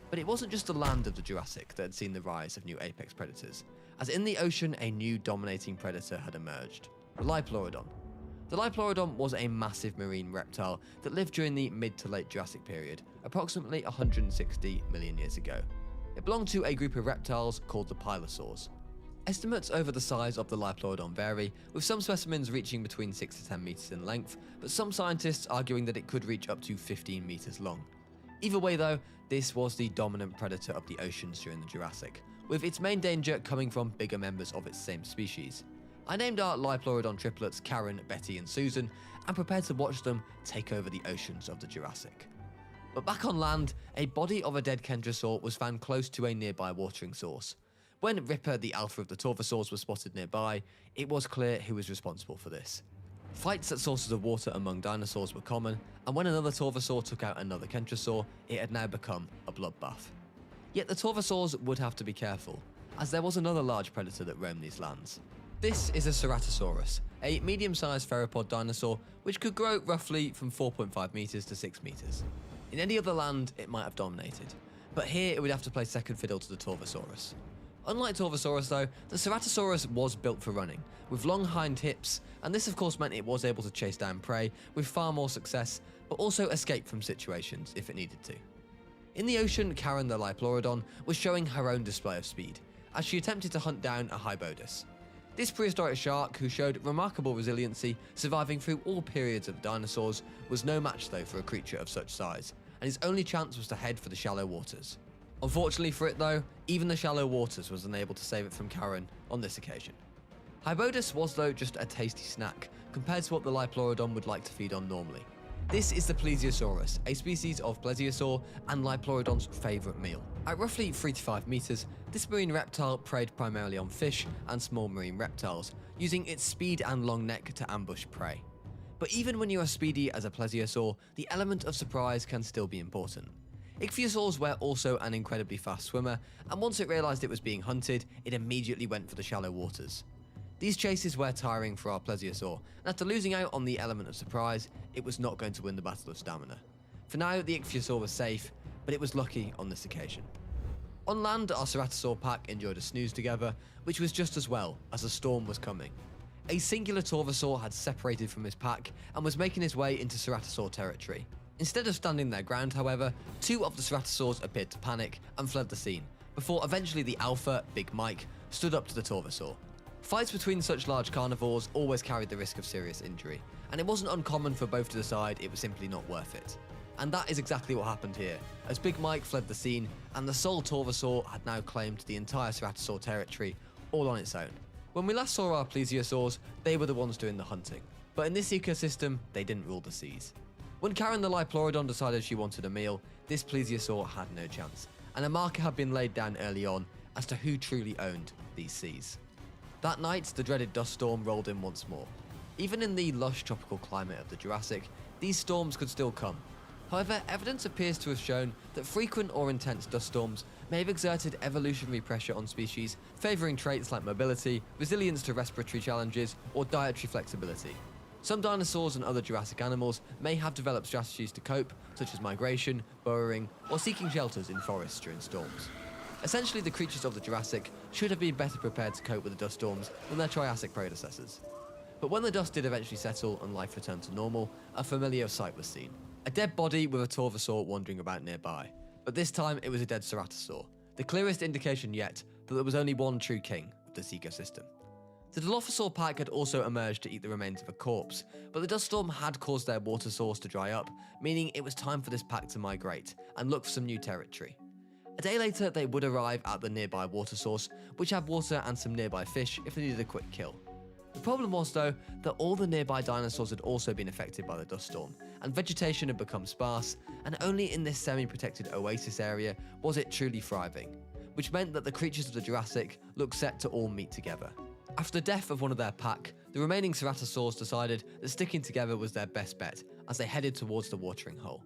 Speaker 1: But it wasn't just the land of the Jurassic that had seen the rise of new apex predators, as in the ocean a new dominating predator had emerged, the Liopleurodon. The Liopleurodon was a massive marine reptile that lived during the mid to late Jurassic period, approximately 160 million years ago. It belonged to a group of reptiles called the Pilosaurs. Estimates over the size of the Liopleurodon vary, with some specimens reaching between 6 to 10 meters in length, but some scientists arguing that it could reach up to 15 meters long. Either way though, this was the dominant predator of the oceans during the Jurassic, with its main danger coming from bigger members of its same species. I named our Liopleurodon triplets Karen, Betty and Susan, and prepared to watch them take over the oceans of the Jurassic. But back on land, a body of a dead Kentrosaur was found close to a nearby watering source. When Ripper, the alpha of the Torvosaurs, was spotted nearby, it was clear who was responsible for this. Fights at sources of water among dinosaurs were common, and when another Torvosaur took out another Kentrosaur, it had now become a bloodbath. Yet the Torvosaurs would have to be careful, as there was another large predator that roamed these lands. This is a Ceratosaurus, a medium-sized theropod dinosaur which could grow roughly from 4.5 meters to 6 meters. In any other land, it might have dominated, but here it would have to play second fiddle to the Torvosaurus. Unlike Torvosaurus though, the Ceratosaurus was built for running, with long hind hips, and this of course meant it was able to chase down prey with far more success, but also escape from situations if it needed to. In the ocean, Karen the Liopleurodon was showing her own display of speed, as she attempted to hunt down a Hybodus. This prehistoric shark, who showed remarkable resiliency, surviving through all periods of dinosaurs, was no match though for a creature of such size, and his only chance was to head for the shallow waters. Unfortunately for it though, even the shallow waters was unable to save it from Karen on this occasion. Hybodus was though just a tasty snack, compared to what the Liopleurodon would like to feed on normally. This is the Plesiosaurus, a species of plesiosaur and Liopleurodon's favourite meal. At roughly 3 to 5 meters, this marine reptile preyed primarily on fish and small marine reptiles, using its speed and long neck to ambush prey. But even when you are speedy as a plesiosaur, the element of surprise can still be important. Ichthyosaurs were also an incredibly fast swimmer, and once it realised it was being hunted, it immediately went for the shallow waters. These chases were tiring for our plesiosaur, and after losing out on the element of surprise, it was not going to win the battle of stamina. For now, the ichthyosaur was safe, but it was lucky on this occasion. On land, our Ceratosaur pack enjoyed a snooze together, which was just as well, as a storm was coming. A singular Torvosaur had separated from his pack and was making his way into Ceratosaur territory. Instead of standing their ground, however, 2 of the Ceratosaurs appeared to panic and fled the scene, before eventually the alpha, Big Mike, stood up to the Torvosaur. Fights between such large carnivores always carried the risk of serious injury, and it wasn't uncommon for both to decide it was simply not worth it. And that is exactly what happened here, as Big Mike fled the scene, and the sole Torvosaur had now claimed the entire Ceratosaur territory, all on its own. When we last saw our plesiosaurs, they were the ones doing the hunting, but in this ecosystem, they didn't rule the seas. When Karen the Liopleurodon decided she wanted a meal, this plesiosaur had no chance, and a marker had been laid down early on as to who truly owned these seas. That night, the dreaded dust storm rolled in once more. Even in the lush tropical climate of the Jurassic, these storms could still come. However, evidence appears to have shown that frequent or intense dust storms may have exerted evolutionary pressure on species, favouring traits like mobility, resilience to respiratory challenges, or dietary flexibility. Some dinosaurs and other Jurassic animals may have developed strategies to cope, such as migration, burrowing, or seeking shelters in forests during storms. Essentially, the creatures of the Jurassic should have been better prepared to cope with the dust storms than their Triassic predecessors. But when the dust did eventually settle and life returned to normal, a familiar sight was seen. A dead body with a Torvosaur wandering about nearby. But this time it was a dead Ceratosaur, the clearest indication yet that there was only one true king of this ecosystem. The Dilophosaur pack had also emerged to eat the remains of a corpse, but the dust storm had caused their water source to dry up, meaning it was time for this pack to migrate and look for some new territory. A day later, they would arrive at the nearby water source, which had water and some nearby fish if they needed a quick kill. The problem was, though, that all the nearby dinosaurs had also been affected by the dust storm, and vegetation had become sparse, and only in this semi-protected oasis area was it truly thriving, which meant that the creatures of the Jurassic looked set to all meet together. After the death of one of their pack, the remaining Ceratosaurs decided that sticking together was their best bet as they headed towards the watering hole.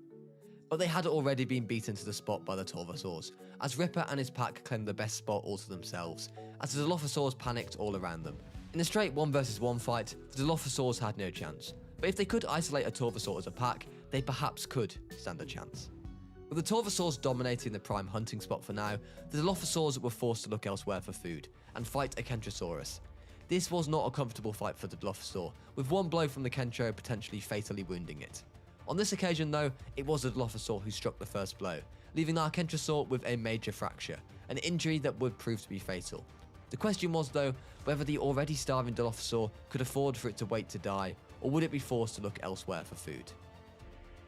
Speaker 1: But they had already been beaten to the spot by the Torvosaurs, as Ripper and his pack claimed the best spot all to themselves, as the Dilophosaurs panicked all around them. In a straight 1 versus 1 fight, the Dilophosaurs had no chance, but if they could isolate a Torvosaur as a pack, they perhaps could stand a chance. With the Torvosaurs dominating the prime hunting spot for now, the Dilophosaurs were forced to look elsewhere for food, and fight a Kentrosaurus. This was not a comfortable fight for the Dilophosaur, with one blow from the Kentro potentially fatally wounding it. On this occasion though, it was the Dilophosaur who struck the first blow, leaving our Kentrosaur with a major fracture, an injury that would prove to be fatal. The question was though, whether the already starving Dilophosaur could afford for it to wait to die, or would it be forced to look elsewhere for food.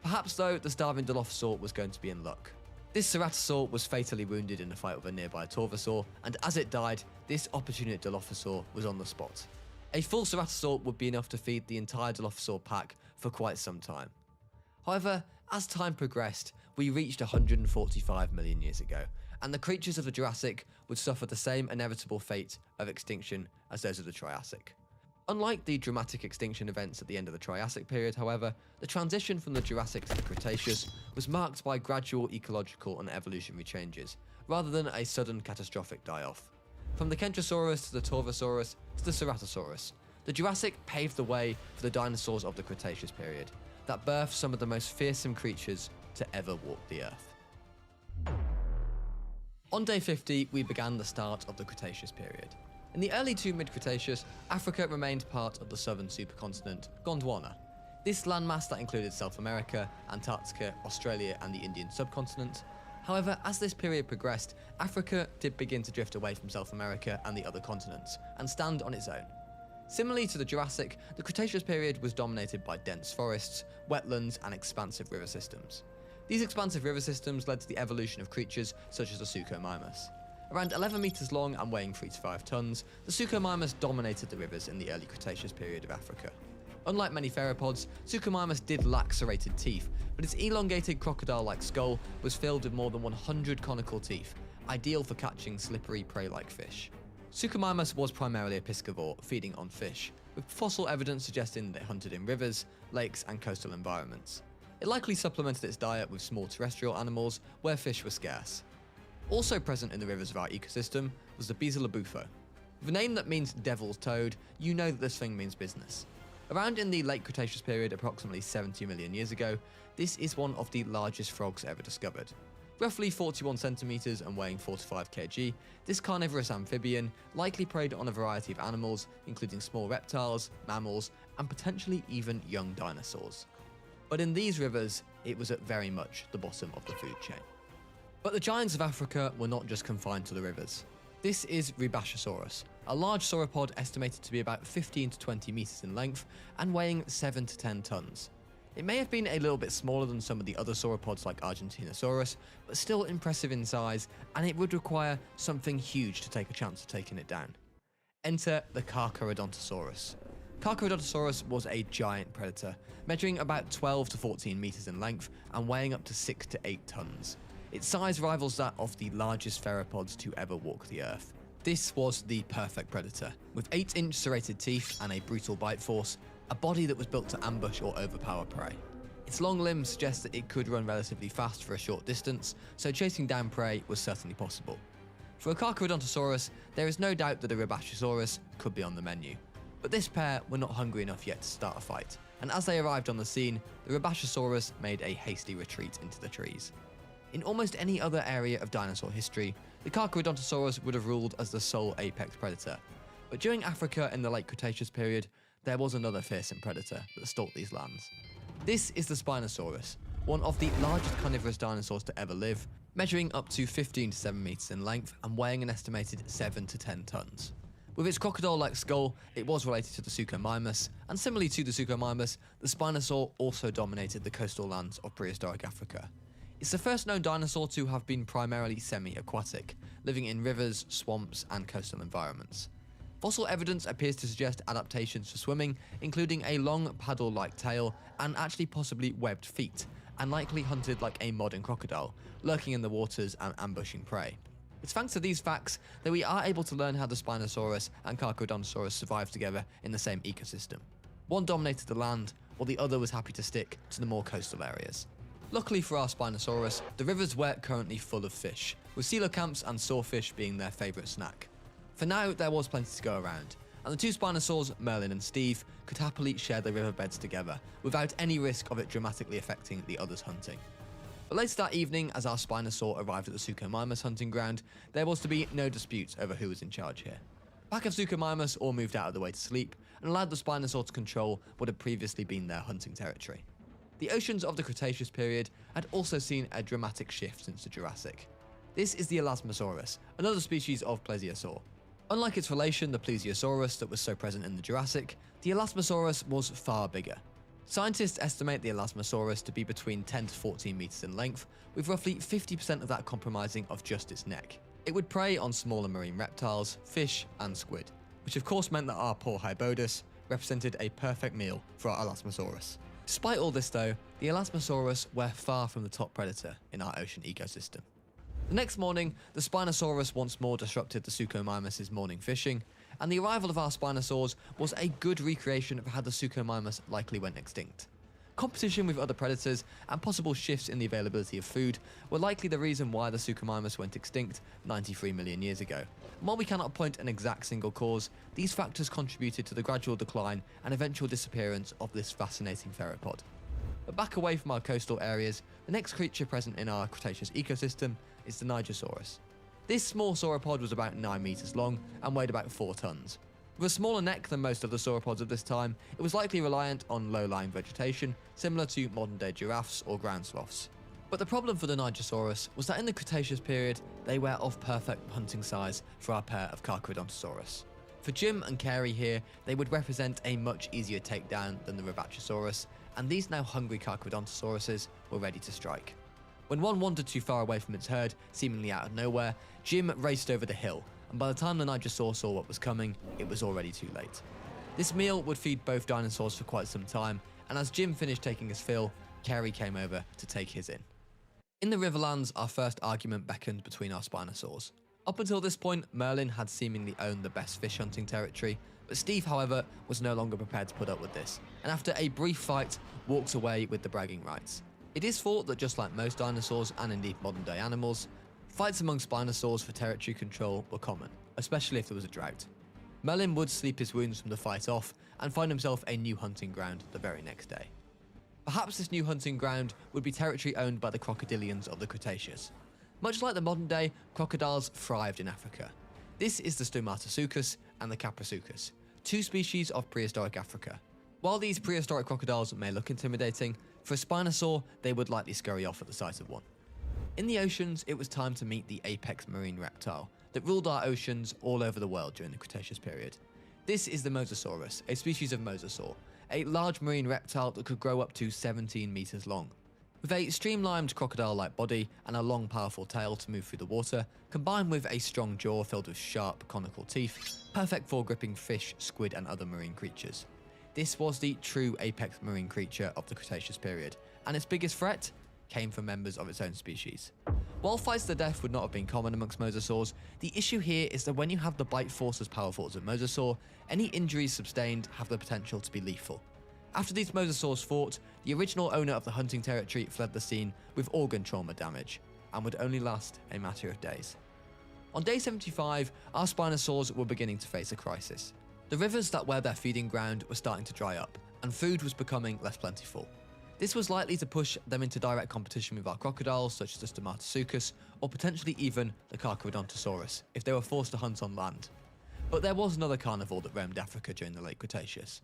Speaker 1: Perhaps though, the starving Dilophosaur was going to be in luck. This Ceratosaur was fatally wounded in a fight with a nearby Torvosaur, and as it died, this opportunate Dilophosaur was on the spot. A full Ceratosaur would be enough to feed the entire Dilophosaur pack for quite some time. However, as time progressed, we reached 145 million years ago, and the creatures of the Jurassic would suffer the same inevitable fate of extinction as those of the Triassic. Unlike the dramatic extinction events at the end of the Triassic period, however, the transition from the Jurassic to the Cretaceous was marked by gradual ecological and evolutionary changes, rather than a sudden catastrophic die-off. From the Kentrosaurus to the Torvosaurus to the Ceratosaurus, the Jurassic paved the way for the dinosaurs of the Cretaceous period, that birthed some of the most fearsome creatures to ever walk the Earth. On day 50, we began the start of the Cretaceous period. In the early to mid-Cretaceous, Africa remained part of the southern supercontinent, Gondwana. This landmass that included South America, Antarctica, Australia and the Indian subcontinent. However, as this period progressed, Africa did begin to drift away from South America and the other continents, and stand on its own. Similarly to the Jurassic, the Cretaceous period was dominated by dense forests, wetlands and expansive river systems. These expansive river systems led to the evolution of creatures such as the Suchomimus. Around 11 meters long and weighing 3 to 5 tons, the Suchomimus dominated the rivers in the early Cretaceous period of Africa. Unlike many theropods, Suchomimus did lack serrated teeth, but its elongated crocodile-like skull was filled with more than 100 conical teeth, ideal for catching slippery prey-like fish. Suchomimus was primarily a piscivore, feeding on fish, with fossil evidence suggesting that it hunted in rivers, lakes and coastal environments. It likely supplemented its diet with small terrestrial animals where fish were scarce. Also present in the rivers of our ecosystem was the Beezelobufo. With a name that means devil's toad, you know that this thing means business. Around in the late Cretaceous period, approximately 70 million years ago, this is one of the largest frogs ever discovered. Roughly 41 centimeters and weighing 4 to 5 kg, this carnivorous amphibian likely preyed on a variety of animals, including small reptiles, mammals, and potentially even young dinosaurs. But in these rivers, it was at very much the bottom of the food chain. But the giants of Africa were not just confined to the rivers. This is Rubashosaurus, a large sauropod estimated to be about 15 to 20 meters in length and weighing 7 to 10 tons. It may have been a little bit smaller than some of the other sauropods like Argentinosaurus, but still impressive in size, and it would require something huge to take a chance of taking it down. Enter the Carcharodontosaurus. Carcharodontosaurus was a giant predator, measuring about 12 to 14 meters in length and weighing up to 6 to 8 tons. Its size rivals that of the largest theropods to ever walk the Earth. This was the perfect predator, with 8-inch serrated teeth and a brutal bite force, a body that was built to ambush or overpower prey. Its long limbs suggest that it could run relatively fast for a short distance, so chasing down prey was certainly possible. For a Carcharodontosaurus, there is no doubt that a Rabachosaurus could be on the menu. But this pair were not hungry enough yet to start a fight, and as they arrived on the scene, the Rabachosaurus made a hasty retreat into the trees. In almost any other area of dinosaur history, the Carcharodontosaurus would have ruled as the sole apex predator. But during Africa in the late Cretaceous period, there was another fearsome predator that stalked these lands. This is the Spinosaurus, one of the largest carnivorous dinosaurs to ever live, measuring up to 15 to 7 meters in length and weighing an estimated 7 to 10 tons. With its crocodile-like skull, it was related to the Suchomimus, and similarly to the Suchomimus, the Spinosaur also dominated the coastal lands of prehistoric Africa. It's the first known dinosaur to have been primarily semi-aquatic, living in rivers, swamps, and coastal environments. Fossil evidence appears to suggest adaptations for swimming, including a long paddle-like tail and actually possibly webbed feet, and likely hunted like a modern crocodile, lurking in the waters and ambushing prey. It's thanks to these facts that we are able to learn how the Spinosaurus and Carcharodontosaurus survived together in the same ecosystem. One dominated the land, while the other was happy to stick to the more coastal areas. Luckily for our Spinosaurus, the rivers were currently full of fish, with coelacanths and sawfish being their favourite snack. For now, there was plenty to go around, and the two Spinosaurs, Merlin and Steve, could happily share the riverbeds together, without any risk of it dramatically affecting the others' hunting. But later that evening, as our Spinosaur arrived at the Suchomimus hunting ground, there was to be no dispute over who was in charge here. The pack of Suchomimus all moved out of the way to sleep, and allowed the Spinosaur to control what had previously been their hunting territory. The oceans of the Cretaceous period had also seen a dramatic shift since the Jurassic. This is the Elasmosaurus, another species of plesiosaur. Unlike its relation, the Plesiosaurus that was so present in the Jurassic, the Elasmosaurus was far bigger. Scientists estimate the Elasmosaurus to be between 10 to 14 meters in length, with roughly 50% of that comprising of just its neck. It would prey on smaller marine reptiles, fish, and squid, which of course meant that our poor Hybodus represented a perfect meal for our Elasmosaurus. Despite all this though, the Elasmosaurus were far from the top predator in our ocean ecosystem. The next morning, the Spinosaurus once more disrupted the Suchomimus' morning fishing, and the arrival of our Spinosaurs was a good recreation of how the Suchomimus likely went extinct. Competition with other predators and possible shifts in the availability of food were likely the reason why the Suchomimus went extinct 93 million years ago. And while we cannot point an exact single cause, these factors contributed to the gradual decline and eventual disappearance of this fascinating theropod. But back away from our coastal areas, the next creature present in our Cretaceous ecosystem is the Nigersaurus. This small sauropod was about 9 meters long and weighed about 4 tons. With a smaller neck than most of the sauropods of this time, it was likely reliant on low-lying vegetation, similar to modern-day giraffes or ground sloths. But the problem for the Nigersaurus was that in the Cretaceous period, they were of perfect hunting size for our pair of Carcharodontosaurus. For Jim and Carey here, they would represent a much easier takedown than the Rabachosaurus, and these now hungry Carcharodontosauruses were ready to strike. When one wandered too far away from its herd, seemingly out of nowhere, Jim raced over the hill, and by the time the Nigersaur saw what was coming, it was already too late. This meal would feed both dinosaurs for quite some time, and as Jim finished taking his fill, Carey came over to take his in. In the Riverlands, our first argument beckoned between our Spinosaurs. Up until this point, Merlin had seemingly owned the best fish hunting territory, but Steve, however, was no longer prepared to put up with this, and after a brief fight, walked away with the bragging rights. It is thought that just like most dinosaurs, and indeed modern-day animals, fights among Spinosaurs for territory control were common, especially if there was a drought. Merlin would sleep his wounds from the fight off, and find himself a new hunting ground the very next day. Perhaps this new hunting ground would be territory owned by the crocodilians of the Cretaceous. Much like the modern day, crocodiles thrived in Africa. This is the Stomatosuchus and the Caprisuchus, two species of prehistoric Africa. While these prehistoric crocodiles may look intimidating, for a Spinosaur, they would likely scurry off at the sight of one. In the oceans, it was time to meet the apex marine reptile that ruled our oceans all over the world during the Cretaceous period. This is the Mosasaurus, a species of mosasaur, a large marine reptile that could grow up to 17 meters long. With a streamlined crocodile-like body and a long, powerful tail to move through the water, combined with a strong jaw filled with sharp, conical teeth, perfect for gripping fish, squid, and other marine creatures. This was the true apex marine creature of the Cretaceous period, and its biggest threat came from members of its own species. While fights to the death would not have been common amongst mosasaurs, the issue here is that when you have the bite force as powerful as a mosasaur, any injuries sustained have the potential to be lethal. After these mosasaurs fought, the original owner of the hunting territory fled the scene with organ trauma damage, and would only last a matter of days. On day 75, our Spinosaurs were beginning to face a crisis. The rivers that were their feeding ground were starting to dry up, and food was becoming less plentiful. This was likely to push them into direct competition with our crocodiles such as the Ceratosaurus, or potentially even the Carcharodontosaurus, if they were forced to hunt on land. But there was another carnivore that roamed Africa during the late Cretaceous.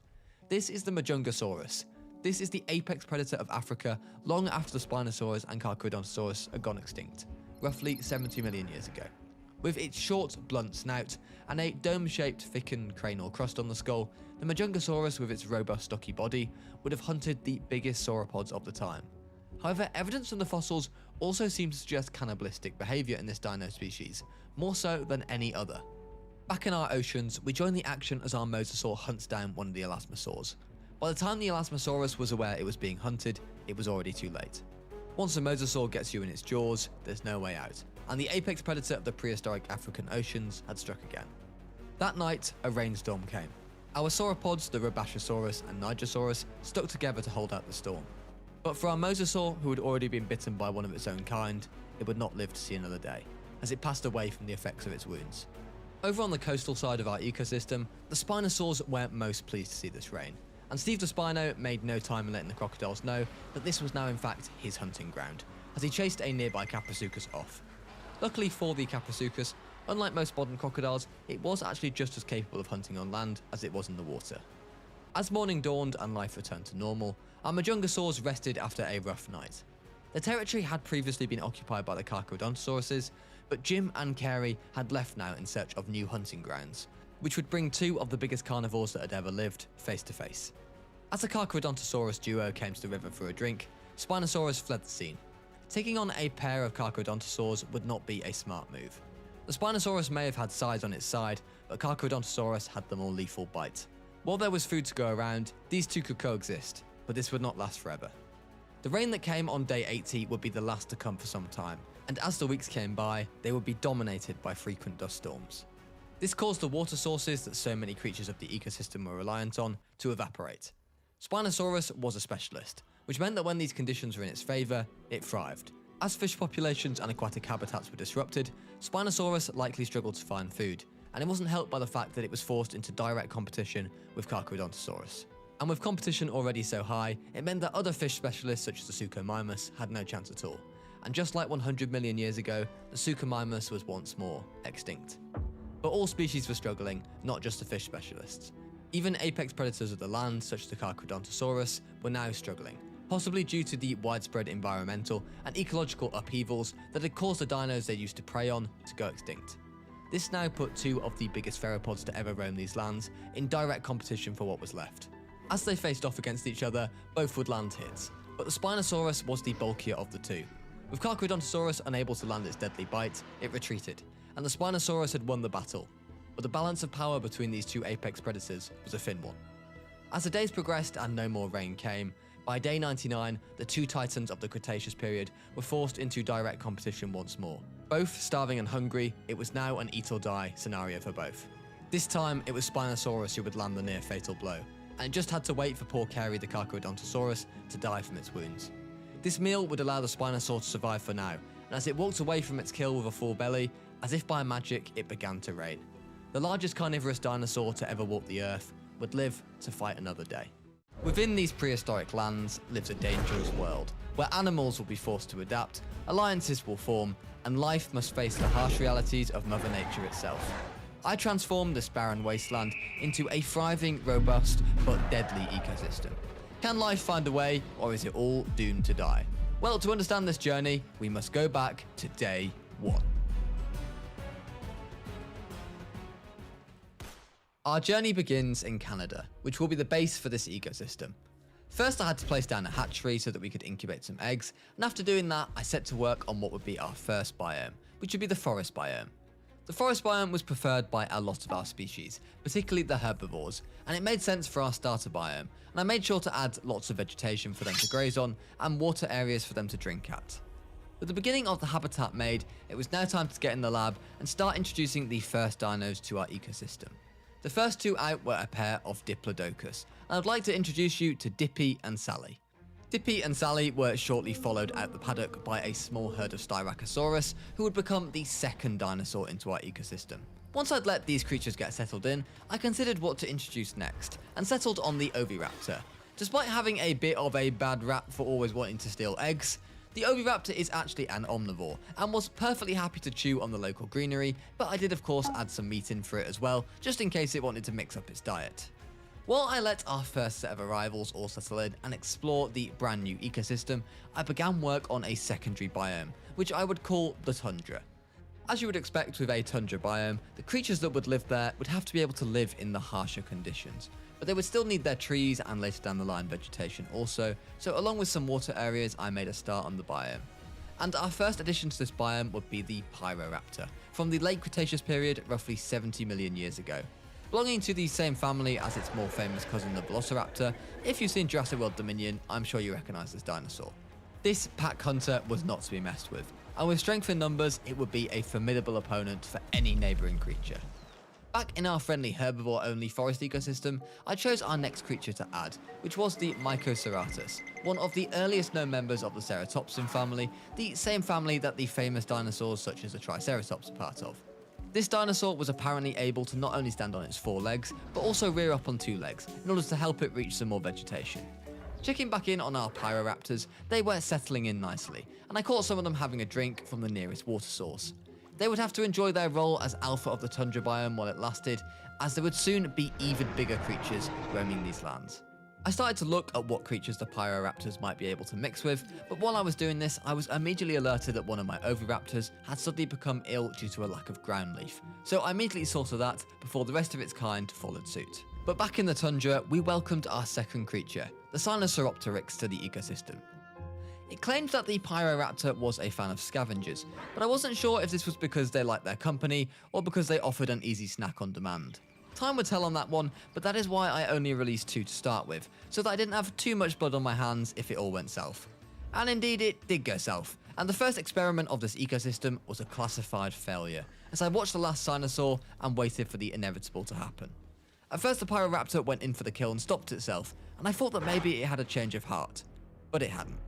Speaker 1: This is the Majungasaurus. This is the apex predator of Africa long after the Spinosaurus and Carcharodontosaurus had gone extinct, roughly 70 million years ago. With its short, blunt snout and a dome-shaped thickened cranial crust on the skull, the Majungasaurus with its robust stocky body would have hunted the biggest sauropods of the time. However, evidence from the fossils also seems to suggest cannibalistic behaviour in this dino species, more so than any other. Back in our oceans, we join the action as our mosasaur hunts down one of the elasmosaurs. By the time the Elasmosaurus was aware it was being hunted, it was already too late. Once a mosasaur gets you in its jaws, there's no way out, and the apex predator of the prehistoric African oceans had struck again. That night, a rainstorm came. Our sauropods, the Rabachosaurus and Nigersaurus, stuck together to hold out the storm. But for our mosasaur, who had already been bitten by one of its own kind, it would not live to see another day, as it passed away from the effects of its wounds. Over on the coastal side of our ecosystem, the Spinosaurs weren't most pleased to see this rain, and Steve the Spino made no time in letting the crocodiles know that this was now in fact his hunting ground, as he chased a nearby Caprisuchus off. Luckily for the Caprisuchus, unlike most modern crocodiles, it was actually just as capable of hunting on land as it was in the water. As morning dawned and life returned to normal, our Majungasaurs rested after a rough night. The territory had previously been occupied by the Carcharodontosauruses, but Jim and Carey had left now in search of new hunting grounds, which would bring two of the biggest carnivores that had ever lived face to face. As the Carcharodontosaurus duo came to the river for a drink, Spinosaurus fled the scene. Taking on a pair of Carcharodontosaurs would not be a smart move. The Spinosaurus may have had size on its side, but Carcharodontosaurus had the more lethal bite. While there was food to go around, these two could coexist, but this would not last forever. The rain that came on day 80 would be the last to come for some time, and as the weeks came by, they would be dominated by frequent dust storms. This caused the water sources that so many creatures of the ecosystem were reliant on to evaporate. Spinosaurus was a specialist, which meant that when these conditions were in its favour, it thrived. As fish populations and aquatic habitats were disrupted, Spinosaurus likely struggled to find food, and it wasn't helped by the fact that it was forced into direct competition with Carcharodontosaurus. And with competition already so high, it meant that other fish specialists such as the Suchomimus had no chance at all. And just like 100 million years ago, the Suchomimus was once more extinct. But all species were struggling, not just the fish specialists. Even apex predators of the land, such as the Carcharodontosaurus, were now struggling, possibly due to the widespread environmental and ecological upheavals that had caused the dinos they used to prey on to go extinct. This now put two of the biggest theropods to ever roam these lands in direct competition for what was left. As they faced off against each other, both would land hits, but the Spinosaurus was the bulkier of the two. With Carcharodontosaurus unable to land its deadly bite, it retreated, and the Spinosaurus had won the battle. But the balance of power between these two apex predators was a thin one. As the days progressed and no more rain came, by day 99, the two titans of the Cretaceous period were forced into direct competition once more. Both starving and hungry, it was now an eat or die scenario for both. This time, it was Spinosaurus who would land the near fatal blow, and it just had to wait for poor Carey the Carcharodontosaurus to die from its wounds. This meal would allow the Spinosaur to survive for now, and as it walked away from its kill with a full belly, as if by magic, it began to rain. The largest carnivorous dinosaur to ever walk the earth would live to fight another day. Within these prehistoric lands lives a dangerous world, where animals will be forced to adapt, alliances will form, and life must face the harsh realities of Mother Nature itself. I transformed this barren wasteland into a thriving, robust, but deadly ecosystem. Can life find a way, or is it all doomed to die? Well, to understand this journey, we must go back to day 1. Our journey begins in Canada, which will be the base for this ecosystem. First, I had to place down a hatchery so that we could incubate some eggs, and after doing that, I set to work on what would be our first biome, which would be the forest biome. The forest biome was preferred by a lot of our species, particularly the herbivores, and it made sense for our starter biome, and I made sure to add lots of vegetation for them to graze on and water areas for them to drink at. With the beginning of the habitat made, it was now time to get in the lab and start introducing the first dinos to our ecosystem. The first two out were a pair of Diplodocus, and I'd like to introduce you to Dippy and Sally. Dippy and Sally were shortly followed out the paddock by a small herd of Styracosaurus, who would become the second dinosaur into our ecosystem. Once I'd let these creatures get settled in, I considered what to introduce next, and settled on the Oviraptor. Despite having a bit of a bad rap for always wanting to steal eggs, the Oviraptor is actually an omnivore, and was perfectly happy to chew on the local greenery, but I did of course add some meat in for it as well, just in case it wanted to mix up its diet. While I let our first set of arrivals all settle in and explore the brand new ecosystem, I began work on a secondary biome, which I would call the tundra. As you would expect with a tundra biome, the creatures that would live there would have to be able to live in the harsher conditions, but they would still need their trees and later down the line vegetation also, so along with some water areas I made a start on the biome. And our first addition to this biome would be the Pyroraptor, from the late Cretaceous period roughly 70 million years ago. Belonging to the same family as its more famous cousin the Velociraptor, if you've seen Jurassic World Dominion, I'm sure you recognise this dinosaur. This pack hunter was not to be messed with, and with strength in numbers, it would be a formidable opponent for any neighbouring creature. Back in our friendly herbivore-only forest ecosystem, I chose our next creature to add, which was the Microceratus, one of the earliest known members of the Ceratopsian family, the same family that the famous dinosaurs such as the Triceratops are part of. This dinosaur was apparently able to not only stand on its 4 legs, but also rear up on 2 legs, in order to help it reach some more vegetation. Checking back in on our Pyroraptors, they were settling in nicely, and I caught some of them having a drink from the nearest water source. They would have to enjoy their role as alpha of the tundra biome while it lasted, as there would soon be even bigger creatures roaming these lands. I started to look at what creatures the Pyroraptors might be able to mix with, but while I was doing this, I was immediately alerted that one of my Oviraptors had suddenly become ill due to a lack of ground leaf, so I immediately saw to that before the rest of its kind followed suit. But back in the tundra, we welcomed our second creature, the Sinosauropteryx, to the ecosystem. It claimed that the Pyroraptor was a fan of scavengers, but I wasn't sure if this was because they liked their company or because they offered an easy snack on demand. Time would tell on that one, but that is why I only released 2 to start with, so that I didn't have too much blood on my hands if it all went south. And indeed it did go south, and the first experiment of this ecosystem was a classified failure, as I watched the last Sinosaur and waited for the inevitable to happen. At first the Pyroraptor went in for the kill and stopped itself, and I thought that maybe it had a change of heart, but it hadn't.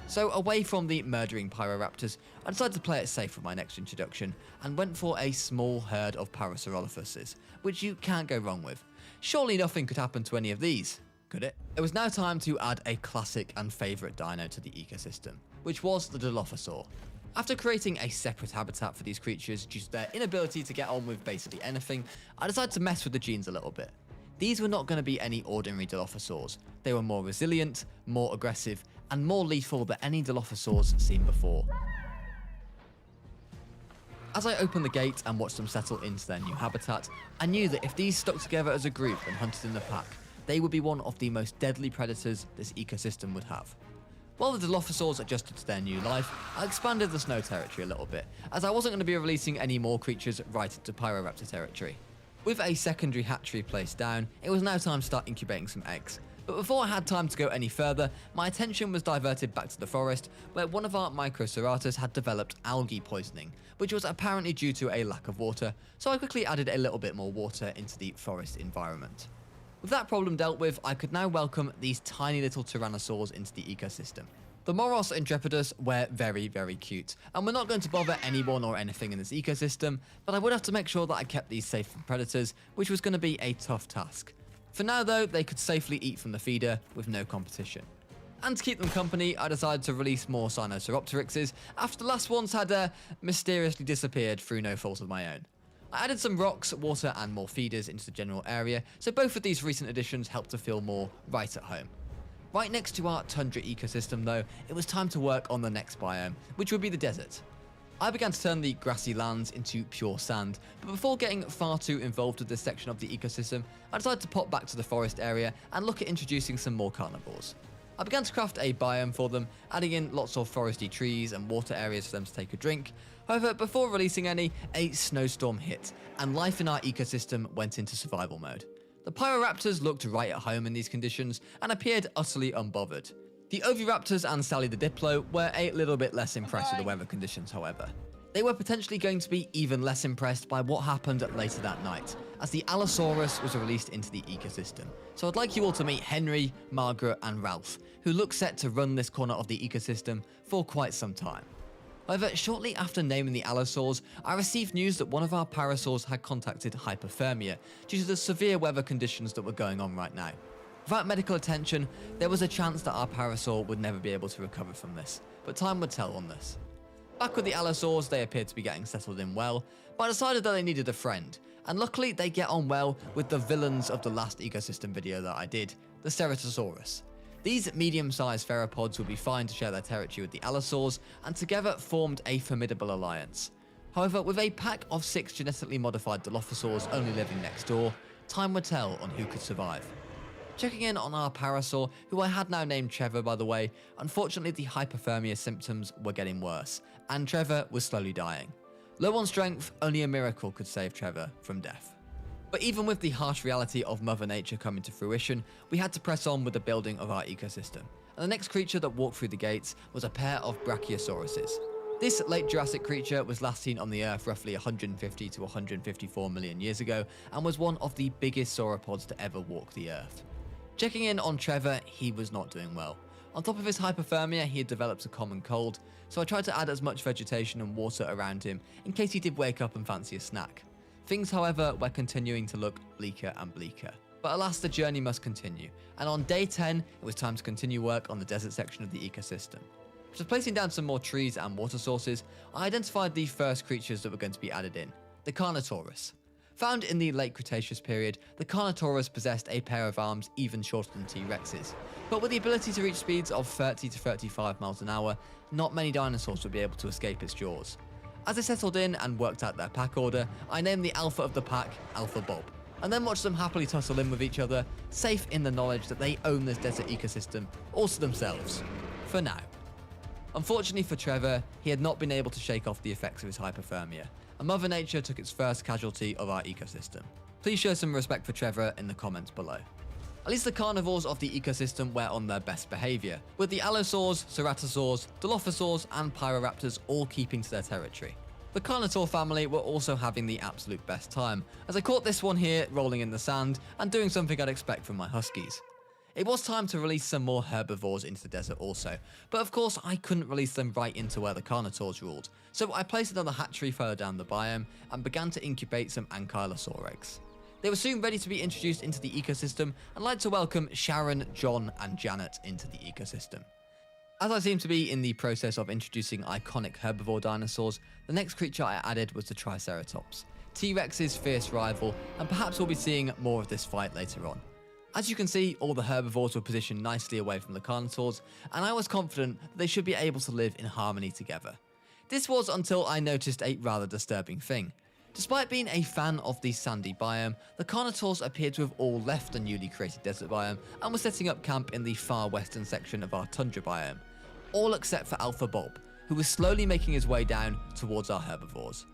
Speaker 1: So away from the murdering Pyroraptors, I decided to play it safe with my next introduction, and went for a small herd of Parasaurolophuses, which you can't go wrong with. Surely nothing could happen to any of these, could it? It was now time to add a classic and favourite dino to the ecosystem, which was the Dilophosaur. After creating a separate habitat for these creatures due to their inability to get on with basically anything, I decided to mess with the genes a little bit. These were not going to be any ordinary Dilophosaurs. They were more resilient, more aggressive, and more lethal than any Dilophosaurs seen before. As I opened the gate and watched them settle into their new habitat, I knew that if these stuck together as a group and hunted in the pack, they would be one of the most deadly predators this ecosystem would have. While the Dilophosaurs adjusted to their new life, I expanded the snow territory a little bit, as I wasn't going to be releasing any more creatures right into Pyroraptor territory. With a secondary hatchery placed down, it was now time to start incubating some eggs. But before I had time to go any further, my attention was diverted back to the forest, where one of our Microceratus had developed algae poisoning, which was apparently due to a lack of water, so I quickly added a little bit more water into the forest environment. With that problem dealt with, I could now welcome these tiny little Tyrannosaurs into the ecosystem. The Moros Intrepidus were very, very cute, and we're not going to bother anyone or anything in this ecosystem, but I would have to make sure that I kept these safe from predators, which was going to be a tough task. For now though, they could safely eat from the feeder with no competition. And to keep them company, I decided to release more Sinosauropteryxes after the last ones had mysteriously disappeared through no fault of my own. I added some rocks, water and more feeders into the general area, so both of these recent additions helped to feel more right at home. Right next to our tundra ecosystem though, it was time to work on the next biome, which would be the desert. I began to turn the grassy lands into pure sand, but before getting far too involved with this section of the ecosystem, I decided to pop back to the forest area and look at introducing some more carnivores. I began to craft a biome for them, adding in lots of foresty trees and water areas for them to take a drink. However, before releasing any, a snowstorm hit, and life in our ecosystem went into survival mode. The Pyroraptors looked right at home in these conditions and appeared utterly unbothered. The Oviraptors and Sally the Diplo were a little bit less impressed with the weather conditions, however. They were potentially going to be even less impressed by what happened later that night, as the Allosaurus was released into the ecosystem. So I'd like you all to meet Henry, Margaret and Ralph, who look set to run this corner of the ecosystem for quite some time. However, shortly after naming the Allosaurs, I received news that one of our parasaurs had contacted hypothermia due to the severe weather conditions that were going on right now. Without medical attention, there was a chance that our parasaur would never be able to recover from this, but time would tell on this. Back with the Allosaurs, they appeared to be getting settled in well, but I decided that they needed a friend, and luckily they get on well with the villains of the last ecosystem video that I did, the Ceratosaurus. These medium-sized theropods would be fine to share their territory with the Allosaurs, and together formed a formidable alliance. However, with a pack of 6 genetically modified Dilophosaurs only living next door, time would tell on who could survive. Checking in on our parasaur, who I had now named Trevor by the way, unfortunately the hypothermia symptoms were getting worse, and Trevor was slowly dying. Low on strength, only a miracle could save Trevor from death. But even with the harsh reality of Mother Nature coming to fruition, we had to press on with the building of our ecosystem, and the next creature that walked through the gates was a pair of Brachiosauruses. This late Jurassic creature was last seen on the Earth roughly 150 to 154 million years ago, and was one of the biggest sauropods to ever walk the Earth. Checking in on Trevor, he was not doing well. On top of his hypothermia, he had developed a common cold, so I tried to add as much vegetation and water around him in case he did wake up and fancy a snack. Things, however, were continuing to look bleaker and bleaker. But alas, the journey must continue, and on day 10, it was time to continue work on the desert section of the ecosystem. After placing down some more trees and water sources, I identified the first creatures that were going to be added in, the Carnotaurus. Found in the late Cretaceous period, the Carnotaurus possessed a pair of arms even shorter than T-Rexes, but with the ability to reach speeds of 30 to 35 miles an hour, not many dinosaurs would be able to escape its jaws. As they settled in and worked out their pack order, I named the alpha of the pack Alpha Bob, and then watched them happily tussle in with each other, safe in the knowledge that they own this desert ecosystem all to themselves, for now. Unfortunately for Trevor, he had not been able to shake off the effects of his hypothermia, and Mother Nature took its first casualty of our ecosystem. Please show some respect for Trevor in the comments below. At least the carnivores of the ecosystem were on their best behaviour, with the Allosaurs, Ceratosaurs, Dilophosaurs and Pyroraptors all keeping to their territory. The Carnotaur family were also having the absolute best time, as I caught this one here rolling in the sand and doing something I'd expect from my huskies. It was time to release some more herbivores into the desert also, but of course I couldn't release them right into where the Carnotaurs ruled, so I placed another hatchery further down the biome and began to incubate some Ankylosaur eggs. They were soon ready to be introduced into the ecosystem, and I'd like to welcome Sharon, John and Janet into the ecosystem. As I seem to be in the process of introducing iconic herbivore dinosaurs, the next creature I added was the Triceratops, T-Rex's fierce rival, and perhaps we'll be seeing more of this fight later on. As you can see, all the herbivores were positioned nicely away from the Carnotaurs, and I was confident that they should be able to live in harmony together. This was until I noticed a rather disturbing thing. Despite being a fan of the sandy biome, the Carnotaurs appeared to have all left the newly created desert biome and were setting up camp in the far western section of our tundra biome, all except for Alpha Bob, who was slowly making his way down towards our herbivores.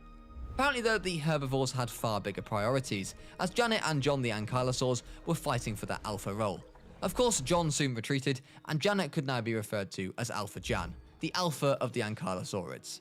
Speaker 1: Apparently though, the herbivores had far bigger priorities, as Janet and John the Ankylosaurs were fighting for that alpha role. Of course, John soon retreated, and Janet could now be referred to as Alpha Jan, the alpha of the Ankylosaurids.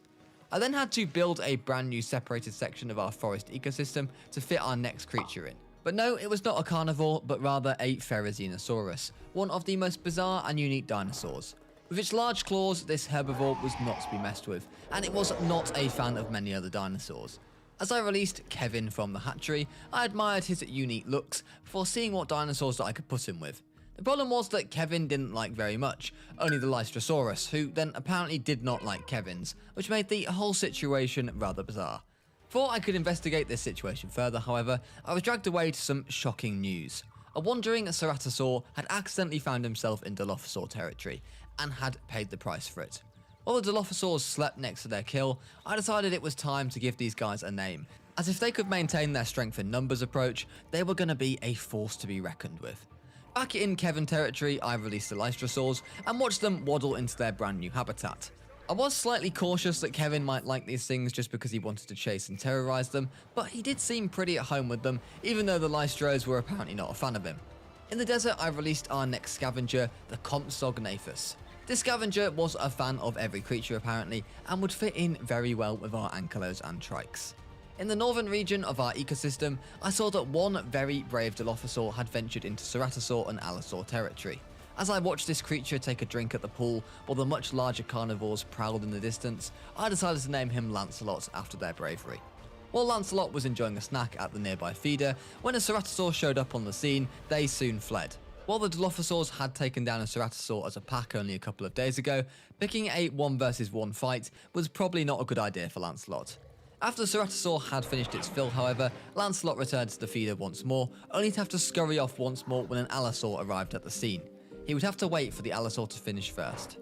Speaker 1: I then had to build a brand new separated section of our forest ecosystem to fit our next creature in. But no, it was not a carnivore, but rather a Therizinosaurus, one of the most bizarre and unique dinosaurs. With its large claws, this herbivore was not to be messed with, and it was not a fan of many other dinosaurs. As I released Kevin from the hatchery, I admired his unique looks before seeing what dinosaurs that I could put him with. The problem was that Kevin didn't like very much, only the Lystrosaurus, who then apparently did not like Kevin's, which made the whole situation rather bizarre. Before I could investigate this situation further, however, I was dragged away to some shocking news. A wandering Ceratosaur had accidentally found himself in Dilophosaur territory, and had paid the price for it. While the Dilophosaurs slept next to their kill, I decided it was time to give these guys a name, as if they could maintain their strength in numbers approach, they were going to be a force to be reckoned with. Back in Kevin territory, I released the Lystrosaurs and watched them waddle into their brand new habitat. I was slightly cautious that Kevin might like these things just because he wanted to chase and terrorize them, but he did seem pretty at home with them, even though the Lystros were apparently not a fan of him. In the desert, I released our next scavenger, the Compsognathus. This scavenger was a fan of every creature apparently, and would fit in very well with our ankylos and trikes. In the northern region of our ecosystem, I saw that one very brave Dilophosaur had ventured into Ceratosaur and Allosaur territory. As I watched this creature take a drink at the pool while the much larger carnivores prowled in the distance, I decided to name him Lancelot after their bravery. While Lancelot was enjoying a snack at the nearby feeder, when a Ceratosaur showed up on the scene, they soon fled. While the Dilophosaurs had taken down a Ceratosaur as a pack only a couple of days ago, picking a 1 versus 1 fight was probably not a good idea for Lancelot. After the Ceratosaur had finished its fill, however, Lancelot returned to the feeder once more, only to have to scurry off once more when an Allosaur arrived at the scene. He would have to wait for the Allosaur to finish first.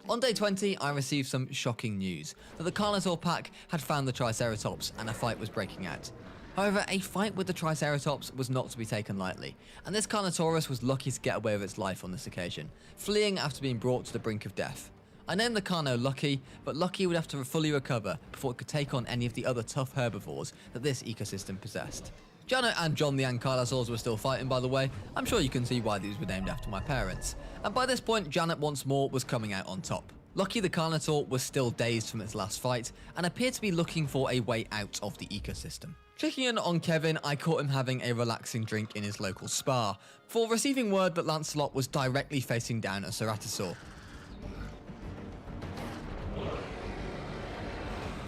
Speaker 1: On day 20, I received some shocking news that the Carnotaur pack had found the Triceratops and a fight was breaking out. However, a fight with the Triceratops was not to be taken lightly, and this Carnotaurus was lucky to get away with its life on this occasion, fleeing after being brought to the brink of death. I named the Carno Lucky, but Lucky would have to fully recover before it could take on any of the other tough herbivores that this ecosystem possessed. Janet and John the Ankylosaurs were still fighting, by the way. I'm sure you can see why these were named after my parents. And by this point, Janet once more was coming out on top. Lucky the Carnotaur was still dazed from its last fight and appeared to be looking for a way out of the ecosystem. Checking in on Kevin, I caught him having a relaxing drink in his local spa, before receiving word that Lancelot was directly facing down a Ceratosaur.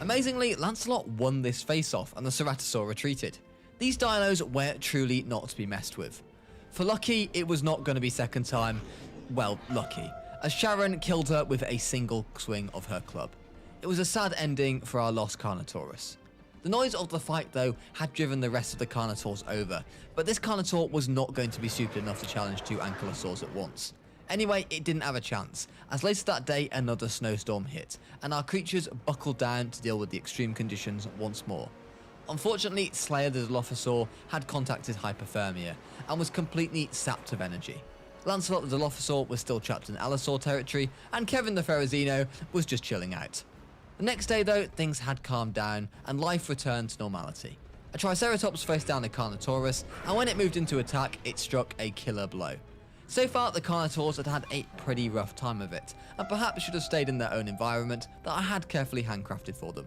Speaker 1: Amazingly, Lancelot won this face-off and the Ceratosaur retreated. These dinos were truly not to be messed with. For Lucky, it was not going to be second time, well, lucky, as Sharon killed her with a single swing of her club. It was a sad ending for our lost Carnotaurus. The noise of the fight, though, had driven the rest of the Carnotaurs over, but this Carnotaur was not going to be stupid enough to challenge 2 Ankylosaurs at once. Anyway, it didn't have a chance, as later that day another snowstorm hit, and our creatures buckled down to deal with the extreme conditions once more. Unfortunately, Slayer the Dilophosaur had contacted hypothermia, and was completely sapped of energy. Lancelot the Dilophosaur was still trapped in Allosaur territory, and Kevin the Ferrazino was just chilling out. The next day though, things had calmed down, and life returned to normality. A Triceratops faced down a Carnotaurus, and when it moved into attack, it struck a killer blow. So far, the Carnotaurs had had a pretty rough time of it, and perhaps should have stayed in their own environment that I had carefully handcrafted for them.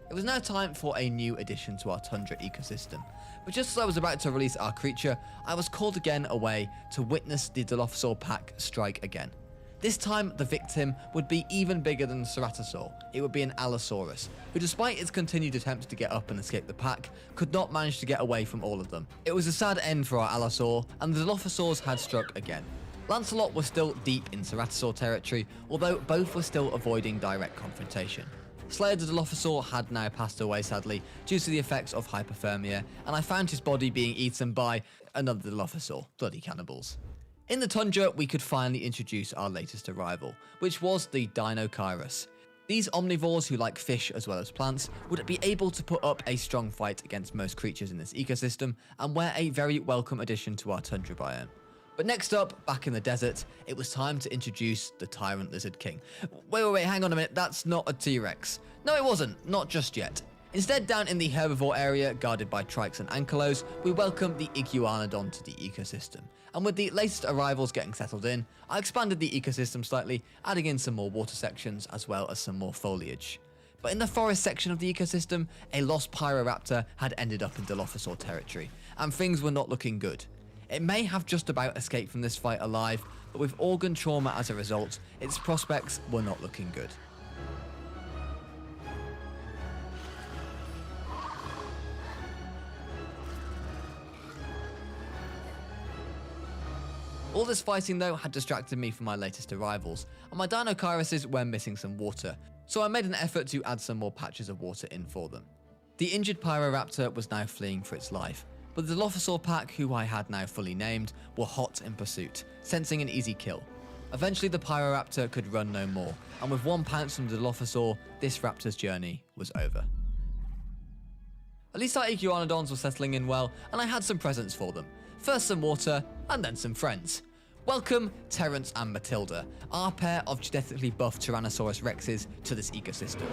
Speaker 1: It was now time for a new addition to our tundra ecosystem, but just as I was about to release our creature, I was called again away to witness the Dilophosaur pack strike again. This time, the victim would be even bigger than the Ceratosaur. It would be an Allosaurus, who despite its continued attempts to get up and escape the pack, could not manage to get away from all of them. It was a sad end for our Allosaur, and the Dilophosaurs had struck again. Lancelot was still deep in Ceratosaur territory, although both were still avoiding direct confrontation. Slayer the Dilophosaur had now passed away sadly, due to the effects of hypothermia, and I found his body being eaten by another Dilophosaur. Bloody cannibals. In the tundra, we could finally introduce our latest arrival, which was the Dinosaurs. These omnivores who like fish as well as plants would be able to put up a strong fight against most creatures in this ecosystem and were a very welcome addition to our tundra biome. But next up, back in the desert, it was time to introduce the Tyrant Lizard King. Wait, hang on a minute, that's not a T-Rex. No, it wasn't, not just yet. Instead, down in the herbivore area, guarded by trikes and ankylos, we welcomed the Iguanodon to the ecosystem. And with the latest arrivals getting settled in, I expanded the ecosystem slightly, adding in some more water sections as well as some more foliage. But in the forest section of the ecosystem, a lost Pyroraptor had ended up in Dilophosaur territory, and things were not looking good. It may have just about escaped from this fight alive, but with organ trauma as a result, its prospects were not looking good. All this fighting though had distracted me from my latest arrivals, and my Dinosaurs were missing some water, so I made an effort to add some more patches of water in for them. The injured Pyroraptor was now fleeing for its life, but the Dilophosaur pack, who I had now fully named, were hot in pursuit, sensing an easy kill. Eventually the Pyroraptor could run no more, and with one pounce from the Dilophosaur, this raptor's journey was over. At least our Iguanodons were settling in well, and I had some presents for them. First some water, and then some friends. Welcome Terence and Matilda, our pair of genetically buffed Tyrannosaurus rexes, to this ecosystem.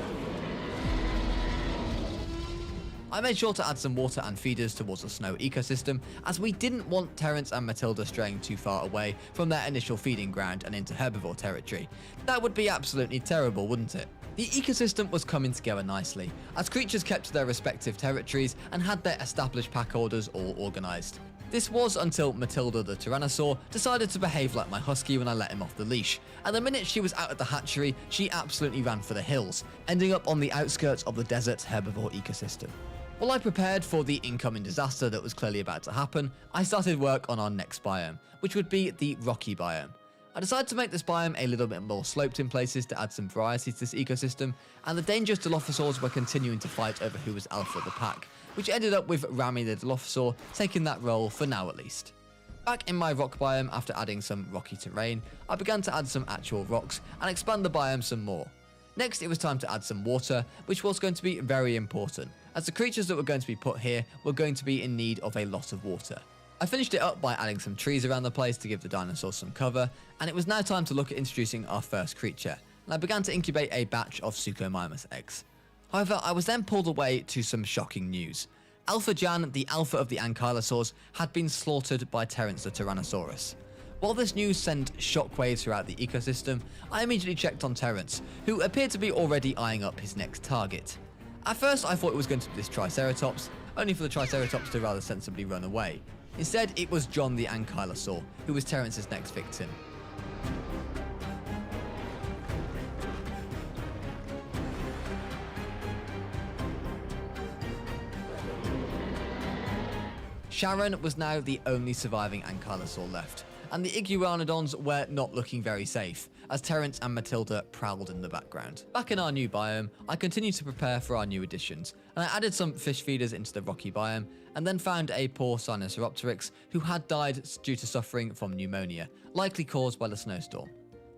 Speaker 1: I made sure to add some water and feeders towards the snow ecosystem, as we didn't want Terence and Matilda straying too far away from their initial feeding ground and into herbivore territory. That would be absolutely terrible, wouldn't it? The ecosystem was coming together nicely, as creatures kept to their respective territories and had their established pack orders all organised. This was until Matilda the Tyrannosaur decided to behave like my husky when I let him off the leash, and the minute she was out at the hatchery, she absolutely ran for the hills, ending up on the outskirts of the desert herbivore ecosystem. While I prepared for the incoming disaster that was clearly about to happen, I started work on our next biome, which would be the rocky biome. I decided to make this biome a little bit more sloped in places to add some variety to this ecosystem, and the dangerous Dilophosaurs were continuing to fight over who was alpha of the pack, which ended up with Rampy the Dilophosaur taking that role for now at least. Back in my rock biome, after adding some rocky terrain, I began to add some actual rocks and expand the biome some more. Next, it was time to add some water, which was going to be very important, as the creatures that were going to be put here were going to be in need of a lot of water. I finished it up by adding some trees around the place to give the dinosaurs some cover, and it was now time to look at introducing our first creature, and I began to incubate a batch of Suchomimus eggs. However, I was then pulled away to some shocking news. Alpha Jan, the alpha of the Ankylosaurs, had been slaughtered by Terence the Tyrannosaurus. While this news sent shockwaves throughout the ecosystem, I immediately checked on Terence, who appeared to be already eyeing up his next target. At first I thought it was going to be this Triceratops, only for the Triceratops to rather sensibly run away. Instead, it was John the Ankylosaur, who was Terence's next victim. Sharon was now the only surviving Ankylosaur left, and the Iguanodons were not looking very safe, as Terence and Matilda prowled in the background. Back in our new biome, I continued to prepare for our new additions, and I added some fish feeders into the rocky biome, and then found a poor Sinosauropteryx who had died due to suffering from pneumonia, likely caused by the snowstorm.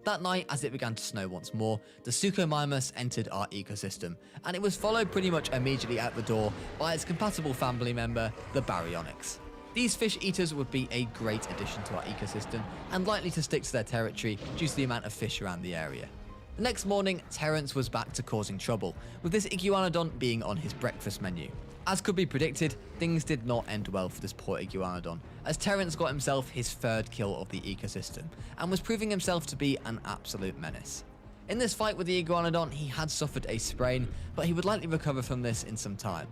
Speaker 1: That night, as it began to snow once more, the Suchomimus entered our ecosystem, and it was followed pretty much immediately out the door by its compatible family member, the Baryonyx. These fish eaters would be a great addition to our ecosystem, and likely to stick to their territory due to the amount of fish around the area. The next morning, Terence was back to causing trouble, with this Iguanodon being on his breakfast menu. As could be predicted, things did not end well for this poor Iguanodon, as Terence got himself his third kill of the ecosystem, and was proving himself to be an absolute menace. In this fight with the Iguanodon, he had suffered a sprain, but he would likely recover from this in some time.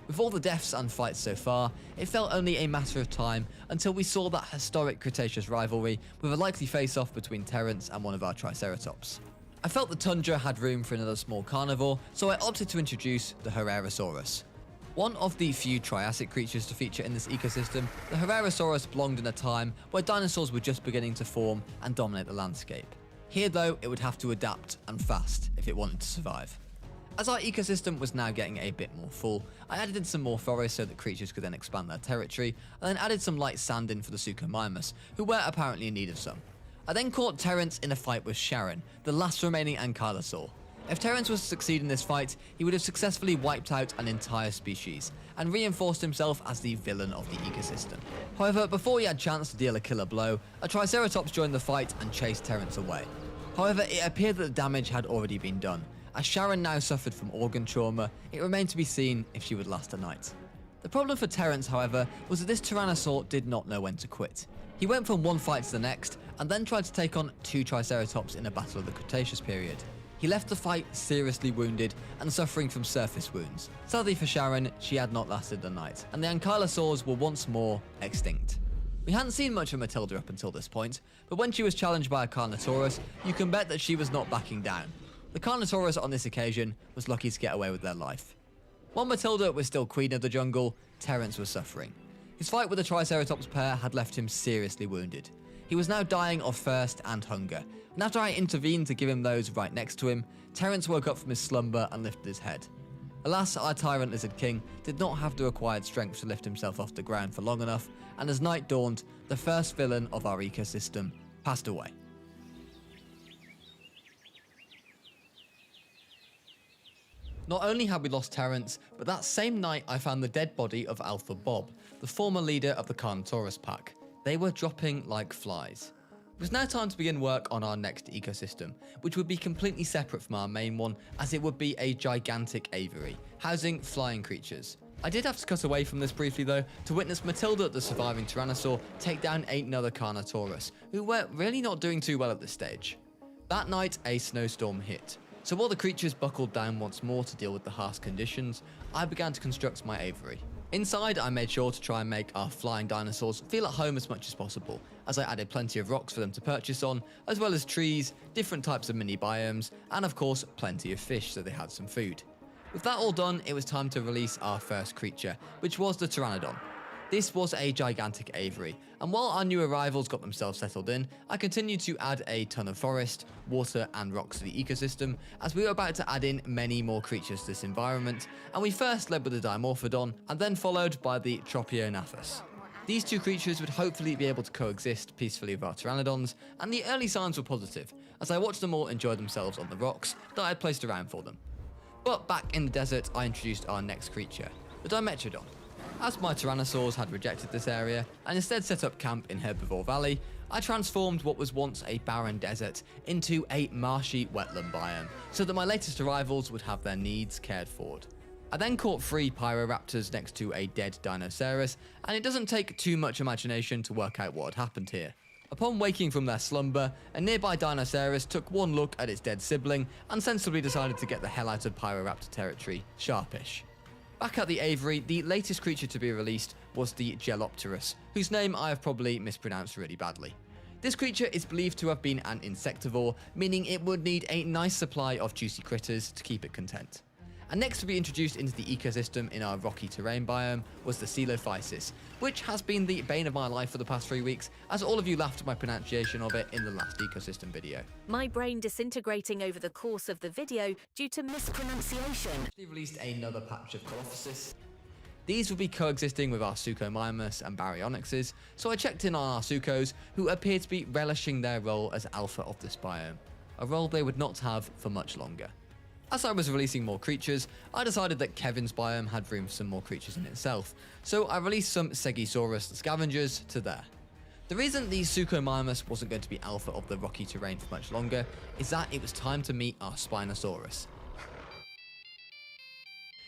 Speaker 1: With all the deaths and fights so far, it felt only a matter of time until we saw that historic Cretaceous rivalry with a likely face-off between Terence and one of our Triceratops. I felt the tundra had room for another small carnivore, so I opted to introduce the Ceratosaurus. One of the few Triassic creatures to feature in this ecosystem, the Ceratosaurus belonged in a time where dinosaurs were just beginning to form and dominate the landscape. Here though, it would have to adapt, and fast, if it wanted to survive. As our ecosystem was now getting a bit more full, I added in some more forest so that creatures could then expand their territory, and then added some light sand in for the Suchomimus, who were apparently in need of some. I then caught Terence in a fight with Sharon, the last remaining Ankylosaur. If Terence was to succeed in this fight, he would have successfully wiped out an entire species, and reinforced himself as the villain of the ecosystem. However, before he had a chance to deal a killer blow, a Triceratops joined the fight and chased Terence away. However, it appeared that the damage had already been done. As Sharon now suffered from organ trauma, it remained to be seen if she would last a night. The problem for Terence, however, was that this Tyrannosaur did not know when to quit. He went from one fight to the next, and then tried to take on two Triceratops in a battle of the Cretaceous period. He left the fight seriously wounded and suffering from surface wounds. Sadly for Sharon, she had not lasted the night, and the Ankylosaurs were once more extinct. We hadn't seen much of Matilda up until this point, but when she was challenged by a Carnotaurus, you can bet that she was not backing down. The Carnotaurus on this occasion was lucky to get away with their life. While Matilda was still queen of the jungle, Terence was suffering. His fight with the Triceratops pair had left him seriously wounded. He was now dying of thirst and hunger, and after I intervened to give him those right next to him, Terence woke up from his slumber and lifted his head. Alas, our tyrant lizard king did not have the required strength to lift himself off the ground for long enough, and as night dawned, the first villain of our ecosystem passed away. Not only had we lost Terence, but that same night I found the dead body of Alpha Bob, the former leader of the Carnotaurus pack. They were dropping like flies. It was now time to begin work on our next ecosystem, which would be completely separate from our main one, as it would be a gigantic aviary, housing flying creatures. I did have to cut away from this briefly though, to witness Matilda, the surviving Tyrannosaur, take down another Carnotaurus, who were really not doing too well at this stage. That night, a snowstorm hit, so while the creatures buckled down once more to deal with the harsh conditions, I began to construct my aviary. Inside, I made sure to try and make our flying dinosaurs feel at home as much as possible, as I added plenty of rocks for them to perch on, as well as trees, different types of mini biomes, and of course, plenty of fish so they had some food. With that all done, it was time to release our first creature, which was the Pteranodon. This was a gigantic aviary, and while our new arrivals got themselves settled in, I continued to add a ton of forest, water and rocks to the ecosystem, as we were about to add in many more creatures to this environment, and we first led with the Dimorphodon, and then followed by the Tropionaphus. These two creatures would hopefully be able to coexist peacefully with our Pteranodons, and the early signs were positive, as I watched them all enjoy themselves on the rocks that I had placed around for them. But back in the desert, I introduced our next creature, the Dimetrodon. As my Tyrannosaurs had rejected this area and instead set up camp in Herbivore Valley, I transformed what was once a barren desert into a marshy wetland biome, so that my latest arrivals would have their needs cared for. I then caught 3 Pyroraptors next to a dead Dinosaurus, and it doesn't take too much imagination to work out what had happened here. Upon waking from their slumber, a nearby Dinosaurus took one look at its dead sibling and sensibly decided to get the hell out of Pyroraptor territory, sharpish. Back at the aviary, the latest creature to be released was the Gelopterus, whose name I have probably mispronounced really badly. This creature is believed to have been an insectivore, meaning it would need a nice supply of juicy critters to keep it content. And next to be introduced into the ecosystem in our rocky terrain biome was the Coelophysis, which has been the bane of my life for the past 3 weeks, as all of you laughed at my pronunciation of it in the last ecosystem video.
Speaker 7: My brain disintegrating over the course of the video due to mispronunciation.
Speaker 1: We released another patch of Colophysis. These would be coexisting with our Suchomimus and Baryonyxes, so I checked in on our Suchos, who appear to be relishing their role as alpha of this biome, a role they would not have for much longer. As I was releasing more creatures, I decided that Kevin's biome had room for some more creatures in itself, so I released some Stegosaurus the Scavengers to there. The reason the Suchomimus wasn't going to be alpha of the rocky terrain for much longer is that it was time to meet our Spinosaurus.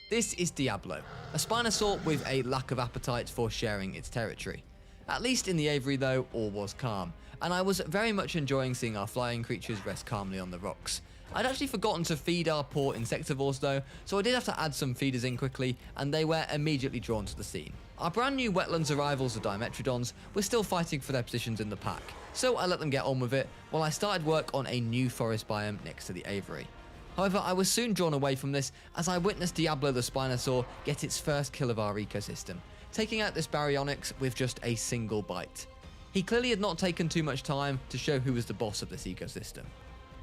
Speaker 1: This is Diablo, a Spinosaur with a lack of appetite for sharing its territory. At least in the aviary though, all was calm, and I was very much enjoying seeing our flying creatures rest calmly on the rocks. I'd actually forgotten to feed our poor insectivores though, so I did have to add some feeders in quickly, and they were immediately drawn to the scene. Our brand new wetlands arrivals, the Dimetrodons, were still fighting for their positions in the pack, so I let them get on with it while I started work on a new forest biome next to the aviary. However, I was soon drawn away from this as I witnessed Diablo the Spinosaur get its first kill of our ecosystem, taking out this Baryonyx with just a single bite. He clearly had not taken too much time to show who was the boss of this ecosystem.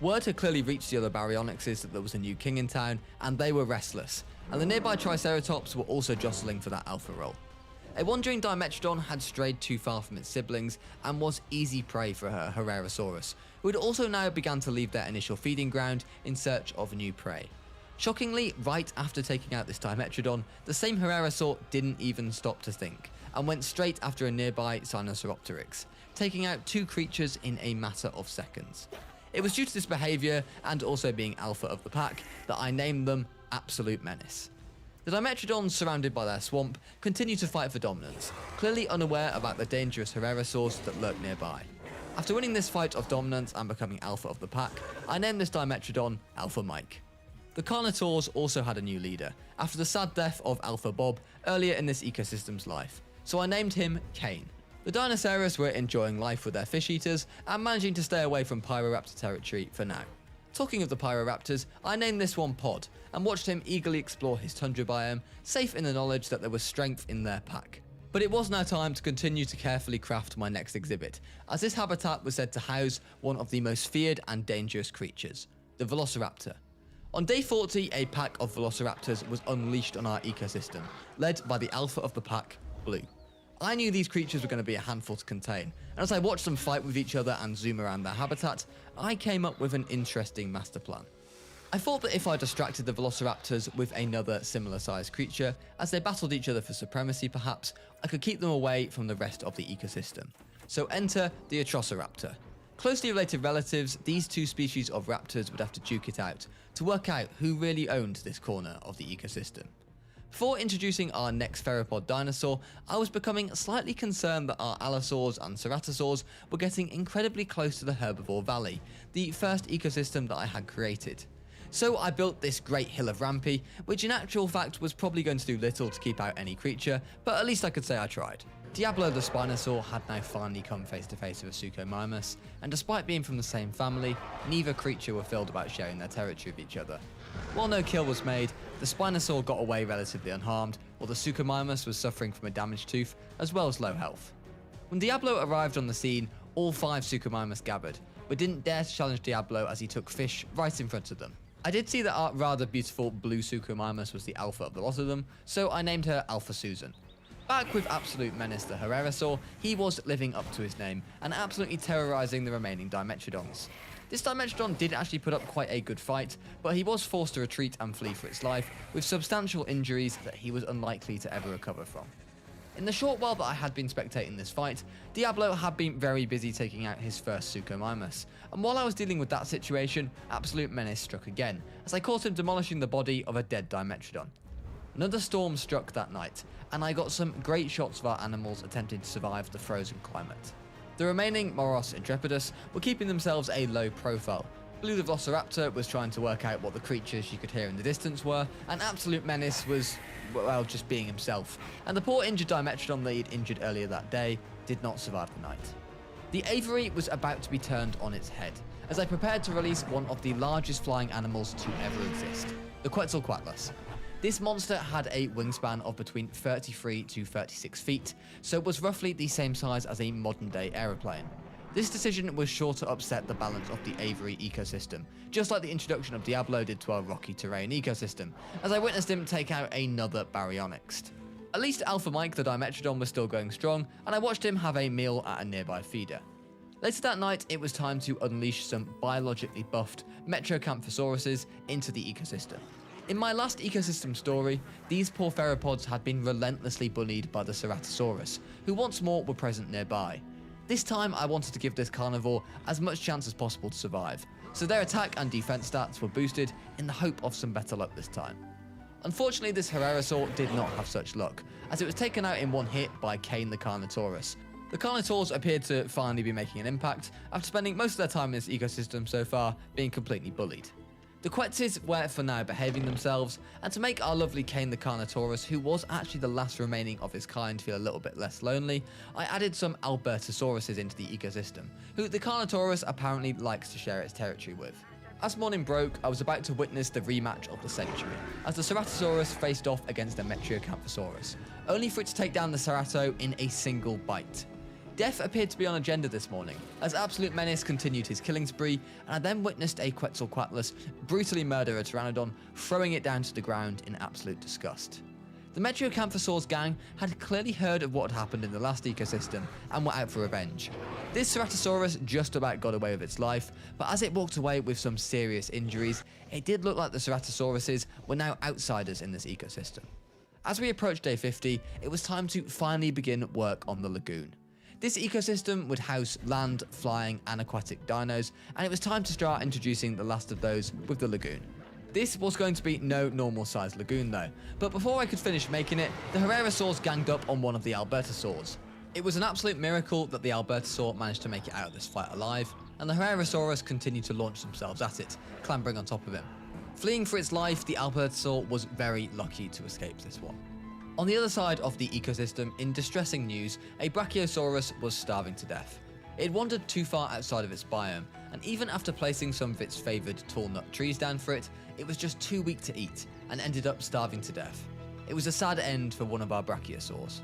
Speaker 1: Word had clearly reached the other Baryonyxes that there was a new king in town, and they were restless, and the nearby Triceratops were also jostling for that alpha role. A wandering Dimetrodon had strayed too far from its siblings and was easy prey for her Herrerasaurus, who had also now begun to leave their initial feeding ground in search of new prey. Shockingly, right after taking out this Dimetrodon, the same Herrerasaur didn't even stop to think, and went straight after a nearby Sinosauropteryx, taking out 2 creatures in a matter of seconds. It was due to this behaviour, and also being alpha of the pack, that I named them Absolute Menace. The Dimetrodons, surrounded by their swamp, continue to fight for dominance, clearly unaware about the dangerous Herrerasaurs that lurk nearby. After winning this fight of dominance and becoming alpha of the pack, I named this Dimetrodon Alpha Mike. The Carnotaurs also had a new leader, after the sad death of Alpha Bob earlier in this ecosystem's life, so I named him Kane. The Dinosaurs were enjoying life with their fish eaters and managing to stay away from Pyroraptor territory for now. Talking of the Pyroraptors, I named this one Pod and watched him eagerly explore his tundra biome, safe in the knowledge that there was strength in their pack. But it was now time to continue to carefully craft my next exhibit, as this habitat was said to house one of the most feared and dangerous creatures, the Velociraptor. On day 40, a pack of Velociraptors was unleashed on our ecosystem, led by the alpha of the pack, Blue. I knew these creatures were going to be a handful to contain, and as I watched them fight with each other and zoom around their habitat, I came up with an interesting master plan. I thought that if I distracted the Velociraptors with another similar sized creature, as they battled each other for supremacy perhaps, I could keep them away from the rest of the ecosystem. So enter the Atrociraptor. Closely related relatives, these 2 species of raptors would have to duke it out to work out who really owned this corner of the ecosystem. Before introducing our next theropod dinosaur, I was becoming slightly concerned that our Allosaurs and Ceratosaurs were getting incredibly close to the herbivore valley, the first ecosystem that I had created. So I built this great hill of Rampy, which in actual fact was probably going to do little to keep out any creature, but at least I could say I tried. Diablo the Spinosaur had now finally come face to face with a Suchomimus, and despite being from the same family, neither creature were thrilled about sharing their territory with each other. While no kill was made, the Spinosaur got away relatively unharmed, while the Suchomimus was suffering from a damaged tooth as well as low health. When Diablo arrived on the scene, all 5 Suchomimus gathered, but didn't dare to challenge Diablo as he took fish right in front of them. I did see that our rather beautiful blue Suchomimus was the alpha of the lot of them, so I named her Alpha Susan. Back with absolute menace the Herrerasaur, he was living up to his name and absolutely terrorizing the remaining Dimetrodons. This Dimetrodon did actually put up quite a good fight, but he was forced to retreat and flee for its life, with substantial injuries that he was unlikely to ever recover from. In the short while that I had been spectating this fight, Diablo had been very busy taking out his first Suchomimus, and while I was dealing with that situation, absolute menace struck again, as I caught him demolishing the body of a dead Dimetrodon. Another storm struck that night, and I got some great shots of our animals attempting to survive the frozen climate. The remaining Moros Intrepidus were keeping themselves a low profile. Blue the Velociraptor was trying to work out what the creatures she could hear in the distance were, and Absolute Menace was, well, just being himself. And the poor injured Dimetrodon that he'd injured earlier that day did not survive the night. The aviary was about to be turned on its head, as I prepared to release one of the largest flying animals to ever exist, the Quetzalcoatlus. This monster had a wingspan of between 33 to 36 feet, so it was roughly the same size as a modern-day aeroplane. This decision was sure to upset the balance of the aviary ecosystem, just like the introduction of Diablo did to our rocky terrain ecosystem, as I witnessed him take out another Baryonyx. At least Alpha Mike the Dimetrodon was still going strong, and I watched him have a meal at a nearby feeder. Later that night, it was time to unleash some biologically buffed Metrocamphosaurus into the ecosystem. In my last ecosystem story, these poor theropods had been relentlessly bullied by the Ceratosaurus, who once more were present nearby. This time I wanted to give this carnivore as much chance as possible to survive, so their attack and defense stats were boosted in the hope of some better luck this time. Unfortunately, this Herrerasaur did not have such luck, as it was taken out in one hit by Kane the Carnotaurus. The Carnotaurs appeared to finally be making an impact, after spending most of their time in this ecosystem so far being completely bullied. The Quetzes were for now behaving themselves, and to make our lovely Kane the Carnotaurus, who was actually the last remaining of his kind, feel a little bit less lonely, I added some Albertosauruses into the ecosystem, who the Carnotaurus apparently likes to share its territory with. As morning broke, I was about to witness the rematch of the century, as the Ceratosaurus faced off against the Metrocamphosaurus, only for it to take down the Cerato in a single bite. Death appeared to be on agenda this morning, as Absolute Menace continued his killing spree, and I then witnessed a Quetzalcoatlus brutally murder a Pteranodon, throwing it down to the ground in absolute disgust. The Metrocamphosaurus gang had clearly heard of what had happened in the last ecosystem, and were out for revenge. This Ceratosaurus just about got away with its life, but as it walked away with some serious injuries, it did look like the Ceratosauruses were now outsiders in this ecosystem. As we approached day 50, it was time to finally begin work on the lagoon. This ecosystem would house land, flying, and aquatic dinos, and it was time to start introducing the last of those with the lagoon. This was going to be no normal sized lagoon though, but before I could finish making it, the Herrerasaurs ganged up on one of the Albertosaurs. It was an absolute miracle that the Albertosaur managed to make it out of this fight alive, and the Herrerasaurus continued to launch themselves at it, clambering on top of him. Fleeing for its life, the Albertosaur was very lucky to escape this one. On the other side of the ecosystem, in distressing news, a Brachiosaurus was starving to death. It had wandered too far outside of its biome, and even after placing some of its favoured tall nut trees down for it, it was just too weak to eat, and ended up starving to death. It was a sad end for one of our Brachiosaurs.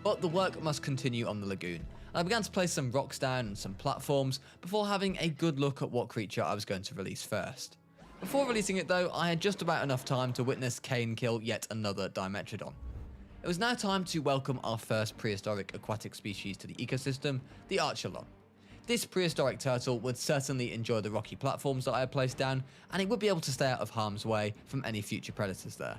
Speaker 1: But the work must continue on the lagoon, and I began to place some rocks down and some platforms before having a good look at what creature I was going to release first. Before releasing it though, I had just about enough time to witness Kane kill yet another Dimetrodon. It was now time to welcome our first prehistoric aquatic species to the ecosystem, the Archelon. This prehistoric turtle would certainly enjoy the rocky platforms that I had placed down, and it would be able to stay out of harm's way from any future predators there.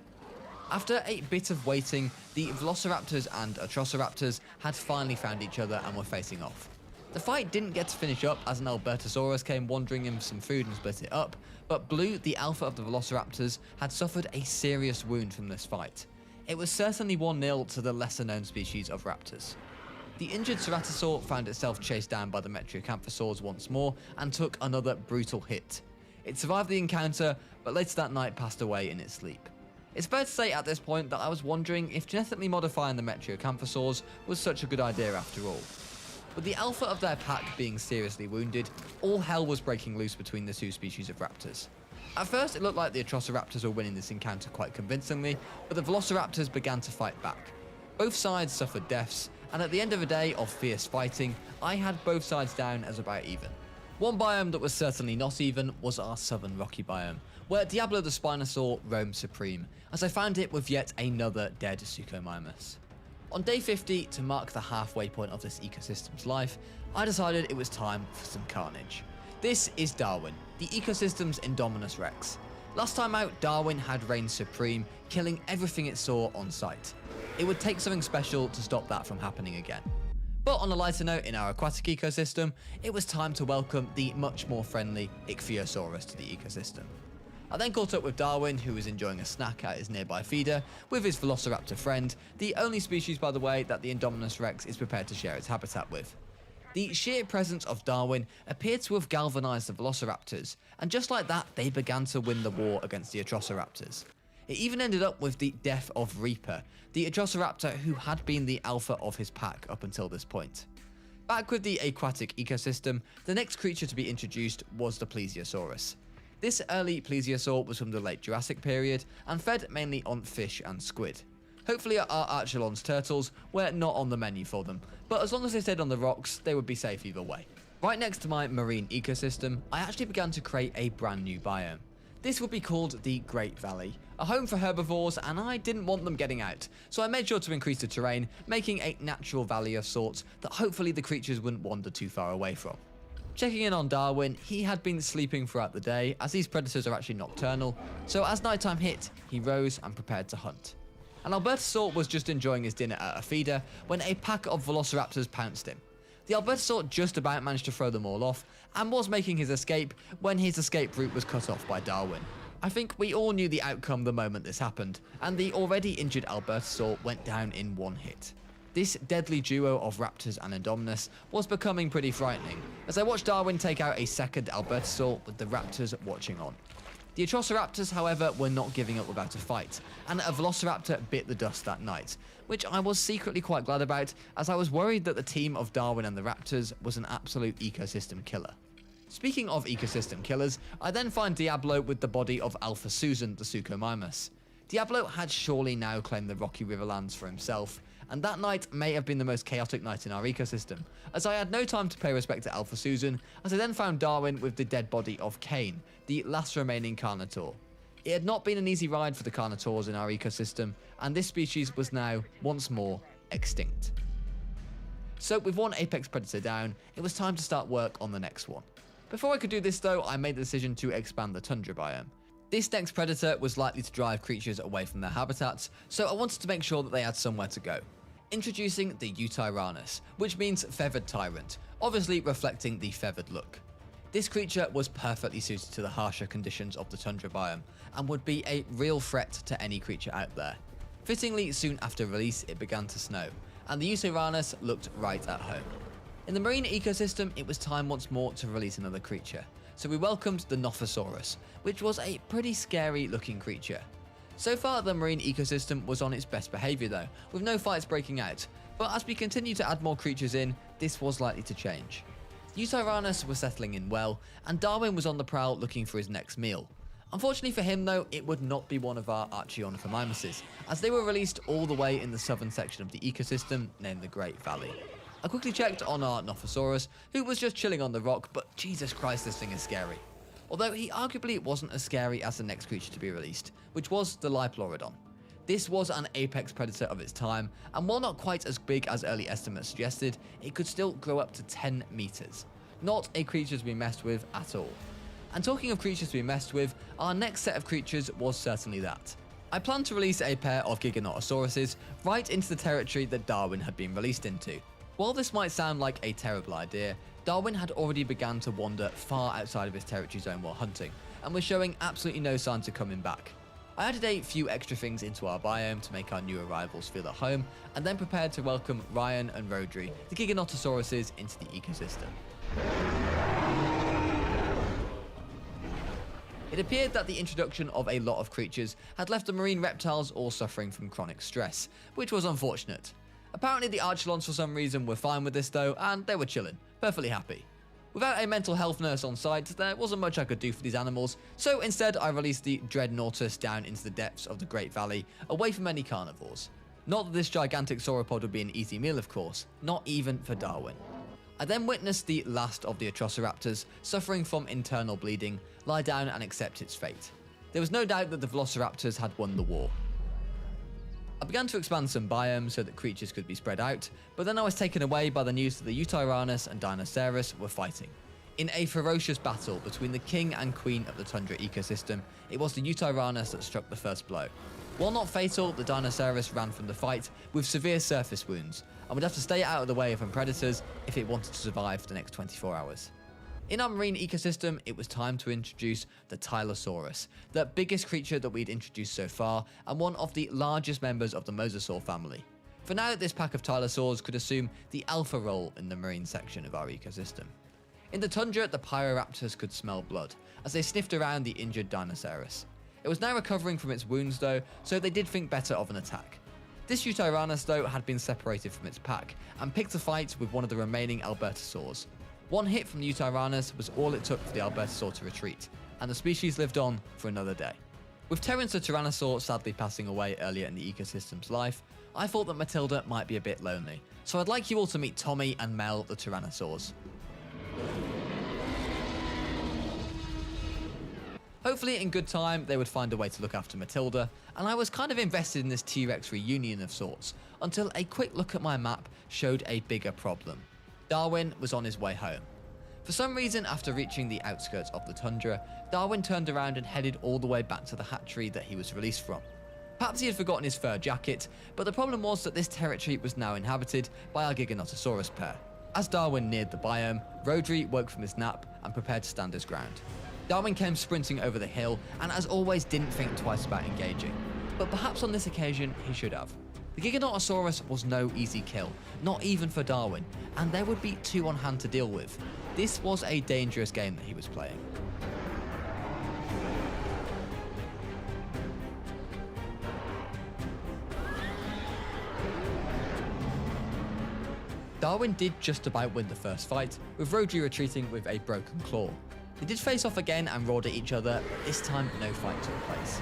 Speaker 1: After a bit of waiting, the Velociraptors and Atrociraptors had finally found each other and were facing off. The fight didn't get to finish up as an Albertosaurus came wandering in for some food and split it up, but Blue, the alpha of the Velociraptors, had suffered a serious wound from this fight. it was certainly 1-0 to the lesser known species of raptors. The injured Ceratosaur found itself chased down by the Metriacanthosaurs once more and took another brutal hit. It survived the encounter, but later that night passed away in its sleep. It's fair to say at this point that I was wondering if genetically modifying the Metriacanthosaurs was such a good idea after all. With the alpha of their pack being seriously wounded, all hell was breaking loose between the two species of raptors. At first it looked like the Atrociraptors were winning this encounter quite convincingly, but the Velociraptors began to fight back. Both sides suffered deaths, and at the end of a day of fierce fighting, I had both sides down as about even. One biome that was certainly not even was our southern rocky biome, where Diablo the Spinosaur roamed supreme, as I found it with yet another dead Suchomimus. On day 50, to mark the halfway point of this ecosystem's life, I decided it was time for some carnage. This is Darwin, the ecosystem's Indominus Rex. Last time out, Darwin had reigned supreme, killing everything it saw on sight. It would take something special to stop that from happening again. But on a lighter note, in our aquatic ecosystem, it was time to welcome the much more friendly Ichthyosaurus to the ecosystem. I then caught up with Darwin, who was enjoying a snack at his nearby feeder, with his Velociraptor friend, the only species, by the way, that the Indominus Rex is prepared to share its habitat with. The sheer presence of Darwin appeared to have galvanised the Velociraptors, and just like that, they began to win the war against the Atrociraptors. It even ended up with the death of Reaper, the Atrociraptor who had been the alpha of his pack up until this point. Back with the aquatic ecosystem, the next creature to be introduced was the Plesiosaurus. This early plesiosaur was from the late Jurassic period and fed mainly on fish and squid. Hopefully our Archelon's turtles were not on the menu for them, but as long as they stayed on the rocks, they would be safe either way. Right next to my marine ecosystem, I actually began to create a brand new biome. This would be called the Great Valley, a home for herbivores, and I didn't want them getting out, so I made sure to increase the terrain, making a natural valley of sorts that hopefully the creatures wouldn't wander too far away from. Checking in on Darwin, he had been sleeping throughout the day, as these predators are actually nocturnal, so as nighttime hit, he rose and prepared to hunt. And Albertosaur was just enjoying his dinner at a feeder when a pack of Velociraptors pounced him. The Albertosaur just about managed to throw them all off, and was making his escape when his escape route was cut off by Darwin. I think we all knew the outcome the moment this happened, and the already injured Albertosaur went down in one hit. This deadly duo of raptors and Indominus was becoming pretty frightening, as I watched Darwin take out a second Albertosaur with the raptors watching on. The Atrociraptors, however, were not giving up without a fight, and a Velociraptor bit the dust that night, which I was secretly quite glad about, as I was worried that the team of Darwin and the raptors was an absolute ecosystem killer. Speaking of ecosystem killers, I then find Diablo with the body of Alpha Susan the Suchomimus. Diablo had surely now claimed the rocky riverlands for himself, and that night may have been the most chaotic night in our ecosystem, as I had no time to pay respect to Alpha Susan, as I then found Darwin with the dead body of Cain, the last remaining Carnotaur. It had not been an easy ride for the Carnotaurs in our ecosystem, and this species was now, once more, extinct. So with one apex predator down, it was time to start work on the next one. Before I could do this though, I made the decision to expand the tundra biome. This next predator was likely to drive creatures away from their habitats, so I wanted to make sure that they had somewhere to go. Introducing the Eutyrannus, which means feathered tyrant, obviously reflecting the feathered look. This creature was perfectly suited to the harsher conditions of the tundra biome, and would be a real threat to any creature out there. Fittingly, soon after release it began to snow, and the Eutyrannus looked right at home. In the marine ecosystem, it was time once more to release another creature, so we welcomed the Nothosaurus, which was a pretty scary looking creature. So far, the marine ecosystem was on its best behaviour though, with no fights breaking out, but as we continue to add more creatures in, this was likely to change. Eutyrannus was settling in well, and Darwin was on the prowl looking for his next meal. Unfortunately for him though, it would not be one of our Archaeonophomimuses, as they were released all the way in the southern section of the ecosystem, named the Great Valley. I quickly checked on our Nothosaurus, who was just chilling on the rock, but Jesus Christ, this thing is scary. Although he arguably wasn't as scary as the next creature to be released, which was the Liplorodon. This was an apex predator of its time, and while not quite as big as early estimates suggested, it could still grow up to 10 meters. Not a creature to be messed with at all. And talking of creatures to be messed with, our next set of creatures was certainly that. I planned to release a pair of Giganotosaurus right into the territory that Darwin had been released into. While this might sound like a terrible idea, Darwin had already begun to wander far outside of his territory zone while hunting, and was showing absolutely no signs of coming back. I added a few extra things into our biome to make our new arrivals feel at home, and then prepared to welcome Ryan and Rodri, the Giganotosauruses, into the ecosystem. It appeared that the introduction of a lot of creatures had left the marine reptiles all suffering from chronic stress, which was unfortunate. Apparently the Archelons for some reason were fine with this though, and they were chilling, perfectly happy. Without a mental health nurse on site, there wasn't much I could do for these animals, so instead I released the Dreadnoughtus down into the depths of the Great Valley, away from any carnivores. Not that this gigantic sauropod would be an easy meal of course, not even for Darwin. I then witnessed the last of the Atrociraptors, suffering from internal bleeding, lie down and accept its fate. There was no doubt that the Velociraptors had won the war. I began to expand some biomes so that creatures could be spread out, but then I was taken away by the news that the Tyrannosaurus and Dinosaurs were fighting. In a ferocious battle between the king and queen of the tundra ecosystem, it was the Tyrannosaurus that struck the first blow. While not fatal, the Dinosaurus ran from the fight with severe surface wounds, and would have to stay out of the way of predators if it wanted to survive for the next 24 hours. In our marine ecosystem, it was time to introduce the Tyrannosaurus, the biggest creature that we'd introduced so far, and one of the largest members of the Mosasaur family. For now, this pack of Tyrannosaurs could assume the alpha role in the marine section of our ecosystem. In the tundra, the Pyroraptors could smell blood, as they sniffed around the injured Dinosaurus. It was now recovering from its wounds though, so they did think better of an attack. This Tyrannosaurus though had been separated from its pack, and picked a fight with one of the remaining Albertosaurs. One hit from the Tyrannosaurus was all it took for the Albertosaur to retreat, and the species lived on for another day. With Terence the Tyrannosaur sadly passing away earlier in the ecosystem's life, I thought that Matilda might be a bit lonely, so I'd like you all to meet Tommy and Mel the Tyrannosaurs. Hopefully in good time they would find a way to look after Matilda, and I was kind of invested in this T-Rex reunion of sorts, until a quick look at my map showed a bigger problem. Darwin was on his way home. For some reason, after reaching the outskirts of the tundra, Darwin turned around and headed all the way back to the hatchery that he was released from. Perhaps he had forgotten his fur jacket, but the problem was that this territory was now inhabited by our Giganotosaurus pair. As Darwin neared the biome, Rodri woke from his nap and prepared to stand his ground. Darwin came sprinting over the hill and as always didn't think twice about engaging, but perhaps on this occasion he should have. The Giganotosaurus was no easy kill, not even for Darwin, and there would be two on hand to deal with. This was a dangerous game that he was playing. Darwin did just about win the first fight, with Rodri retreating with a broken claw. They did face off again and roared at each other, but this time no fight took place.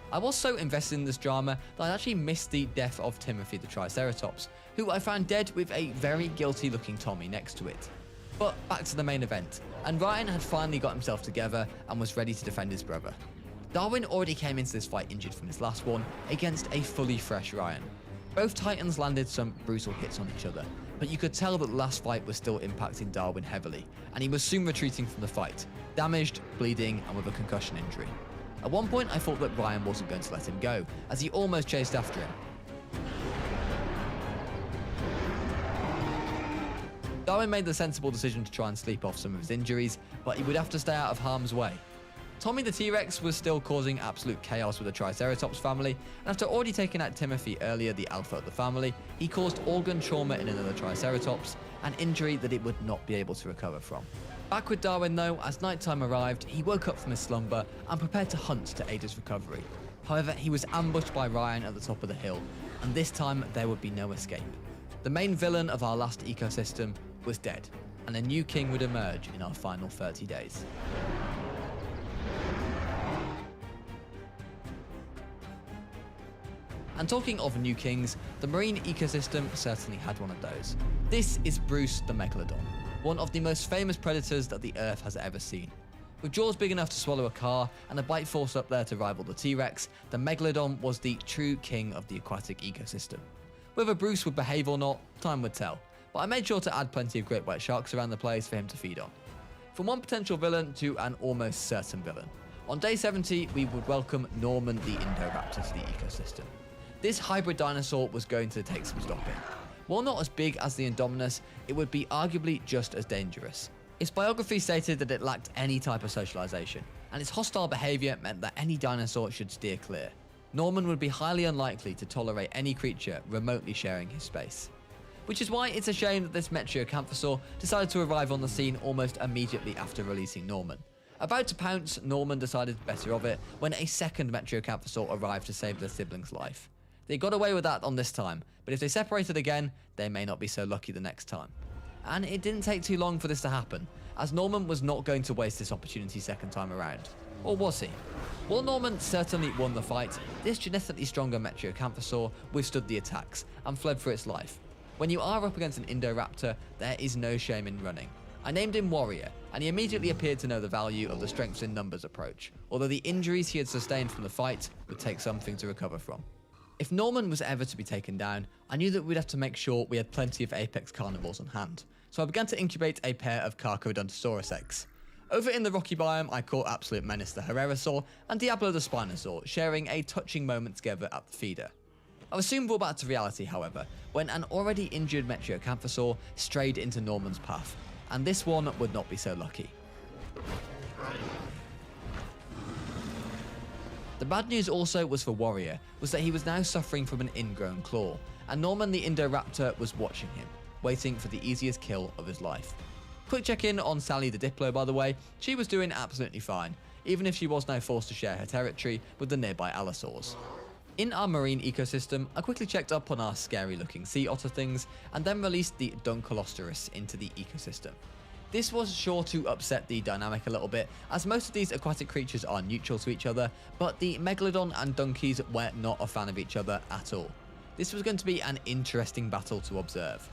Speaker 1: I was so invested in this drama that I actually missed the death of Timothy the Triceratops, who I found dead with a very guilty looking Tommy next to it. But back to the main event, and Ryan had finally got himself together and was ready to defend his brother. Darwin already came into this fight injured from his last one against a fully fresh Ryan. Both titans landed some brutal hits on each other, but you could tell that the last fight was still impacting Darwin heavily, and he was soon retreating from the fight, damaged, bleeding, and with a concussion injury. At one point I thought that Ryan wasn't going to let him go, as he almost chased after him. Darwin made the sensible decision to try and sleep off some of his injuries, but he would have to stay out of harm's way. Tommy the T-Rex was still causing absolute chaos with the Triceratops family, and after already taking out Timothy earlier, the alpha of the family, he caused organ trauma in another Triceratops, an injury that it would not be able to recover from. Back with Darwin though, as nighttime arrived, he woke up from his slumber and prepared to hunt to aid his recovery. However, he was ambushed by Ryan at the top of the hill, and this time there would be no escape. The main villain of our last ecosystem was dead, and a new king would emerge in our final 30 days. And talking of new kings, the marine ecosystem certainly had one of those. This is Bruce the Megalodon, one of the most famous predators that the Earth has ever seen. With jaws big enough to swallow a car and a bite force up there to rival the T-Rex, the Megalodon was the true king of the aquatic ecosystem. Whether Bruce would behave or not, time would tell, but I made sure to add plenty of great white sharks around the place for him to feed on. From one potential villain to an almost certain villain. On day 70, we would welcome Norman the Indoraptor to the ecosystem. This hybrid dinosaur was going to take some stopping. While not as big as the Indominus, it would be arguably just as dangerous. Its biography stated that it lacked any type of socialization, and its hostile behavior meant that any dinosaur should steer clear. Norman would be highly unlikely to tolerate any creature remotely sharing his space. Which is why it's a shame that this Metriacanthosaur decided to arrive on the scene almost immediately after releasing Norman. About to pounce, Norman decided better of it when a second Metriacanthosaur arrived to save their sibling's life. They got away with that on this time, but if they separated again, they may not be so lucky the next time. And it didn't take too long for this to happen, as Norman was not going to waste this opportunity second time around. Or was he? While Norman certainly won the fight, this genetically stronger Metriacanthosaur withstood the attacks and fled for its life. When you are up against an Indoraptor, there is no shame in running. I named him Warrior, and he immediately appeared to know the value of the strengths in numbers approach, although the injuries he had sustained from the fight would take something to recover from. If Norman was ever to be taken down, I knew that we'd have to make sure we had plenty of apex carnivores on hand, so I began to incubate a pair of Carcharodontosaurus eggs. Over in the rocky biome, I caught Absolute Menace the Herrerasaur and Diablo the Spinosaur, sharing a touching moment together at the feeder. I was soon brought back to reality, however, when an already injured Metriacanthosaur strayed into Norman's path, and this one would not be so lucky. The bad news also was for Warrior, was that he was now suffering from an ingrown claw, and Norman the Indoraptor was watching him, waiting for the easiest kill of his life. Quick check-in on Sally the Diplo, by the way. She was doing absolutely fine, even if she was now forced to share her territory with the nearby Allosaurs. In our marine ecosystem, I quickly checked up on our scary-looking sea otter things, and then released the Ankylosaurus into the ecosystem. This was sure to upset the dynamic a little bit, as most of these aquatic creatures are neutral to each other, but the Megalodon and donkeys were not a fan of each other at all. This was going to be an interesting battle to observe.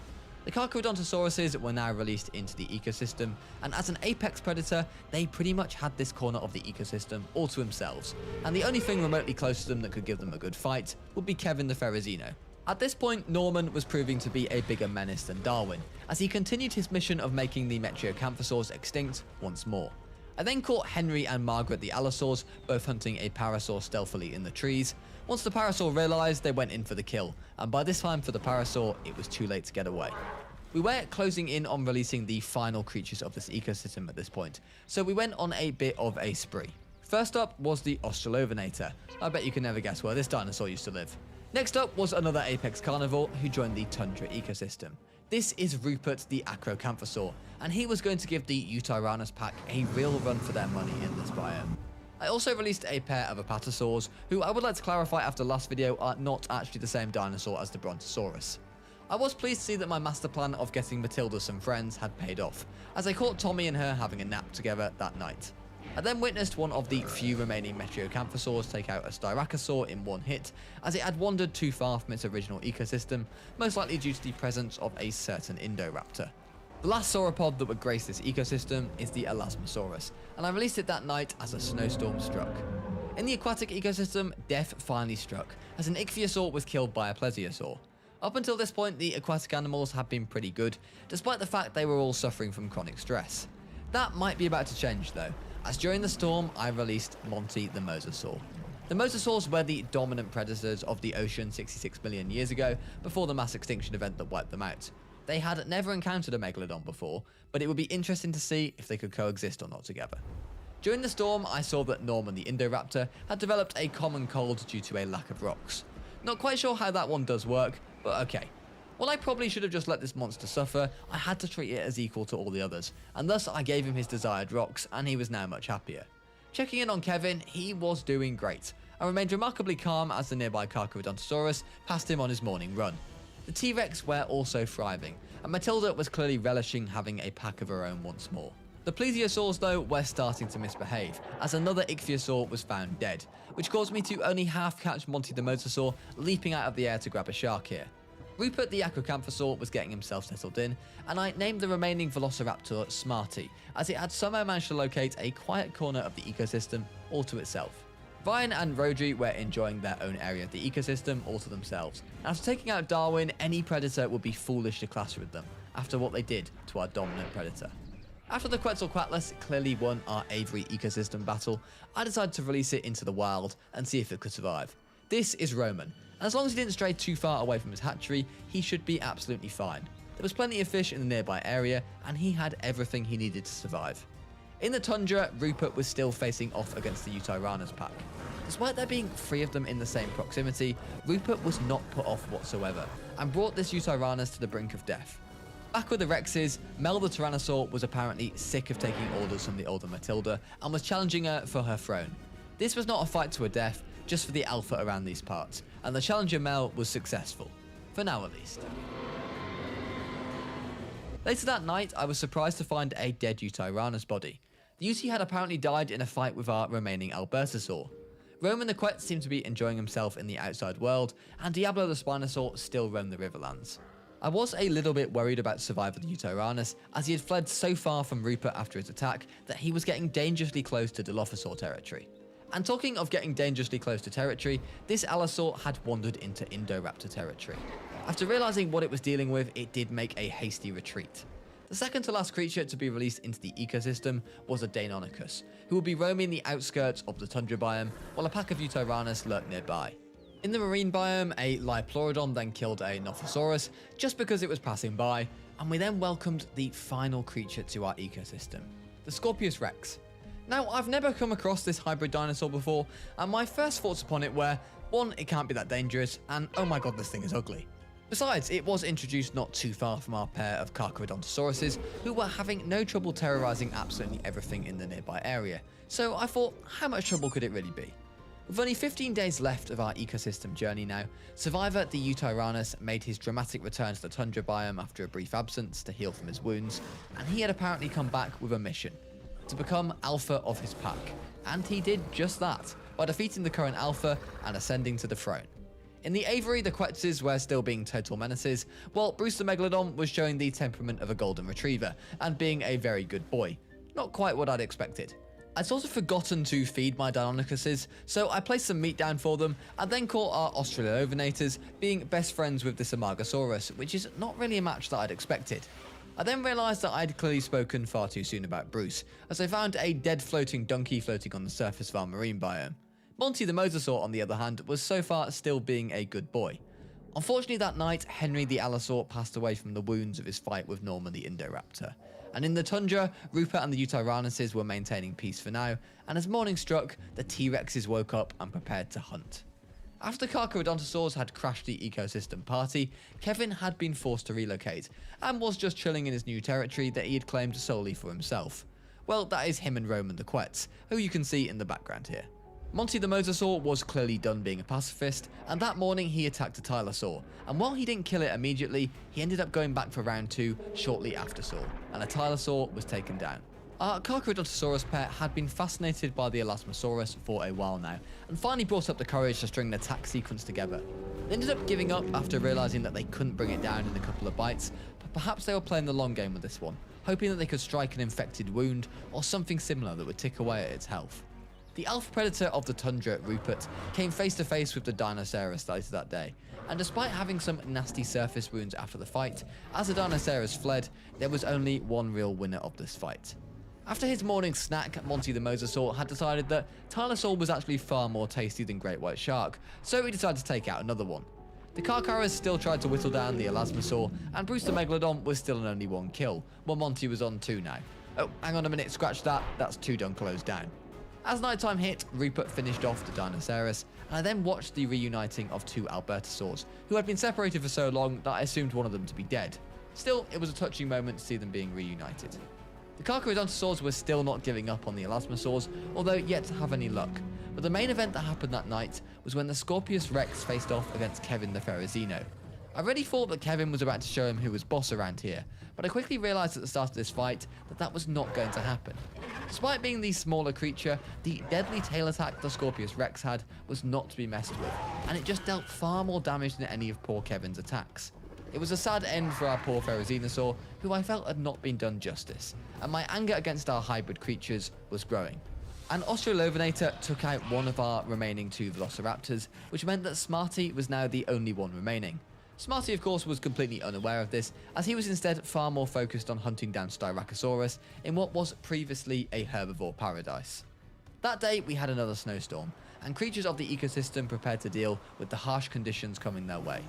Speaker 1: The Carcharodontosauruses were now released into the ecosystem, and as an apex predator, they pretty much had this corner of the ecosystem all to themselves, and the only thing remotely close to them that could give them a good fight would be Kevin the Ferrazino. At this point, Norman was proving to be a bigger menace than Darwin, as he continued his mission of making the Metriacanthosaurs extinct once more. I then caught Henry and Margaret the Allosaurs, both hunting a parasaur stealthily in the trees. Once the parasaur realised, they went in for the kill, and by this time for the parasaur, it was too late to get away. We were closing in on releasing the final creatures of this ecosystem at this point, so we went on a bit of a spree. First up was the Australovenator. I bet you can never guess where this dinosaur used to live. Next up was another apex carnivore who joined the tundra ecosystem. This is Rupert the Acrocanthosaur, and he was going to give the Eutyrannus pack a real run for their money in this biome. I also released a pair of Apatosaurs, who I would like to clarify after last video are not actually the same dinosaur as the Brontosaurus. I was pleased to see that my master plan of getting Matilda some friends had paid off, as I caught Tommy and her having a nap together that night. I then witnessed one of the few remaining Metriacanthosaurs take out a Styracosaur in one hit, as it had wandered too far from its original ecosystem, most likely due to the presence of a certain Indoraptor. The last sauropod that would grace this ecosystem is the Elasmosaurus, and I released it that night as a snowstorm struck. In the aquatic ecosystem, death finally struck, as an Ichthyosaur was killed by a Plesiosaur. Up until this point, the aquatic animals had been pretty good, despite the fact they were all suffering from chronic stress. That might be about to change though, as during the storm, I released Monty the Mosasaur. The Mosasaurs were the dominant predators of the ocean 66 million years ago, before the mass extinction event that wiped them out. They had never encountered a Megalodon before, but it would be interesting to see if they could coexist or not together. During the storm, I saw that Norman the Indoraptor had developed a common cold due to a lack of rocks. Not quite sure how that one does work, but okay. While I probably should have just let this monster suffer, I had to treat it as equal to all the others, and thus I gave him his desired rocks, and he was now much happier. Checking in on Kevin, he was doing great, and remained remarkably calm as the nearby Carcharodontosaurus passed him on his morning run. The T-Rex were also thriving, and Matilda was clearly relishing having a pack of her own once more. The Plesiosaurs though were starting to misbehave, as another Ichthyosaur was found dead, which caused me to only half catch Monty the Mosasaur leaping out of the air to grab a shark here. Rupert the Acrocanthosaur was getting himself settled in, and I named the remaining Velociraptor Smarty, as it had somehow managed to locate a quiet corner of the ecosystem all to itself. Ryan and Rodri were enjoying their own area of the ecosystem all to themselves. After taking out Darwin, any predator would be foolish to clash with them, after what they did to our dominant predator. After the Quetzalcoatlus clearly won our Avery ecosystem battle, I decided to release it into the wild and see if it could survive. This is Roman, and as long as he didn't stray too far away from his hatchery, he should be absolutely fine. There was plenty of fish in the nearby area, and he had everything he needed to survive. In the tundra, Rupert was still facing off against the Tyrannosaurus pack. Despite there being 3 of them in the same proximity, Rupert was not put off whatsoever, and brought this Tyrannosaurus to the brink of death. Back with the Rexes, Mel the Tyrannosaur was apparently sick of taking orders from the older Matilda, and was challenging her for her throne. This was not a fight to a death, just for the alpha around these parts, and the challenger Mel was successful. For now at least. Later that night, I was surprised to find a dead Tyrannosaurus body. The UT had apparently died in a fight with our remaining Albertosaur. Roman the Quetz seemed to be enjoying himself in the outside world, and Diablo the Spinosaur still roamed the Riverlands. I was a little bit worried about survival of the Tyrannosaurus, as he had fled so far from Rupert after his attack that he was getting dangerously close to Dilophosaur territory. And talking of getting dangerously close to territory, this Allosaur had wandered into Indoraptor territory. After realising what it was dealing with, it did make a hasty retreat. The second to last creature to be released into the ecosystem was a Deinonychus, who would be roaming the outskirts of the tundra biome, while a pack of Tyrannosaurus lurked nearby. In the marine biome, a Liopleurodon then killed a Nothosaurus just because it was passing by, and we then welcomed the final creature to our ecosystem, the Scorpius Rex. Now, I've never come across this hybrid dinosaur before, and my first thoughts upon it were, 1, it can't be that dangerous, and oh my god, this thing is ugly. Besides, it was introduced not too far from our pair of Carcharodontosauruses, who were having no trouble terrorizing absolutely everything in the nearby area, so I thought, how much trouble could it really be? With only 15 days left of our ecosystem journey now, survivor the Tyrannosaurus made his dramatic return to the tundra biome after a brief absence to heal from his wounds, and he had apparently come back with a mission: to become alpha of his pack, and he did just that, by defeating the current alpha and ascending to the throne. In the aviary, the Quetzes were still being total menaces, while Bruce the Megalodon was showing the temperament of a golden retriever, and being a very good boy. Not quite what I'd expected. I'd sort of forgotten to feed my Deinonychuses, so I placed some meat down for them, and then caught our Australovenators being best friends with the Amargasaurus, which is not really a match that I'd expected. I then realised that I'd clearly spoken far too soon about Bruce, as I found a dead floating donkey floating on the surface of our marine biome. Monty the Mosasaur, on the other hand, was so far still being a good boy. Unfortunately that night, Henry the Allosaur passed away from the wounds of his fight with Norman the Indoraptor. And in the tundra, Rupert and the Tyrannosaurs were maintaining peace for now, and as morning struck, the T-Rexes woke up and prepared to hunt. After Carcharodontosaurs had crashed the ecosystem party, Kevin had been forced to relocate, and was just chilling in his new territory that he had claimed solely for himself. Well, that is him and Roman the Quetz, who you can see in the background here. Monty the Mosasaur was clearly done being a pacifist, and that morning he attacked a Tylosaur, and while he didn't kill it immediately, he ended up going back for round 2 shortly after Saur, and a Tylosaur was taken down. Our Carcharodontosaurus pair had been fascinated by the Elasmosaurus for a while now, and finally brought up the courage to string an attack sequence together. They ended up giving up after realising that they couldn't bring it down in a couple of bites, but perhaps they were playing the long game with this one, hoping that they could strike an infected wound or something similar that would tick away at its health. The alpha predator of the tundra, Rupert, came face to face with the Dinosaurus later that day, and despite having some nasty surface wounds after the fight, as the Dinosaurus fled, there was only one real winner of this fight. After his morning snack, Monty the Mosasaur had decided that Tylosaur was actually far more tasty than Great White Shark, so he decided to take out another one. The Carcharos still tried to whittle down the Elasmosaur, and Bruce the Megalodon was still on only 1 kill, while Monty was on 2 now. Oh, hang on a minute, scratch that, that's 2 done closed down. As nighttime hit, Rupert finished off the Dinosaurus, and I then watched the reuniting of 2 Albertosaurs, who had been separated for so long that I assumed one of them to be dead. Still, it was a touching moment to see them being reunited. The Carcharodontosaurs were still not giving up on the Elasmosaurs, although yet to have any luck, but the main event that happened that night was when the Scorpius Rex faced off against Kevin the Ferrazino. I really thought that Kevin was about to show him who was boss around here, but I quickly realised at the start of this fight that that was not going to happen. Despite being the smaller creature, the deadly tail attack the Scorpius Rex had was not to be messed with, and it just dealt far more damage than any of poor Kevin's attacks. It was a sad end for our poor Ferrazinosaur, who I felt had not been done justice, and my anger against our hybrid creatures was growing. An Australovenator took out one of our remaining 2 Velociraptors, which meant that Smarty was now the only one remaining. Smarty, of course, was completely unaware of this, as he was instead far more focused on hunting down Styracosaurus in what was previously a herbivore paradise. That day, we had another snowstorm, and creatures of the ecosystem prepared to deal with the harsh conditions coming their way.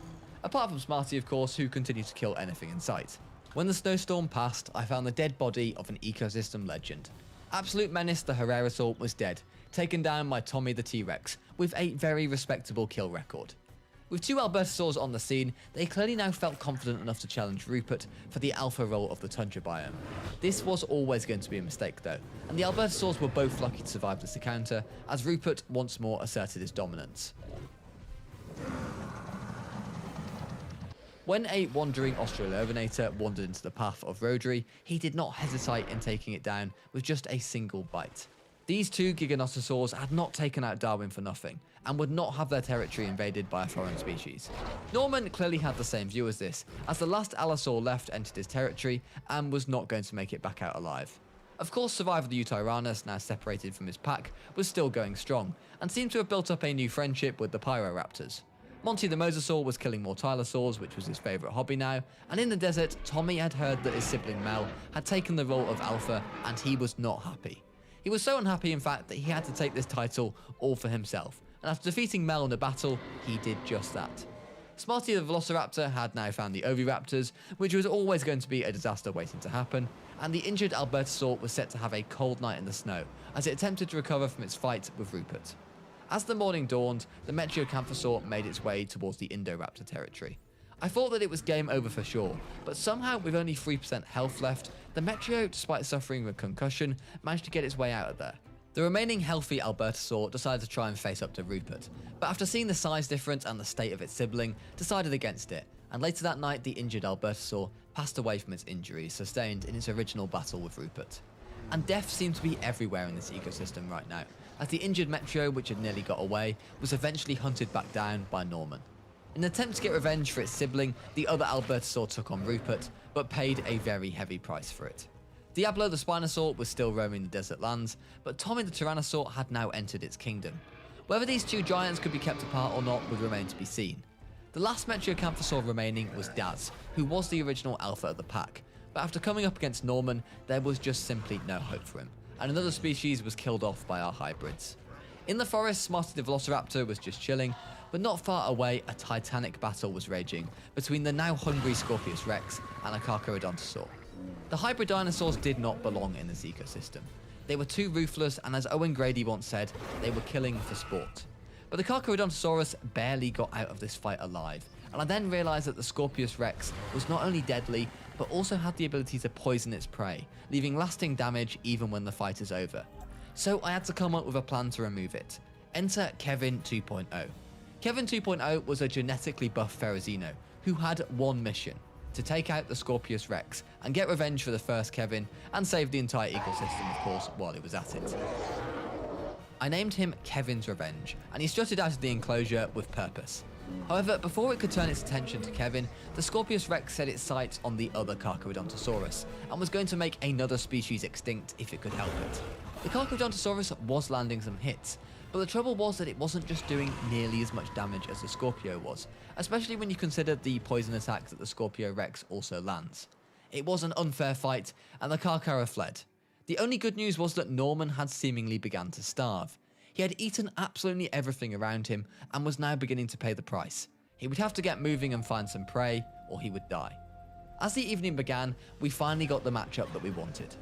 Speaker 1: apart from Smarty of course, who continued to kill anything in sight. When the snowstorm passed, I found the dead body of an ecosystem legend. Absolute menace the Tyrannosaur was dead, taken down by Tommy the T-Rex, with a very respectable kill record. With 2 Albertosaurs on the scene, they clearly now felt confident enough to challenge Rupert for the alpha role of the tundra biome. This was always going to be a mistake though, and the Albertosaurs were both lucky to survive this encounter, as Rupert once more asserted his dominance. When a wandering Australopithecus wandered into the path of Rhodri, he did not hesitate in taking it down with just a single bite. These 2 Giganotosaurs had not taken out Darwin for nothing, and would not have their territory invaded by a foreign species. Norman clearly had the same view as this, as the last Allosaur left entered his territory and was not going to make it back out alive. Of course, survivor the Tyrannosaurus, now separated from his pack, was still going strong, and seemed to have built up a new friendship with the Pyroraptors. Monty the Mosasaur was killing more Tylosaurs, which was his favourite hobby now, and in the desert, Tommy had heard that his sibling Mel had taken the role of Alpha, and he was not happy. He was so unhappy in fact that he had to take this title all for himself, and after defeating Mel in a battle, he did just that. Smarty the Velociraptor had now found the Oviraptors, which was always going to be a disaster waiting to happen, and the injured Albertosaur was set to have a cold night in the snow as it attempted to recover from its fight with Rupert. As the morning dawned, the Metriacanthosaur made its way towards the Indoraptor territory. I thought that it was game over for sure, but somehow with only 3% health left, the Metrio, despite suffering a concussion, managed to get its way out of there. The remaining healthy Albertosaur decided to try and face up to Rupert, but after seeing the size difference and the state of its sibling, decided against it, and later that night the injured Albertosaur passed away from its injuries sustained in its original battle with Rupert. And death seemed to be everywhere in this ecosystem right now, as the injured Metrio, which had nearly got away, was eventually hunted back down by Norman. In an attempt to get revenge for its sibling, the other Albertosaur took on Rupert, but paid a very heavy price for it. Diablo the Spinosaur was still roaming the desert lands, but Tommy the Tyrannosaur had now entered its kingdom. Whether these 2 giants could be kept apart or not would remain to be seen. The last Metriacanthosaur remaining was Daz, who was the original alpha of the pack, but after coming up against Norman, there was just simply no hope for him, and another species was killed off by our hybrids. In the forest, Smarty the Velociraptor was just chilling, but not far away a titanic battle was raging between the now hungry Scorpius Rex and a Carcharodontosaur. The hybrid dinosaurs did not belong in this ecosystem. They were too ruthless, and as Owen Grady once said, they were killing for sport. But the Carcharodontosaurus barely got out of this fight alive, and I then realised that the Scorpius Rex was not only deadly, but also had the ability to poison its prey, leaving lasting damage even when the fight is over. So I had to come up with a plan to remove it. Enter Kevin 2.0. Kevin 2.0 was a genetically buff Ferrozino who had one mission: to take out the Scorpius Rex and get revenge for the first Kevin, and save the entire ecosystem of course while it was at it. I named him Kevin's Revenge, and he strutted out of the enclosure with purpose. However, before it could turn its attention to Kevin, the Scorpius Rex set its sights on the other Carcharodontosaurus, and was going to make another species extinct if it could help it. The Carcharodontosaurus was landing some hits, but the trouble was that it wasn't just doing nearly as much damage as the Scorpio was, especially when you consider the poison attacks that the Scorpio Rex also lands. It was an unfair fight, and the Carchara fled. The only good news was that Norman had seemingly begun to starve. He had eaten absolutely everything around him and was now beginning to pay the price. He would have to get moving and find some prey, or he would die. As the evening began, we finally got the matchup that we wanted,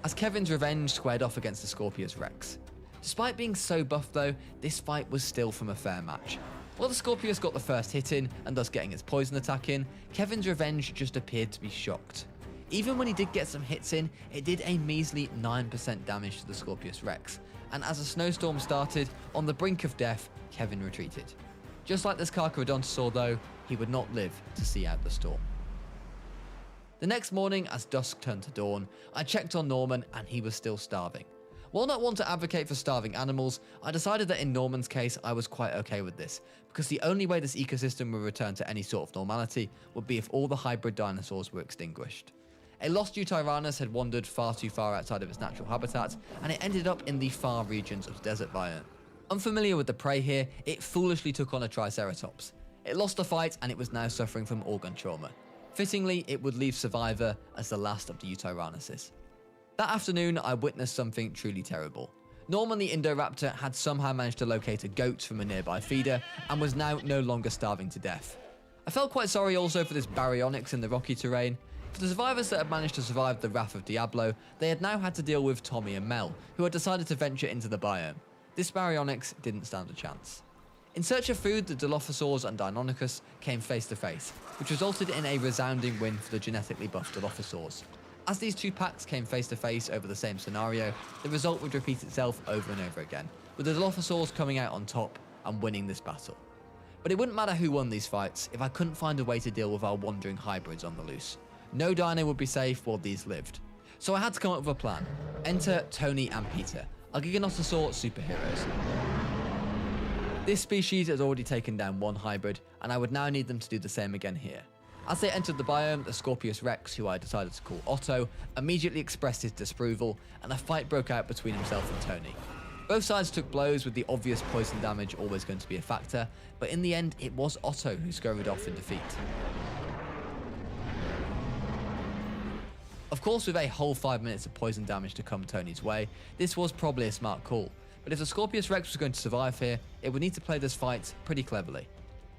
Speaker 1: as Kevin's Revenge squared off against the Scorpius Rex. Despite being so buff though, this fight was still from a fair match. While the Scorpius got the first hit in, and thus getting its poison attack in, Kevin's Revenge just appeared to be shocked. Even when he did get some hits in, it did a measly 9% damage to the Scorpius Rex, and as a snowstorm started, on the brink of death, Kevin retreated. Just like this Carcharodontosaur though, he would not live to see out the storm. The next morning, as dusk turned to dawn, I checked on Norman and he was still starving. While not one to advocate for starving animals, I decided that in Norman's case I was quite okay with this, because the only way this ecosystem would return to any sort of normality would be if all the hybrid dinosaurs were extinguished. A lost Tyrannosaurus had wandered far too far outside of its natural habitat, and it ended up in the far regions of the desert biome. Unfamiliar with the prey here, it foolishly took on a Triceratops. It lost the fight and it was now suffering from organ trauma. Fittingly, it would leave Survivor as the last of the Tyrannosaurs. That afternoon, I witnessed something truly terrible. Norman the Indoraptor had somehow managed to locate a goat from a nearby feeder and was now no longer starving to death. I felt quite sorry also for this baryonyx in the rocky terrain. For the survivors that had managed to survive the wrath of Diablo, they had now had to deal with Tommy and Mel, who had decided to venture into the biome. This baryonyx didn't stand a chance. In search of food, the Dilophosaurs and Deinonychus came face to face, which resulted in a resounding win for the genetically buffed Dilophosaurs. As these two packs came face to face over the same scenario, the result would repeat itself over and over again, with the Dilophosaurs coming out on top and winning this battle. But it wouldn't matter who won these fights if I couldn't find a way to deal with our wandering hybrids on the loose. No dino would be safe while these lived. So I had to come up with a plan. Enter Tony and Peter, our Giganotosaur superheroes. This species has already taken down one hybrid, and I would now need them to do the same again here. As they entered the biome, the Scorpius Rex, who I decided to call Otto, immediately expressed his disapproval, and a fight broke out between himself and Tony. Both sides took blows, with the obvious poison damage always going to be a factor, but in the end it was Otto who scurried off in defeat. Of course, with a whole 5 minutes of poison damage to come Tony's way, this was probably a smart call, but if the Scorpius Rex was going to survive here, it would need to play this fight pretty cleverly.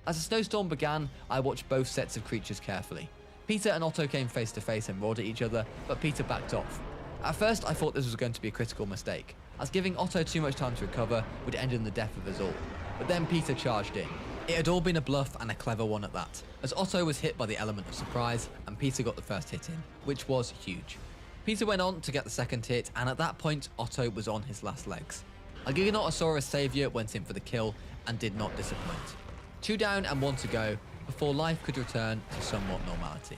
Speaker 1: As the snowstorm began, I watched both sets of creatures carefully. Peter and Otto came face to face and roared at each other, but Peter backed off. At first, I thought this was going to be a critical mistake, as giving Otto too much time to recover would end in the death of us all. But then Peter charged in. It had all been a bluff, and a clever one at that, as Otto was hit by the element of surprise, and Peter got the first hit in, which was huge. Peter went on to get the second hit, and at that point, Otto was on his last legs. Our Giganotosaurus saviour went in for the kill, and did not disappoint. 2 down and 1 to go, before life could return to somewhat normality.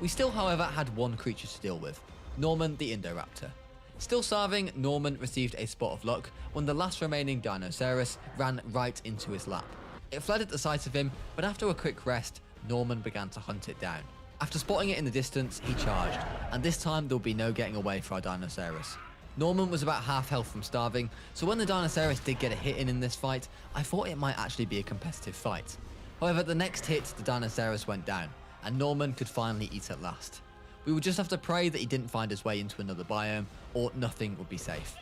Speaker 1: We still, however, had one creature to deal with, Norman the Indoraptor. Still starving, Norman received a spot of luck when the last remaining Dinosaurus ran right into his lap. It fled at the sight of him, but after a quick rest, Norman began to hunt it down. After spotting it in the distance, he charged, and this time there would be no getting away for our Dinosaurus. Norman was about half health from starving, so when the Dinosaurus did get a hit in this fight, I thought it might actually be a competitive fight. However, the next hit, the Dinosaurus went down, and Norman could finally eat at last. We would just have to pray that he didn't find his way into another biome, or nothing would be safe.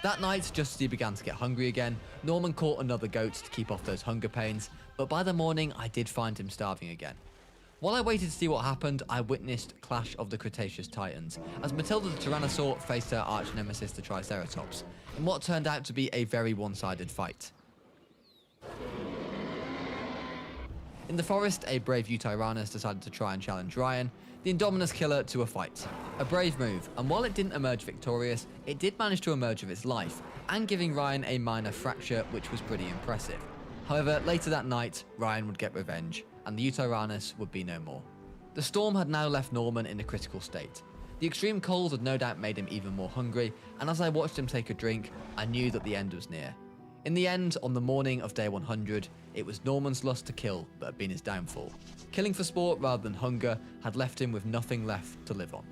Speaker 1: That night, just as he began to get hungry again, Norman caught another goat to keep off those hunger pains, but by the morning I did find him starving again. While I waited to see what happened, I witnessed Clash of the Cretaceous Titans, as Matilda the Tyrannosaur faced her arch-nemesis the Triceratops, in what turned out to be a very one-sided fight. In the forest, a brave Eutyrannus decided to try and challenge Ryan, the Indominus killer, to a fight. A brave move, and while it didn't emerge victorious, it did manage to emerge with its life, and giving Ryan a minor fracture, which was pretty impressive. However, later that night, Ryan would get revenge, and the Eutyrannus would be no more. The storm had now left Norman in a critical state. The extreme cold had no doubt made him even more hungry, and as I watched him take a drink, I knew that the end was near. In the end, on the morning of day 100, it was Norman's lust to kill that had been his downfall. Killing for sport rather than hunger had left him with nothing left to live on.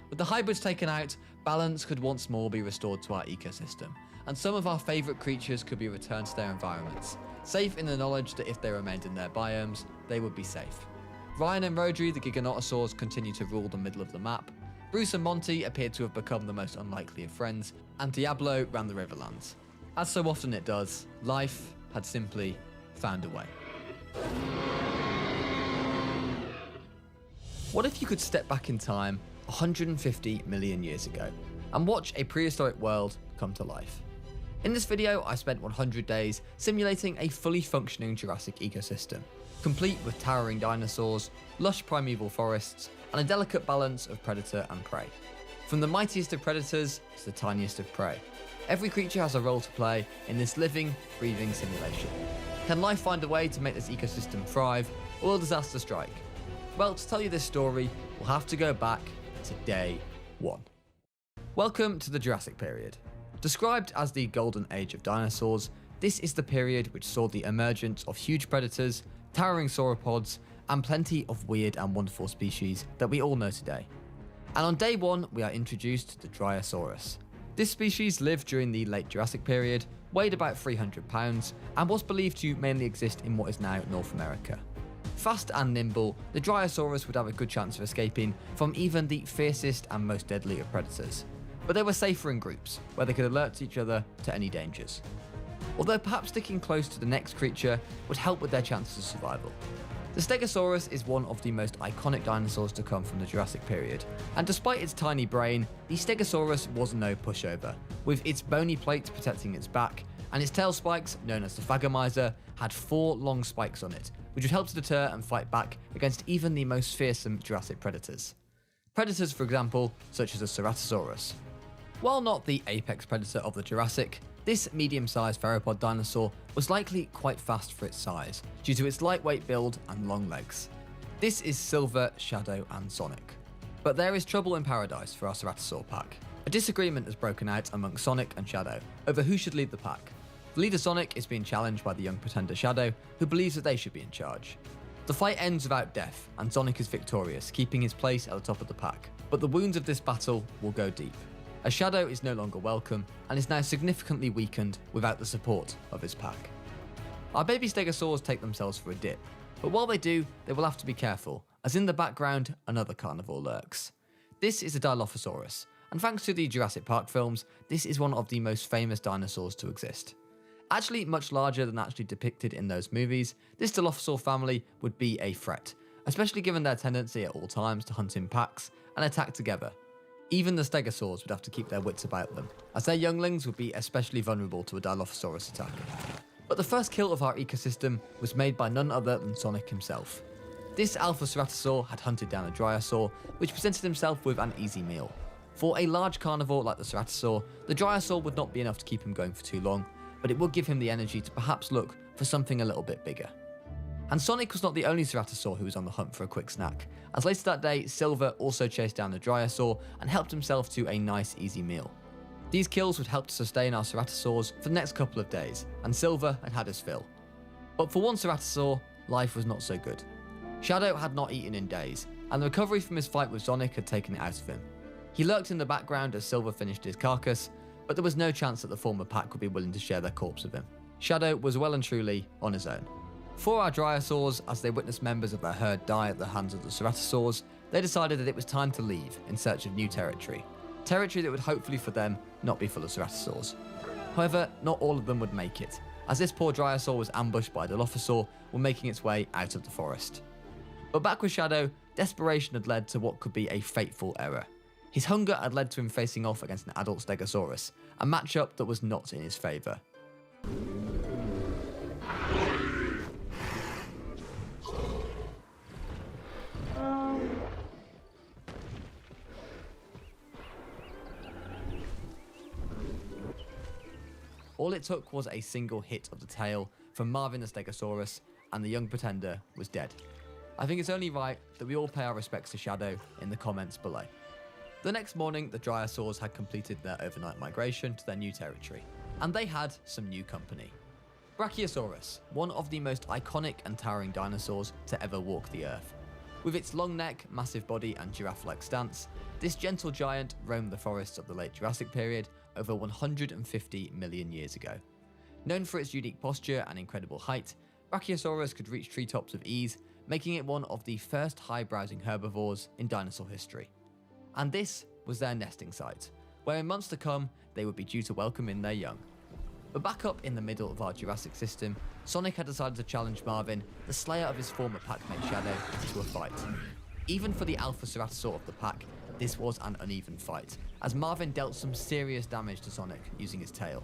Speaker 1: With the hybrids taken out, balance could once more be restored to our ecosystem, and some of our favourite creatures could be returned to their environments, safe in the knowledge that if they remained in their biomes, they would be safe. Ryan and Rodri, the Giganotosaurs, continued to rule the middle of the map. Bruce and Monty appeared to have become the most unlikely of friends, and Diablo ran the Riverlands. As so often it does, life had simply found a way. What if you could step back in time 150 million years ago and watch a prehistoric world come to life? In this video, I spent 100 days simulating a fully functioning Jurassic ecosystem, complete with towering dinosaurs, lush primeval forests, and a delicate balance of predator and prey. From the mightiest of predators to the tiniest of prey, every creature has a role to play in this living, breathing simulation. Can life find a way to make this ecosystem thrive, or will disaster strike? Well, to tell you this story, we'll have to go back to day 1. Welcome to the Jurassic period. Described as the golden age of dinosaurs, this is the period which saw the emergence of huge predators, towering sauropods, and plenty of weird and wonderful species that we all know today. And on day 1, we are introduced to the Tyrannosaurus. This species lived during the late Jurassic period, weighed about 300 pounds, and was believed to mainly exist in what is now North America. Fast and nimble, the Tyrannosaurus would have a good chance of escaping from even the fiercest and most deadly of predators. but they were safer in groups, where they could alert each other to any dangers. Although perhaps sticking close to the next creature would help with their chances of survival. The Stegosaurus is one of the most iconic dinosaurs to come from the Jurassic period, and despite its tiny brain, the Stegosaurus was no pushover, with its bony plates protecting its back, and its tail spikes, known as the Phagomizer, had 4 long spikes on it, which would help to deter and fight back against even the most fearsome Jurassic predators. Predators, for example, such as the Ceratosaurus. While not the apex predator of the Jurassic, this medium-sized theropod dinosaur was likely quite fast for its size, due to its lightweight build and long legs. This is Silver, Shadow and Sonic. But there is trouble in paradise for our Ceratosaur pack. A disagreement has broken out among Sonic and Shadow over who should lead the pack. The leader Sonic is being challenged by the young pretender Shadow, who believes that they should be in charge. The fight ends without death, and Sonic is victorious, keeping his place at the top of the pack. But the wounds of this battle will go deep, as Shadow is no longer welcome and is now significantly weakened without the support of his pack. Our baby Stegosaurs take themselves for a dip, but while they do, they will have to be careful, as in the background, another carnivore lurks. This is a Dilophosaurus, and thanks to the Jurassic Park films, this is one of the most famous dinosaurs to exist. Actually much larger than actually depicted in those movies, this Dilophosaur family would be a threat, especially given their tendency at all times to hunt in packs and attack together. Even the Stegosaurs would have to keep their wits about them, as their younglings would be especially vulnerable to a Dilophosaurus attack. But the first kill of our ecosystem was made by none other than Sonic himself. This Alpha Ceratosaur had hunted down a Dryosaur, which presented himself with an easy meal. For a large carnivore like the Ceratosaur, the Dryosaur would not be enough to keep him going for too long, but it would give him the energy to perhaps look for something a little bit bigger. And Sonic was not the only Ceratosaur who was on the hunt for a quick snack, as later that day, Silver also chased down the Dryosaur and helped himself to a nice easy meal. These kills would help to sustain our Ceratosaurs for the next couple of days, and Silver had had his fill. But for one Ceratosaur, life was not so good. Shadow had not eaten in days, and the recovery from his fight with Sonic had taken it out of him. He lurked in the background as Silver finished his carcass, but there was no chance that the former pack would be willing to share their corpse with him. Shadow was well and truly on his own. For our Dryosaurs, as they witnessed members of their herd die at the hands of the Ceratosaurs, they decided that it was time to leave in search of new territory. Territory that would hopefully for them not be full of Ceratosaurs. However, not all of them would make it, as this poor Dryosaur was ambushed by a Dilophosaur while making its way out of the forest. But back with Shadow, desperation had led to what could be a fateful error. His hunger had led to him facing off against an adult Stegosaurus, a matchup that was not in his favour. All it took was a single hit of the tail from Marvin the Stegosaurus, and the young pretender was dead. I think it's only right that we all pay our respects to Shadow in the comments below. The next morning, the Dryosaurs had completed their overnight migration to their new territory, and they had some new company. Brachiosaurus, one of the most iconic and towering dinosaurs to ever walk the earth. With its long neck, massive body and giraffe-like stance, this gentle giant roamed the forests of the late Jurassic period over 150 million years ago. Known for its unique posture and incredible height, Brachiosaurus could reach treetops with ease, making it one of the first high-browsing herbivores in dinosaur history. And this was their nesting site, where in months to come, they would be due to welcome in their young. But back up in the middle of our Jurassic system, Sonic had decided to challenge Marvin, the slayer of his former packmate Shadow, to a fight. Even for the Alpha Ceratosaur of the pack, this was an uneven fight, as Marvin dealt some serious damage to Sonic using his tail.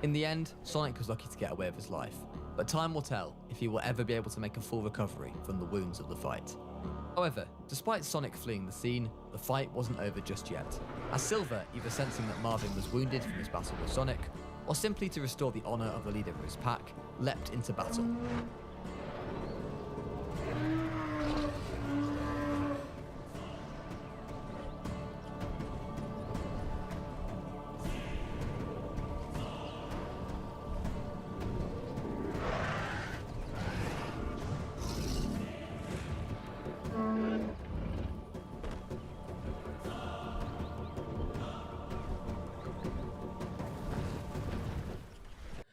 Speaker 1: In the end, Sonic was lucky to get away with his life, but time will tell if he will ever be able to make a full recovery from the wounds of the fight. However, despite Sonic fleeing the scene, the fight wasn't over just yet, as Silver, either sensing that Marvin was wounded from his battle with Sonic, or simply to restore the honour of the leader of his pack, leapt into battle.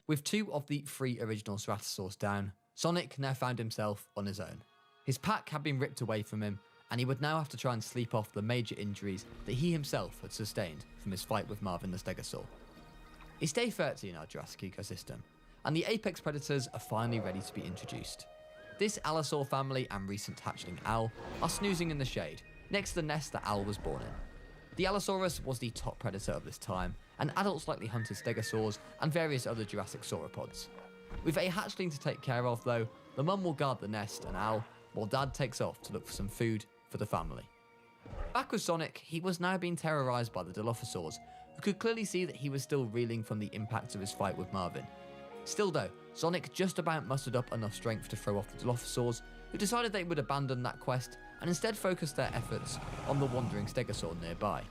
Speaker 1: With 2 of the 3 original Ceratosaurs down, Sonic now found himself on his own. His pack had been ripped away from him, and he would now have to try and sleep off the major injuries that he himself had sustained from his fight with Marvin the Stegosaur. It's day 30 in our Jurassic ecosystem, and the apex predators are finally ready to be introduced. This Allosaur family and recent hatchling Al are snoozing in the shade, next to the nest that Al was born in. The Allosaurus was the top predator of this time, and adults likely hunted stegosaurs and various other Jurassic sauropods. With a hatchling to take care of though, the mum will guard the nest and Al, while Dad takes off to look for some food for the family. Back with Sonic, he was now being terrorised by the Dilophosaurs, who could clearly see that he was still reeling from the impact of his fight with Marvin. Still though, Sonic just about mustered up enough strength to throw off the Dilophosaurs, who decided they would abandon that quest and instead focus their efforts on the wandering stegosaur nearby.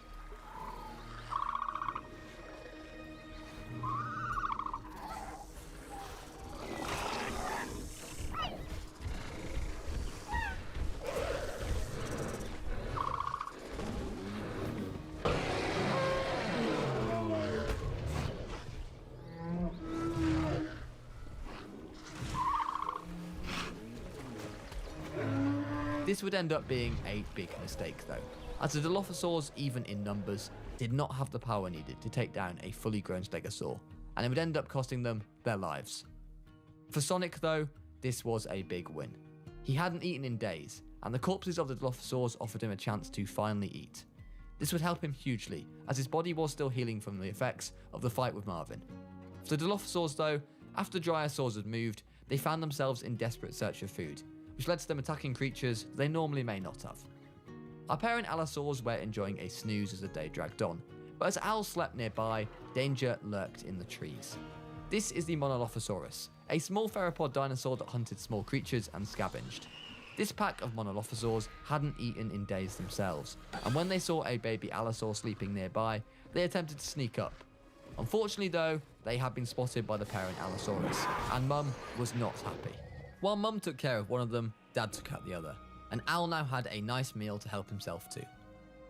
Speaker 1: This would end up being a big mistake though, as the Dilophosaurs, even in numbers, did not have the power needed to take down a fully grown stegosaur, and it would end up costing them their lives. For Sonic though, this was a big win. He hadn't eaten in days, and the corpses of the Dilophosaurs offered him a chance to finally eat. This would help him hugely, as his body was still healing from the effects of the fight with Marvin. For the Dilophosaurs though, after Dryosaurs had moved, they found themselves in desperate search of food, which led to them attacking creatures they normally may not have. Our parent Allosaurs were enjoying a snooze as the day dragged on, but as Al slept nearby, danger lurked in the trees. This is the Monolophosaurus, a small theropod dinosaur that hunted small creatures and scavenged. This pack of Monolophosaurs hadn't eaten in days themselves, and when they saw a baby Allosaur sleeping nearby, they attempted to sneak up. Unfortunately though, they had been spotted by the parent Allosaurus, and Mum was not happy. While Mum took care of one of them, Dad took out the other, and Al now had a nice meal to help himself to.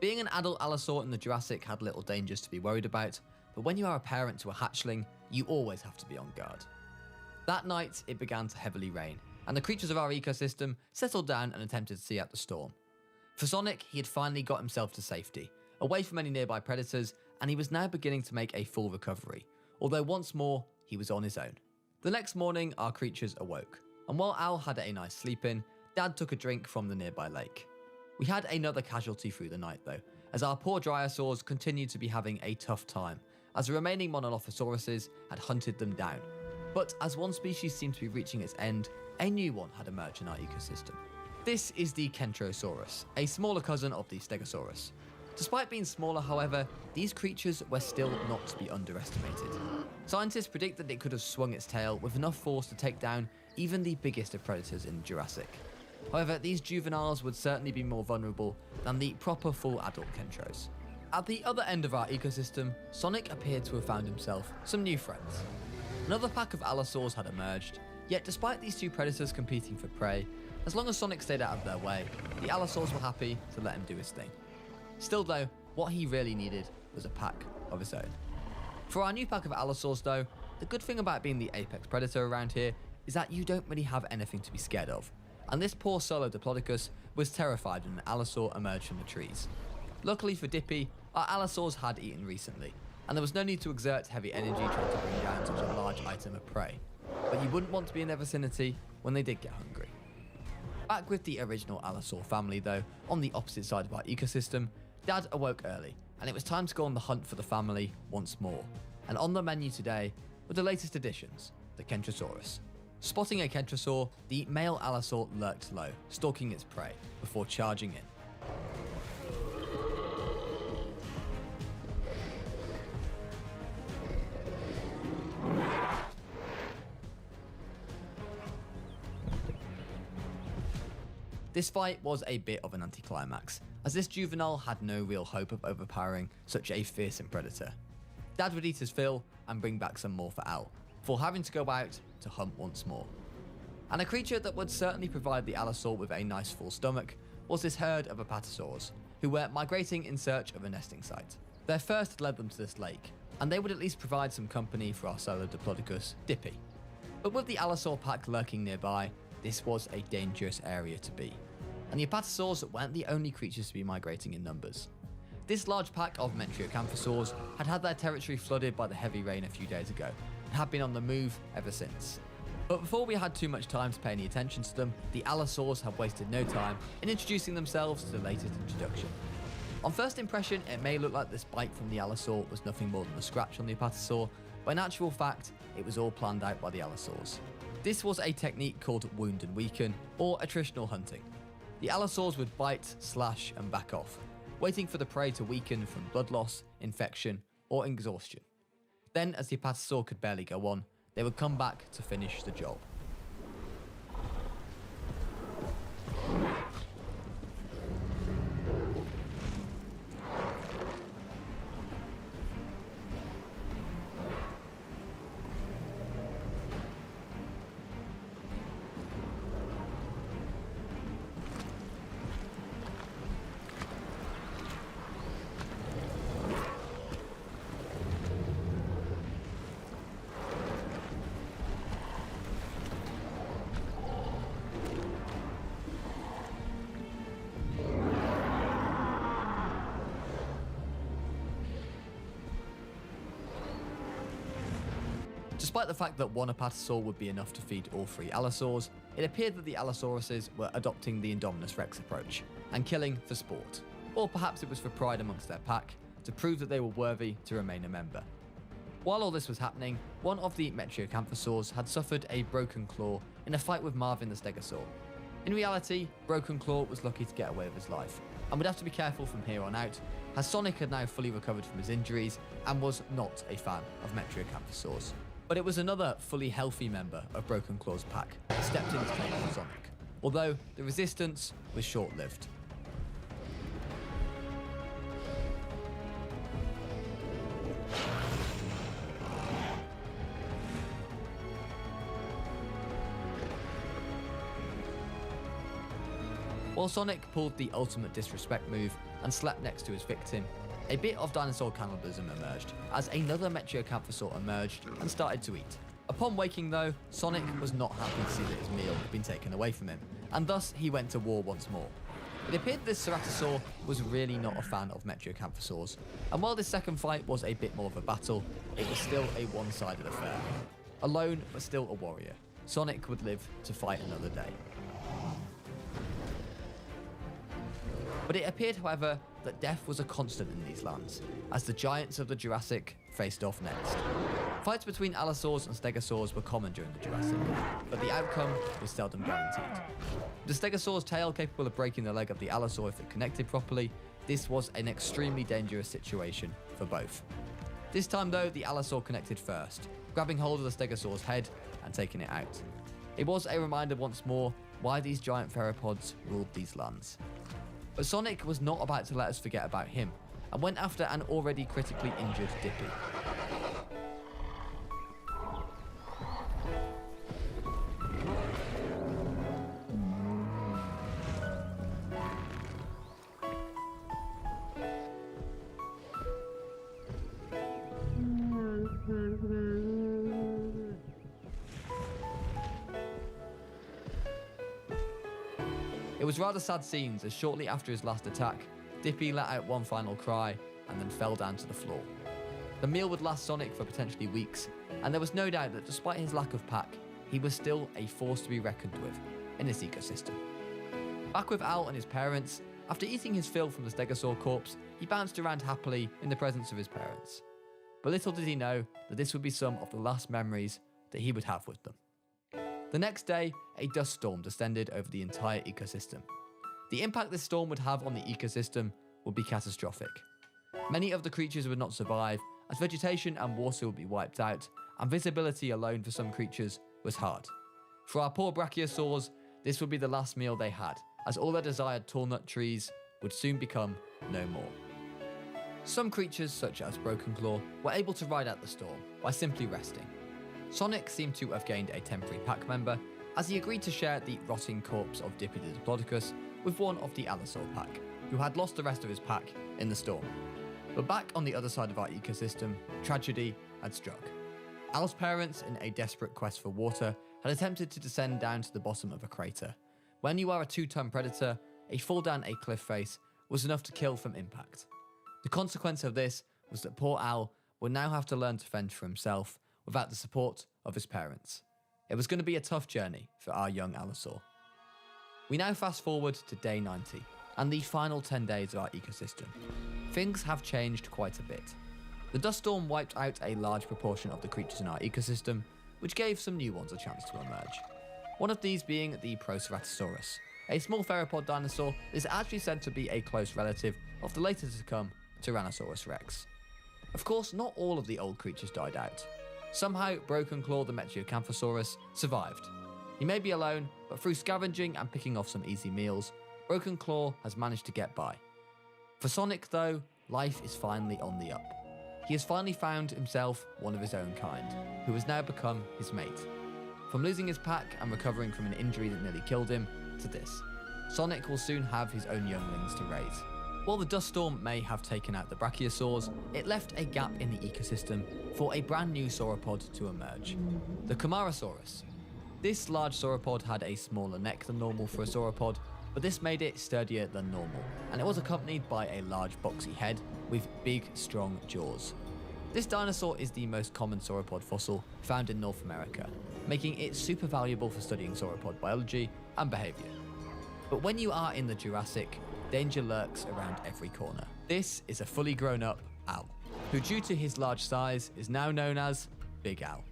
Speaker 1: Being an adult Allosaur in the Jurassic had little dangers to be worried about, but when you are a parent to a hatchling, you always have to be on guard. That night, it began to heavily rain, and the creatures of our ecosystem settled down and attempted to see out the storm. For Sonic, he had finally got himself to safety, away from any nearby predators, and he was now beginning to make a full recovery, although once more, he was on his own. The next morning, our creatures awoke, and while Al had a nice sleep in, Dad took a drink from the nearby lake. We had another casualty through the night though, as our poor Dryosaurs continued to be having a tough time, as the remaining Monolophosauruses had hunted them down. But as one species seemed to be reaching its end, a new one had emerged in our ecosystem. This is the Kentrosaurus, a smaller cousin of the Stegosaurus. Despite being smaller, however, these creatures were still not to be underestimated. Scientists predict that it could have swung its tail with enough force to take down even the biggest of predators in Jurassic. However, these juveniles would certainly be more vulnerable than the proper full adult Kentros. At the other end of our ecosystem, Sonic appeared to have found himself some new friends. Another pack of Allosaurs had emerged, yet despite these two predators competing for prey, as long as Sonic stayed out of their way, the Allosaurs were happy to let him do his thing. Still though, what he really needed was a pack of his own. For our new pack of Allosaurs though, the good thing about being the apex predator around here is that you don't really have anything to be scared of, and this poor solo Diplodocus was terrified when an Allosaur emerged from the trees. Luckily for Dippy, our Allosaurs had eaten recently, and there was no need to exert heavy energy trying to bring down such a large item of prey, but you wouldn't want to be in their vicinity when they did get hungry. Back with the original Allosaur family though, on the opposite side of our ecosystem, Dad awoke early, and it was time to go on the hunt for the family once more. And on the menu today were the latest additions, the Kentrosaurus. Spotting a Kentrosaur, the male Allosaur lurked low, stalking its prey, before charging in. This fight was a bit of an anticlimax, as this juvenile had no real hope of overpowering such a fearsome predator. Dad would eat his fill and bring back some more for Al, before having to go out to hunt once more. And a creature that would certainly provide the Allosaur with a nice full stomach was this herd of Apatosaurs, who were migrating in search of a nesting site. Their thirst led them to this lake, and they would at least provide some company for our solo Diplodocus, Dippy. But with the Allosaur pack lurking nearby, this was a dangerous area to be. And the Apatosaurs weren't the only creatures to be migrating in numbers. This large pack of Metriocamphosaurs had had their territory flooded by the heavy rain a few days ago, and had been on the move ever since. But before we had too much time to pay any attention to them, the Allosaurs have wasted no time in introducing themselves to the latest introduction. On first impression, it may look like this bite from the Allosaur was nothing more than a scratch on the Apatosaur, but in actual fact, it was all planned out by the Allosaurs. This was a technique called wound and weaken, or attritional hunting. The Allosaurs would bite, slash, and back off, waiting for the prey to weaken from blood loss, infection, or exhaustion. Then, as the Apatosaur could barely go on, they would come back to finish the job. Despite the fact that one Apatosaur would be enough to feed all three Allosaurs, it appeared that the Allosauruses were adopting the Indominus Rex approach, and killing for sport. Or perhaps it was for pride amongst their pack, to prove that they were worthy to remain a member. While all this was happening, one of the Metriocamphosaurs had suffered a broken claw in a fight with Marvin the Stegosaur. In reality, Broken Claw was lucky to get away with his life, and would have to be careful from here on out, as Sonic had now fully recovered from his injuries and was not a fan of Metriocamphosaurs. But it was another fully healthy member of Broken Claw's pack that stepped in to take on Sonic, although the resistance was short-lived. While Sonic pulled the ultimate disrespect move and slept next to his victim, a bit of dinosaur cannibalism emerged as another Metriocanthosaur emerged and started to eat. Upon waking though, Sonic was not happy to see that his meal had been taken away from him, and thus he went to war once more. It appeared this Ceratosaur was really not a fan of Metriocanthosaurs, and while this second fight was a bit more of a battle, it was still a one-sided affair. Alone, but still a warrior, Sonic would live to fight another day. But it appeared, however, that death was a constant in these lands, as the giants of the Jurassic faced off next. Fights between Allosaurs and Stegosaurs were common during the Jurassic, but the outcome was seldom guaranteed. The Stegosaur's tail capable of breaking the leg of the Allosaur if it connected properly, this was an extremely dangerous situation for both. This time though, the Allosaur connected first, grabbing hold of the Stegosaur's head and taking it out. It was a reminder once more why these giant theropods ruled these lands. But Sonic was not about to let us forget about him, and went after an already critically injured Dippy. It was rather sad scenes as shortly after his last attack, Dippy let out one final cry and then fell down to the floor. The meal would last Sonic for potentially weeks, and there was no doubt that despite his lack of pack, he was still a force to be reckoned with in this ecosystem. Back with Al and his parents, after eating his fill from the Stegosaur corpse, he bounced around happily in the presence of his parents. But little did he know that this would be some of the last memories that he would have with them. The next day, a dust storm descended over the entire ecosystem. The impact this storm would have on the ecosystem would be catastrophic. Many of the creatures would not survive, as vegetation and water would be wiped out, and visibility alone for some creatures was hard. For our poor brachiosaurs, this would be the last meal they had, as all their desired tall nut trees would soon become no more. Some creatures, such as Broken Claw, were able to ride out the storm by simply resting. Sonic seemed to have gained a temporary pack member, as he agreed to share the rotting corpse of Dippy the Diplodocus with one of the Allosaur pack, who had lost the rest of his pack in the storm. But back on the other side of our ecosystem, tragedy had struck. Al's parents, in a desperate quest for water, had attempted to descend down to the bottom of a crater. When you are a 2-ton predator, a fall down a cliff face was enough to kill from impact. The consequence of this was that poor Al would now have to learn to fend for himself without the support of his parents. It was going to be a tough journey for our young Allosaur. We now fast forward to day 90 and the final 10 days of our ecosystem. Things have changed quite a bit. The dust storm wiped out a large proportion of the creatures in our ecosystem, which gave some new ones a chance to emerge. One of these being the Ceratosaurus, a small theropod dinosaur that is actually said to be a close relative of the later to come Tyrannosaurus rex. Of course, not all of the old creatures died out. Somehow, Broken Claw the Metriacanthosaurus survived. He may be alone, but through scavenging and picking off some easy meals, Broken Claw has managed to get by. For Sonic though, life is finally on the up. He has finally found himself one of his own kind, who has now become his mate. From losing his pack and recovering from an injury that nearly killed him, to this. Sonic will soon have his own younglings to raise. While the dust storm may have taken out the Brachiosaurs, it left a gap in the ecosystem for a brand new sauropod to emerge. The Camarasaurus. This large sauropod had a smaller neck than normal for a sauropod, but this made it sturdier than normal, and it was accompanied by a large boxy head with big, strong jaws. This dinosaur is the most common sauropod fossil found in North America, making it super valuable for studying sauropod biology and behaviour. But when you are in the Jurassic, danger lurks around every corner. This is a fully grown up Al, who due to his large size is now known as Big Al.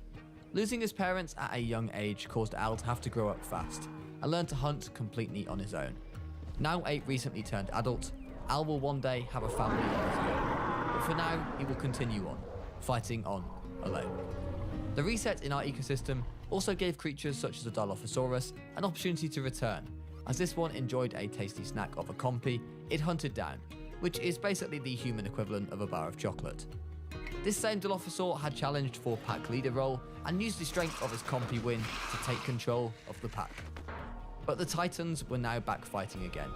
Speaker 1: Losing his parents at a young age caused Al to have to grow up fast and learn to hunt completely on his own. Now a recently turned adult, Al will one day have a family of his own, but for now he will continue on, fighting on alone. The reset in our ecosystem also gave creatures such as the Dilophosaurus an opportunity to return, as this one enjoyed a tasty snack of a compy it hunted down, which is basically the human equivalent of a bar of chocolate. This same Dilophosaur had challenged for pack leader role and used the strength of his compy win to take control of the pack. But the Titans were now back fighting again,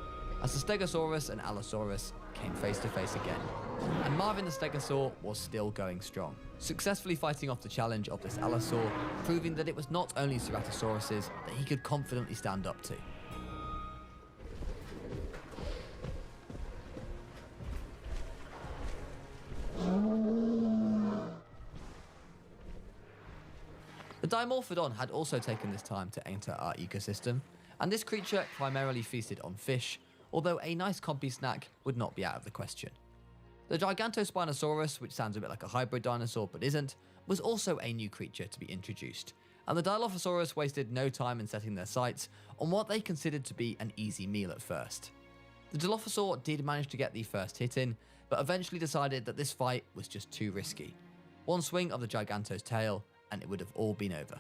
Speaker 1: as the Stegosaurus and Allosaurus came face to face again, and Marvin the Stegosaur was still going strong, successfully fighting off the challenge of this Allosaur, proving that it was not only Ceratosauruses that he could confidently stand up to. The Dimorphodon had also taken this time to enter our ecosystem, and this creature primarily feasted on fish, although a nice compy snack would not be out of the question. The Gigantospinosaurus, which sounds a bit like a hybrid dinosaur but isn't, was also a new creature to be introduced, and the Dilophosaurus wasted no time in setting their sights on what they considered to be an easy meal at first. The Dilophosaur did manage to get the first hit in, but eventually decided that this fight was just too risky. One swing of the Giganto's tail and it would have all been over.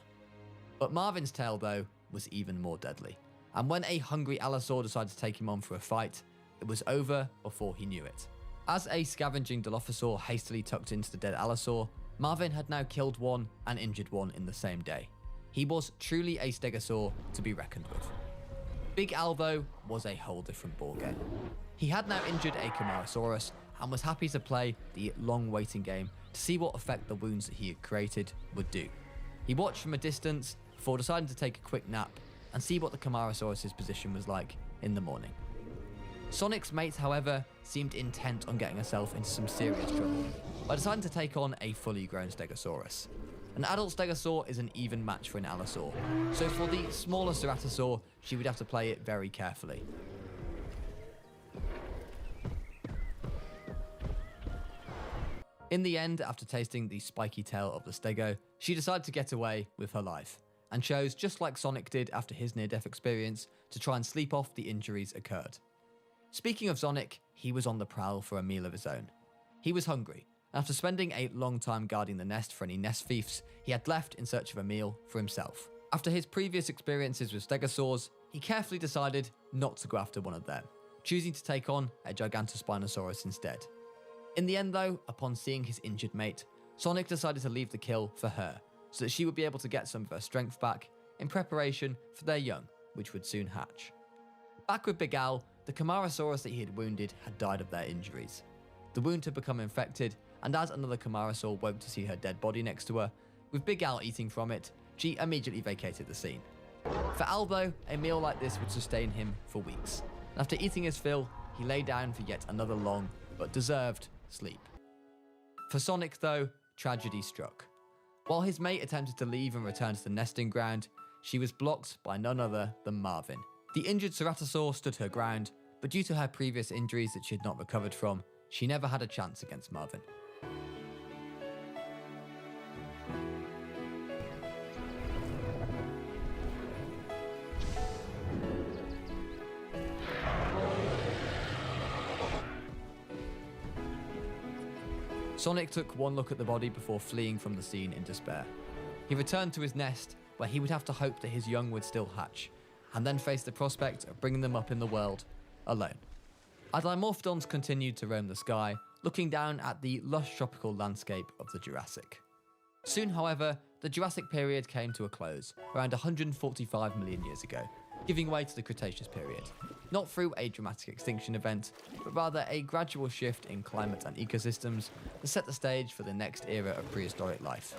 Speaker 1: But Marvin's tail though was even more deadly, and when a hungry Allosaur decided to take him on for a fight, it was over before he knew it. As a scavenging Dilophosaur hastily tucked into the dead Allosaur, Marvin had now killed one and injured one in the same day. He was truly a Stegosaur to be reckoned with. Big Al though was a whole different ballgame. He had now injured a Camarasaurus and was happy to play the long waiting game to see what effect the wounds that he had created would do. He watched from a distance before deciding to take a quick nap and see what the Camarasaurus' position was like in the morning. Sonic's mate, however, seemed intent on getting herself into some serious trouble by deciding to take on a fully grown Stegosaurus. An adult Stegosaur is an even match for an Allosaur, so for the smaller Ceratosaur, she would have to play it very carefully. In the end, after tasting the spiky tail of the Stego, she decided to get away with her life, and chose, just like Sonic did after his near-death experience, to try and sleep off the injuries occurred. Speaking of Sonic, he was on the prowl for a meal of his own. He was hungry, and after spending a long time guarding the nest for any nest thieves, he had left in search of a meal for himself. After his previous experiences with Stegosaurs, he carefully decided not to go after one of them, choosing to take on a Gigantospinosaurus instead. In the end though, upon seeing his injured mate, Sonic decided to leave the kill for her, so that she would be able to get some of her strength back in preparation for their young, which would soon hatch. Back with Big Al, the Camarasaurus that he had wounded had died of their injuries. The wound had become infected, and as another Camarasaur woke to see her dead body next to her, With Big Al eating from it, she immediately vacated the scene. For Al though, a meal like this would sustain him for weeks. And after eating his fill, he lay down for yet another long, but deserved, sleep. For Sonic though, tragedy struck. While his mate attempted to leave and return to the nesting ground, she was blocked by none other than Marvin. The injured Ceratosaur stood her ground, but due to her previous injuries that she had not recovered from, she never had a chance against Marvin. Sonic took one look at the body before fleeing from the scene in despair. He returned to his nest, where he would have to hope that his young would still hatch, and then face the prospect of bringing them up in the world, alone. As Dimorphodons continued to roam the sky, looking down at the lush tropical landscape of the Jurassic. Soon, however, the Jurassic period came to a close, around 145 million years ago, giving way to the Cretaceous period, not through a dramatic extinction event, but rather a gradual shift in climate and ecosystems that set the stage for the next era of prehistoric life.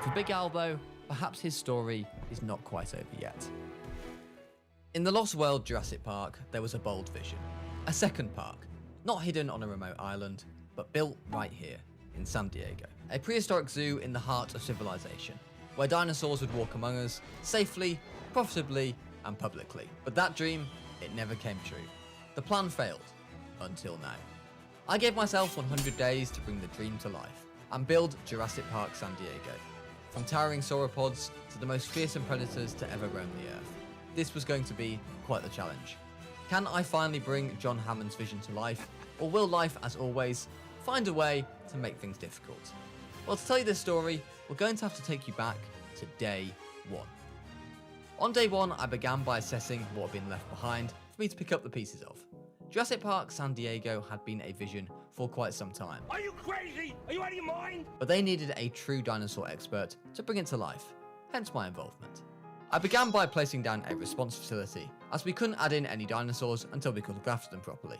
Speaker 1: For Big Al though, perhaps his story is not quite over yet. In the Lost World Jurassic Park, there was a bold vision. A second park, not hidden on a remote island, but built right here, in San Diego. A prehistoric zoo in the heart of civilization, where dinosaurs would walk among us, safely, profitably, and publicly. But that dream, it never came true. The plan failed, until now. I gave myself 100 days to bring the dream to life, and build Jurassic Park San Diego. From towering sauropods to the most fearsome predators to ever roam the earth. This was going to be quite the challenge. Can I finally bring John Hammond's vision to life, or will life, as always, find a way to make things difficult? Well, to tell you this story, we're going to have to take you back to day one. On day one, I began by assessing what had been left behind for me to pick up the pieces of. Jurassic Park San Diego had been a vision for quite some time.
Speaker 8: Are you crazy? Are you out of your mind?
Speaker 1: But they needed a true dinosaur expert to bring it to life, hence my involvement. I began by placing down a response facility, as we couldn't add in any dinosaurs until we could look after them properly.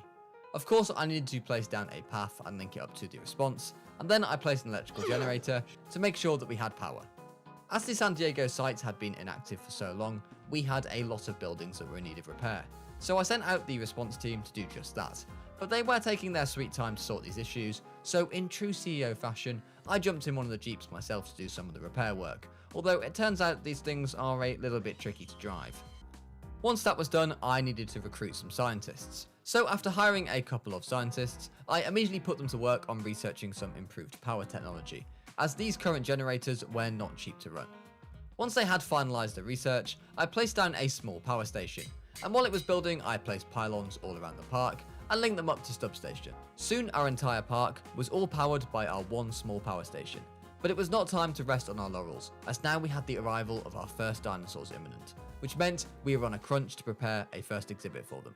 Speaker 1: Of course, I needed to place down a path and link it up to the response, and then I placed an electrical generator to make sure that we had power. As the San Diego site had been inactive for so long, we had a lot of buildings that were in need of repair. So I sent out the response team to do just that. But they were taking their sweet time to sort these issues, so in true CEO fashion, I jumped in one of the Jeeps myself to do some of the repair work, although it turns out these things are a little bit tricky to drive. Once that was done, I needed to recruit some scientists. So after hiring a couple of scientists, I immediately put them to work on researching some improved power technology, as these current generators were not cheap to run. Once they had finalised the research, I placed down a small power station, and while it was building, I placed pylons all around the park and linked them up to substation. Soon our entire park was all powered by our one small power station, but it was not time to rest on our laurels, as now we had the arrival of our first dinosaurs imminent, which meant we were on a crunch to prepare a first exhibit for them.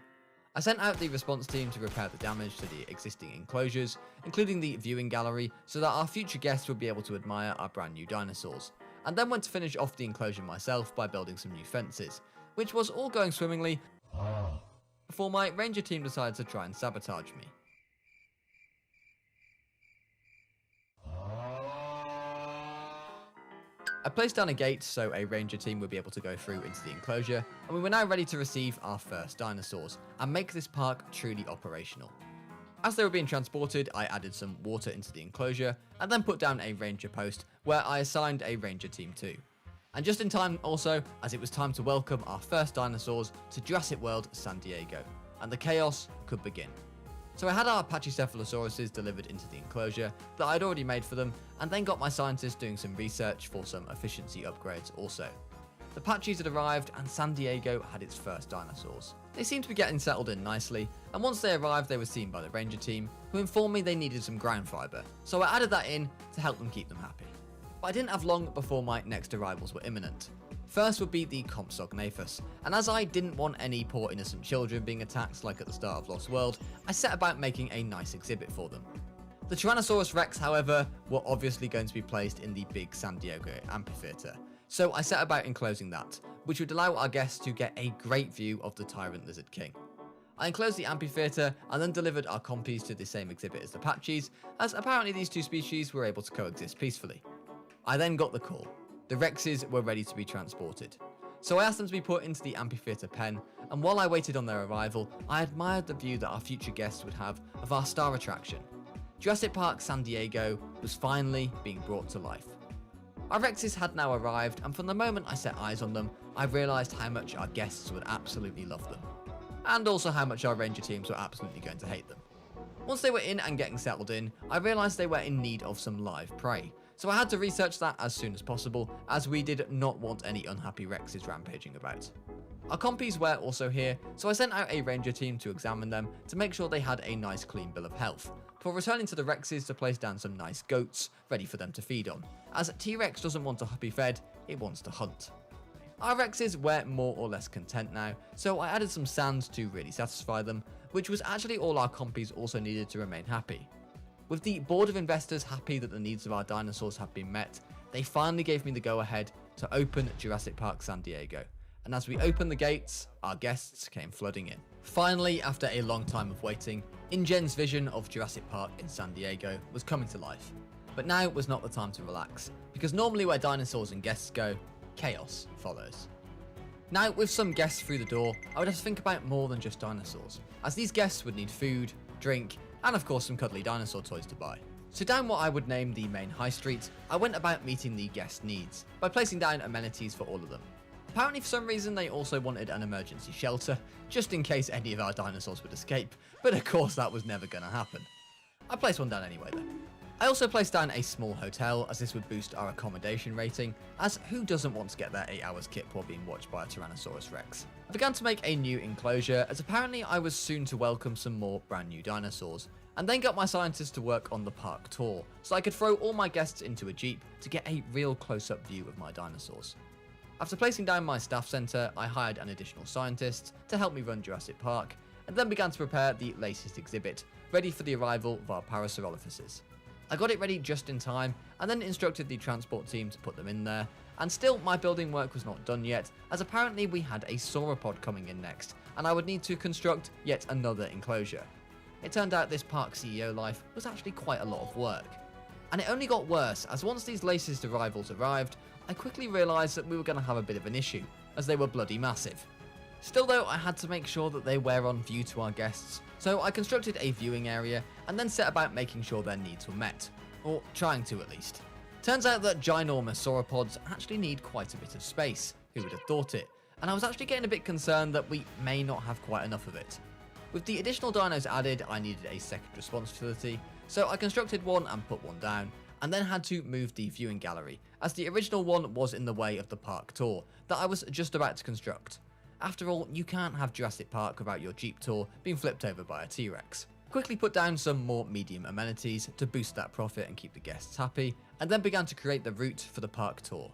Speaker 1: I sent out the response team to repair the damage to the existing enclosures, including the viewing gallery, so that our future guests would be able to admire our brand new dinosaurs, and then went to finish off the enclosure myself by building some new fences, which was all going swimmingly before my ranger team decided to try and sabotage me. I placed down a gate so a ranger team would be able to go through into the enclosure, and we were now ready to receive our first dinosaurs and make this park truly operational. As they were being transported, I added some water into the enclosure and then put down a ranger post where I assigned a ranger team to. And just in time also, as it was time to welcome our first dinosaurs to Jurassic World San Diego, and the chaos could begin. So I had our Pachycephalosauruses delivered into the enclosure that I'd already made for them, and then got my scientists doing some research for some efficiency upgrades also. The Pachys had arrived and San Diego had its first dinosaurs. They seemed to be getting settled in nicely, and once they arrived they were seen by the ranger team, who informed me they needed some ground fibre, so I added that in to help them keep them happy. But I didn't have long before my next arrivals were imminent. First would be the Compsognathus, and as I didn't want any poor innocent children being attacked like at the start of Lost World, I set about making a nice exhibit for them. The Tyrannosaurus Rex, however, were obviously going to be placed in the big San Diego amphitheatre, so I set about enclosing that, which would allow our guests to get a great view of the Tyrant Lizard King. I enclosed the amphitheatre and then delivered our compies to the same exhibit as the Pachys, as apparently these two species were able to coexist peacefully. I then got the call. The Rexes were ready to be transported. So I asked them to be put into the amphitheatre pen, and while I waited on their arrival, I admired the view that our future guests would have of our star attraction. Jurassic Park San Diego was finally being brought to life. Our Rexes had now arrived, and from the moment I set eyes on them, I realised how much our guests would absolutely love them. And also how much our ranger teams were absolutely going to hate them. Once they were in and getting settled in, I realised they were in need of some live prey. So I had to research that as soon as possible, as we did not want any unhappy Rexes rampaging about. Our compies were also here, so I sent out a ranger team to examine them to make sure they had a nice clean bill of health, before returning to the Rexes to place down some nice goats ready for them to feed on, as T-Rex doesn't want to be fed, it wants to hunt. Our Rexes were more or less content now, so I added some sand to really satisfy them, which was actually all our compies also needed to remain happy. With the board of investors happy that the needs of our dinosaurs have been met, they finally gave me the go-ahead to open Jurassic Park San Diego. And as we opened the gates, our guests came flooding in. Finally, after a long time of waiting, InGen's vision of Jurassic Park in San Diego was coming to life. But now was not the time to relax, because normally where dinosaurs and guests go, chaos follows. Now, with some guests through the door, I would have to think about more than just dinosaurs, as these guests would need food, drink, and of course some cuddly dinosaur toys to buy. So down what I would name the main high street, I went about meeting the guest needs, by placing down amenities for all of them. Apparently for some reason they also wanted an emergency shelter, just in case any of our dinosaurs would escape, but of course that was never going to happen. I placed one down anyway though. I also placed down a small hotel, as this would boost our accommodation rating, as who doesn't want to get their 8 hours kip while being watched by a Tyrannosaurus Rex. I began to make a new enclosure, as apparently I was soon to welcome some more brand new dinosaurs, and then got my scientists to work on the park tour, so I could throw all my guests into a jeep to get a real close-up view of my dinosaurs. After placing down my staff centre, I hired an additional scientist to help me run Jurassic Park, and then began to prepare the latest exhibit, ready for the arrival of our Parasaurolophuses. I got it ready just in time, and then instructed the transport team to put them in there, and still my building work was not done yet, as apparently we had a sauropod coming in next, and I would need to construct yet another enclosure. It turned out this park CEO life was actually quite a lot of work. And it only got worse, as once these latest arrivals arrived, I quickly realised that we were going to have a bit of an issue, as they were bloody massive. Still though, I had to make sure that they were on view to our guests, so I constructed a viewing area and then set about making sure their needs were met. Or trying to at least. Turns out that ginormous sauropods actually need quite a bit of space, who would have thought it, and I was actually getting a bit concerned that we may not have quite enough of it. With the additional dinos added, I needed a second response facility, so I constructed one and put one down, and then had to move the viewing gallery, as the original one was in the way of the park tour that I was just about to construct. After all, you can't have Jurassic Park without your Jeep tour being flipped over by a T-Rex. Quickly put down some more medium amenities to boost that profit and keep the guests happy, and then began to create the route for the park tour.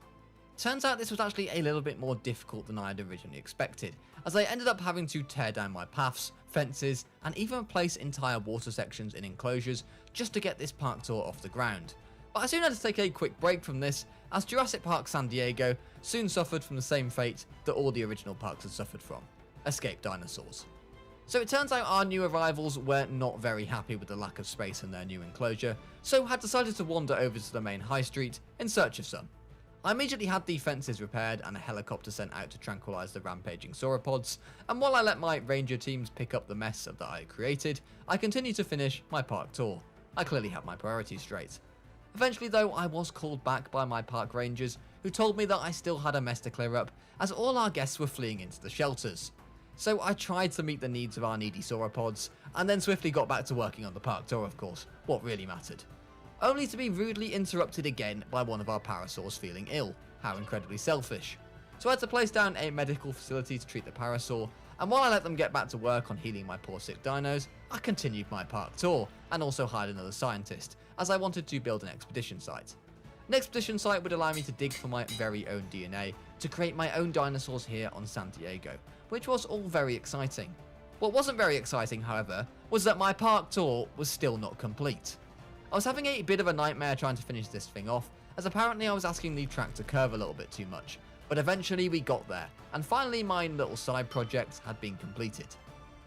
Speaker 1: Turns out this was actually a little bit more difficult than I had originally expected, as I ended up having to tear down my paths, fences, and even replace entire water sections in enclosures just to get this park tour off the ground. But I soon had to take a quick break from this, as Jurassic Park San Diego soon suffered from the same fate that all the original parks had suffered from: escaped dinosaurs. So it turns out our new arrivals were not very happy with the lack of space in their new enclosure, so had decided to wander over to the main high street in search of some. I immediately had the fences repaired and a helicopter sent out to tranquilise the rampaging sauropods, and while I let my ranger teams pick up the mess that I had created, I continued to finish my park tour. I clearly had my priorities straight. Eventually though, I was called back by my park rangers, who told me that I still had a mess to clear up, as all our guests were fleeing into the shelters. So I tried to meet the needs of our needy sauropods, and then swiftly got back to working on the park tour, of course, what really mattered. Only to be rudely interrupted again by one of our parasaurs feeling ill. How incredibly selfish. So I had to place down a medical facility to treat the parasaur, and while I let them get back to work on healing my poor sick dinos, I continued my park tour, and also hired another scientist, as I wanted to build an expedition site. An expedition site would allow me to dig for my very own DNA, to create my own dinosaurs here on San Diego, which was all very exciting. What wasn't very exciting, however, was that my park tour was still not complete. I was having a bit of a nightmare trying to finish this thing off, as apparently I was asking the track to curve a little bit too much, but eventually we got there, and finally my little side project had been completed.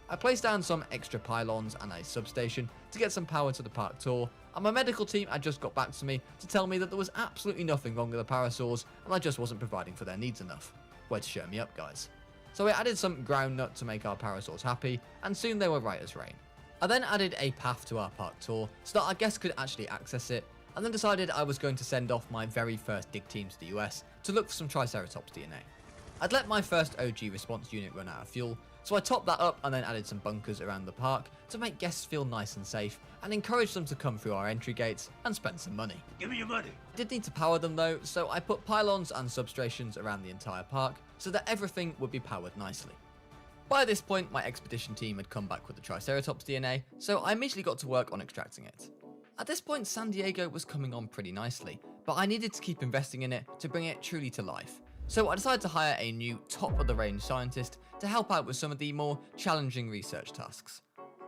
Speaker 1: I placed down some extra pylons and a substation to get some power to the park tour, and my medical team had just got back to me to tell me that there was absolutely nothing wrong with the parasaurs and I just wasn't providing for their needs enough. Way to show me up, guys. So I added some ground nut to make our parasaurs happy, and soon they were right as rain. I then added a path to our park tour so that our guests could actually access it, and then decided I was going to send off my very first dig team to the US to look for some Triceratops DNA. I'd let my first OG response unit run out of fuel, so I topped that up and then added some bunkers around the park to make guests feel nice and safe and encourage them to come through our entry gates and spend some money.
Speaker 8: Give me your money.
Speaker 1: I did need to power them though, so I put pylons and substations around the entire park so that everything would be powered nicely. By this point, my expedition team had come back with the Triceratops DNA, so I immediately got to work on extracting it. At this point, San Diego was coming on pretty nicely, but I needed to keep investing in it to bring it truly to life. So I decided to hire a new top-of-the-range scientist to help out with some of the more challenging research tasks.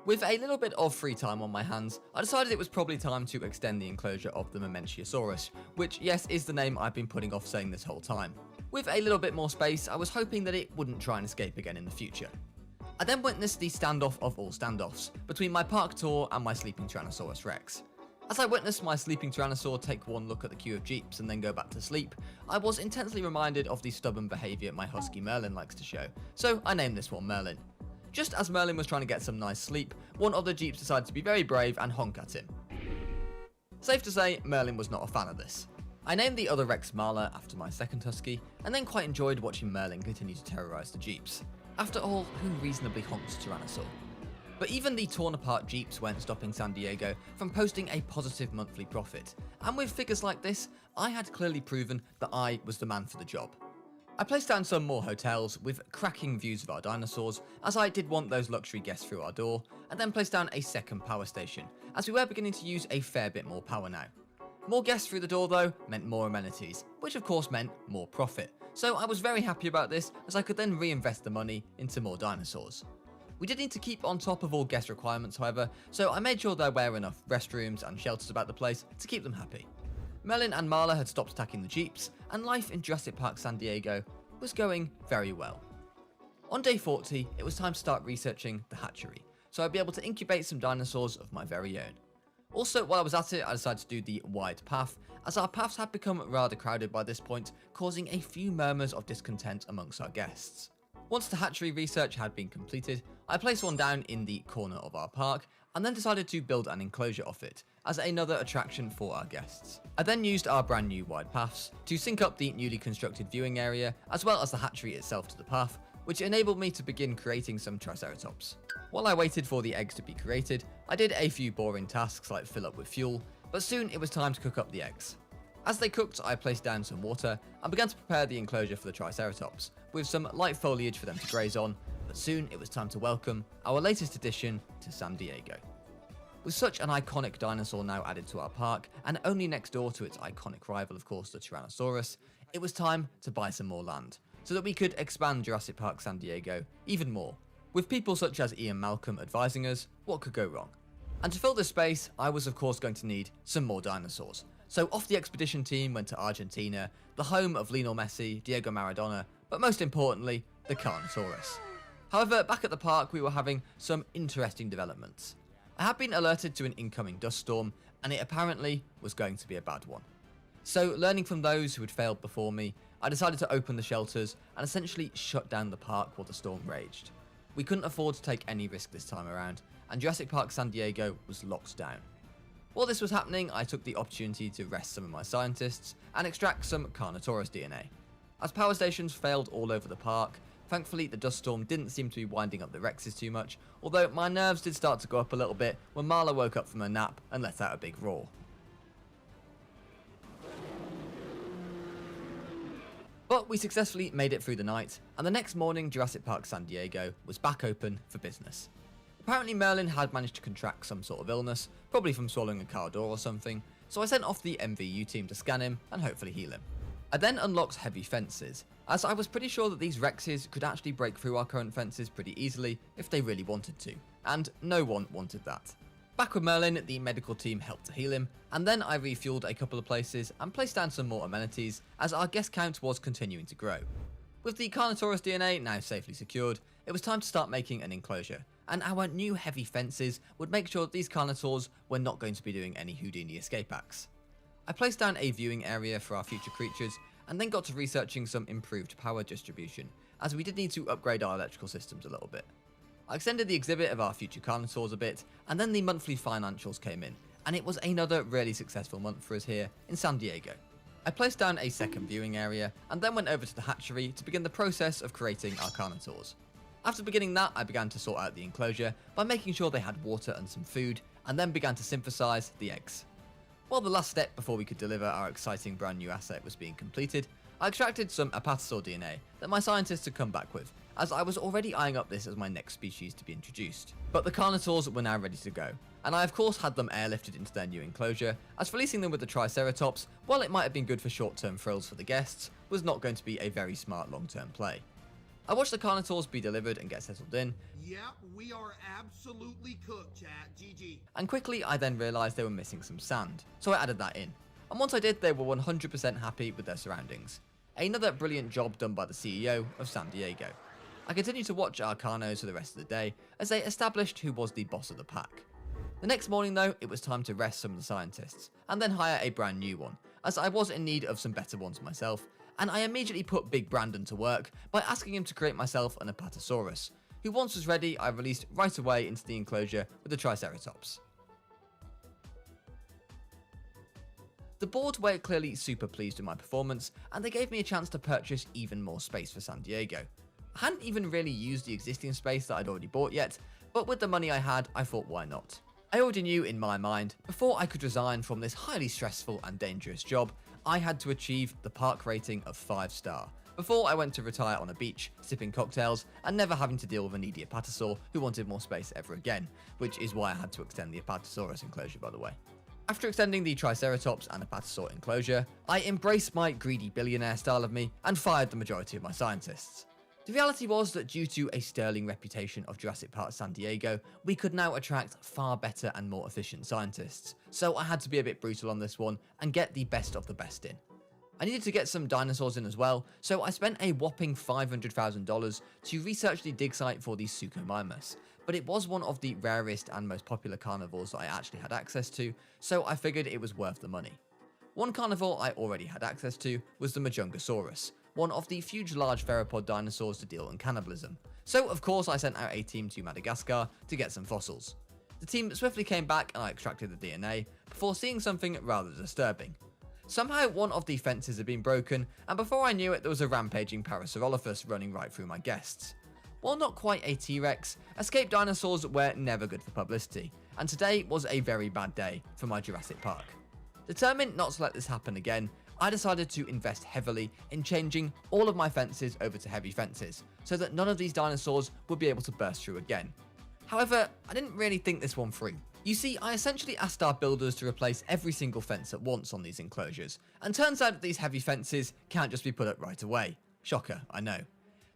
Speaker 1: With a little bit of free time on my hands, I decided it was probably time to extend the enclosure of the Mamenchiasaurus, which, yes, is the name I've been putting off saying this whole time. With a little bit more space, I was hoping that it wouldn't try and escape again in the future. I then witnessed the standoff of all standoffs between my park tour and my sleeping Tyrannosaurus Rex. As I witnessed my sleeping Tyrannosaur take one look at the queue of jeeps and then go back to sleep, I was intensely reminded of the stubborn behaviour my husky Merlin likes to show, so I named this one Merlin. Just as Merlin was trying to get some nice sleep, one of the jeeps decided to be very brave and honk at him. Safe to say, Merlin was not a fan of this. I named the other Rex Marla after my second husky, and then quite enjoyed watching Merlin continue to terrorise the jeeps. After all, who reasonably honks a Tyrannosaur? But even the torn apart jeeps weren't stopping San Diego from posting a positive monthly profit, and with figures like this, I had clearly proven that I was the man for the job. I placed down some more hotels with cracking views of our dinosaurs, as I did want those luxury guests through our door, and then placed down a second power station, as we were beginning to use a fair bit more power now. More guests through the door though meant more amenities, which of course meant more profit, so I was very happy about this as I could then reinvest the money into more dinosaurs. We did need to keep on top of all guest requirements however, so I made sure there were enough restrooms and shelters about the place to keep them happy. Merlin and Marla had stopped attacking the jeeps, and life in Jurassic Park San Diego was going very well. On day 40, it was time to start researching the hatchery, so I'd be able to incubate some dinosaurs of my very own. Also, while I was at it, I decided to do the wide path, as our paths had become rather crowded by this point, causing a few murmurs of discontent amongst our guests. Once the hatchery research had been completed, I placed one down in the corner of our park, and then decided to build an enclosure of it, as another attraction for our guests. I then used our brand new wide paths to sync up the newly constructed viewing area, as well as the hatchery itself to the path, which enabled me to begin creating some Triceratops. While I waited for the eggs to be created, I did a few boring tasks like fill up with fuel, but soon it was time to cook up the eggs. As they cooked, I placed down some water and began to prepare the enclosure for the Triceratops, with some light foliage for them to graze on, but soon it was time to welcome our latest addition to San Diego. With such an iconic dinosaur now added to our park, and only next door to its iconic rival of course the Tyrannosaurus, it was time to buy some more land, so that we could expand Jurassic Park San Diego even more. With people such as Ian Malcolm advising us, what could go wrong? And to fill this space, I was of course going to need some more dinosaurs. So off the expedition team went to Argentina, the home of Lionel Messi, Diego Maradona, but most importantly, the Carnosaurus. However, back at the park we were having some interesting developments. I had been alerted to an incoming dust storm, and it apparently was going to be a bad one. So, learning from those who had failed before me, I decided to open the shelters and essentially shut down the park while the storm raged. We couldn't afford to take any risk this time around, and Jurassic Park San Diego was locked down. While this was happening, I took the opportunity to rest some of my scientists and extract some Carnotaurus DNA. As power stations failed all over the park, thankfully the dust storm didn't seem to be winding up the Rexes too much, although my nerves did start to go up a little bit when Marla woke up from her nap and let out a big roar. But we successfully made it through the night, and the next morning Jurassic Park San Diego was back open for business. Apparently Merlin had managed to contract some sort of illness, probably from swallowing a car door or something, so I sent off the MVU team to scan him and hopefully heal him. I then unlocked heavy fences, as I was pretty sure that these Rexes could actually break through our current fences pretty easily if they really wanted to, and no one wanted that. Back with Merlin, the medical team helped to heal him, and then I refueled a couple of places and placed down some more amenities as our guest count was continuing to grow. With the Carnotaurus DNA now safely secured, it was time to start making an enclosure, and our new heavy fences would make sure that these Carnotaurs were not going to be doing any Houdini escape acts. I placed down a viewing area for our future creatures, and then got to researching some improved power distribution, as we did need to upgrade our electrical systems a little bit. I extended the exhibit of our future Carnotaurs a bit, and then the monthly financials came in, and it was another really successful month for us here in San Diego. I placed down a second viewing area, and then went over to the hatchery to begin the process of creating our Carnotaurs. After beginning that, I began to sort out the enclosure by making sure they had water and some food, and then began to synthesize the eggs. While the last step before we could deliver our exciting brand new asset was being completed, I extracted some Apatosaur DNA that my scientists had come back with, as I was already eyeing up this as my next species to be introduced. But the Carnotaurs were now ready to go, and I of course had them airlifted into their new enclosure, as releasing them with the Triceratops, while it might have been good for short-term thrills for the guests, was not going to be a very smart long-term play. I watched the Carnotaurs be delivered and get settled in.
Speaker 4: Yep, we are absolutely cooked, chat. GG.
Speaker 1: And quickly I then realised they were missing some sand, so I added that in. And once I did, they were 100% happy with their surroundings. Another brilliant job done by the CEO of San Diego. I continued to watch our Carnos for the rest of the day, as they established who was the boss of the pack. The next morning though, it was time to rest some of the scientists, and then hire a brand new one, as I was in need of some better ones myself, and I immediately put Big Brandon to work by asking him to create myself an Apatosaurus, who once was ready I released right away into the enclosure with the Triceratops. The board were clearly super pleased with my performance, and they gave me a chance to purchase even more space for San Diego. I hadn't even really used the existing space that I'd already bought yet, but with the money I had, I thought why not. I already knew in my mind, before I could resign from this highly stressful and dangerous job, I had to achieve the park rating of 5-star, before I went to retire on a beach, sipping cocktails, and never having to deal with a needy Apatosaur who wanted more space ever again, which is why I had to extend the Apatosaurus enclosure, by the way. After extending the Triceratops and Apatosaur enclosure, I embraced my greedy billionaire style of me and fired the majority of my scientists. The reality was that due to a sterling reputation of Jurassic Park San Diego, we could now attract far better and more efficient scientists, so I had to be a bit brutal on this one and get the best of the best in. I needed to get some dinosaurs in as well, so I spent a whopping $500,000 to research the dig site for the Suchomimus, but it was one of the rarest and most popular carnivores that I actually had access to, so I figured it was worth the money. One carnivore I already had access to was the Majungasaurus, one of the huge large theropod dinosaurs to deal in cannibalism, so of course I sent out a team to Madagascar to get some fossils. The team swiftly came back and I extracted the DNA, before seeing something rather disturbing. Somehow one of the fences had been broken, and before I knew it there was a rampaging Parasaurolophus running right through my guests. While not quite a T-Rex, escaped dinosaurs were never good for publicity, and today was a very bad day for my Jurassic Park. Determined not to let this happen again, I decided to invest heavily in changing all of my fences over to heavy fences, so that none of these dinosaurs would be able to burst through again. However, I didn't really think this one through. You see, I essentially asked our builders to replace every single fence at once on these enclosures, and turns out that these heavy fences can't just be put up right away. Shocker, I know.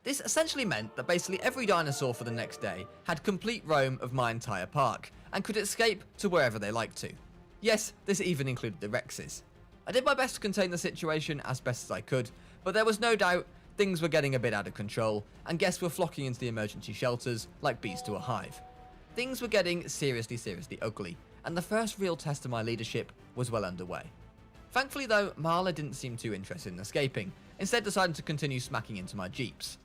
Speaker 1: This essentially meant that basically every dinosaur for the next day had complete roam of my entire park, and could escape to wherever they liked to. Yes, this even included the Rexes. I did my best to contain the situation as best as I could, but there was no doubt things were getting a bit out of control, and guests were flocking into the emergency shelters like bees to a hive. Things were getting seriously ugly, and the first real test of my leadership was well underway. Thankfully though, Marla didn't seem too interested in escaping, instead deciding to continue smacking into my jeeps.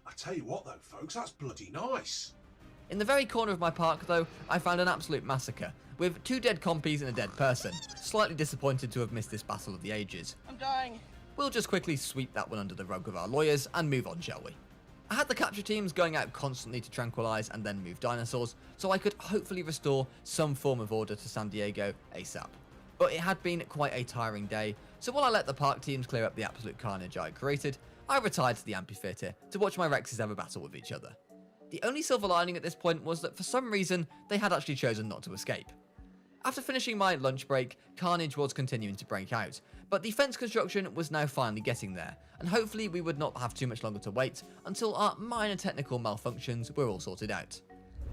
Speaker 5: I tell you what though, folks, that's bloody nice.
Speaker 1: In the very corner of my park though, I found an absolute massacre, with 2 dead compies and a dead person, slightly disappointed to have missed this battle of the ages.
Speaker 8: I'm dying.
Speaker 1: We'll just quickly sweep that one under the rug with our lawyers and move on, shall we? I had the capture teams going out constantly to tranquilise and then move dinosaurs, so I could hopefully restore some form of order to San Diego ASAP. But it had been quite a tiring day, so while I let the park teams clear up the absolute carnage I had created, I retired to the amphitheatre to watch my Rexes have a battle with each other. The only silver lining at this point was that for some reason, they had actually chosen not to escape. After finishing my lunch break, carnage was continuing to break out, but the fence construction was now finally getting there, and hopefully we would not have too much longer to wait until our minor technical malfunctions were all sorted out.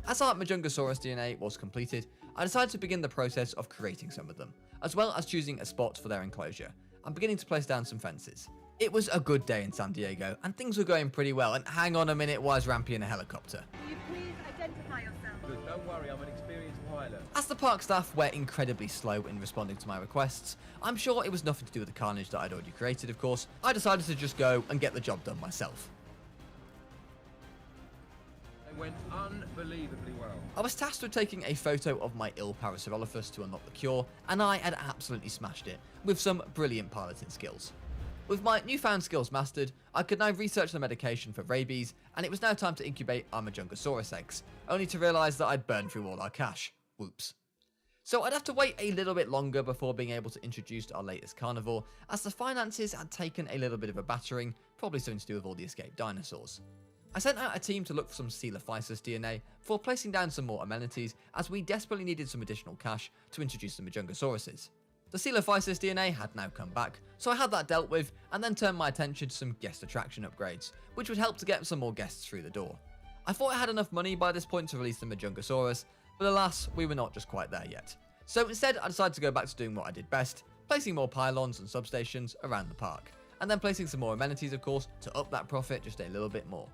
Speaker 1: As our Majungasaurus DNA was completed, I decided to begin the process of creating some of them, as well as choosing a spot for their enclosure, and beginning to place down some fences. It was a good day in San Diego, and things were going pretty well, and hang on a minute, why is Rampy in a helicopter?
Speaker 2: Will you please identify yourself?
Speaker 8: Good, don't worry, I'm an experienced pilot.
Speaker 1: As the park staff were incredibly slow in responding to my requests, I'm sure it was nothing to do with the carnage that I'd already created, of course. I decided to just go and get the job done myself.
Speaker 8: It went unbelievably well.
Speaker 1: I was tasked with taking a photo of my ill Parasaurolophus to unlock the cure, and I had absolutely smashed it, with some brilliant piloting skills. With my newfound skills mastered, I could now research the medication for rabies, and it was now time to incubate our Majungasaurus eggs, only to realise that I'd burned through all our cash. Whoops. So I'd have to wait a little bit longer before being able to introduce our latest carnivore, as the finances had taken a little bit of a battering, probably something to do with all the escaped dinosaurs. I sent out a team to look for some Coelophysis DNA before placing down some more amenities, as we desperately needed some additional cash to introduce the Majungasauruses. The Coelophysis DNA had now come back, so I had that dealt with, and then turned my attention to some guest attraction upgrades, which would help to get some more guests through the door. I thought I had enough money by this point to release the Majungasaurus, but alas, we were not just quite there yet. So instead, I decided to go back to doing what I did best, placing more pylons and substations around the park, and then placing some more amenities, of course, to up that profit just a little bit more.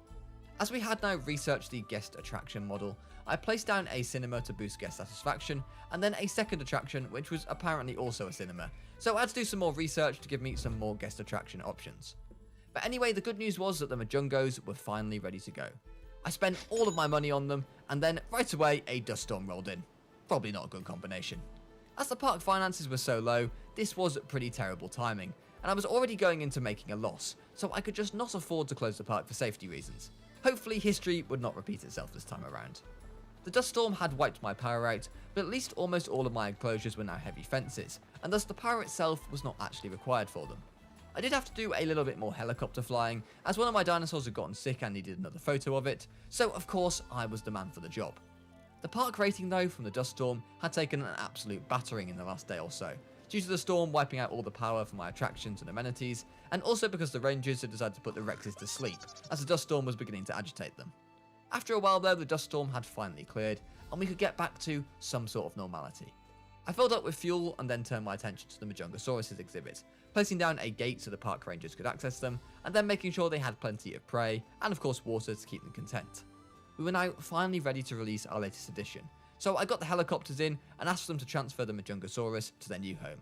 Speaker 1: As we had now researched the guest attraction model, I placed down a cinema to boost guest satisfaction, and then a second attraction which was apparently also a cinema, so I had to do some more research to give me some more guest attraction options. But anyway, the good news was that the Majungos were finally ready to go. I spent all of my money on them, and then right away a dust storm rolled in. Probably not a good combination. As the park finances were so low, this was pretty terrible timing, and I was already going into making a loss, so I could just not afford to close the park for safety reasons. Hopefully history would not repeat itself this time around. The dust storm had wiped my power out, but at least almost all of my enclosures were now heavy fences, and thus the power itself was not actually required for them. I did have to do a little bit more helicopter flying, as one of my dinosaurs had gotten sick and needed another photo of it, so of course I was the man for the job. The park rating though from the dust storm had taken an absolute battering in the last day or so, due to the storm wiping out all the power for my attractions and amenities, and also because the rangers had decided to put the Rexes to sleep, as the dust storm was beginning to agitate them. After a while though, the dust storm had finally cleared, and we could get back to some sort of normality. I filled up with fuel and then turned my attention to the Majungasaurus exhibit, placing down a gate so the park rangers could access them, and then making sure they had plenty of prey, and of course water to keep them content. We were now finally ready to release our latest edition, so I got the helicopters in and asked them to transfer the Majungasaurus to their new home.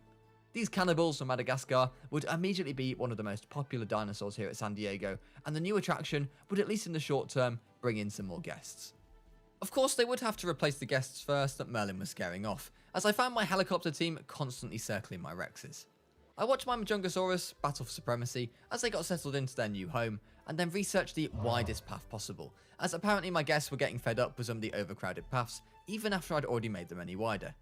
Speaker 1: These cannibals from Madagascar would immediately be one of the most popular dinosaurs here at San Diego, and the new attraction would, at least in the short term, bring in some more guests. Of course, they would have to replace the guests first that Merlin was scaring off, as I found my helicopter team constantly circling my Rexes. I watched my Majungasaurus battle for supremacy as they got settled into their new home, and then researched the widest path possible, as apparently my guests were getting fed up with some of the overcrowded paths, even after I'd already made them any wider.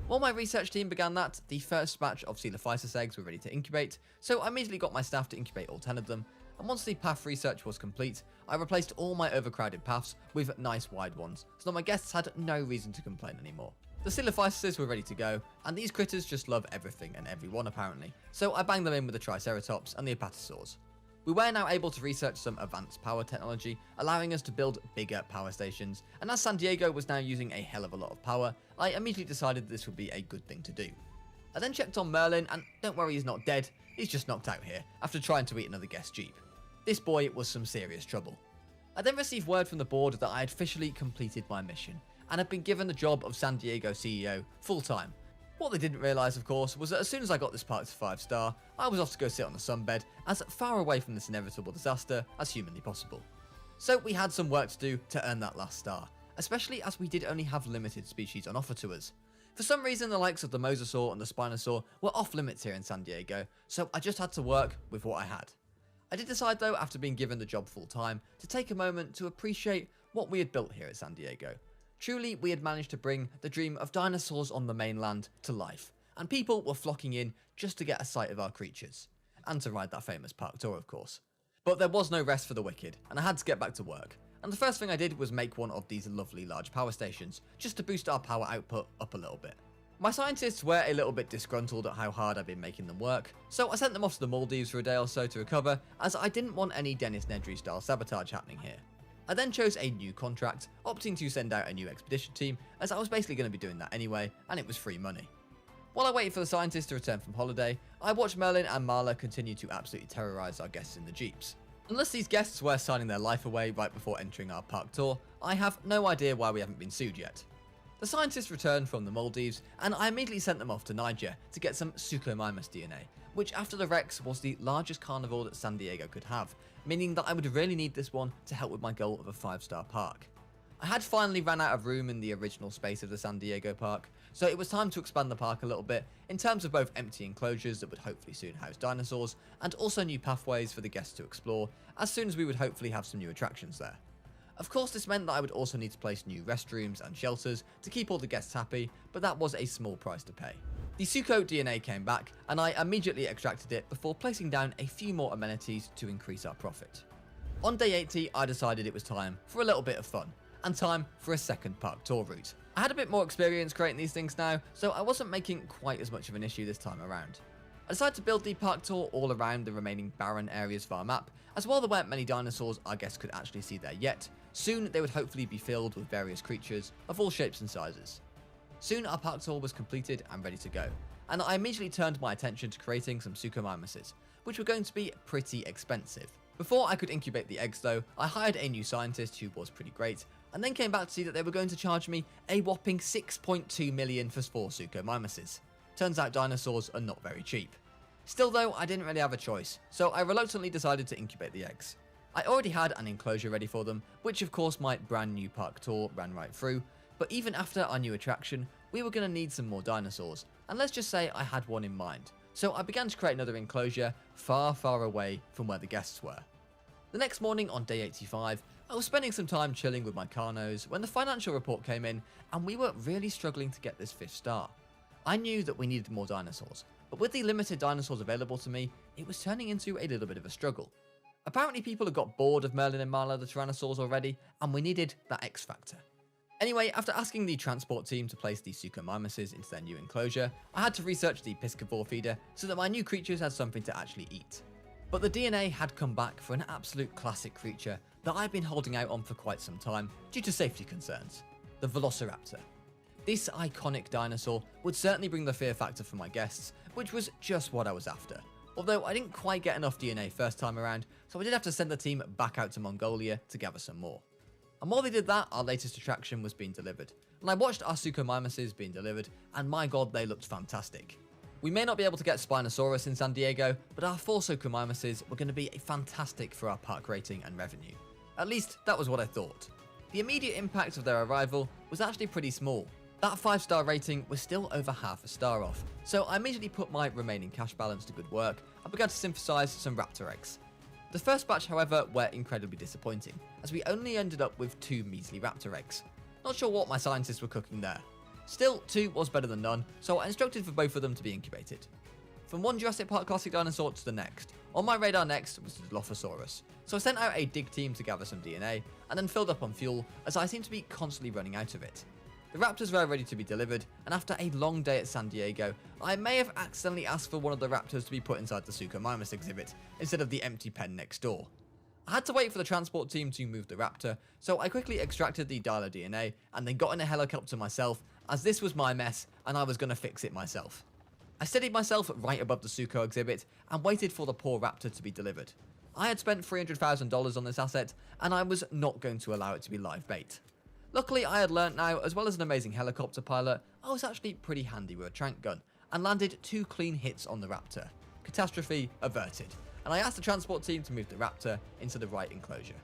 Speaker 1: While my research team began that, the first batch of Coelophysis eggs were ready to incubate, so I immediately got my staff to incubate all 10 of them, and once the path research was complete, I replaced all my overcrowded paths with nice wide ones, so that my guests had no reason to complain anymore. The Coelophyses were ready to go, and these critters just love everything and everyone apparently, so I banged them in with the Triceratops and the Apatosaurs. We were now able to research some advanced power technology, allowing us to build bigger power stations, and as San Diego was now using a hell of a lot of power, I immediately decided this would be a good thing to do. I then checked on Merlin, and don't worry, he's not dead, he's just knocked out here, after trying to eat another guest jeep. This boy was some serious trouble. I then received word from the board that I had officially completed my mission, and had been given the job of San Diego CEO full-time. What they didn't realise, of course, was that as soon as I got this park to 5-star, I was off to go sit on the sunbed, as far away from this inevitable disaster as humanly possible. So we had some work to do to earn that last star, especially as we did only have limited species on offer to us. For some reason, the likes of the Mosasaur and the Spinosaur were off limits here in San Diego, so I just had to work with what I had. I did decide though, after being given the job full time, to take a moment to appreciate what we had built here at San Diego. Truly, we had managed to bring the dream of dinosaurs on the mainland to life, and people were flocking in just to get a sight of our creatures, and to ride that famous park tour of course. But there was no rest for the wicked, and I had to get back to work, and the first thing I did was make one of these lovely large power stations, just to boost our power output up a little bit. My scientists were a little bit disgruntled at how hard I'd been making them work, so I sent them off to the Maldives for a day or so to recover, as I didn't want any Dennis Nedry style sabotage happening here. I then chose a new contract, opting to send out a new expedition team, as I was basically going to be doing that anyway, and it was free money. While I waited for the scientists to return from holiday, I watched Merlin and Marla continue to absolutely terrorise our guests in the jeeps. Unless these guests were signing their life away right before entering our park tour, I have no idea why we haven't been sued yet. The scientists returned from the Maldives, and I immediately sent them off to Niger to get some Suchomimus DNA, which after the Rex was the largest carnivore that San Diego could have, meaning that I would really need this one to help with my goal of a 5-star park. I had finally ran out of room in the original space of the San Diego park, so it was time to expand the park a little bit in terms of both empty enclosures that would hopefully soon house dinosaurs, and also new pathways for the guests to explore, as soon as we would hopefully have some new attractions there. Of course, this meant that I would also need to place new restrooms and shelters to keep all the guests happy, but that was a small price to pay. The Sucho DNA came back, and I immediately extracted it before placing down a few more amenities to increase our profit. On day 80, I decided it was time for a little bit of fun, and time for a second park tour route. I had a bit more experience creating these things now, so I wasn't making quite as much of an issue this time around. I decided to build the park tour all around the remaining barren areas of our map, as while there weren't many dinosaurs our guests could actually see there yet, soon they would hopefully be filled with various creatures of all shapes and sizes. Soon our park tour was completed and ready to go, and I immediately turned my attention to creating some Suchomimuses, which were going to be pretty expensive. Before I could incubate the eggs though, I hired a new scientist who was pretty great, and then came back to see that they were going to charge me a whopping 6.2 million for 4 Suchomimuses. Turns out dinosaurs are not very cheap. Still though, I didn't really have a choice, so I reluctantly decided to incubate the eggs. I already had an enclosure ready for them, which of course my brand new park tour ran right through, but even after our new attraction, we were going to need some more dinosaurs, and let's just say I had one in mind, so I began to create another enclosure far, far away from where the guests were. The next morning on day 85, I was spending some time chilling with my carnos when the financial report came in, and we were really struggling to get this 5th star. I knew that we needed more dinosaurs, but with the limited dinosaurs available to me, it was turning into a little bit of a struggle. Apparently people had got bored of Merlin and Marla the Tyrannosaurs already, and we needed that X factor. Anyway, after asking the transport team to place the Suchomimuses into their new enclosure, I had to research the piscivore feeder so that my new creatures had something to actually eat. But the DNA had come back for an absolute classic creature that I've been holding out on for quite some time due to safety concerns, the Velociraptor. This iconic dinosaur would certainly bring the fear factor for my guests, which was just what I was after. Although I didn't quite get enough DNA first time around, so I did have to send the team back out to Mongolia to gather some more. And while they did that, our latest attraction was being delivered, and I watched our Suchomimuses being delivered, and my god, they looked fantastic. We may not be able to get Spinosaurus in San Diego, but our 4 Suchomimuses were going to be fantastic for our park rating and revenue. At least, that was what I thought. The immediate impact of their arrival was actually pretty small. That 5-star rating was still over half a star off, so I immediately put my remaining cash balance to good work and began to synthesize some raptor eggs. The first batch, however, were incredibly disappointing, as we only ended up with 2 measly raptor eggs. Not sure what my scientists were cooking there. Still, 2 was better than none, so I instructed for both of them to be incubated. From one Jurassic Park classic dinosaur to the next, on my radar next was the Dilophosaurus, so I sent out a dig team to gather some DNA, and then filled up on fuel as I seemed to be constantly running out of it. The raptors were ready to be delivered, and after a long day at San Diego, I may have accidentally asked for one of the raptors to be put inside the Suchomimus exhibit, instead of the empty pen next door. I had to wait for the transport team to move the raptor, so I quickly extracted the Dilo DNA, and then got in a helicopter myself, as this was my mess, and I was going to fix it myself. I steadied myself right above the Sucho exhibit, and waited for the poor raptor to be delivered. I had spent $300,000 on this asset, and I was not going to allow it to be live bait. Luckily, I had learnt now, as well as an amazing helicopter pilot, I was actually pretty handy with a trank gun, and landed 2 clean hits on the raptor. Catastrophe averted, and I asked the transport team to move the raptor into the right enclosure.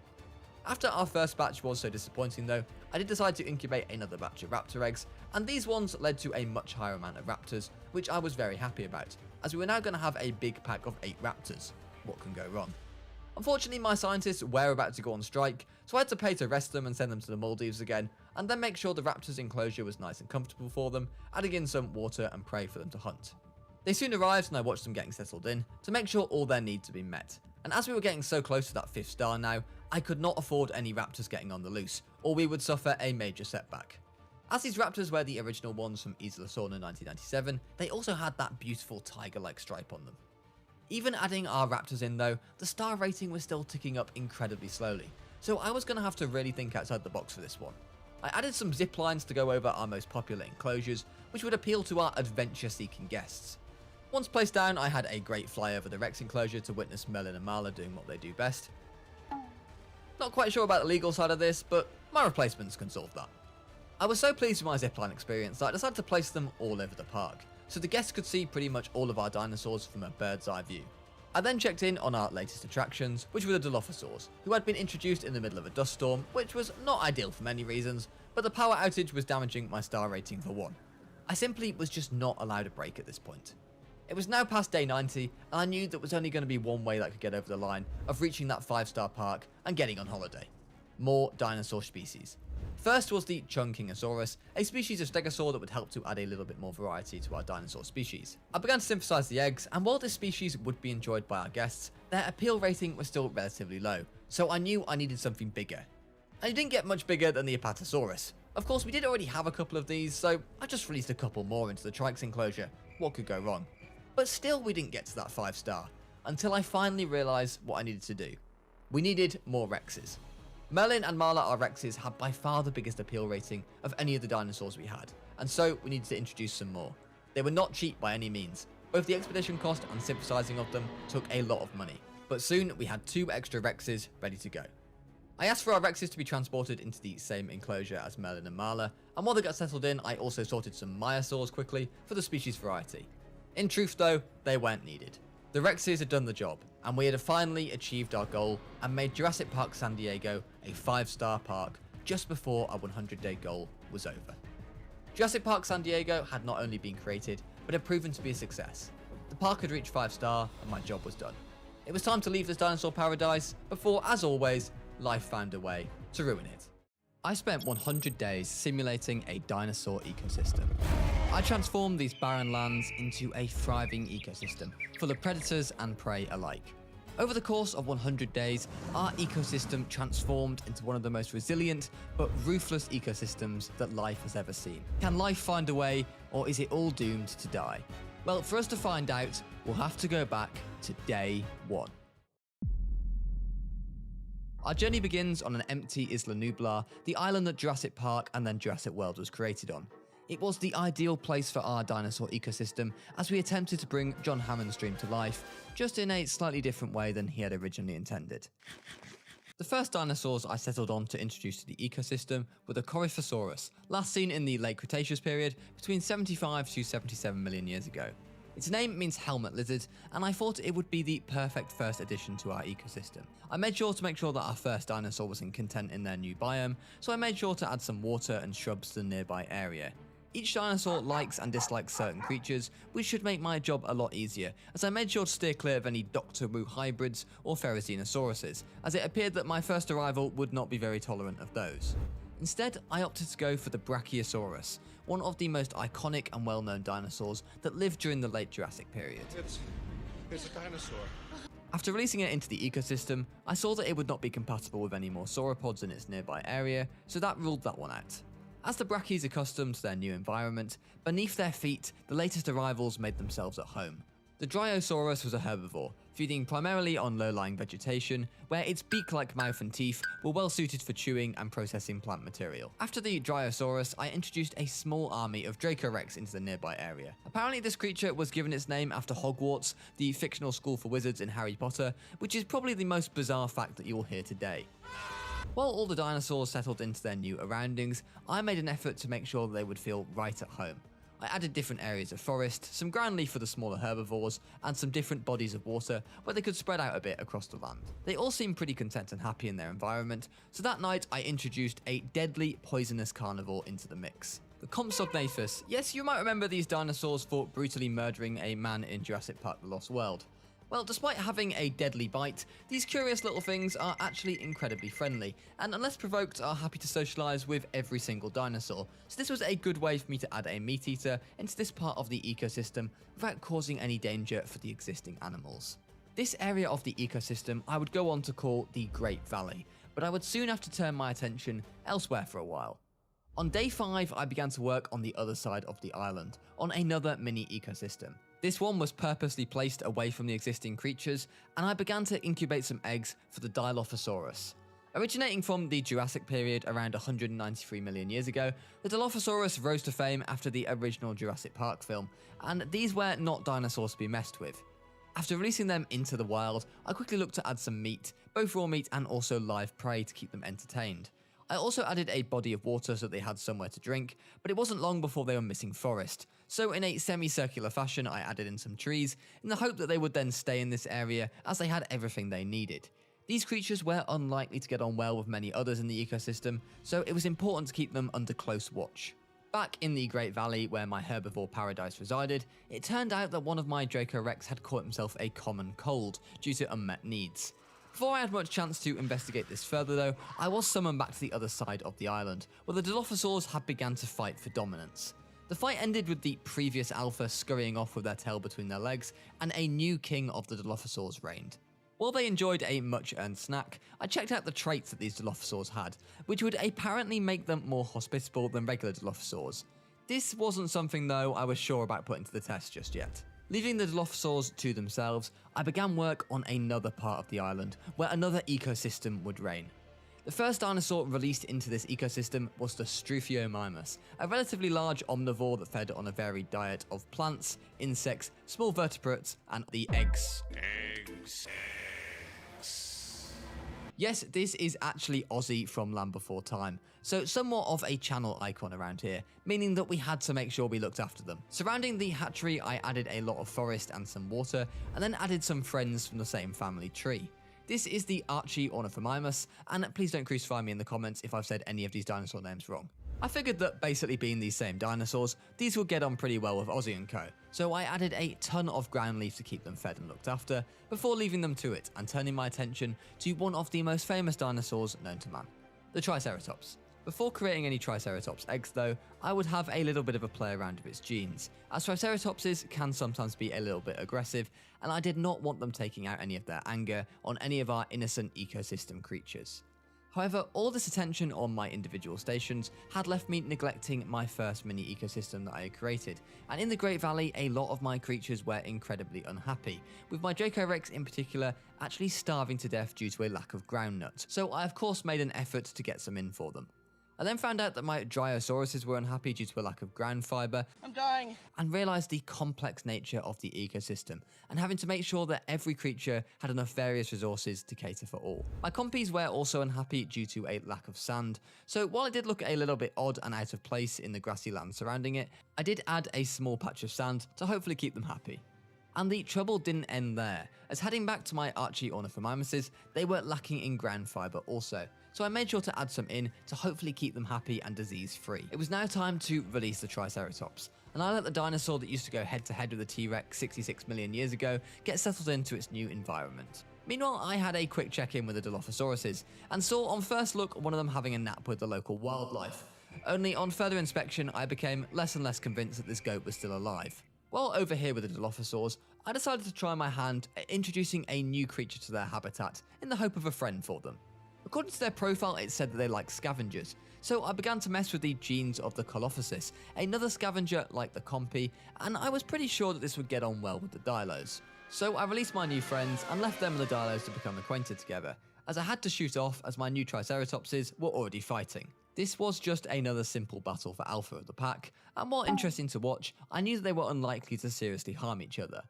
Speaker 1: After our first batch was so disappointing though, I did decide to incubate another batch of raptor eggs, and these ones led to a much higher amount of raptors, which I was very happy about, as we were now going to have a big pack of 8 raptors. What can go wrong? Unfortunately, my scientists were about to go on strike, so I had to pay to rest them and send them to the Maldives again, and then make sure the raptors' enclosure was nice and comfortable for them, adding in some water and prey for them to hunt. They soon arrived, and I watched them getting settled in to make sure all their needs had been met. And as we were getting so close to that 5th star now, I could not afford any raptors getting on the loose, or we would suffer a major setback. As these raptors were the original ones from Isla Sorna 1997, they also had that beautiful tiger-like stripe on them. Even adding our raptors in though, the star rating was still ticking up incredibly slowly, so I was going to have to really think outside the box for this one. I added some zip lines to go over our most popular enclosures, which would appeal to our adventure-seeking guests. Once placed down, I had a great fly over the Rex enclosure to witness Merlin and Marla doing what they do best. Not quite sure about the legal side of this, but my replacements can solve that. I was so pleased with my zipline experience that I decided to place them all over the park, so the guests could see pretty much all of our dinosaurs from a bird's eye view. I then checked in on our latest attractions, which were the Dilophosaurs, who had been introduced in the middle of a dust storm, which was not ideal for many reasons, but the power outage was damaging my star rating for one. I simply was just not allowed a break at this point. It was now past day 90, and I knew there was only going to be one way that I could get over the line of reaching that 5-star park and getting on holiday. More dinosaur species. First was the Chungkingosaurus, a species of stegosaur that would help to add a little bit more variety to our dinosaur species. I began to synthesize the eggs, and while this species would be enjoyed by our guests, their appeal rating was still relatively low, so I knew I needed something bigger. And it didn't get much bigger than the Apatosaurus. Of course, we did already have a couple of these, so I just released a couple more into the Trikes enclosure. What could go wrong? But still we didn't get to that 5-star, until I finally realised what I needed to do. We needed more Rexes. Merlin and Marla, our Rexes, had by far the biggest appeal rating of any of the dinosaurs we had, and so we needed to introduce some more. They were not cheap by any means. Both the expedition cost and synthesizing of them took a lot of money, but soon we had 2 extra Rexes ready to go. I asked for our Rexes to be transported into the same enclosure as Merlin and Marla, and while they got settled in, I also sorted some Maiasaurs quickly for the species variety. In truth though, they weren't needed. The Rexes had done the job, and we had finally achieved our goal and made Jurassic Park San Diego a 5-star park just before our 100-day goal was over. Jurassic Park San Diego had not only been created, but had proven to be a success. The park had reached 5-star, and my job was done. It was time to leave this dinosaur paradise before, as always, life found a way to ruin it. I spent 100 days simulating a dinosaur ecosystem. I transformed these barren lands into a thriving ecosystem, full of predators and prey alike. Over the course of 100 days, our ecosystem transformed into one of the most resilient but ruthless ecosystems that life has ever seen. Can life find a way, or is it all doomed to die? Well, for us to find out, we'll have to go back to day 1. Our journey begins on an empty Isla Nublar, the island that Jurassic Park and then Jurassic World was created on. It was the ideal place for our dinosaur ecosystem as we attempted to bring John Hammond's dream to life, just in a slightly different way than he had originally intended. The first dinosaurs I settled on to introduce to the ecosystem were the Coryphosaurus, last seen in the late Cretaceous period between 75 to 77 million years ago. Its name means helmet lizard, and I thought it would be the perfect first addition to our ecosystem. I made sure that our first dinosaur was content in their new biome, so I made sure to add some water and shrubs to the nearby area. Each dinosaur likes and dislikes certain creatures, which should make my job a lot easier, as I made sure to steer clear of any Doctor Wu hybrids or Therizzinosauruses, as it appeared that my first arrival would not be very tolerant of those. Instead, I opted to go for the Brachiosaurus, one of the most iconic and well-known dinosaurs that lived during the late Jurassic period.
Speaker 6: It's a dinosaur.
Speaker 1: After releasing it into the ecosystem, I saw that it would not be compatible with any more sauropods in its nearby area, so that ruled that one out. As the Brachys accustomed to their new environment, beneath their feet, the latest arrivals made themselves at home. The Dryosaurus was a herbivore, feeding primarily on low-lying vegetation, where its beak-like mouth and teeth were well suited for chewing and processing plant material. After the Dryosaurus, I introduced a small army of Dracorex into the nearby area. Apparently this creature was given its name after Hogwarts, the fictional school for wizards in Harry Potter, which is probably the most bizarre fact that you will hear today. While all the dinosaurs settled into their new surroundings, I made an effort to make sure that they would feel right at home. I added different areas of forest, some ground leaf for the smaller herbivores, and some different bodies of water where they could spread out a bit across the land. They all seemed pretty content and happy in their environment, so that night I introduced a deadly poisonous carnivore into the mix. The Compsognathus. Yes, you might remember these dinosaurs for brutally murdering a man in Jurassic Park: The Lost World. Well, despite having a deadly bite, these curious little things are actually incredibly friendly, and unless provoked are happy to socialise with every single dinosaur, so this was a good way for me to add a meat eater into this part of the ecosystem without causing any danger for the existing animals. This area of the ecosystem I would go on to call the Great Valley, but I would soon have to turn my attention elsewhere for a while. On day 5, I began to work on the other side of the island, on another mini ecosystem. This one was purposely placed away from the existing creatures, and I began to incubate some eggs for the Dilophosaurus. Originating from the Jurassic period around 193 million years ago, the Dilophosaurus rose to fame after the original Jurassic Park film, and these were not dinosaurs to be messed with. After releasing them into the wild, I quickly looked to add some meat, both raw meat and also live prey to keep them entertained. I also added a body of water so they had somewhere to drink, but it wasn't long before they were missing forest. So in a semicircular fashion, I added in some trees, in the hope that they would then stay in this area as they had everything they needed. These creatures were unlikely to get on well with many others in the ecosystem, so it was important to keep them under close watch. Back in the Great Valley where my herbivore paradise resided, it turned out that one of my Draco Rex had caught himself a common cold due to unmet needs. Before I had much chance to investigate this further though, I was summoned back to the other side of the island, where the Dilophosaurs had begun to fight for dominance. The fight ended with the previous alpha scurrying off with their tail between their legs, and a new king of the Dilophosaurs reigned. While they enjoyed a much-earned snack, I checked out the traits that these Dilophosaurs had, which would apparently make them more hospitable than regular Dilophosaurs. This wasn't something though I was sure about putting to the test just yet. Leaving the Dilophosaurs to themselves, I began work on another part of the island, where another ecosystem would reign. The first dinosaur released into this ecosystem was the Struthiomimus, a relatively large omnivore that fed on a varied diet of plants, insects, small vertebrates, and the eggs. Yes, this is actually Ozzy from Land Before Time, so somewhat of a channel icon around here, meaning that we had to make sure we looked after them. Surrounding the hatchery, I added a lot of forest and some water, and then added some friends from the same family tree. This is the Archaeornithomimus, and please don't crucify me in the comments if I've said any of these dinosaur names wrong. I figured that basically being these same dinosaurs, these would get on pretty well with Ozzy and co, so I added a ton of ground leaf to keep them fed and looked after, before leaving them to it and turning my attention to one of the most famous dinosaurs known to man, the Triceratops. Before creating any Triceratops eggs though, I would have a little bit of a play around with its genes, as Triceratopses can sometimes be a little bit aggressive, and I did not want them taking out any of their anger on any of our innocent ecosystem creatures. However, all this attention on my individual stations had left me neglecting my first mini ecosystem that I had created, and in the Great Valley a lot of my creatures were incredibly unhappy, with my Draco Rex in particular actually starving to death due to a lack of ground nuts, so I of course made an effort to get some in for them. I then found out that my Dryosauruses were unhappy due to a lack of ground fibre. I'm dying! And realised the complex nature of the ecosystem, and having to make sure that every creature had enough various resources to cater for all. My compies were also unhappy due to a lack of sand, so while it did look a little bit odd and out of place in the grassy land surrounding it, I did add a small patch of sand to hopefully keep them happy. And the trouble didn't end there, as heading back to my Archaeornithomimuses, they were lacking in ground fibre also, so I made sure to add some in to hopefully keep them happy and disease free. It was now time to release the Triceratops, and I let the dinosaur that used to go head to head with the T-Rex 66 million years ago get settled into its new environment. Meanwhile, I had a quick check-in with the Dilophosauruses, and saw on first look one of them having a nap with the local wildlife. Only on further inspection, I became less and less convinced that this goat was still alive. While over here with the Dilophosaurs, I decided to try my hand at introducing a new creature to their habitat in the hope of a friend for them. According to their profile, it said that they like scavengers, so I began to mess with the genes of the Colophysis, another scavenger like the Compy, and I was pretty sure that this would get on well with the Dilos. So I released my new friends and left them and the Dilos to become acquainted together, as I had to shoot off as my new Triceratopses were already fighting. This was just another simple battle for alpha of the pack, and while interesting to watch, I knew that they were unlikely to seriously harm each other.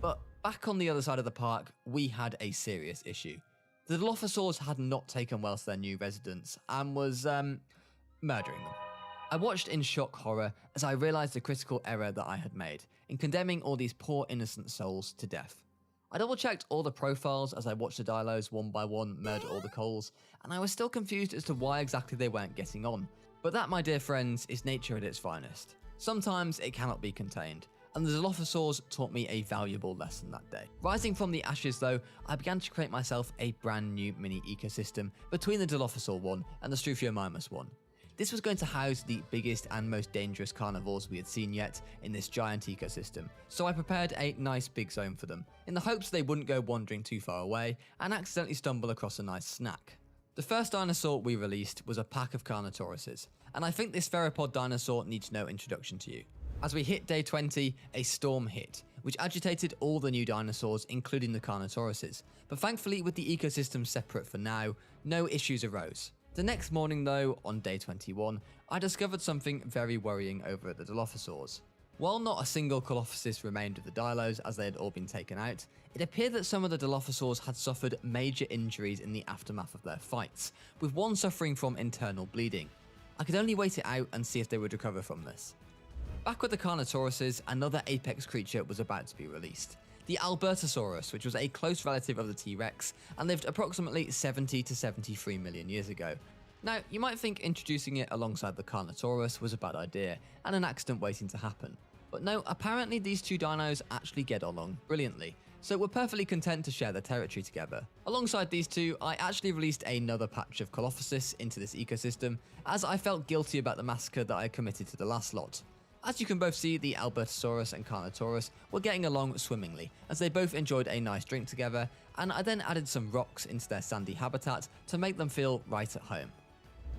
Speaker 1: But back on the other side of the park, we had a serious issue. The Dilophosaurs had not taken well to their new residents, and was, murdering them. I watched in shock horror as I realised the critical error that I had made, in condemning all these poor innocent souls to death. I double checked all the profiles as I watched the Dilos one by one murder all the Coles, and I was still confused as to why exactly they weren't getting on. But that, my dear friends, is nature at its finest. Sometimes it cannot be contained, and the Dilophosaurs taught me a valuable lesson that day. Rising from the ashes though, I began to create myself a brand new mini ecosystem between the Dilophosaur one and the Struthiomimus one. This was going to house the biggest and most dangerous carnivores we had seen yet in this giant ecosystem, so I prepared a nice big zone for them, in the hopes they wouldn't go wandering too far away and accidentally stumble across a nice snack. The first dinosaur we released was a pack of Carnotauruses, and I think this theropod dinosaur needs no introduction to you. As we hit day 20, a storm hit, which agitated all the new dinosaurs, including the Carnosauruses, but thankfully with the ecosystem separate for now, no issues arose. The next morning though, on day 21, I discovered something very worrying over at the Dilophosaurs. While not a single Colossus remained of the Dilos as they had all been taken out, it appeared that some of the Dilophosaurs had suffered major injuries in the aftermath of their fights, with one suffering from internal bleeding. I could only wait it out and see if they would recover from this. Back with the Carnosauruses, another apex creature was about to be released. The Albertosaurus, which was a close relative of the T-Rex and lived approximately 70 to 73 million years ago. Now, you might think introducing it alongside the Carnotaurus was a bad idea and an accident waiting to happen. But no, apparently these two dinos actually get along brilliantly, so we're perfectly content to share their territory together. Alongside these two, I actually released another patch of Colossus into this ecosystem, as I felt guilty about the massacre that I committed to the last lot. As you can both see, the Albertosaurus and Carnotaurus were getting along swimmingly, as they both enjoyed a nice drink together, and I then added some rocks into their sandy habitat to make them feel right at home.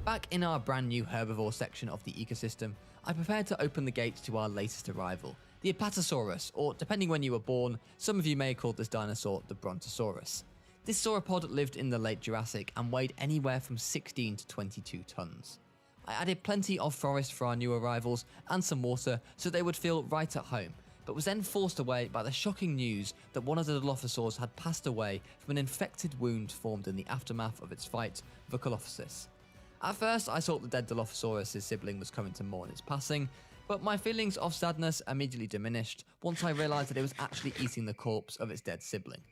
Speaker 1: Back in our brand new herbivore section of the ecosystem, I prepared to open the gates to our latest arrival, the Apatosaurus, or depending when you were born, some of you may have called this dinosaur the Brontosaurus. This sauropod lived in the late Jurassic and weighed anywhere from 16 to 22 tons. I added plenty of forest for our new arrivals and some water so they would feel right at home, but was then forced away by the shocking news that one of the Dilophosaurs had passed away from an infected wound formed in the aftermath of its fight with a Colossus. At first, I thought the dead Dilophosaurus' sibling was coming to mourn its passing, but my feelings of sadness immediately diminished once I realised that it was actually eating the corpse of its dead sibling.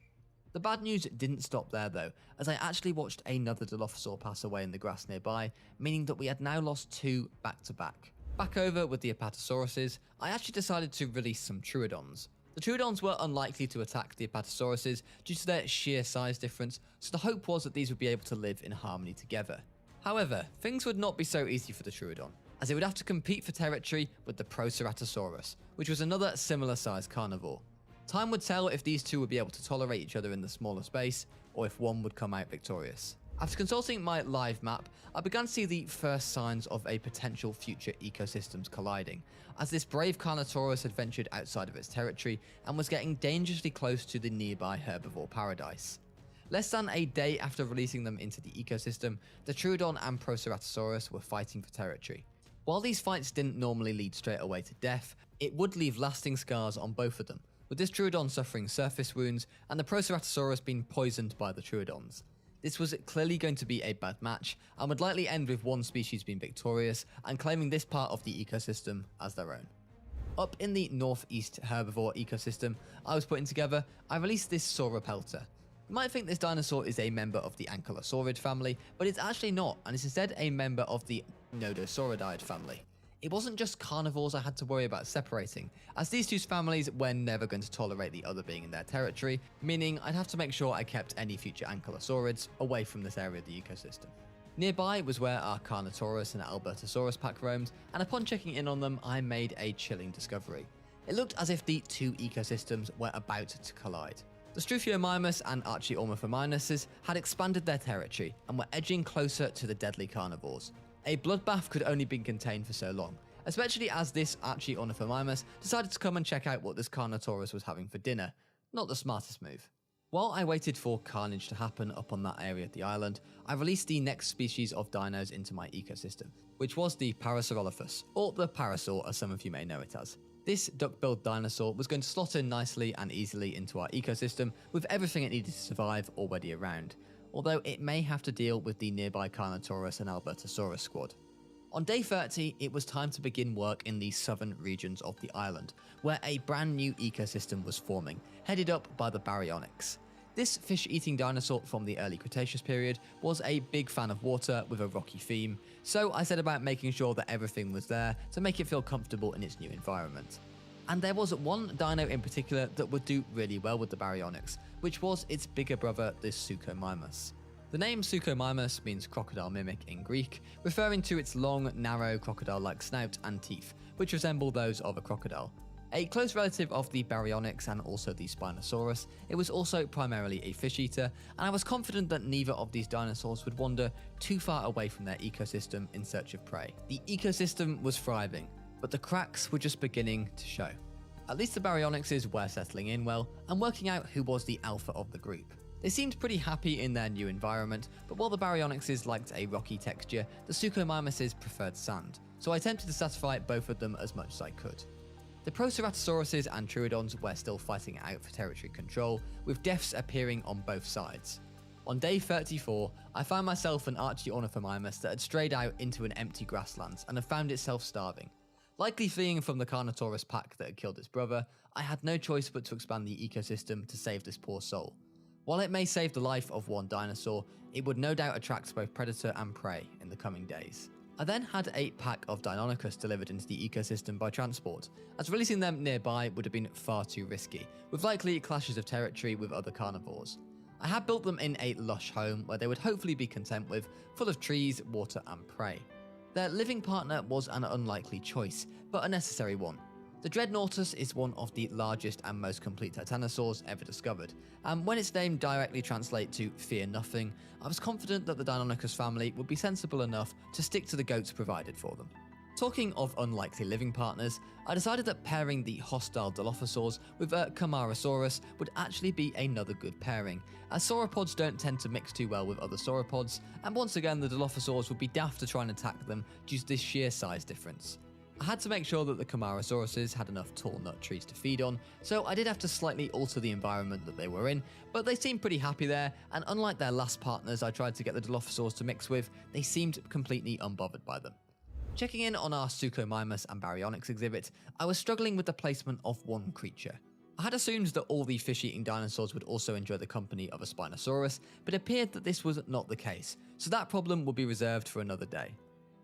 Speaker 1: The bad news didn't stop there though, as I actually watched another Dilophosaur pass away in the grass nearby, meaning that we had now lost two back to back. Back over with the Apatosauruses, I actually decided to release some Troodons. The Troodons were unlikely to attack the Apatosauruses due to their sheer size difference, so the hope was that these would be able to live in harmony together. However, things would not be so easy for the Troodon, as it would have to compete for territory with the Ceratosaurus, which was another similar sized carnivore. Time would tell if these two would be able to tolerate each other in the smaller space, or if one would come out victorious. After consulting my live map, I began to see the first signs of a potential future ecosystems colliding, as this brave Carnotaurus had ventured outside of its territory and was getting dangerously close to the nearby herbivore paradise. Less than a day after releasing them into the ecosystem, the Troodon and Proceratosaurus were fighting for territory. While these fights didn't normally lead straight away to death, it would leave lasting scars on both of them, with this Troodon suffering surface wounds and the Proceratosaurus being poisoned by the Troodons. This was clearly going to be a bad match, and would likely end with one species being victorious and claiming this part of the ecosystem as their own. Up in the northeast herbivore ecosystem I was putting together, I released this Sauropelta. You might think this dinosaur is a member of the Ankylosaurid family, but it's actually not, and is instead a member of the Nodosauridae family. It wasn't just carnivores I had to worry about separating, as these two families were never going to tolerate the other being in their territory, meaning I'd have to make sure I kept any future Ankylosaurids away from this area of the ecosystem. Nearby was where our Carnotaurus and Albertosaurus pack roamed, and upon checking in on them, I made a chilling discovery. It looked as if the two ecosystems were about to collide. The Struthiomimus and Archaeornithomimuses had expanded their territory and were edging closer to the deadly carnivores. A bloodbath could only be contained for so long, especially as this Archaeornithomimus decided to come and check out what this Carnotaurus was having for dinner. Not the smartest move. While I waited for carnage to happen up on that area of the island, I released the next species of dinos into my ecosystem, which was the Parasaurolophus, or the Parasaur as some of you may know it as. This duck-billed dinosaur was going to slot in nicely and easily into our ecosystem with everything it needed to survive already around, although it may have to deal with the nearby Carnotaurus and Albertosaurus squad. On day 30, it was time to begin work in the southern regions of the island, where a brand new ecosystem was forming, headed up by the Baryonyx. This fish-eating dinosaur from the early Cretaceous period was a big fan of water with a rocky theme, so I set about making sure that everything was there to make it feel comfortable in its new environment. And there was one dino in particular that would do really well with the Baryonyx, which was its bigger brother, the Suchomimus. The name Suchomimus means crocodile mimic in Greek, referring to its long, narrow, crocodile-like snout and teeth, which resemble those of a crocodile. A close relative of the Baryonyx and also the Spinosaurus, it was also primarily a fish eater, and I was confident that neither of these dinosaurs would wander too far away from their ecosystem in search of prey. The ecosystem was thriving. But the cracks were just beginning to show. At least the Baryonyxes were settling in well and working out who was the alpha of the group. They seemed pretty happy in their new environment, but while the Baryonyxes liked a rocky texture, the Suchomimuses preferred sand, so I attempted to satisfy both of them as much as I could. The Proceratosauruses and Troodons were still fighting out for territory control, with deaths appearing on both sides. On day 34, I found myself an Archaeornithomimus that had strayed out into an empty grasslands and had found itself starving. Likely fleeing from the Carnotaurus pack that had killed its brother, I had no choice but to expand the ecosystem to save this poor soul. While it may save the life of one dinosaur, it would no doubt attract both predator and prey in the coming days. I then had a pack of Deinonychus delivered into the ecosystem by transport, as releasing them nearby would have been far too risky, with likely clashes of territory with other carnivores. I had built them in a lush home where they would hopefully be content with, full of trees, water and prey. Their living partner was an unlikely choice, but a necessary one. The Dreadnoughtus is one of the largest and most complete Tyrannosaurs ever discovered, and when its name directly translates to fear nothing, I was confident that the Deinonychus family would be sensible enough to stick to the goats provided for them. Talking of unlikely living partners, I decided that pairing the hostile Dilophosaurs with a Camarasaurus would actually be another good pairing, as sauropods don't tend to mix too well with other sauropods, and once again the Dilophosaurs would be daft to try and attack them due to this sheer size difference. I had to make sure that the Camarasauruses had enough tall nut trees to feed on, so I did have to slightly alter the environment that they were in, but they seemed pretty happy there, and unlike their last partners I tried to get the Dilophosaurs to mix with, they seemed completely unbothered by them. Checking in on our Suchomimus and Baryonyx exhibit, I was struggling with the placement of one creature. I had assumed that all the fish-eating dinosaurs would also enjoy the company of a Spinosaurus, but it appeared that this was not the case, so that problem would be reserved for another day.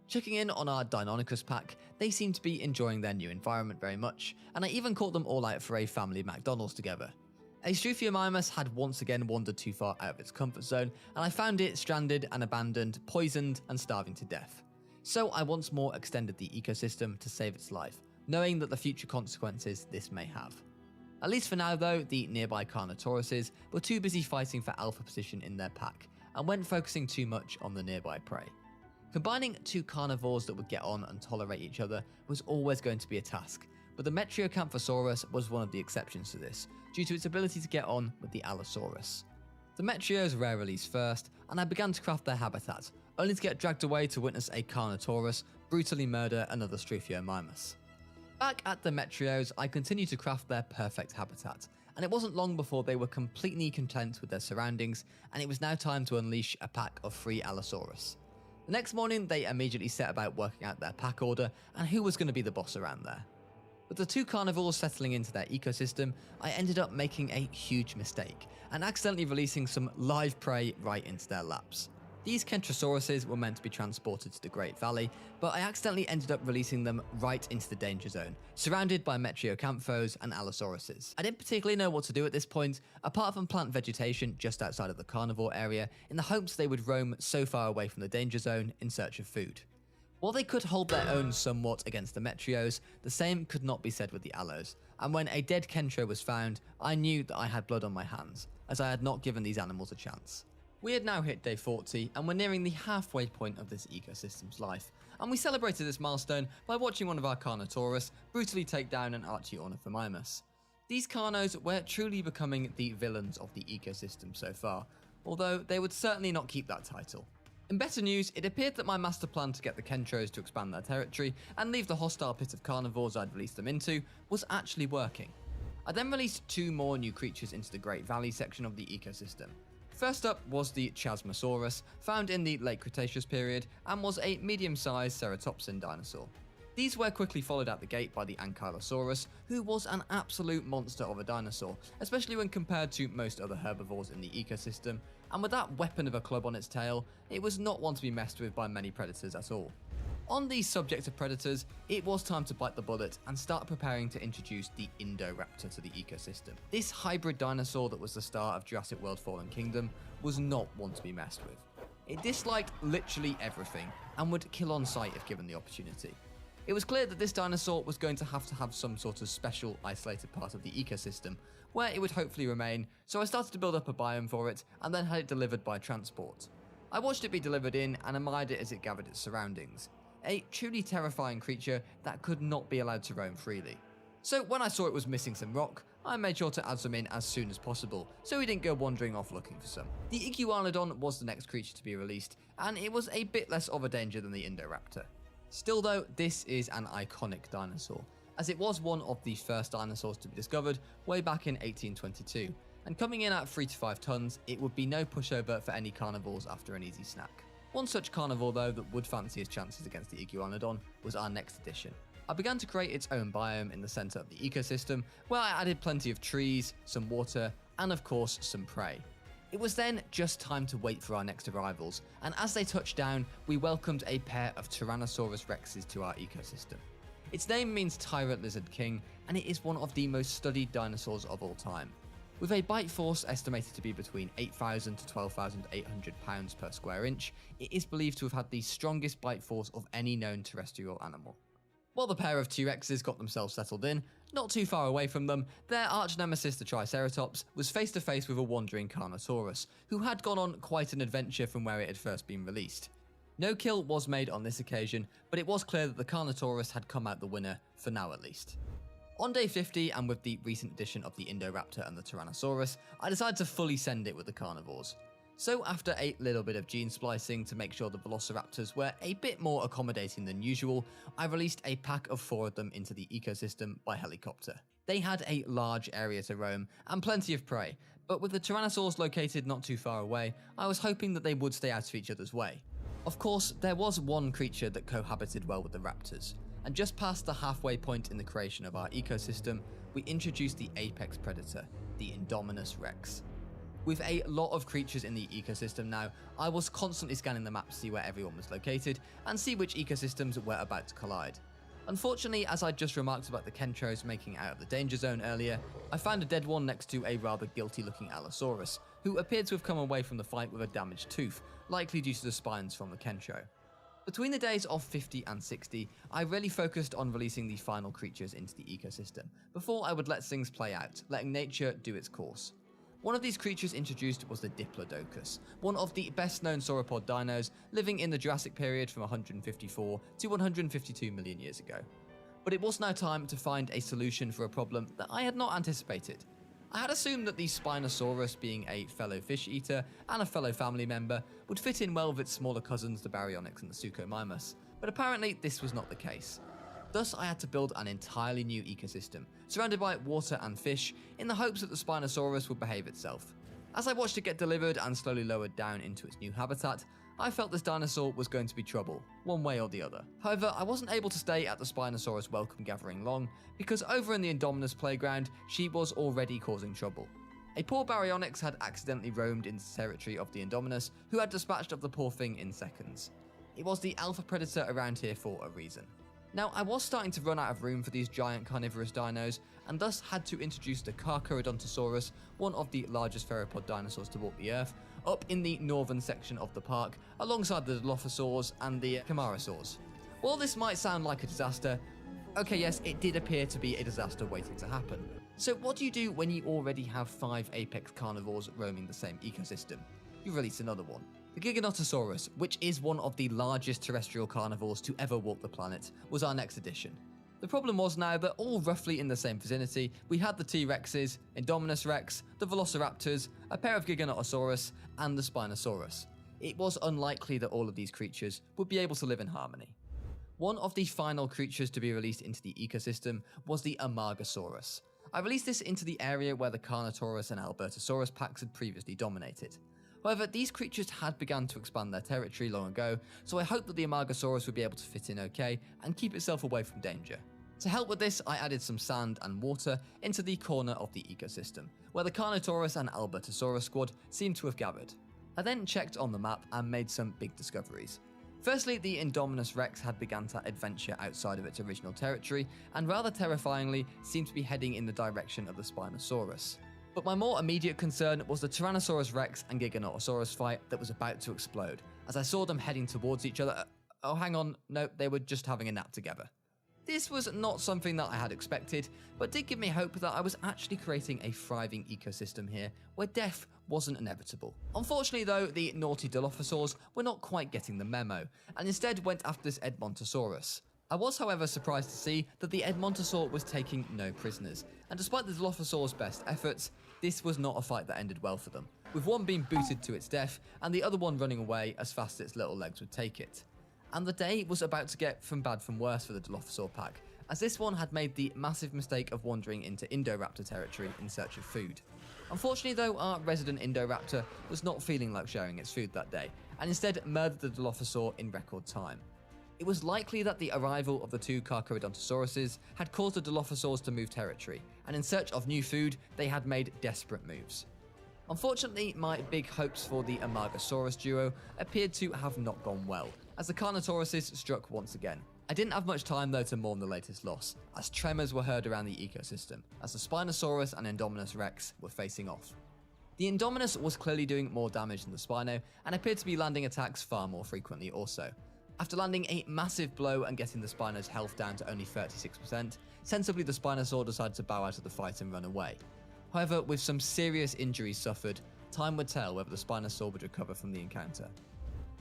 Speaker 1: Checking in on our Deinonychus pack, they seemed to be enjoying their new environment very much, and I even caught them all out for a family McDonald's together. A Struthiomimus had once again wandered too far out of its comfort zone, and I found it stranded and abandoned, poisoned and starving to death. So I once more extended the ecosystem to save its life, knowing that the future consequences this may have. At least for now though, the nearby Carnotauruses were too busy fighting for alpha position in their pack, and weren't focusing too much on the nearby prey. Combining two carnivores that would get on and tolerate each other was always going to be a task, but the Metriocamphosaurus was one of the exceptions to this, due to its ability to get on with the Allosaurus. The Metrios rare release first, and I began to craft their habitat, only to get dragged away to witness a Carnotaurus brutally murder another Struthiomimus. Back at the Metrios, I continued to craft their perfect habitat, and it wasn't long before they were completely content with their surroundings, and it was now time to unleash a pack of 3 Allosaurus. The next morning, they immediately set about working out their pack order and who was going to be the boss around there. With the 2 carnivores settling into their ecosystem, I ended up making a huge mistake, and accidentally releasing some live prey right into their laps. These Kentrosauruses were meant to be transported to the Great Valley, but I accidentally ended up releasing them right into the danger zone, surrounded by Metriocanthos and Allosauruses. I didn't particularly know what to do at this point, apart from plant vegetation just outside of the carnivore area, in the hopes they would roam so far away from the danger zone in search of food. While they could hold their own somewhat against the Metrios, the same could not be said with the Allos, and when a dead Kentro was found, I knew that I had blood on my hands, as I had not given these animals a chance. We had now hit day 40 and were nearing the halfway point of this ecosystem's life, and we celebrated this milestone by watching one of our Carnotaurus brutally take down an Archaeornithomimus. These Carnos were truly becoming the villains of the ecosystem so far, although they would certainly not keep that title. In better news, it appeared that my master plan to get the Kentros to expand their territory and leave the hostile pit of carnivores I'd released them into was actually working. I then released 2 more new creatures into the Great Valley section of the ecosystem. First up was the Chasmosaurus, found in the late Cretaceous period, and was a medium-sized ceratopsin dinosaur. These were quickly followed out the gate by the Ankylosaurus, who was an absolute monster of a dinosaur, especially when compared to most other herbivores in the ecosystem, and with that weapon of a club on its tail, it was not one to be messed with by many predators at all. On the subject of predators, it was time to bite the bullet and start preparing to introduce the Indoraptor to the ecosystem. This hybrid dinosaur that was the star of Jurassic World Fallen Kingdom was not one to be messed with. It disliked literally everything and would kill on sight if given the opportunity. It was clear that this dinosaur was going to have some sort of special isolated part of the ecosystem where it would hopefully remain, so I started to build up a biome for it and then had it delivered by transport. I watched it be delivered in and admired it as it gathered its surroundings. a truly terrifying creature that could not be allowed to roam freely. So when I saw it was missing some rock, I made sure to add some in as soon as possible, so we didn't go wandering off looking for some. The Iguanodon was the next creature to be released, and it was a bit less of a danger than the Indoraptor. Still though, this is an iconic dinosaur, as it was one of the first dinosaurs to be discovered way back in 1822, and coming in at 3 to 5 tons, it would be no pushover for any carnivores after an easy snack. One such carnivore though that would fancy his chances against the Iguanodon was our next addition. I began to create its own biome in the centre of the ecosystem, where I added plenty of trees, some water, and of course some prey. It was then just time to wait for our next arrivals, and as they touched down, we welcomed a pair of Tyrannosaurus rexes to our ecosystem. Its name means Tyrant Lizard King, and it is one of the most studied dinosaurs of all time. With a bite force estimated to be between 8,000 to 12,800 pounds per square inch, it is believed to have had the strongest bite force of any known terrestrial animal. While the pair of T-Rexes got themselves settled in, not too far away from them, their arch-nemesis the Triceratops was face to face with a wandering Carnosaurus, who had gone on quite an adventure from where it had first been released. No kill was made on this occasion, but it was clear that the Carnotaurus had come out the winner, for now at least. On day 50, and with the recent addition of the Indoraptor and the Tyrannosaurus, I decided to fully send it with the carnivores. So after a little bit of gene splicing to make sure the Velociraptors were a bit more accommodating than usual, I released a pack of 4 of them into the ecosystem by helicopter. They had a large area to roam and plenty of prey, but with the Tyrannosaurs located not too far away, I was hoping that they would stay out of each other's way. Of course, there was one creature that cohabited well with the raptors, and just past the halfway point in the creation of our ecosystem, we introduced the apex predator, the Indominus Rex. With a lot of creatures in the ecosystem now, I was constantly scanning the map to see where everyone was located and see which ecosystems were about to collide. Unfortunately, as I just remarked about the Kentros making out of the danger zone earlier, I found a dead one next to a rather guilty looking Allosaurus, who appeared to have come away from the fight with a damaged tooth, likely due to the spines from the Kentro. Between the days of 50 and 60, I really focused on releasing the final creatures into the ecosystem, before I would let things play out, letting nature do its course. One of these creatures introduced was the Diplodocus, one of the best known sauropod dinos living in the Jurassic period from 154 to 152 million years ago. But it was now time to find a solution for a problem that I had not anticipated. I had assumed that the Spinosaurus, being a fellow fish eater and a fellow family member, would fit in well with its smaller cousins the Baryonyx and the Suchomimus, but apparently this was not the case. Thus, I had to build an entirely new ecosystem, surrounded by water and fish, in the hopes that the Spinosaurus would behave itself. As I watched it get delivered and slowly lowered down into its new habitat, I felt this dinosaur was going to be trouble, one way or the other. However, I wasn't able to stay at the Spinosaurus welcome gathering long, because over in the Indominus playground, she was already causing trouble. A poor Baryonyx had accidentally roamed into the territory of the Indominus, who had dispatched of the poor thing in seconds. It was the alpha predator around here for a reason. Now, I was starting to run out of room for these giant carnivorous dinos, and thus had to introduce the Carcharodontosaurus, one of the largest theropod dinosaurs to walk the earth, up in the northern section of the park, alongside the Dilophosaurs and the Camarasaurs. While this might sound like a disaster, okay, yes, it did appear to be a disaster waiting to happen. So what do you do when you already have 5 apex carnivores roaming the same ecosystem? You release another one. The Giganotosaurus, which is one of the largest terrestrial carnivores to ever walk the planet, was our next addition. The problem was now that all roughly in the same vicinity, we had the T-Rexes, Indominus Rex, the Velociraptors, a pair of Giganotosaurus, and the Spinosaurus. It was unlikely that all of these creatures would be able to live in harmony. One of the final creatures to be released into the ecosystem was the Amargasaurus. I released this into the area where the Carnotaurus and Albertosaurus packs had previously dominated. However, these creatures had begun to expand their territory long ago, so I hoped that the Amargasaurus would be able to fit in okay and keep itself away from danger. To help with this, I added some sand and water into the corner of the ecosystem, where the Carnotaurus and Albertosaurus squad seemed to have gathered. I then checked on the map and made some big discoveries. Firstly, the Indominus Rex had begun to adventure outside of its original territory, and rather terrifyingly, seemed to be heading in the direction of the Spinosaurus. But my more immediate concern was the Tyrannosaurus Rex and Giganotosaurus fight that was about to explode, as I saw them heading towards each other. Oh, hang on, no, they were just having a nap together. This was not something that I had expected, but did give me hope that I was actually creating a thriving ecosystem here where death wasn't inevitable. Unfortunately though, the naughty Dilophosaurs were not quite getting the memo, and instead went after this Edmontosaurus. I was however surprised to see that the Edmontosaur was taking no prisoners, and despite the Dilophosaur's best efforts, this was not a fight that ended well for them, with one being booted to its death and the other one running away as fast as its little legs would take it. And the day was about to get from bad from worse for the Dilophosaur pack, as this one had made the massive mistake of wandering into Indoraptor territory in search of food. Unfortunately though, our resident Indoraptor was not feeling like sharing its food that day, and instead murdered the Dilophosaur in record time. It was likely that the arrival of the two Carcharodontosauruses had caused the Dilophosaurs to move territory, and in search of new food, they had made desperate moves. Unfortunately, my big hopes for the Amargasaurus duo appeared to have not gone well, as the Carnotauruses struck once again. I didn't have much time though to mourn the latest loss, as tremors were heard around the ecosystem, as the Spinosaurus and Indominus Rex were facing off. The Indominus was clearly doing more damage than the Spino, and appeared to be landing attacks far more frequently also. After landing a massive blow and getting the Spino's health down to only 36%, sensibly the Spinosaur decided to bow out of the fight and run away. However, with some serious injuries suffered, time would tell whether the Spinosaur would recover from the encounter.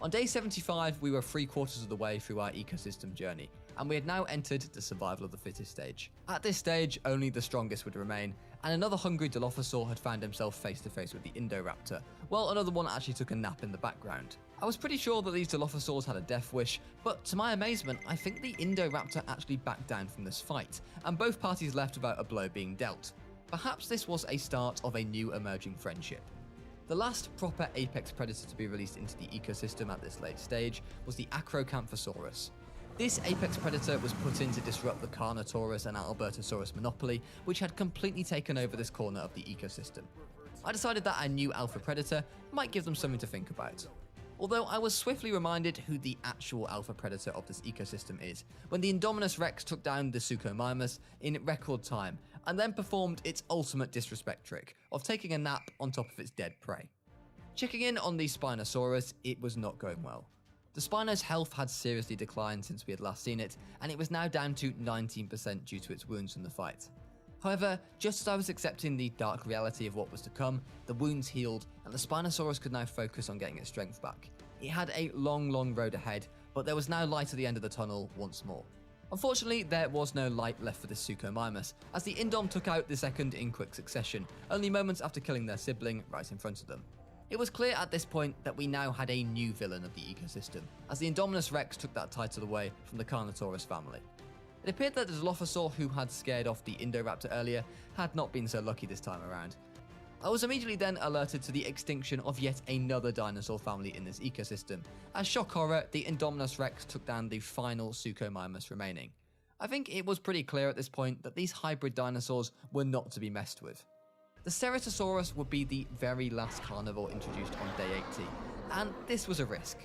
Speaker 1: On day 75, we were 3/4 of the way through our ecosystem journey, and we had now entered the survival of the fittest stage. At this stage, only the strongest would remain, and another hungry Dilophosaur had found himself face to face with the Indoraptor, while another one actually took a nap in the background. I was pretty sure that these Dilophosaurs had a death wish, but to my amazement, I think the Indoraptor actually backed down from this fight, and both parties left without a blow being dealt. Perhaps this was a start of a new emerging friendship. The last proper apex predator to be released into the ecosystem at this late stage was the Acrocanthosaurus. This apex predator was put in to disrupt the Carnotaurus and Albertosaurus monopoly, which had completely taken over this corner of the ecosystem. I decided that a new alpha predator might give them something to think about. Although I was swiftly reminded who the actual alpha predator of this ecosystem is, when the Indominus Rex took down the Suchomimus in record time, and then performed its ultimate disrespect trick of taking a nap on top of its dead prey. Checking in on the Spinosaurus, it was not going well. The Spino's health had seriously declined since we had last seen it, and it was now down to 19% due to its wounds from the fight. However, just as I was accepting the dark reality of what was to come, the wounds healed, and the Spinosaurus could now focus on getting its strength back. It had a long road ahead, but there was now light at the end of the tunnel once more. Unfortunately, there was no light left for the Suchomimus, as the Indom took out the second in quick succession, only moments after killing their sibling right in front of them. It was clear at this point that we now had a new villain of the ecosystem, as the Indominus Rex took that title away from the Carnotaurus family. It appeared that the Dilophosaur who had scared off the Indoraptor earlier had not been so lucky this time around. I was immediately then alerted to the extinction of yet another dinosaur family in this ecosystem, as shock horror, the Indominus Rex took down the final Suchomimus remaining. I think it was pretty clear at this point that these hybrid dinosaurs were not to be messed with. The Ceratosaurus would be the very last carnivore introduced on day 80, and this was a risk.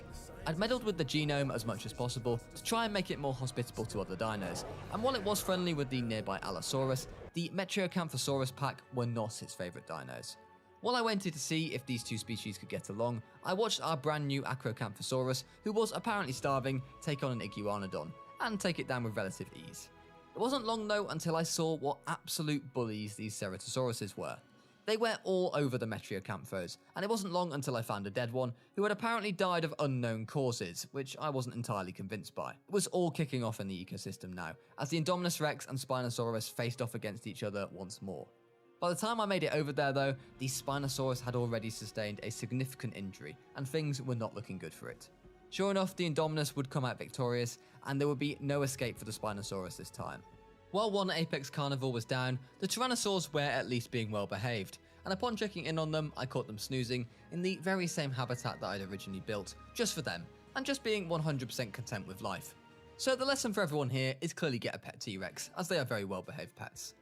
Speaker 1: I'd meddled with the genome as much as possible to try and make it more hospitable to other dinos, and while it was friendly with the nearby Allosaurus, the Metriacanthosaurus pack were not its favourite dinos. While I waited to see if these two species could get along, I watched our brand new Acrocanthosaurus, who was apparently starving, take on an Iguanodon, and take it down with relative ease. It wasn't long though until I saw what absolute bullies these Ceratosauruses were. They were all over the Metriocanthos, and it wasn't long until I found a dead one who had apparently died of unknown causes, which I wasn't entirely convinced by. It was all kicking off in the ecosystem now, as the Indominus Rex and Spinosaurus faced off against each other once more. By the time I made it over there though, the Spinosaurus had already sustained a significant injury, and things were not looking good for it. Sure enough, the Indominus would come out victorious, and there would be no escape for the Spinosaurus this time. While one apex carnivore was down, the Tyrannosaurs were at least being well behaved, and upon checking in on them, I caught them snoozing in the very same habitat that I'd originally built, just for them, and just being 100% content with life. So the lesson for everyone here is clearly get a pet T-Rex, as they are very well behaved pets.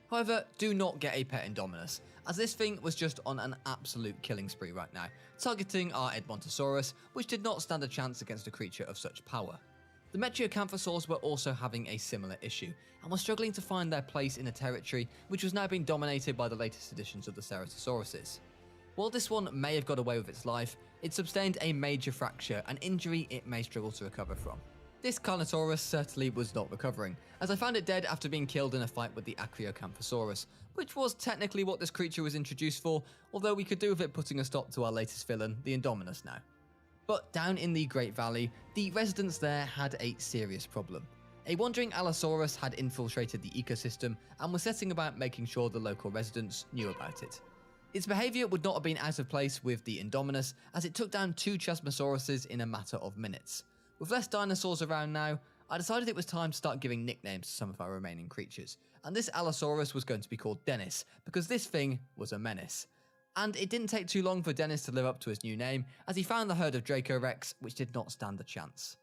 Speaker 1: However, do not get a pet Indominus, as this thing was just on an absolute killing spree right now, targeting our Edmontosaurus, which did not stand a chance against a creature of such power. The Metriacanthosaurs were also having a similar issue, and were struggling to find their place in a territory which was now being dominated by the latest editions of the Ceratosauruses. While this one may have got away with its life, it sustained a major fracture, an injury it may struggle to recover from. This Carnotaurus certainly was not recovering, as I found it dead after being killed in a fight with the Achyocanthosaurus, which was technically what this creature was introduced for, although we could do with it putting a stop to our latest villain, the Indominus now. But down in the Great Valley, the residents there had a serious problem. A wandering Allosaurus had infiltrated the ecosystem and was setting about making sure the local residents knew about it. Its behaviour would not have been out of place with the Indominus, as it took down 2 Chasmosauruses in a matter of minutes. With less dinosaurs around now, I decided it was time to start giving nicknames to some of our remaining creatures, and this Allosaurus was going to be called Dennis, because this thing was a menace. And it didn't take too long for Dennis to live up to his new name, as he found the herd of Dracorex, which did not stand a chance.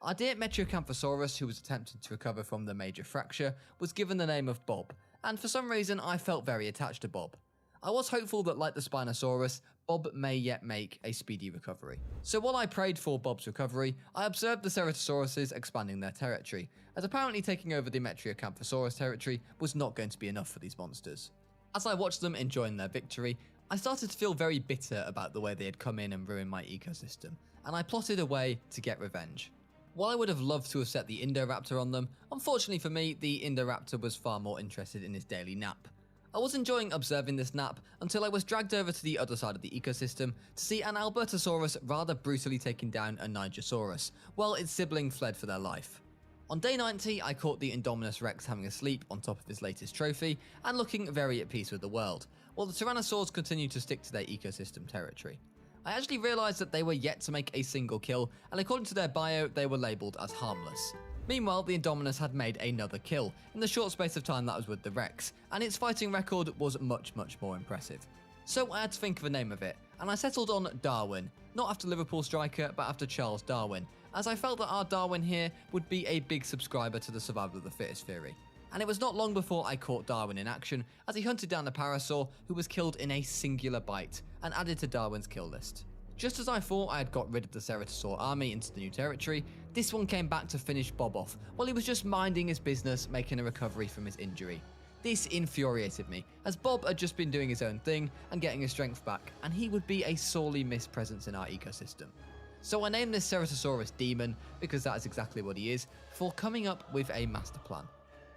Speaker 1: Our dear Metriacanthosaurus, who was attempting to recover from the major fracture, was given the name of Bob, and for some reason I felt very attached to Bob. I was hopeful that, like the Spinosaurus, Bob may yet make a speedy recovery. So while I prayed for Bob's recovery, I observed the Ceratosauruses expanding their territory, as apparently taking over the Metriacanthosaurus territory was not going to be enough for these monsters. As I watched them enjoying their victory, I started to feel very bitter about the way they had come in and ruined my ecosystem, and I plotted a way to get revenge. While I would have loved to have set the Indoraptor on them, unfortunately for me, the Indoraptor was far more interested in his daily nap. I was enjoying observing this nap until I was dragged over to the other side of the ecosystem to see an Albertosaurus rather brutally taking down a Nigersaurus, while its sibling fled for their life. On day 90, I caught the Indominus Rex having a sleep on top of his latest trophy and looking very at peace with the world, while the Tyrannosaurs continued to stick to their ecosystem territory. I actually realised that they were yet to make a single kill, and according to their bio, they were labelled as harmless. Meanwhile, the Indominus had made another kill in the short space of time that was with the Rex, and its fighting record was much more impressive. So I had to think of a name of it, and I settled on Darwin, not after Liverpool striker, but after Charles Darwin, as I felt that our Darwin here would be a big subscriber to the survival of the fittest theory. And it was not long before I caught Darwin in action as he hunted down a Parasaur who was killed in a singular bite and added to Darwin's kill list. Just as I thought I had got rid of the Ceratosaur army into the new territory, this one came back to finish Bob off while he was just minding his business, making a recovery from his injury. This infuriated me, as Bob had just been doing his own thing and getting his strength back, and he would be a sorely missed presence in our ecosystem. So I named this Ceratosaurus Demon, because that is exactly what he is, for coming up with a master plan.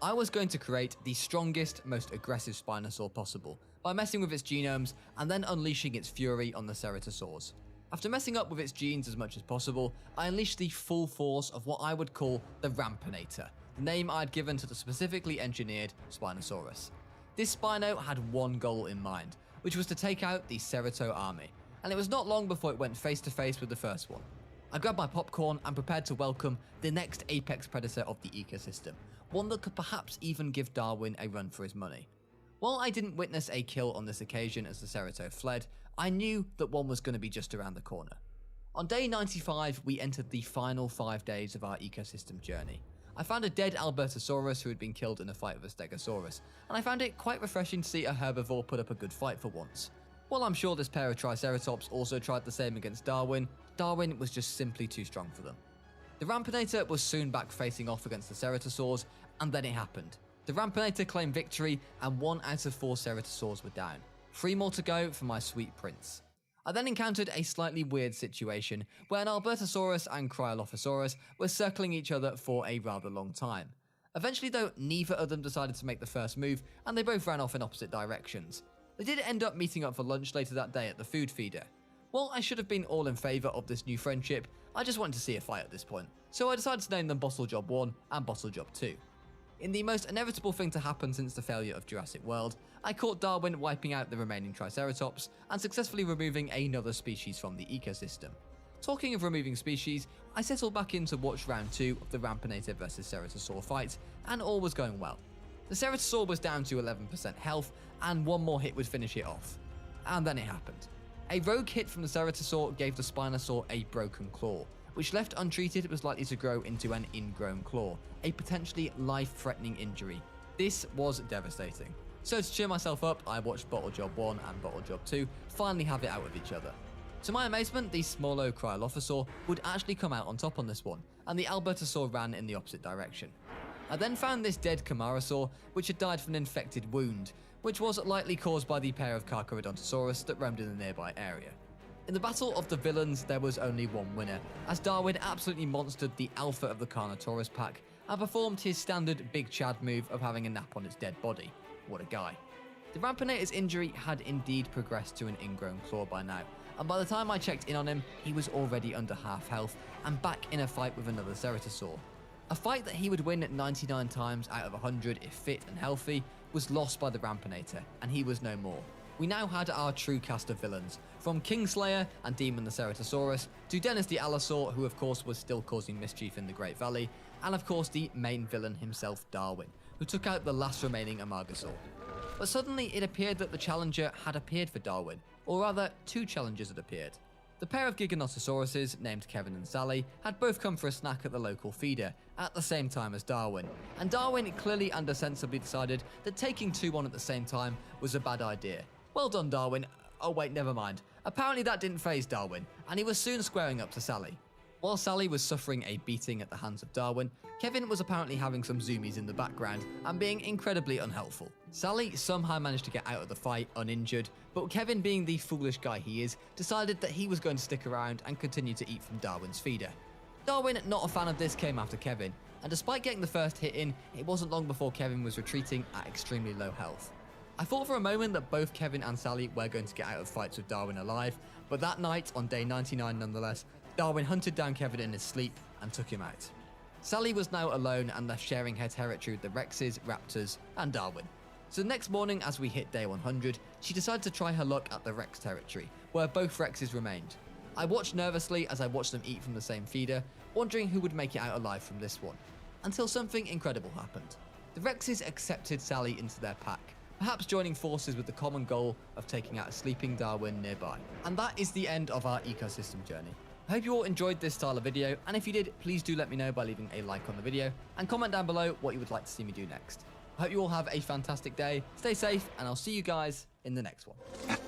Speaker 1: I was going to create the strongest, most aggressive Spinosaur possible by messing with its genomes and then unleashing its fury on the Ceratosaurs. After messing up with its genes as much as possible, I unleashed the full force of what I would call the Rampinator, the name I had given to the specifically engineered Spinosaurus. This Spino had one goal in mind, which was to take out the Cerato army, and it was not long before it went face to face with the first one. I grabbed my popcorn and prepared to welcome the next apex predator of the ecosystem, one that could perhaps even give Darwin a run for his money. While I didn't witness a kill on this occasion as the Cerato fled, I knew that one was going to be just around the corner. On day 95, we entered the final 5 days of our ecosystem journey. I found a dead Albertosaurus who had been killed in a fight with a Stegosaurus, and I found it quite refreshing to see a herbivore put up a good fight for once. While I'm sure this pair of Triceratops also tried the same against Darwin, Darwin was just simply too strong for them. The Rampinator was soon back facing off against the Ceratosaurs, and then it happened. The Rampinator claimed victory, and 1 out of 4 Ceratosaurs were down. 3 more to go for my sweet prince. I then encountered a slightly weird situation where an Albertosaurus and Cryolophosaurus were circling each other for a rather long time. Eventually though, neither of them decided to make the first move, and they both ran off in opposite directions. They did end up meeting up for lunch later that day at the food feeder. While I should have been all in favour of this new friendship, I just wanted to see a fight at this point, so I decided to name them Bottle Job 1 and Bottle Job 2. In the most inevitable thing to happen since the failure of Jurassic World, I caught Darwin wiping out the remaining Triceratops and successfully removing another species from the ecosystem. Talking of removing species, I settled back in to watch round 2 of the Rampinator vs Ceratosaur fight, and all was going well. The Ceratosaur was down to 11% health, and one more hit would finish it off. And then it happened. A rogue hit from the Ceratosaur gave the Spinosaur a broken claw, which left untreated was likely to grow into an ingrown claw, a potentially life-threatening injury. This was devastating. So to cheer myself up, I watched Bottle Job 1 and Bottle Job 2 finally have it out with each other. To my amazement, the smaller Cryolophosaur would actually come out on top on this one, and the Albertosaur ran in the opposite direction. I then found this dead Camarasaur, which had died from an infected wound, which was likely caused by the pair of Carcharodontosaurus that roamed in the nearby area. In the battle of the villains, there was only one winner, as Darwin absolutely monstered the alpha of the Carnotaurus pack and performed his standard Big Chad move of having a nap on its dead body. What a guy. The Rampinator's injury had indeed progressed to an ingrown claw by now, and by the time I checked in on him, he was already under half health and back in a fight with another Ceratosaur. A fight that he would win 99 times out of 100 if fit and healthy was lost by the Rampinator, and he was no more. We now had our true cast of villains, from Kingslayer and Demon the Ceratosaurus, to Dennis the Allosaur, who of course was still causing mischief in the Great Valley, and of course the main villain himself, Darwin, who took out the last remaining Amargasaur. But suddenly it appeared that the challenger had appeared for Darwin, or rather, two challengers had appeared. The pair of Giganotosauruses, named Kevin and Sally, had both come for a snack at the local feeder, at the same time as Darwin, and Darwin clearly and sensibly decided that taking two on at the same time was a bad idea. Well done, Darwin. Oh wait, never mind. Apparently that didn't faze Darwin, and he was soon squaring up to Sally. While Sally was suffering a beating at the hands of Darwin, Kevin was apparently having some zoomies in the background and being incredibly unhelpful. Sally somehow managed to get out of the fight uninjured, but Kevin, being the foolish guy he is, decided that he was going to stick around and continue to eat from Darwin's feeder. Darwin, not a fan of this, came after Kevin, and despite getting the first hit in, it wasn't long before Kevin was retreating at extremely low health. I thought for a moment that both Kevin and Sally were going to get out of fights with Darwin alive, but that night, on day 99 nonetheless, Darwin hunted down Kevin in his sleep and took him out. Sally was now alone and left sharing her territory with the Rexes, Raptors, and Darwin. So the next morning, as we hit day 100, she decided to try her luck at the Rex territory, where both Rexes remained. I watched nervously as I watched them eat from the same feeder, wondering who would make it out alive from this one, until something incredible happened. The Rexes accepted Sally into their pack, perhaps joining forces with the common goal of taking out a sleeping Darwin nearby. And that is the end of our ecosystem journey. I hope you all enjoyed this style of video, and if you did, please do let me know by leaving a like on the video, and comment down below what you would like to see me do next. I hope you all have a fantastic day, stay safe, and I'll see you guys in the next one.